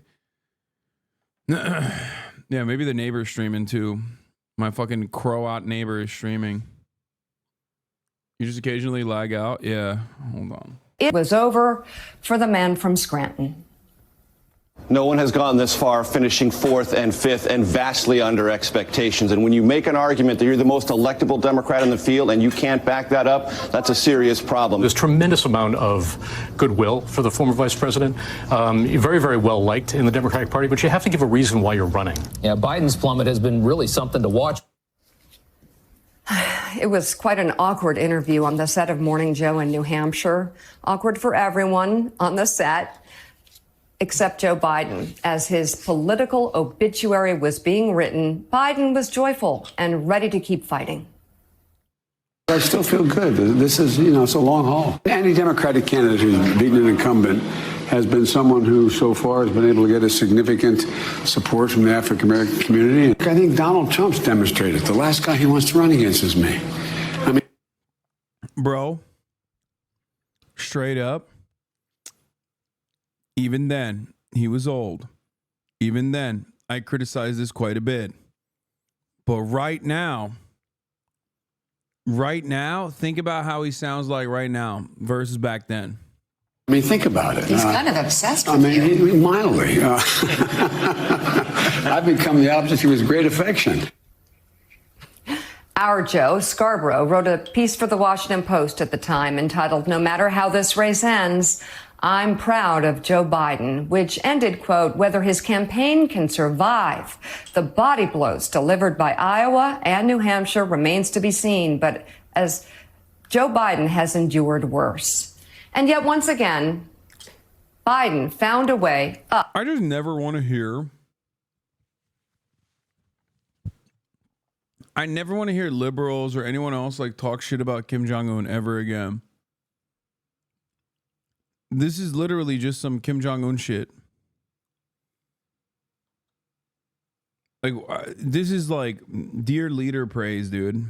Yeah, maybe the neighbor's streaming too. My fucking Croat neighbor is streaming. You just occasionally lag out? Yeah, hold on. it was over for the man from Scranton. No one has gone this far, finishing 4th and 5th and vastly under expectations. And when you make an argument that you're the most electable Democrat in the field and you can't back that up, that's a serious problem. There's tremendous amount of goodwill for the former vice president. Very, very well liked in the Democratic Party, but you have to give a reason why you're running. Yeah, Biden's plummet has been really something to watch. It was quite an awkward interview on the set of Morning Joe in New Hampshire. Awkward for everyone on the set, except Joe Biden. As his political obituary was being written, Biden was joyful and ready to keep fighting. I still feel good. This is, it's a long haul. Any Democratic candidate who's beaten an incumbent has been someone who so far has been able to get a significant support from the African-American community. I think Donald Trump's demonstrated. The last guy he wants to run against is me. I mean, bro, straight up, even then, he was old. Even then, I criticized this quite a bit. But right now, think about how he sounds like right now versus back then. I mean, think about it. He's kind of obsessed with you. Mildly. I've become the object of his great affection. Our Joe Scarborough wrote a piece for the Washington Post at the time entitled, "No Matter How This Race Ends, I'm Proud of Joe Biden," which ended, quote, "Whether his campaign can survive the body blows delivered by Iowa and New Hampshire remains to be seen, but as Joe Biden has endured worse." And yet, once again, Biden found a way up. I just never want to hear. I never want to hear liberals or anyone else like talk shit about Kim Jong-un ever again. This is literally just some Kim Jong-un shit. Like, this is like dear leader praise, dude.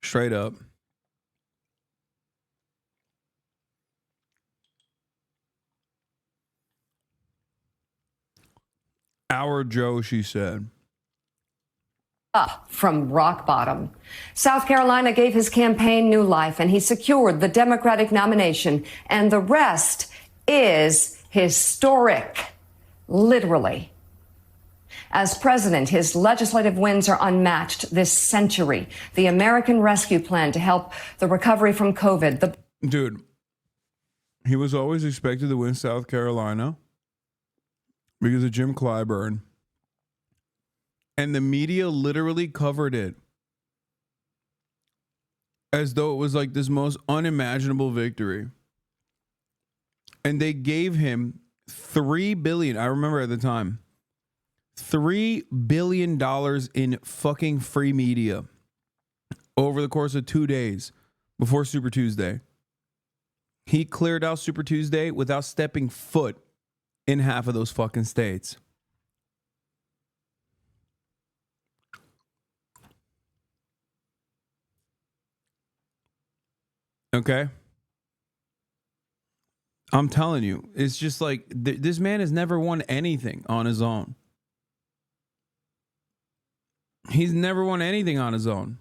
Straight up. Our Joe, she said. Up from rock bottom. South Carolina gave his campaign new life and he secured the Democratic nomination. And the rest is historic. Literally. As president, his legislative wins are unmatched this century. The American Rescue Plan to help the recovery from COVID. Dude, he was always expected to win South Carolina because of Jim Clyburn. And the media literally covered it as though it was like this most unimaginable victory. And they gave him $3 billion. I remember at the time, $3 billion in fucking free media over the course of 2 days before Super Tuesday. He cleared out Super Tuesday without stepping foot in half of those fucking states. Okay? I'm telling you, it's just like this man has never won anything on his own. He's never won anything on his own.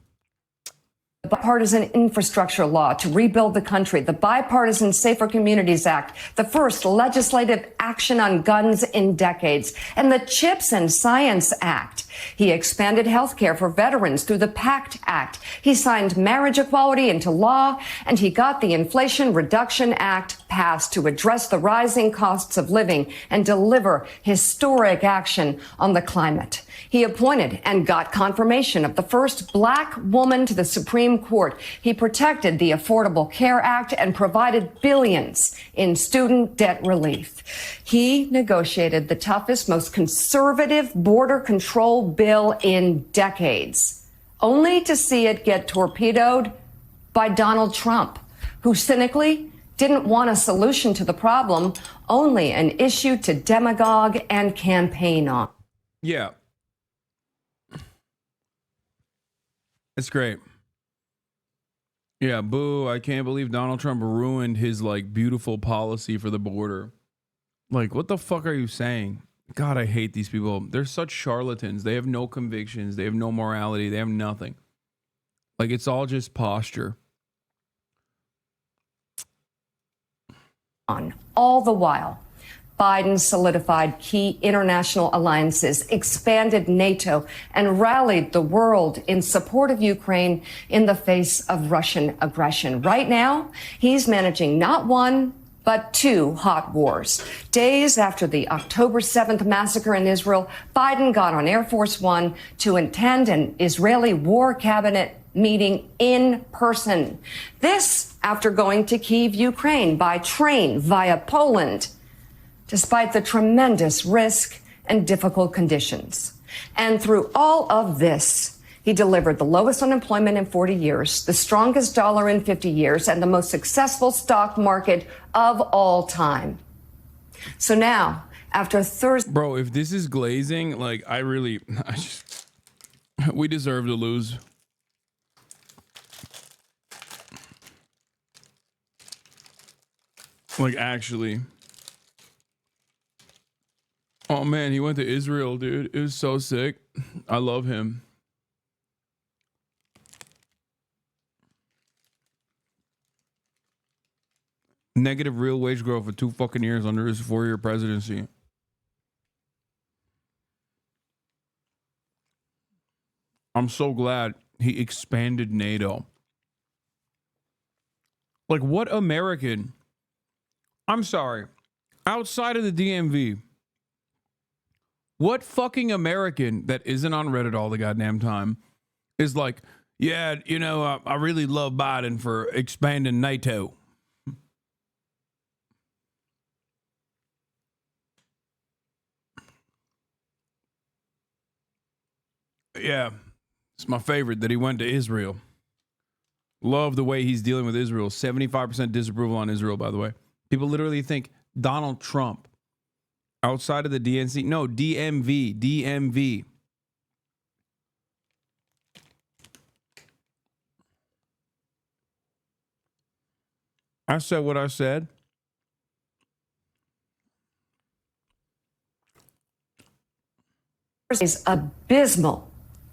The bipartisan infrastructure law to rebuild the country, the Bipartisan Safer Communities Act, the first legislative action on guns in decades, and the CHIPS and Science Act. He expanded health care for veterans through the PACT Act. He signed marriage equality into law, and he got the Inflation Reduction Act passed to address the rising costs of living and deliver historic action on the climate. He appointed and got confirmation of the first black woman to the Supreme Court. He protected the Affordable Care Act and provided billions in student debt relief. He negotiated the toughest, most conservative border control bill in decades, only to see it get torpedoed by Donald Trump, who cynically didn't want a solution to the problem, only an issue to demagogue and campaign on. Yeah. It's great. Yeah, boo, I can't believe Donald Trump ruined his like beautiful policy for the border. Like, what the fuck are you saying? God, I hate these people. They're such charlatans. They have no convictions. They have no morality. They have nothing. Like, it's all just posture. On all the while, Biden solidified key international alliances, expanded NATO, and rallied the world in support of Ukraine in the face of Russian aggression. Right now, he's managing not one, but two hot wars. Days after the October 7th massacre in Israel, Biden got on Air Force One to attend an Israeli war cabinet meeting in person. This after going to Kyiv, Ukraine by train via Poland, despite the tremendous risk and difficult conditions. And through all of this, he delivered the lowest unemployment in 40 years, the strongest dollar in 50 years, and the most successful stock market of all time. So now, after Thursday... Bro, if this is glazing, like, we deserve to lose. Like, actually. Oh, man, he went to Israel, dude. It was so sick. I love him. Negative real wage growth for 2 fucking years under his 4-year presidency. I'm so glad he expanded NATO. Like, what American... I'm sorry. Outside of the DMV, what fucking American that isn't on Reddit all the goddamn time is like, yeah, you know, I really love Biden for expanding NATO. Yeah, it's my favorite that he went to Israel. Love the way he's dealing with Israel. 75% disapproval on Israel, by the way. People literally think Donald Trump outside of the DNC. No, DMV. DMV. I said what I said. His abysmal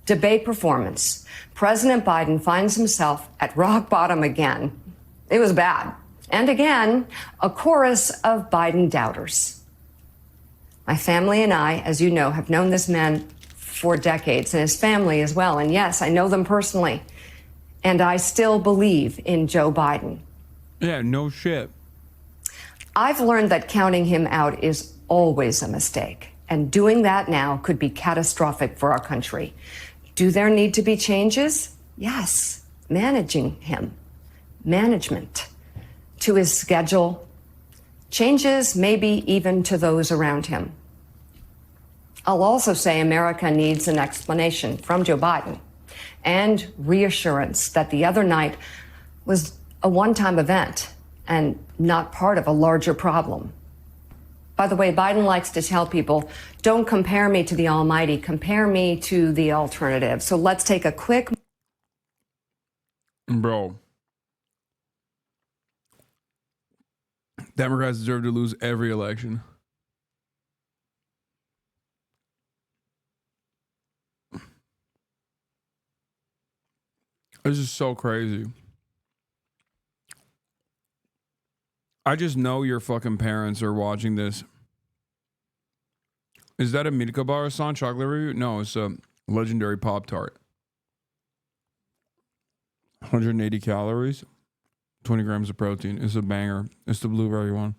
debate performance, President Biden finds himself at rock bottom again. It was bad. And again, a chorus of Biden doubters. My family and I, as you know, have known this man for decades, and his family as well. And yes, I know them personally. And I still believe in Joe Biden. Yeah, no shit. I've learned that counting him out is always a mistake. And doing that now could be catastrophic for our country. Do there need to be changes? Yes. Managing him. Management. To his schedule. Changes maybe even to those around him. I'll also say America needs an explanation from Joe Biden and reassurance that the other night was a one-time event and not part of a larger problem. By the way, Biden likes to tell people, don't compare me to the almighty, compare me to the alternative. So let's take a quick... Bro. Democrats deserve to lose every election. This is so crazy. I just know your fucking parents are watching this. Is that a MEETUP bar Hasan chocolate review? No, it's a legendary Pop-Tart. 180 calories, 20 grams of protein. It's a banger. It's the blueberry one.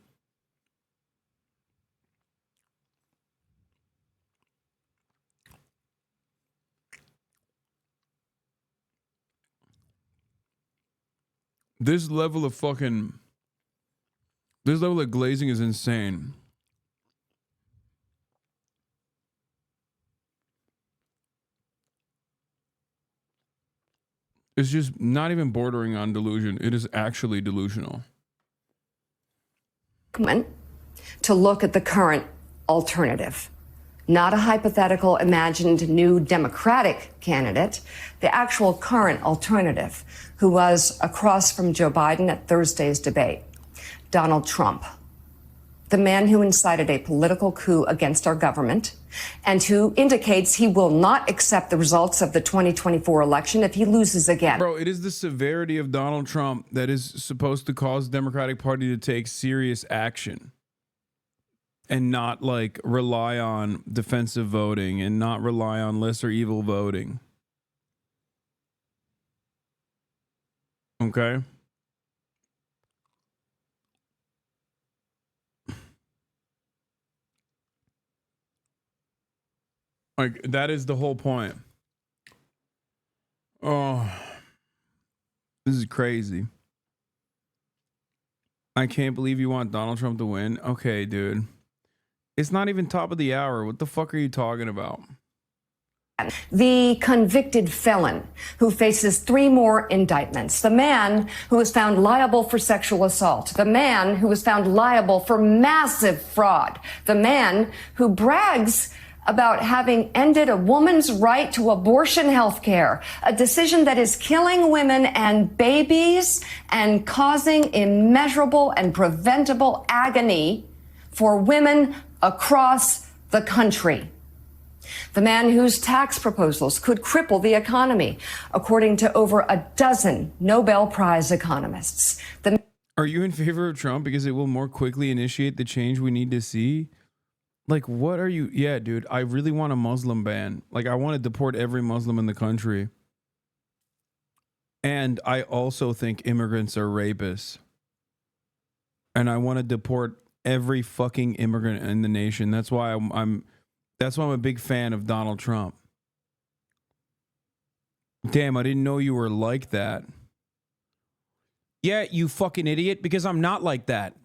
This level of glazing is insane. It's just not even bordering on delusion. It is actually delusional. To look at the current alternative. Not a hypothetical, imagined new Democratic candidate, the actual current alternative, who was across from Joe Biden at Thursday's debate, Donald Trump, the man who incited a political coup against our government and who indicates he will not accept the results of the 2024 election if he loses again. Bro, it is the severity of Donald Trump that is supposed to cause the Democratic Party to take serious action and not like rely on defensive voting and not rely on lesser evil voting. Okay? Like, that is the whole point. Oh, this is crazy. I can't believe you want Donald Trump to win. Okay, dude. It's not even top of the hour. What the fuck are you talking about? The convicted felon who faces 3 more indictments. The man who was found liable for sexual assault. The man who was found liable for massive fraud. The man who brags about having ended a woman's right to abortion health care, a decision that is killing women and babies and causing immeasurable and preventable agony for women across the country. The man whose tax proposals could cripple the economy, according to over a dozen Nobel Prize economists. Are you in favor of Trump because it will more quickly initiate the change we need to see? Like, what are you? Yeah, dude, I really want a Muslim ban. Like, I want to deport every Muslim in the country. And I also think immigrants are rapists. And I want to deport every fucking immigrant in the nation. That's why I'm a big fan of Donald Trump. Damn, I didn't know you were like that. Yeah, you fucking idiot, because I'm not like that.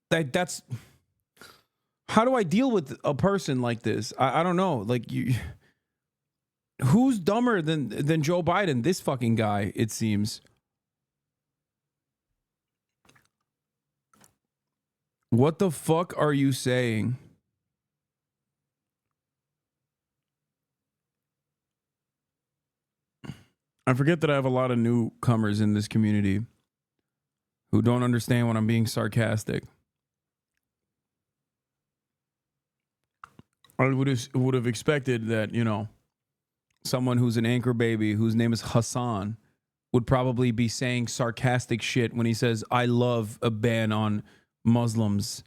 That's... How do I deal with a person like this? I don't know. Like, you... Who's dumber than Joe Biden? This fucking guy, it seems. What the fuck are you saying? I forget that I have a lot of newcomers in this community who don't understand when I'm being sarcastic. I would have expected that, you know, someone who's an anchor baby whose name is Hasan would probably be saying sarcastic shit when he says, I love a ban on Muslims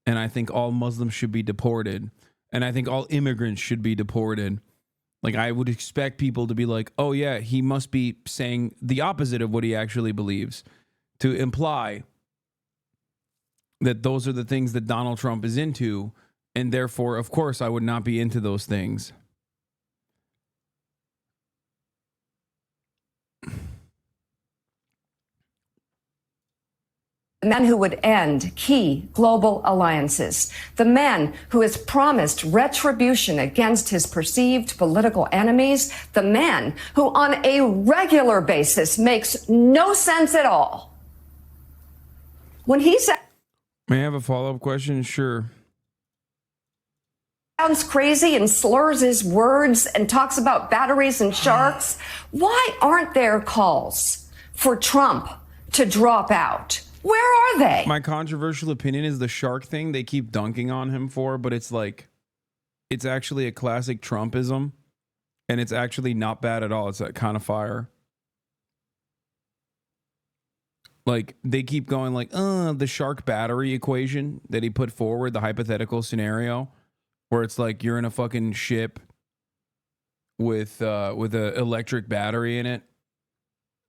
And I think all Muslims should be deported. And I think all immigrants should be deported. Like, I would expect people to be like, oh, yeah, he must be saying the opposite of what he actually believes, to imply that those are the things that Donald Trump is into. And therefore, of course, I would not be into those things. The man who would end key global alliances. The man who has promised retribution against his perceived political enemies. The man who on a regular basis makes no sense at all. When he said, May I have a follow-up question? Sure. Sounds crazy and slurs his words and talks about batteries and sharks, why aren't there calls for Trump to drop out? Where are they? My controversial opinion is the shark thing they keep dunking on him for, but it's like, it's actually a classic Trumpism, and it's actually not bad at all. It's that kind of fire. Like, they keep going like, the shark battery equation that he put forward, the hypothetical scenario, where it's like you're in a fucking ship with a electric battery in it.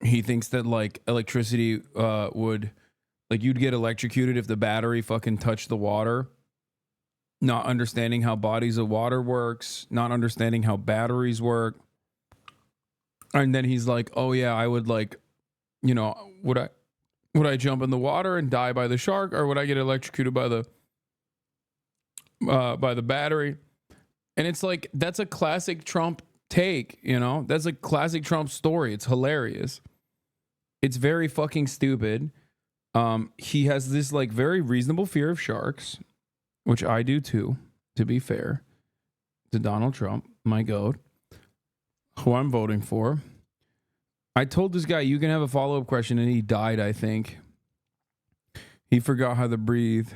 He thinks that like electricity would, like, you'd get electrocuted if the battery fucking touched the water. Not understanding how bodies of water works, not understanding how batteries work. And then he's like, oh yeah, I would like, you know, would I jump in the water and die by the shark, or would I get electrocuted by the battery? And it's like, that's a classic Trump take, you know? That's a classic Trump story. It's hilarious. It's very fucking stupid. He has this like very reasonable fear of sharks, which I do too, to be fair to Donald Trump, my goat, who I'm voting for. I told this guy, you can have a follow-up question, and he died, I think. He forgot how to breathe.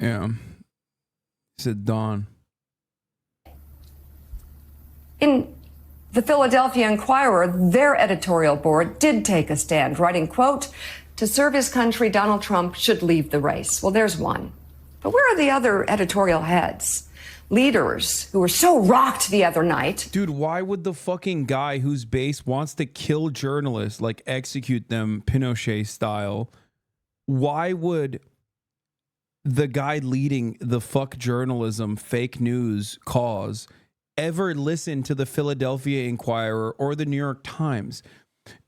Yeah. He said, Don. In the Philadelphia Inquirer, their editorial board did take a stand, writing, quote, to serve his country, Donald Trump should leave the race. Well, there's one. But where are the other editorial heads? Leaders who were so rocked the other night. Dude, why would the fucking guy whose base wants to kill journalists, like execute them Pinochet style, why would the guy leading the fuck journalism, fake news cause ever listen to the Philadelphia Inquirer or the New York Times?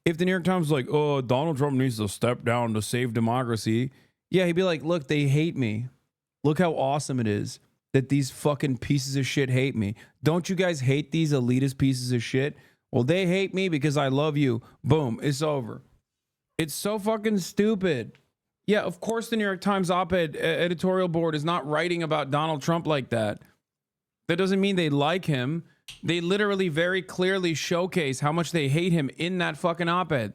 If the New York Times is like, oh, Donald Trump needs to step down to save democracy, yeah, he'd be like, look, they hate me. Look how awesome it is that these fucking pieces of shit hate me. Don't you guys hate these elitist pieces of shit? Well, they hate me because I love you. Boom, it's over. It's so fucking stupid. Yeah, of course the New York Times op-ed editorial board is not writing about Donald Trump like that. That doesn't mean they like him. They literally very clearly showcase how much they hate him in that fucking op-ed.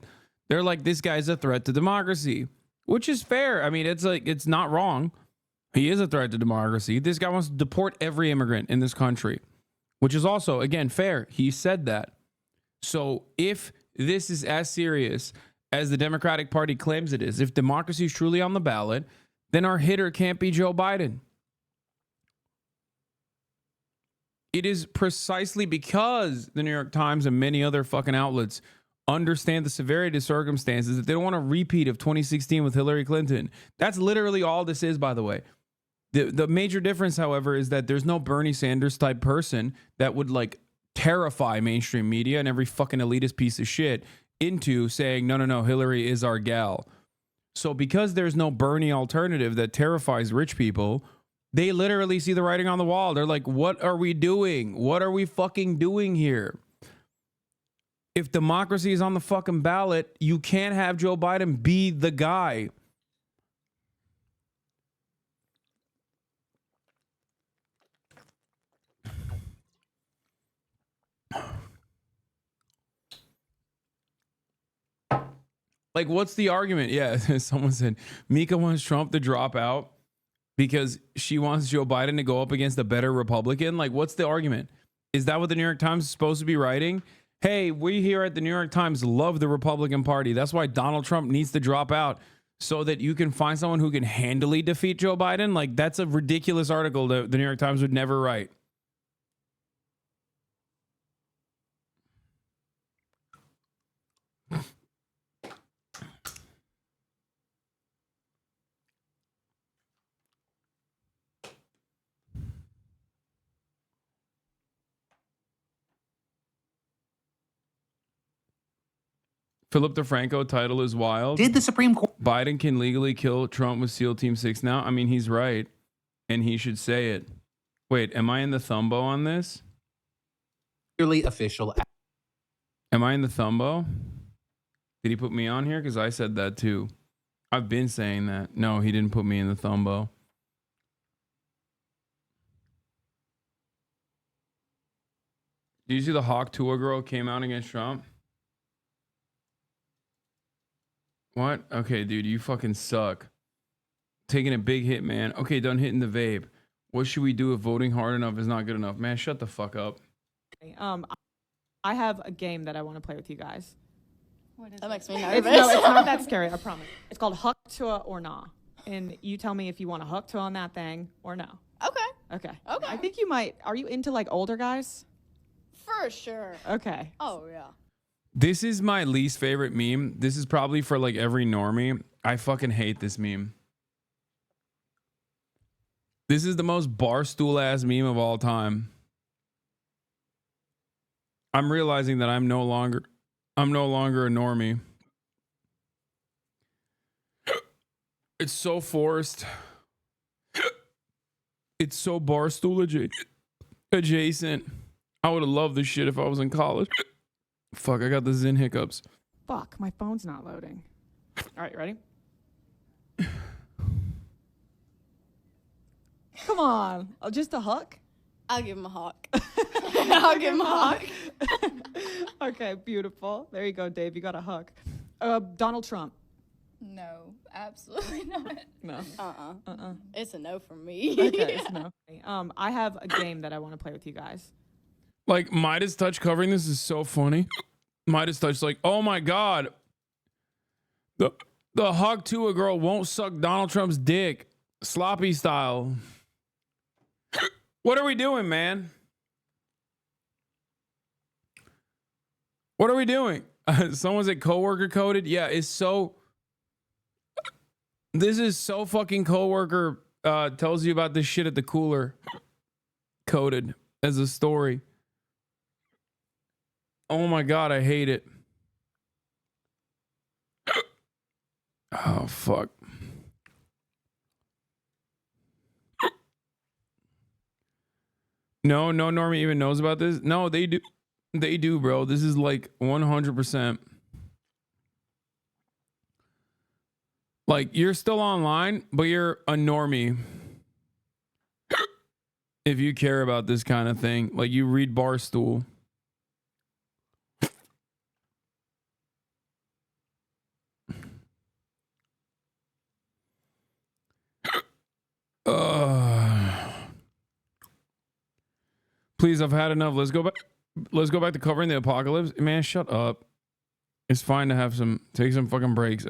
They're like, this guy's a threat to democracy, which is fair. I mean, it's like, it's not wrong. He is a threat to democracy. This guy wants to deport every immigrant in this country, which is also, again, fair. He said that. So if this is as serious as the Democratic Party claims it is, if democracy is truly on the ballot, then our hitter can't be Joe Biden. It is precisely because the New York Times and many other fucking outlets understand the severity of circumstances that they don't want a repeat of 2016 with Hillary Clinton. That's literally all this is, by the way. The major difference, however, is that there's no Bernie Sanders type person that would like terrify mainstream media and every fucking elitist piece of shit into saying, no, Hillary is our gal. So because there's no Bernie alternative that terrifies rich people, they literally see the writing on the wall. They're like, what are we doing? What are we fucking doing here? If democracy is on the fucking ballot, you can't have Joe Biden be the guy. Like, what's the argument? Yeah, someone said Mika wants Trump to drop out because she wants Joe Biden to go up against a better Republican. Like, what's the argument? Is that what the New York Times is supposed to be writing? Hey, we here at the New York Times love the Republican Party. That's why Donald Trump needs to drop out so that you can find someone who can handily defeat Joe Biden. Like, that's a ridiculous article that the New York Times would never write. Philip DeFranco title is wild. Did the Supreme Court? Biden can legally kill Trump with SEAL Team 6 now? I mean, he's right. And he should say it. Wait, am I in the thumbo on this? Clearly official. Am I in the thumbo? Did he put me on here? Because I said that too. I've been saying that. No, he didn't put me in the thumbo. Did you see the Hawk Tuah girl came out against Trump? What? Okay, dude, you fucking suck. Taking a big hit, man. Okay, done hitting the vape. What should we do if voting hard enough is not good enough? Man, shut the fuck up. I have a game that I want to play with you guys. That makes me It's, nervous. no, it's not that scary, I promise. It's called Huck, Tuah, or Nah. And you tell me if you want to Huck Tuah on that thing or no. Okay. Okay. I think you might. Are you into like older guys? For sure. Okay. Oh, yeah. This is my least favorite meme. This is probably for like every normie. I fucking hate this meme. This is the most barstool ass meme of all time. I'm realizing that I'm no longer a normie. It's so forced. It's so barstool adjacent. I would have loved this shit if I was in college. Fuck, I got the Zen hiccups. Fuck, my phone's not loading. All right, ready? Come on. Oh, just a Huck? I'll give him a hawk. I'll give him a hawk. Okay, beautiful. There you go, Dave. You got a Huck. Donald Trump. No, absolutely not. No. It's a no from me. Okay, it's no. I have a game that I want to play with you guys. Like, Midas Touch covering this is so funny. Midas Touch, like, oh my God. The Hawk Tuah girl won't suck Donald Trump's dick. Sloppy style. What are we doing, man? What are we doing? Someone said coworker coded. Yeah, it's so. This is so fucking coworker tells you about this shit at the cooler. Coded as a story. Oh my God, I hate it. Oh, fuck. No normie even knows about this. No, they do. They do, bro. This is like 100%. Like, you're still online, but you're a normie. If you care about this kind of thing, like you read Barstool. Please, I've had enough. Let's go back to covering the apocalypse. Man, shut up. It's fine to take some fucking breaks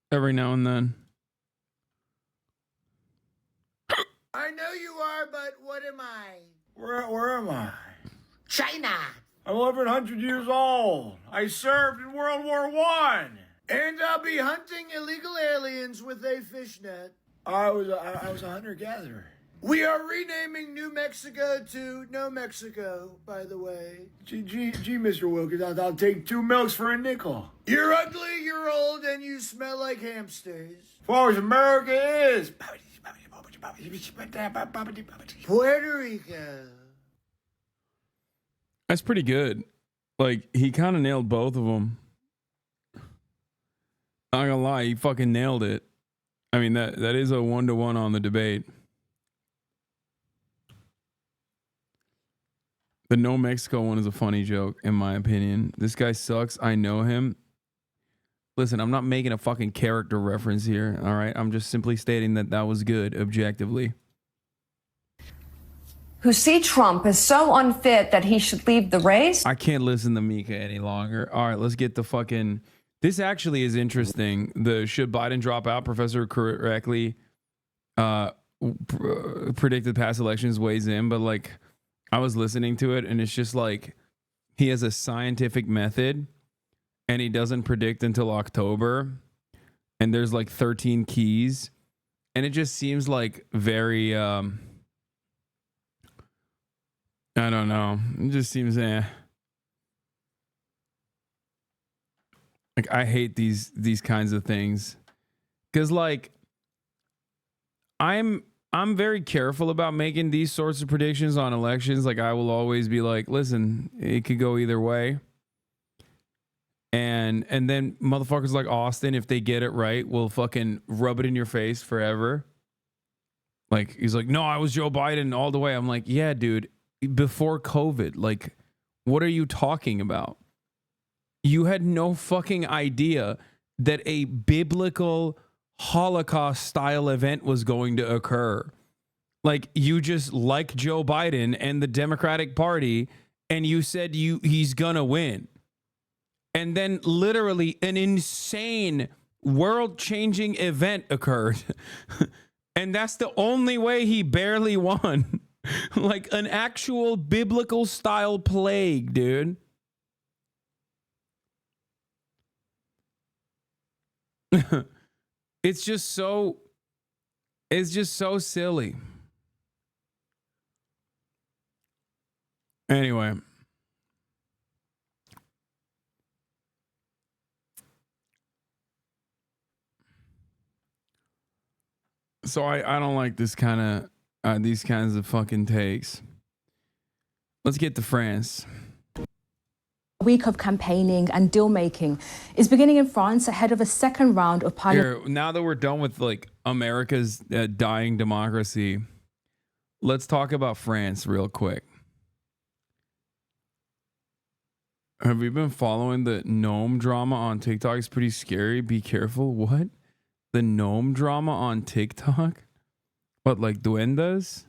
every now and then. I know you are, but what am I? Where am I? China. I'm 1,100 years old. I served in World War I. And I'll be hunting illegal aliens with a fishnet. I was a hunter-gatherer. We are renaming New Mexico to No Mexico, by the way. Gee, Mr. Wilkins, I'll take 2 milks for a nickel. You're ugly, you're old, and you smell like hamsters. As far as America is. Puerto Rico. That's pretty good. Like, he kind of nailed both of them. Not gonna lie, he fucking nailed it. I mean, that is a 1-to-1 on the debate. The No Mexico one is a funny joke, in my opinion. This guy sucks. I know him. Listen, I'm not making a fucking character reference here, all right? I'm just simply stating that was good, objectively. who see Trump as so unfit that he should leave the race. I can't listen to Mika any longer. All right, let's get the fucking... This actually is interesting. The should Biden drop out, Professor correctly predicted past elections weighs in, but like I was listening to it and it's just like he has a scientific method and he doesn't predict until October and there's like 13 keys and it just seems like very I don't know. It just seems like I hate these kinds of things. Cause like I'm very careful about making these sorts of predictions on elections. Like I will always be like, listen, it could go either way. And then motherfuckers like Austin, if they get it right, will fucking rub it in your face forever. Like he's like, no, I was Joe Biden all the way. I'm like, yeah, dude, before COVID, like, what are you talking about? You had no fucking idea that a biblical Holocaust style event was going to occur. Like you just like Joe Biden and the Democratic Party and you said he's gonna win. And then literally an insane world-changing event occurred. And that's the only way he barely won. Like an actual biblical style plague, dude. It's just so silly. Anyway. So I don't like this kind of these kinds of fucking takes. Let's get to France. Week of campaigning and deal making is beginning in France ahead of a second round of parliament. Here, now that we're done with like America's dying democracy, let's talk about France real quick. Have you been following the gnome drama on TikTok? It's pretty scary. Be careful. What? The gnome drama on TikTok? What, like duendes?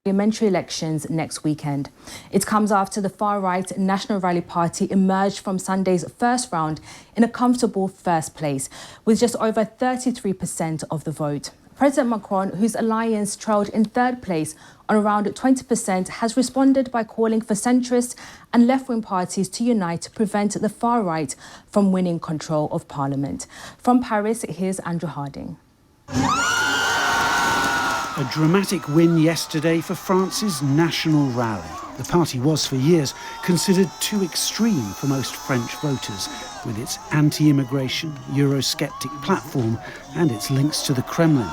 Parliamentary elections next weekend. It comes after the far-right National Rally Party emerged from Sunday's first round in a comfortable first place, with just over 33% of the vote. President Macron, whose alliance trailed in third place on around 20%, has responded by calling for centrist and left-wing parties to unite to prevent the far-right from winning control of Parliament. From Paris, here's Andrew Harding. A dramatic win yesterday for France's National Rally. The party was for years considered too extreme for most French voters, with its anti-immigration, Eurosceptic platform and its links to the Kremlin.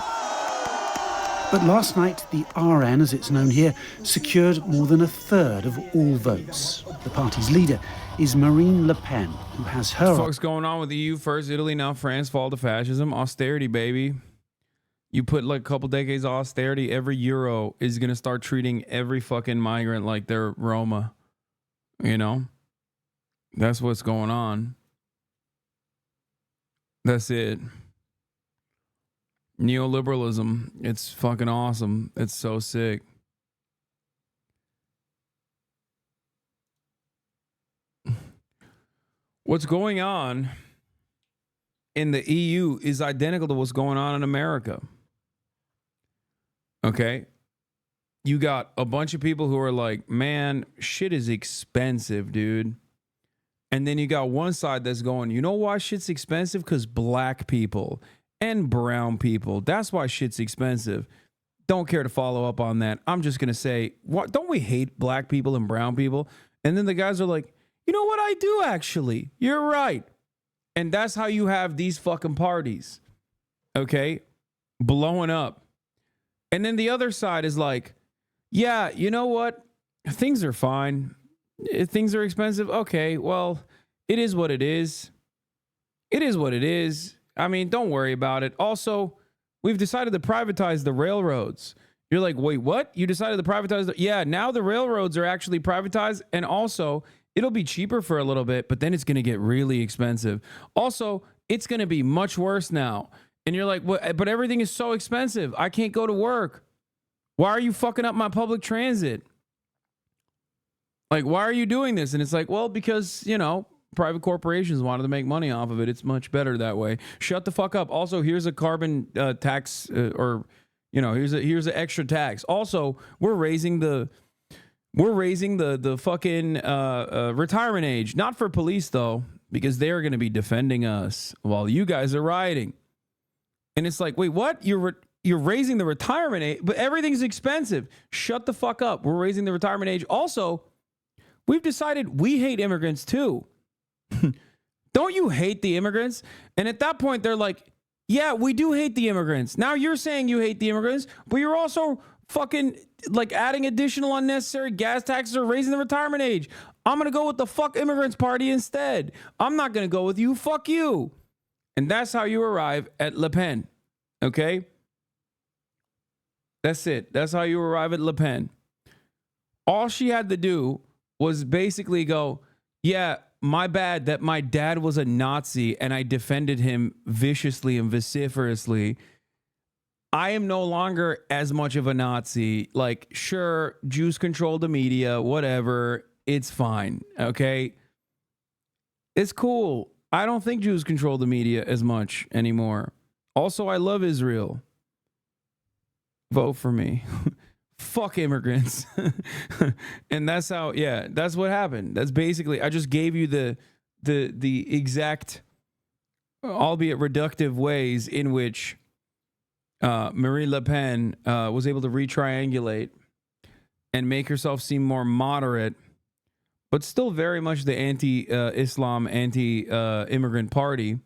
But last night, the RN, as it's known here, secured more than a third of all votes. The party's leader is Marine Le Pen, who has her... What the fuck's going on with the EU first, Italy, now France, fall to fascism, austerity, baby. You put like a couple decades of austerity, every euro is going to start treating every fucking migrant like they're Roma. You know? That's what's going on. That's it. Neoliberalism. It's fucking awesome. It's so sick. What's going on in the EU is identical to what's going on in America. Okay? You got a bunch of people who are like, man, shit is expensive, dude. And then you got one side that's going, you know why shit's expensive? Because black people and brown people. That's why shit's expensive. Don't care to follow up on that. I'm just going to say, what? Don't we hate black people and brown people? And then the guys are like, you know what? I do actually. You're right. And that's how you have these fucking parties. Okay? Blowing up. And then the other side is like, yeah, you know what? Things are fine. Things are expensive. Okay, well, it is what it is. It is what it is. I mean, don't worry about it. Also, we've decided to privatize the railroads. You're like, wait, what? You decided to privatize? Yeah, now the railroads are actually privatized. And also, it'll be cheaper for a little bit, but then it's going to get really expensive. Also, it's going to be much worse now. And you're like, what? But everything is so expensive. I can't go to work. Why are you fucking up my public transit? Like, why are you doing this? And it's like, well, because, you know, private corporations wanted to make money off of it. It's much better that way. Shut the fuck up. Also, here's a carbon tax or, you know, here's an extra tax. Also, we're raising the fucking retirement age. Not for police, though, because they're going to be defending us while you guys are rioting. And it's like, wait, what? You're raising the retirement age, but everything's expensive. Shut the fuck up. We're raising the retirement age. Also, we've decided we hate immigrants too. Don't you hate the immigrants? And at that point, they're like, yeah, we do hate the immigrants. Now you're saying you hate the immigrants, but you're also fucking like adding additional unnecessary gas taxes or raising the retirement age. I'm going to go with the fuck immigrants party instead. I'm not going to go with you. Fuck you. And that's how you arrive at Le Pen. Okay? That's it. That's how you arrive at Le Pen. All she had to do was basically go, yeah, my bad that my dad was a Nazi and I defended him viciously and vociferously. I am no longer as much of a Nazi. Like, sure, Jews control the media, whatever. It's fine. Okay? It's cool. I don't think Jews control the media as much anymore. Also, I love Israel. Vote for me. Fuck immigrants. And that's how, yeah, that's what happened. That's basically, I just gave you the exact, albeit reductive ways in which Marine Le Pen was able to retriangulate and make herself seem more moderate, but still very much the anti-Islam, anti-immigrant party,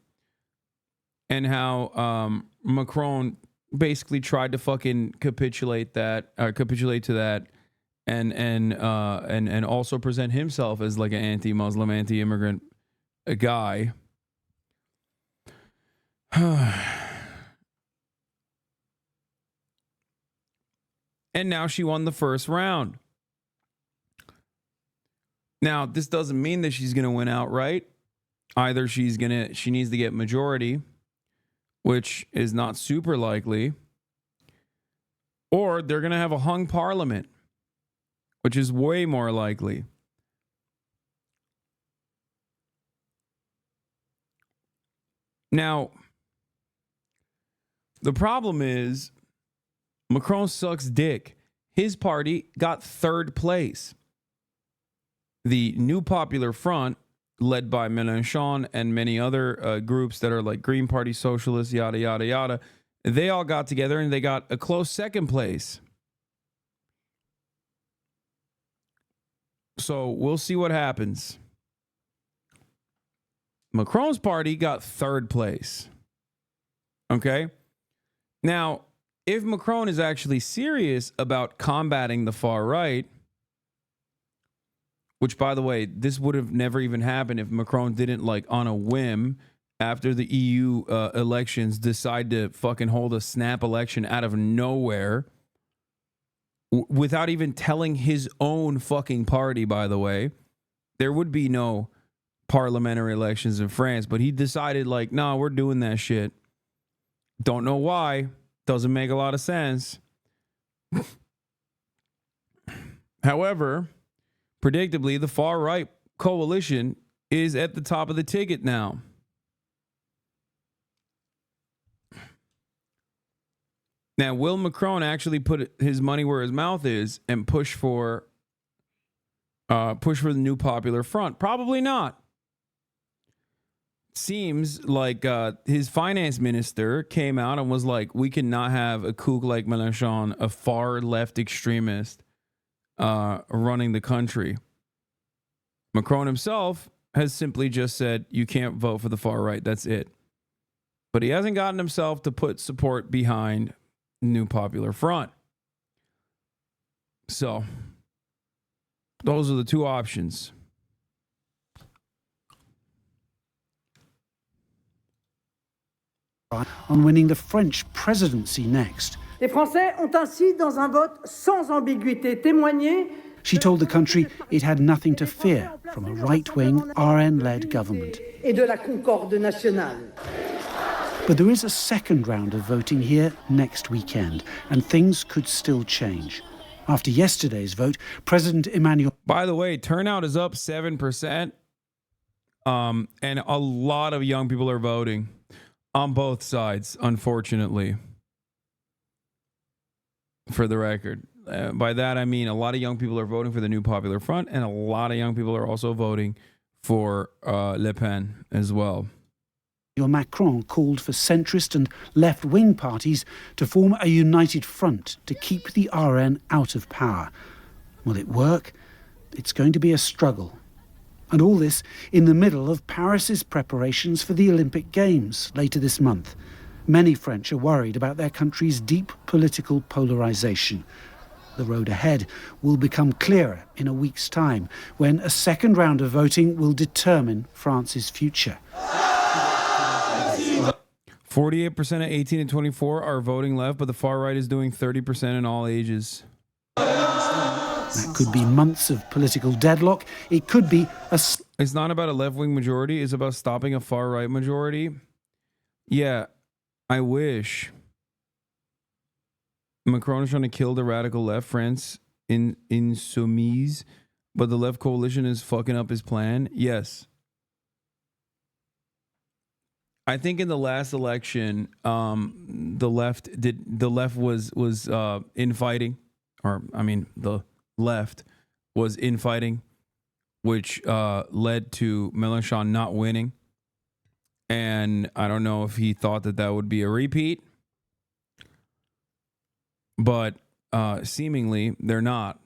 and how Macron basically tried to fucking capitulate to that, and also present himself as like an anti-Muslim, anti-immigrant guy. And now she won the first round. Now, this doesn't mean that she's going to win outright. Either she needs to get majority, which is not super likely, or they're going to have a hung parliament, which is way more likely. Now, the problem is Macron sucks dick. His party got third place. The New Popular Front, led by Mélenchon and many other groups that are like Green Party, Socialists, yada, yada, yada, they all got together and they got a close second place. So we'll see what happens. Macron's party got third place. Okay? Now, if Macron is actually serious about combating the far right, which, by the way, this would have never even happened if Macron didn't, like, on a whim, after the EU elections, decide to fucking hold a snap election out of nowhere, without even telling his own fucking party, by the way. There would be no parliamentary elections in France, but he decided, like, no, we're doing that shit. Don't know why. Doesn't make a lot of sense. However, predictably, the far-right coalition is at the top of the ticket now. Now, will Macron actually put his money where his mouth is and push for the New Popular Front? Probably not. Seems like his finance minister came out and was like, we cannot have a kook like Mélenchon, a far-left extremist, running the country. Macron himself has simply just said, you can't vote for the far right. That's it. But he hasn't gotten himself to put support behind New Popular Front. So those are the two options. On winning the French presidency next. Les Français ont ainsi, dans un vote sans ambiguïté, témoigné She told the country it had nothing to fear from a right-wing RN-led government. Et de la concorde nationale. But there is a second round of voting here next weekend, and things could still change. After yesterday's vote, President Emmanuel... By the way, turnout is up 7%, and a lot of young people are voting on both sides, unfortunately. For the record. By that, I mean a lot of young people are voting for the New Popular Front, and a lot of young people are also voting for Le Pen as well. Macron called for centrist and left-wing parties to form a united front to keep the RN out of power. Will it work? It's going to be a struggle. And all this in the middle of Paris's preparations for the Olympic Games later this month. Many French are worried about their country's deep political polarisation. The road ahead will become clearer in a week's time, when a second round of voting will determine France's future. 48% of 18 to 24 are voting left, but the far right is doing 30% in all ages. That could be months of political deadlock. It could be a... It's not about a left-wing majority. It's about stopping a far-right majority. Yeah, I wish. Macron is trying to kill the radical left, France in Insoumise, but the left coalition is fucking up his plan. Yes. I think in the last election, the left was infighting, or I mean, the left was infighting, which led to Mélenchon not winning. And I don't know if he thought that that would be a repeat, but seemingly they're not.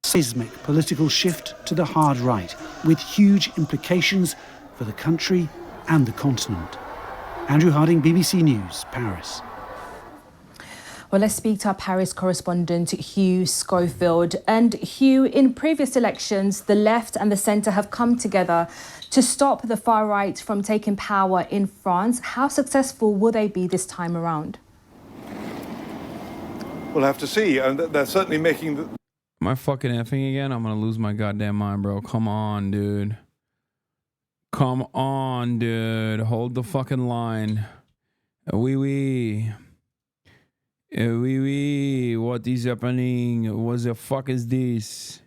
Seismic political shift to the hard right, with huge implications for the country and the continent. Andrew Harding, BBC News, Paris. Well, let's speak to our Paris correspondent, Hugh Schofield. And Hugh, in previous elections, the left and the centre have come together to stop the far right from taking power in France. How successful will they be this time around? We'll have to see. And they're certainly making the... Am I fucking effing again? I'm gonna lose my goddamn mind, bro. Come on, dude. Come on, dude. Hold the fucking line. Oui, oui. Oui, oui. What is happening? What the fuck is this?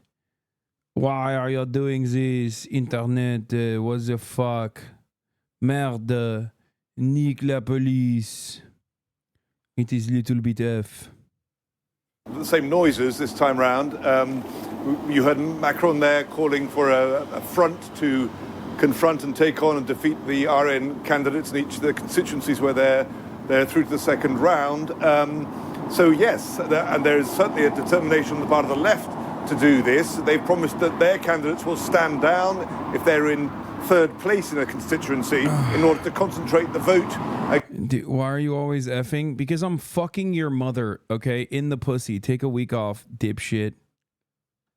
Why are you doing this? Internet. What the fuck? Merde. Nique la police. It is little bit F. The same noises this time round. You heard Macron there calling for a front to confront and take on and defeat the RN candidates in each of the constituencies where they're through to the second round. So yes, and there is certainly a determination on the part of the left to do this. They've promised that their candidates will stand down if they're in third place in a constituency in order to concentrate the vote. Dude, why are you always effing? Because I'm fucking your mother, okay? In the pussy. Take a week off, dipshit.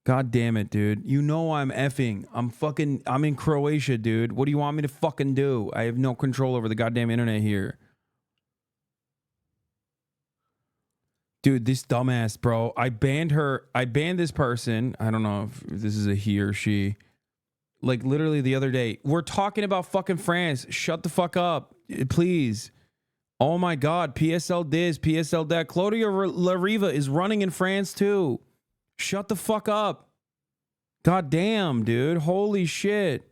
God damn it, dude. You know I'm effing. I'm in Croatia, dude. What do you want me to fucking do? I have no control over the goddamn internet here. Dude, this dumbass, bro. I banned this person. I don't know if this is a he or she. Like, literally the other day. We're talking about fucking France. Shut the fuck up, please. Oh my God. PSL this, PSL that. Claudia Lariva is running in France too. Shut the fuck up. God damn, dude. Holy shit.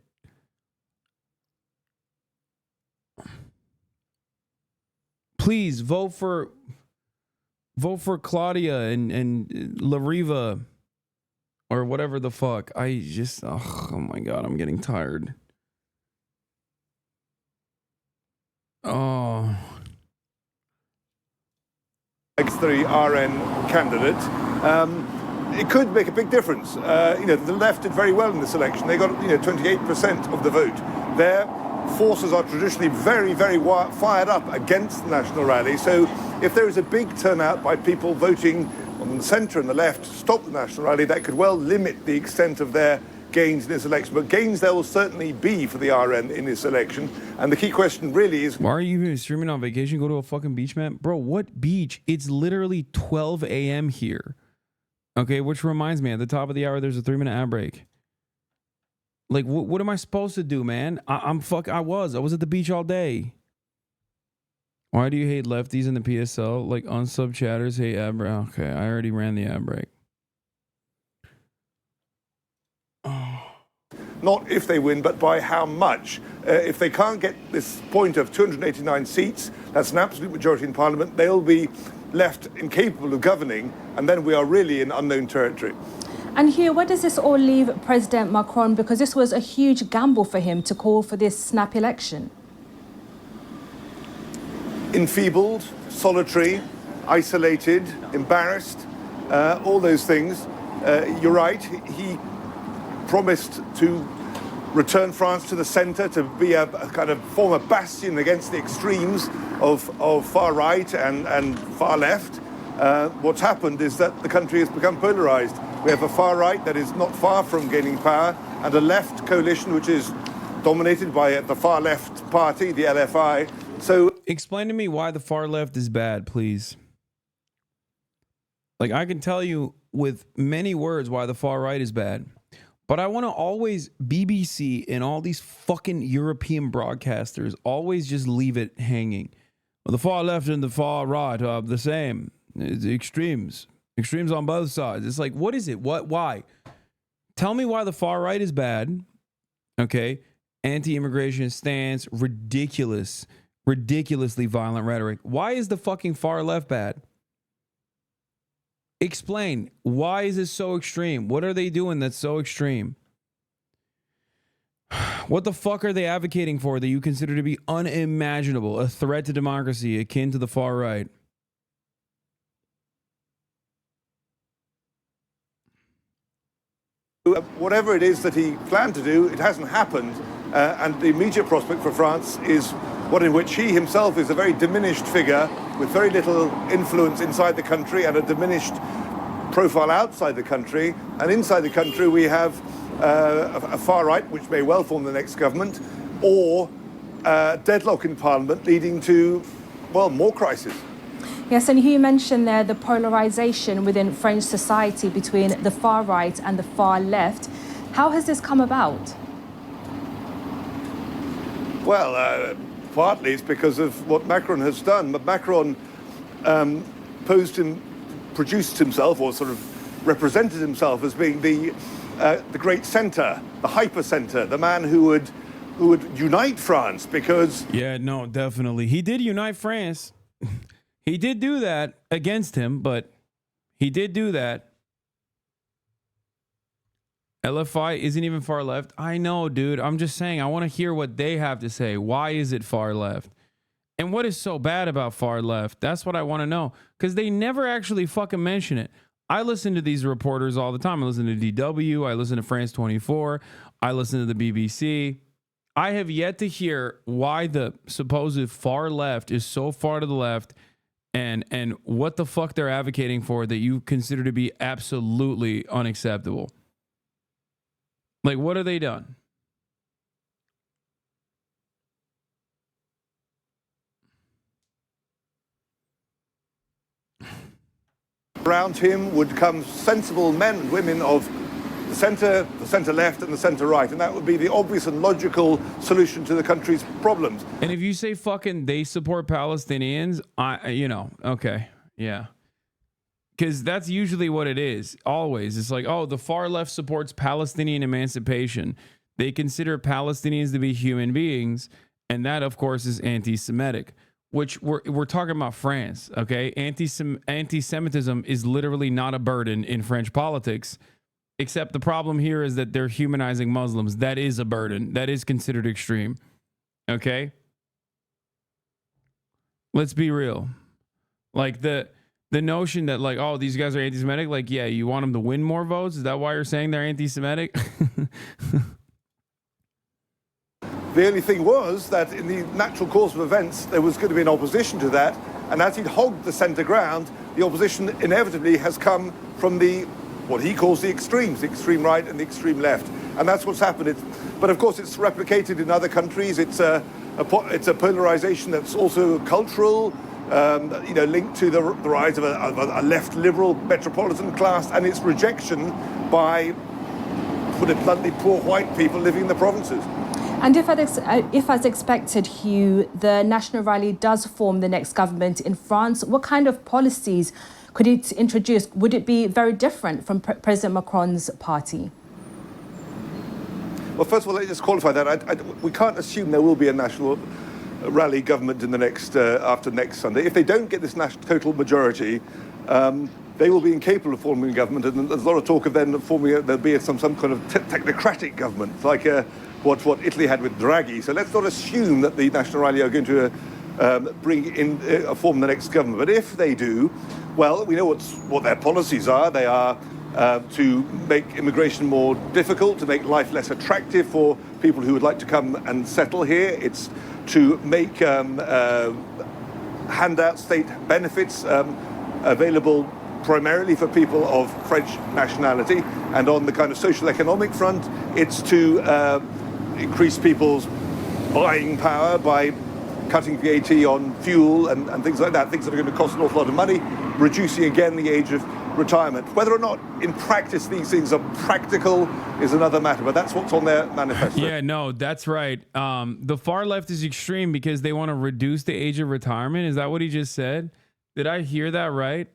Please vote for Claudia and Lariva. Or whatever the fuck. I just, oh my God, I'm getting tired. Oh. Against the RN candidate, it could make a big difference. The left did very well in this election. They got 28% of the vote. Their forces are traditionally very, very fired up against the National Rally. So if there is a big turnout by people voting on the centre and the left to stop the National Rally, that could well limit the extent of their gains in this election. But gains there will certainly be for the RN in this election. And the key question really is... Why are you even streaming on vacation? Go to a fucking beach, man? Bro, what beach? It's literally 12 a.m. here. Okay, which reminds me, at the top of the hour, there's a 3-minute ad break. Like, what am I supposed to do, man? I was at the beach all day. Why do you hate lefties in the PSL? Like, unsub chatters hate ad break. Okay, I already ran the ad break. Not if they win, but by how much. If they can't get this point of 289 seats, that's an absolute majority in Parliament, they'll be left incapable of governing, and then we are really in unknown territory. And Hugh, where does this all leave President Macron? Because this was a huge gamble for him to call for this snap election. Enfeebled, solitary, isolated, embarrassed, all those things. You're right, he promised to return France to the centre, to be a kind of former bastion against the extremes of far right and far left. What's happened is that the country has become polarised. We have a far right that is not far from gaining power, and a left coalition which is dominated by the far left party, the LFI. So, explain to me why the far left is bad, please. Like, I can tell you with many words why the far right is bad, but I want to always, BBC and all these fucking European broadcasters always just leave it hanging. Well, the far left and the far right are the same. It's extremes on both sides. It's like, what is it? Why? Tell me why the far right is bad. Okay. Anti-immigration stance, ridiculously violent rhetoric. Why is the fucking far left bad? Explain. Why is it so extreme? What are they doing that's so extreme? What the fuck are they advocating for that you consider to be unimaginable, a threat to democracy akin to the far right? Whatever it is that he planned to do, it hasn't happened. And the immediate prospect for France is one in which he himself is a very diminished figure with very little influence inside the country and a diminished profile outside the country. And inside the country we have a far right, which may well form the next government, or deadlock in Parliament leading to, well, more crisis. Yes, and you mentioned there the polarisation within French society between the far right and the far left. How has this come about? Well, partly it's because of what Macron has done. But Macron produced himself, or sort of represented himself as being the great centre, the hyper centre, the man who would unite France. Because yeah, no, definitely he did unite France. He did do that against him, but he did do that. LFI isn't even far left. I know, dude. I'm just saying, I want to hear what they have to say. Why is it far left? And what is so bad about far left? That's what I want to know. Because they never actually fucking mention it. I listen to these reporters all the time. I listen to DW. I listen to France 24. I listen to the BBC. I have yet to hear why the supposed far left is so far to the left, and what the fuck they're advocating for that you consider to be absolutely unacceptable. Like, what have they done? Around him would come sensible men and women of the centre left and the centre right, and that would be the obvious and logical solution to the country's problems. And if you say fucking they support Palestinians, okay, yeah. Because that's usually what it is, always. It's like, oh, the far left supports Palestinian emancipation. They consider Palestinians to be human beings, and that, of course, is anti-Semitic, which we're talking about France, okay? Anti-Semitism is literally not a burden in French politics, except the problem here is that they're humanizing Muslims. That is a burden. That is considered extreme, okay? Let's be real. Like, the notion that, like, oh, these guys are anti-Semitic, like, yeah, you want them to win more votes? Is that why you're saying they're anti-Semitic? The only thing was that in the natural course of events, there was going to be an opposition to that, and as he'd hogged the centre ground, the the opposition inevitably has come from what he calls the extremes, the extreme right and the extreme left. And that's what's happened. But of course, it's replicated in other countries. It's a polarization that's also cultural, linked to the rise of a left liberal metropolitan class and its rejection by, to put it bluntly, poor white people living in the provinces. And if as expected, Hugh, the National Rally does form the next government in France, what kind of policies could it introduce? Would it be very different from President Macron's party? Well, first of all, let me just qualify that. We can't assume there will be a National Rally government in the next after next Sunday. If they don't get this total majority, they will be incapable of forming a government, and there's a lot of talk of then forming there'll be some kind of technocratic government, like what Italy had with Draghi. So let's not assume that the National Rally are going to form the next government. But if they do, well, we know what their policies are. They are to make immigration more difficult, to make life less attractive for people who would like to come and settle here. It's to make handout state benefits available primarily for people of French nationality. And on the kind of social economic front, it's to increase people's buying power by cutting VAT on fuel and things like that, things that are going to cost an awful lot of money, reducing again the age of retirement. Whether or not in practice these things are practical is another matter, but that's what's on their manifesto. Yeah, no, that's right. The far left is extreme because they want to reduce the age of retirement. Is that what he just said? Did I hear that right?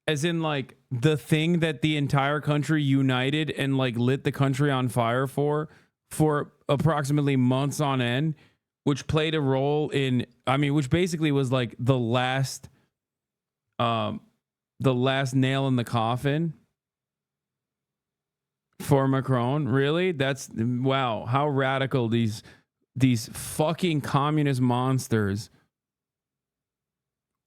As in, like, the thing that the entire country united and, like, lit the country on fire for approximately months on end, which played a role in, which basically was like the last nail in the coffin for Macron. Really? That's, wow, how radical these fucking communist monsters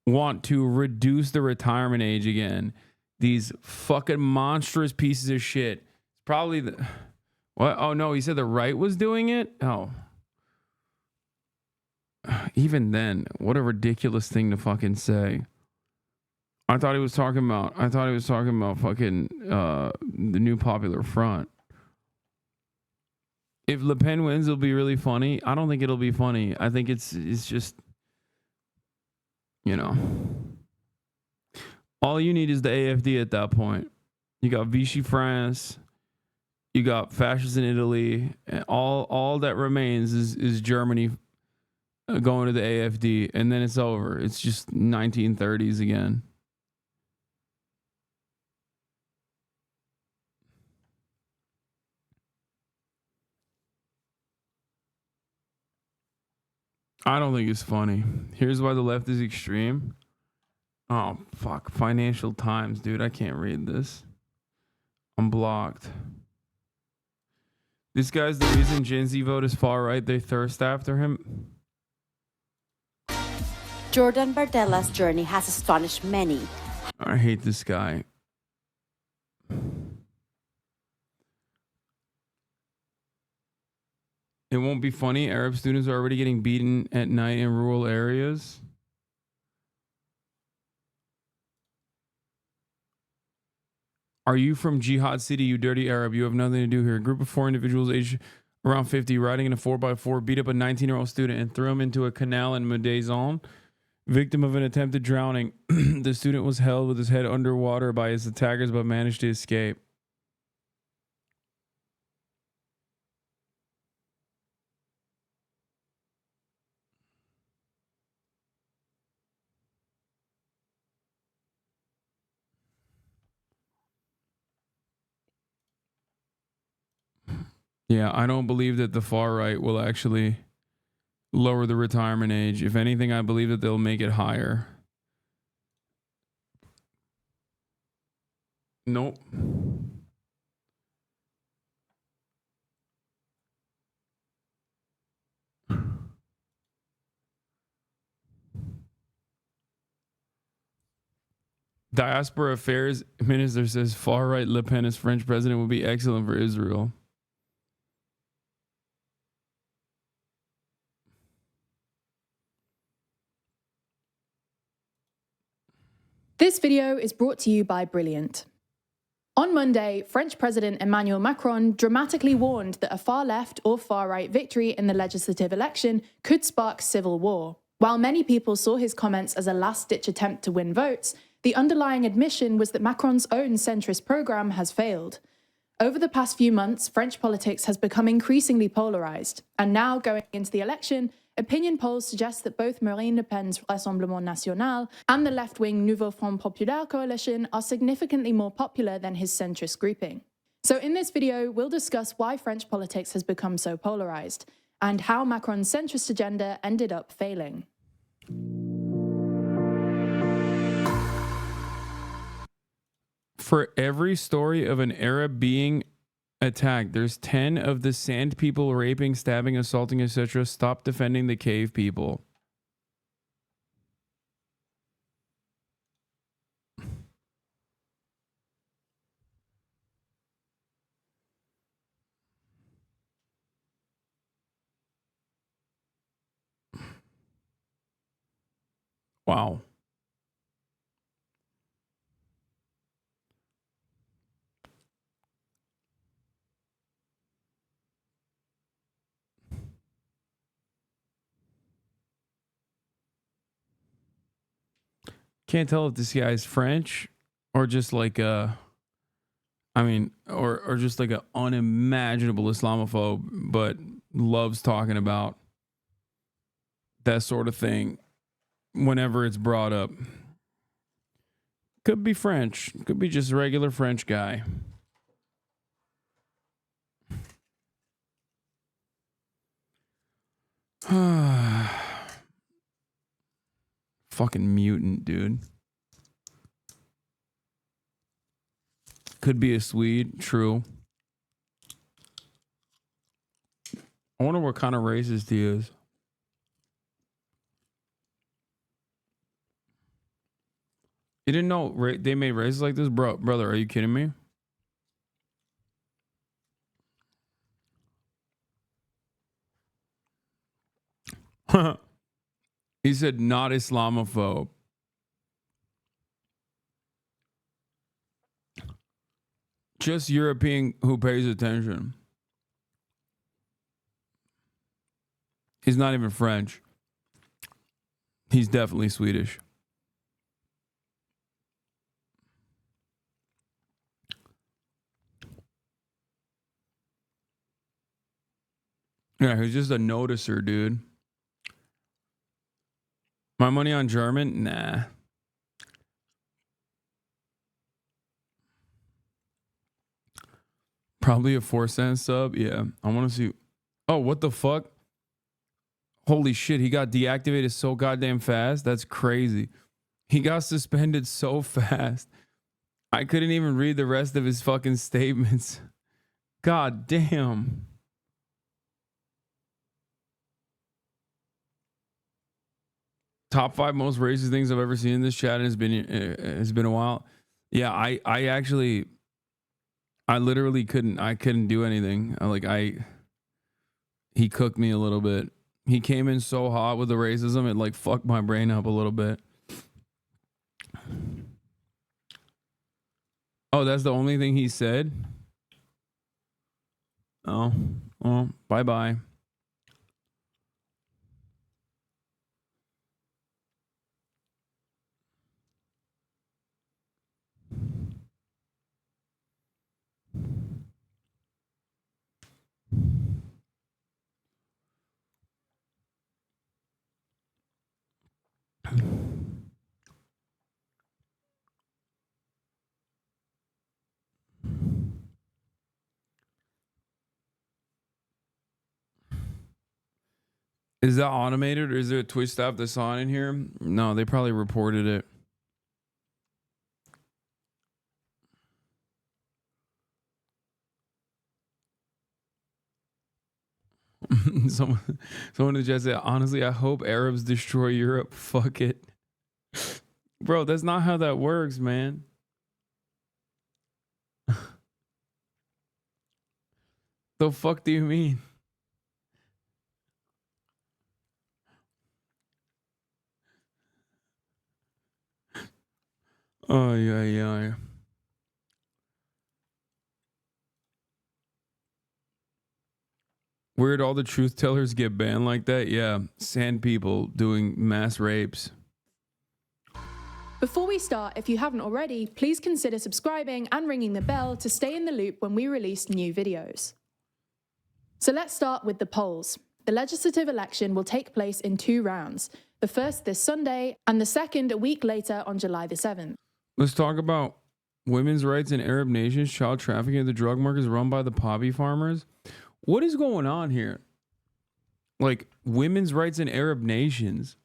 want to reduce the retirement age again. These fucking monstrous pieces of shit. Probably the, what? Oh no, he said the right was doing it? Oh. Even then, what a ridiculous thing to fucking say. I thought he was talking about fucking the New Popular Front. If Le Pen wins, it'll be really funny. I don't think it'll be funny. I think it's just, all you need is the AFD at that point. You got Vichy France, you got fascists in Italy, and all that remains is Germany going to the AFD, and then it's over. It's just 1930s again. I don't think it's funny. Here's why the left is extreme. Oh, fuck. Financial Times, dude. I can't read this. I'm blocked. This guy's the reason Gen Z vote is far right. They thirst after him. Jordan Bardella's journey has astonished many. I hate this guy. It won't be funny. Arab students are already getting beaten at night in rural areas. Are you from Jihad City, you dirty Arab? You have nothing to do here. A group of 4 individuals aged around 50 riding in a 4x4 beat up a 19-year-old student and threw him into a canal in Medaison. Victim of an attempted drowning. The student was held with his head underwater by his attackers but managed to escape. Yeah, I don't believe that the far right will actually lower the retirement age. If anything, I believe that they'll make it higher. Nope. Diaspora Affairs Minister says far-right Le Pen as French president would be excellent for Israel. This video is brought to you by Brilliant. On Monday, French President Emmanuel Macron dramatically warned that a far-left or far-right victory in the legislative election could spark civil war. While many people saw his comments as a last-ditch attempt to win votes, the underlying admission was that Macron's own centrist programme has failed. Over the past few months, French politics has become increasingly polarised, and now, going into the election, opinion polls suggest that both Marine Le Pen's Rassemblement National and the left-wing Nouveau Front Populaire coalition are significantly more popular than his centrist grouping. So in this video, we'll discuss why French politics has become so polarised, and how Macron's centrist agenda ended up failing. For every story of an Arab being attacked, there's 10 of the sand people raping, stabbing, assaulting, etc. Stop defending the cave people. Wow. Can't tell if this guy's French or just like or just like an unimaginable Islamophobe, but loves talking about that sort of thing whenever it's brought up. Could be French, could be just a regular French guy. Fucking mutant, dude. Could be a Swede, true. I wonder what kind of racist he is. You didn't know they made races like this? Brother, are you kidding me? He said not Islamophobe. Just European who pays attention. He's not even French. He's definitely Swedish. Yeah, he's just a noticer, dude. My money on German? Nah. Probably a 4-cent sub. Yeah. I want to see. Oh, what the fuck? Holy shit. He got deactivated so goddamn fast. That's crazy. He got suspended so fast. I couldn't even read the rest of his fucking statements. God damn. Top 5 most racist things I've ever seen in this chat, and it's been a while. Yeah, I literally couldn't do anything. He cooked me a little bit. He came in so hot with the racism, it like fucked my brain up a little bit. Oh, that's the only thing he said? Oh, well, bye-bye. Is that automated, or is there a Twitch staff that's on in here? No, they probably reported it. Someone in the chat said, honestly, I hope Arabs destroy Europe. Fuck it. Bro, that's not how that works, man. The fuck do you mean? Oh, yeah. Weird all the truth tellers get banned like that. Yeah, sand people doing mass rapes. Before we start, if you haven't already, please consider subscribing and ringing the bell to stay in the loop when we release new videos. So let's start with the polls. The legislative election will take place in 2 rounds, the first this Sunday and the second a week later on July the 7th. Let's talk about women's rights in Arab nations, child trafficking, the drug markets run by the poppy farmers. What is going on here? Like, women's rights in Arab nations.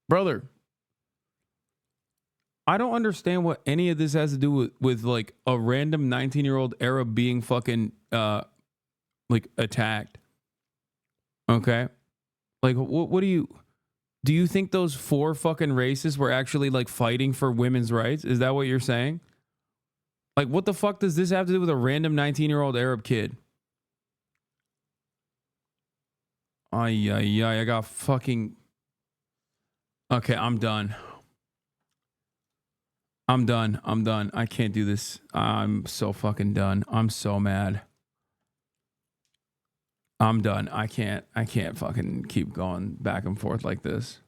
Brother, I don't understand what any of this has to do with like a random 19-year-old Arab being fucking like attacked. Okay? Like, what do you think those 4 fucking racists were actually like fighting for women's rights? Is that what you're saying? Like, what the fuck does this have to do with a random 19-year-old Arab kid? I got fucking... Okay, I'm done. I'm done. I can't do this. I'm so fucking done. I'm so mad. I'm done. I can't fucking keep going back and forth like this.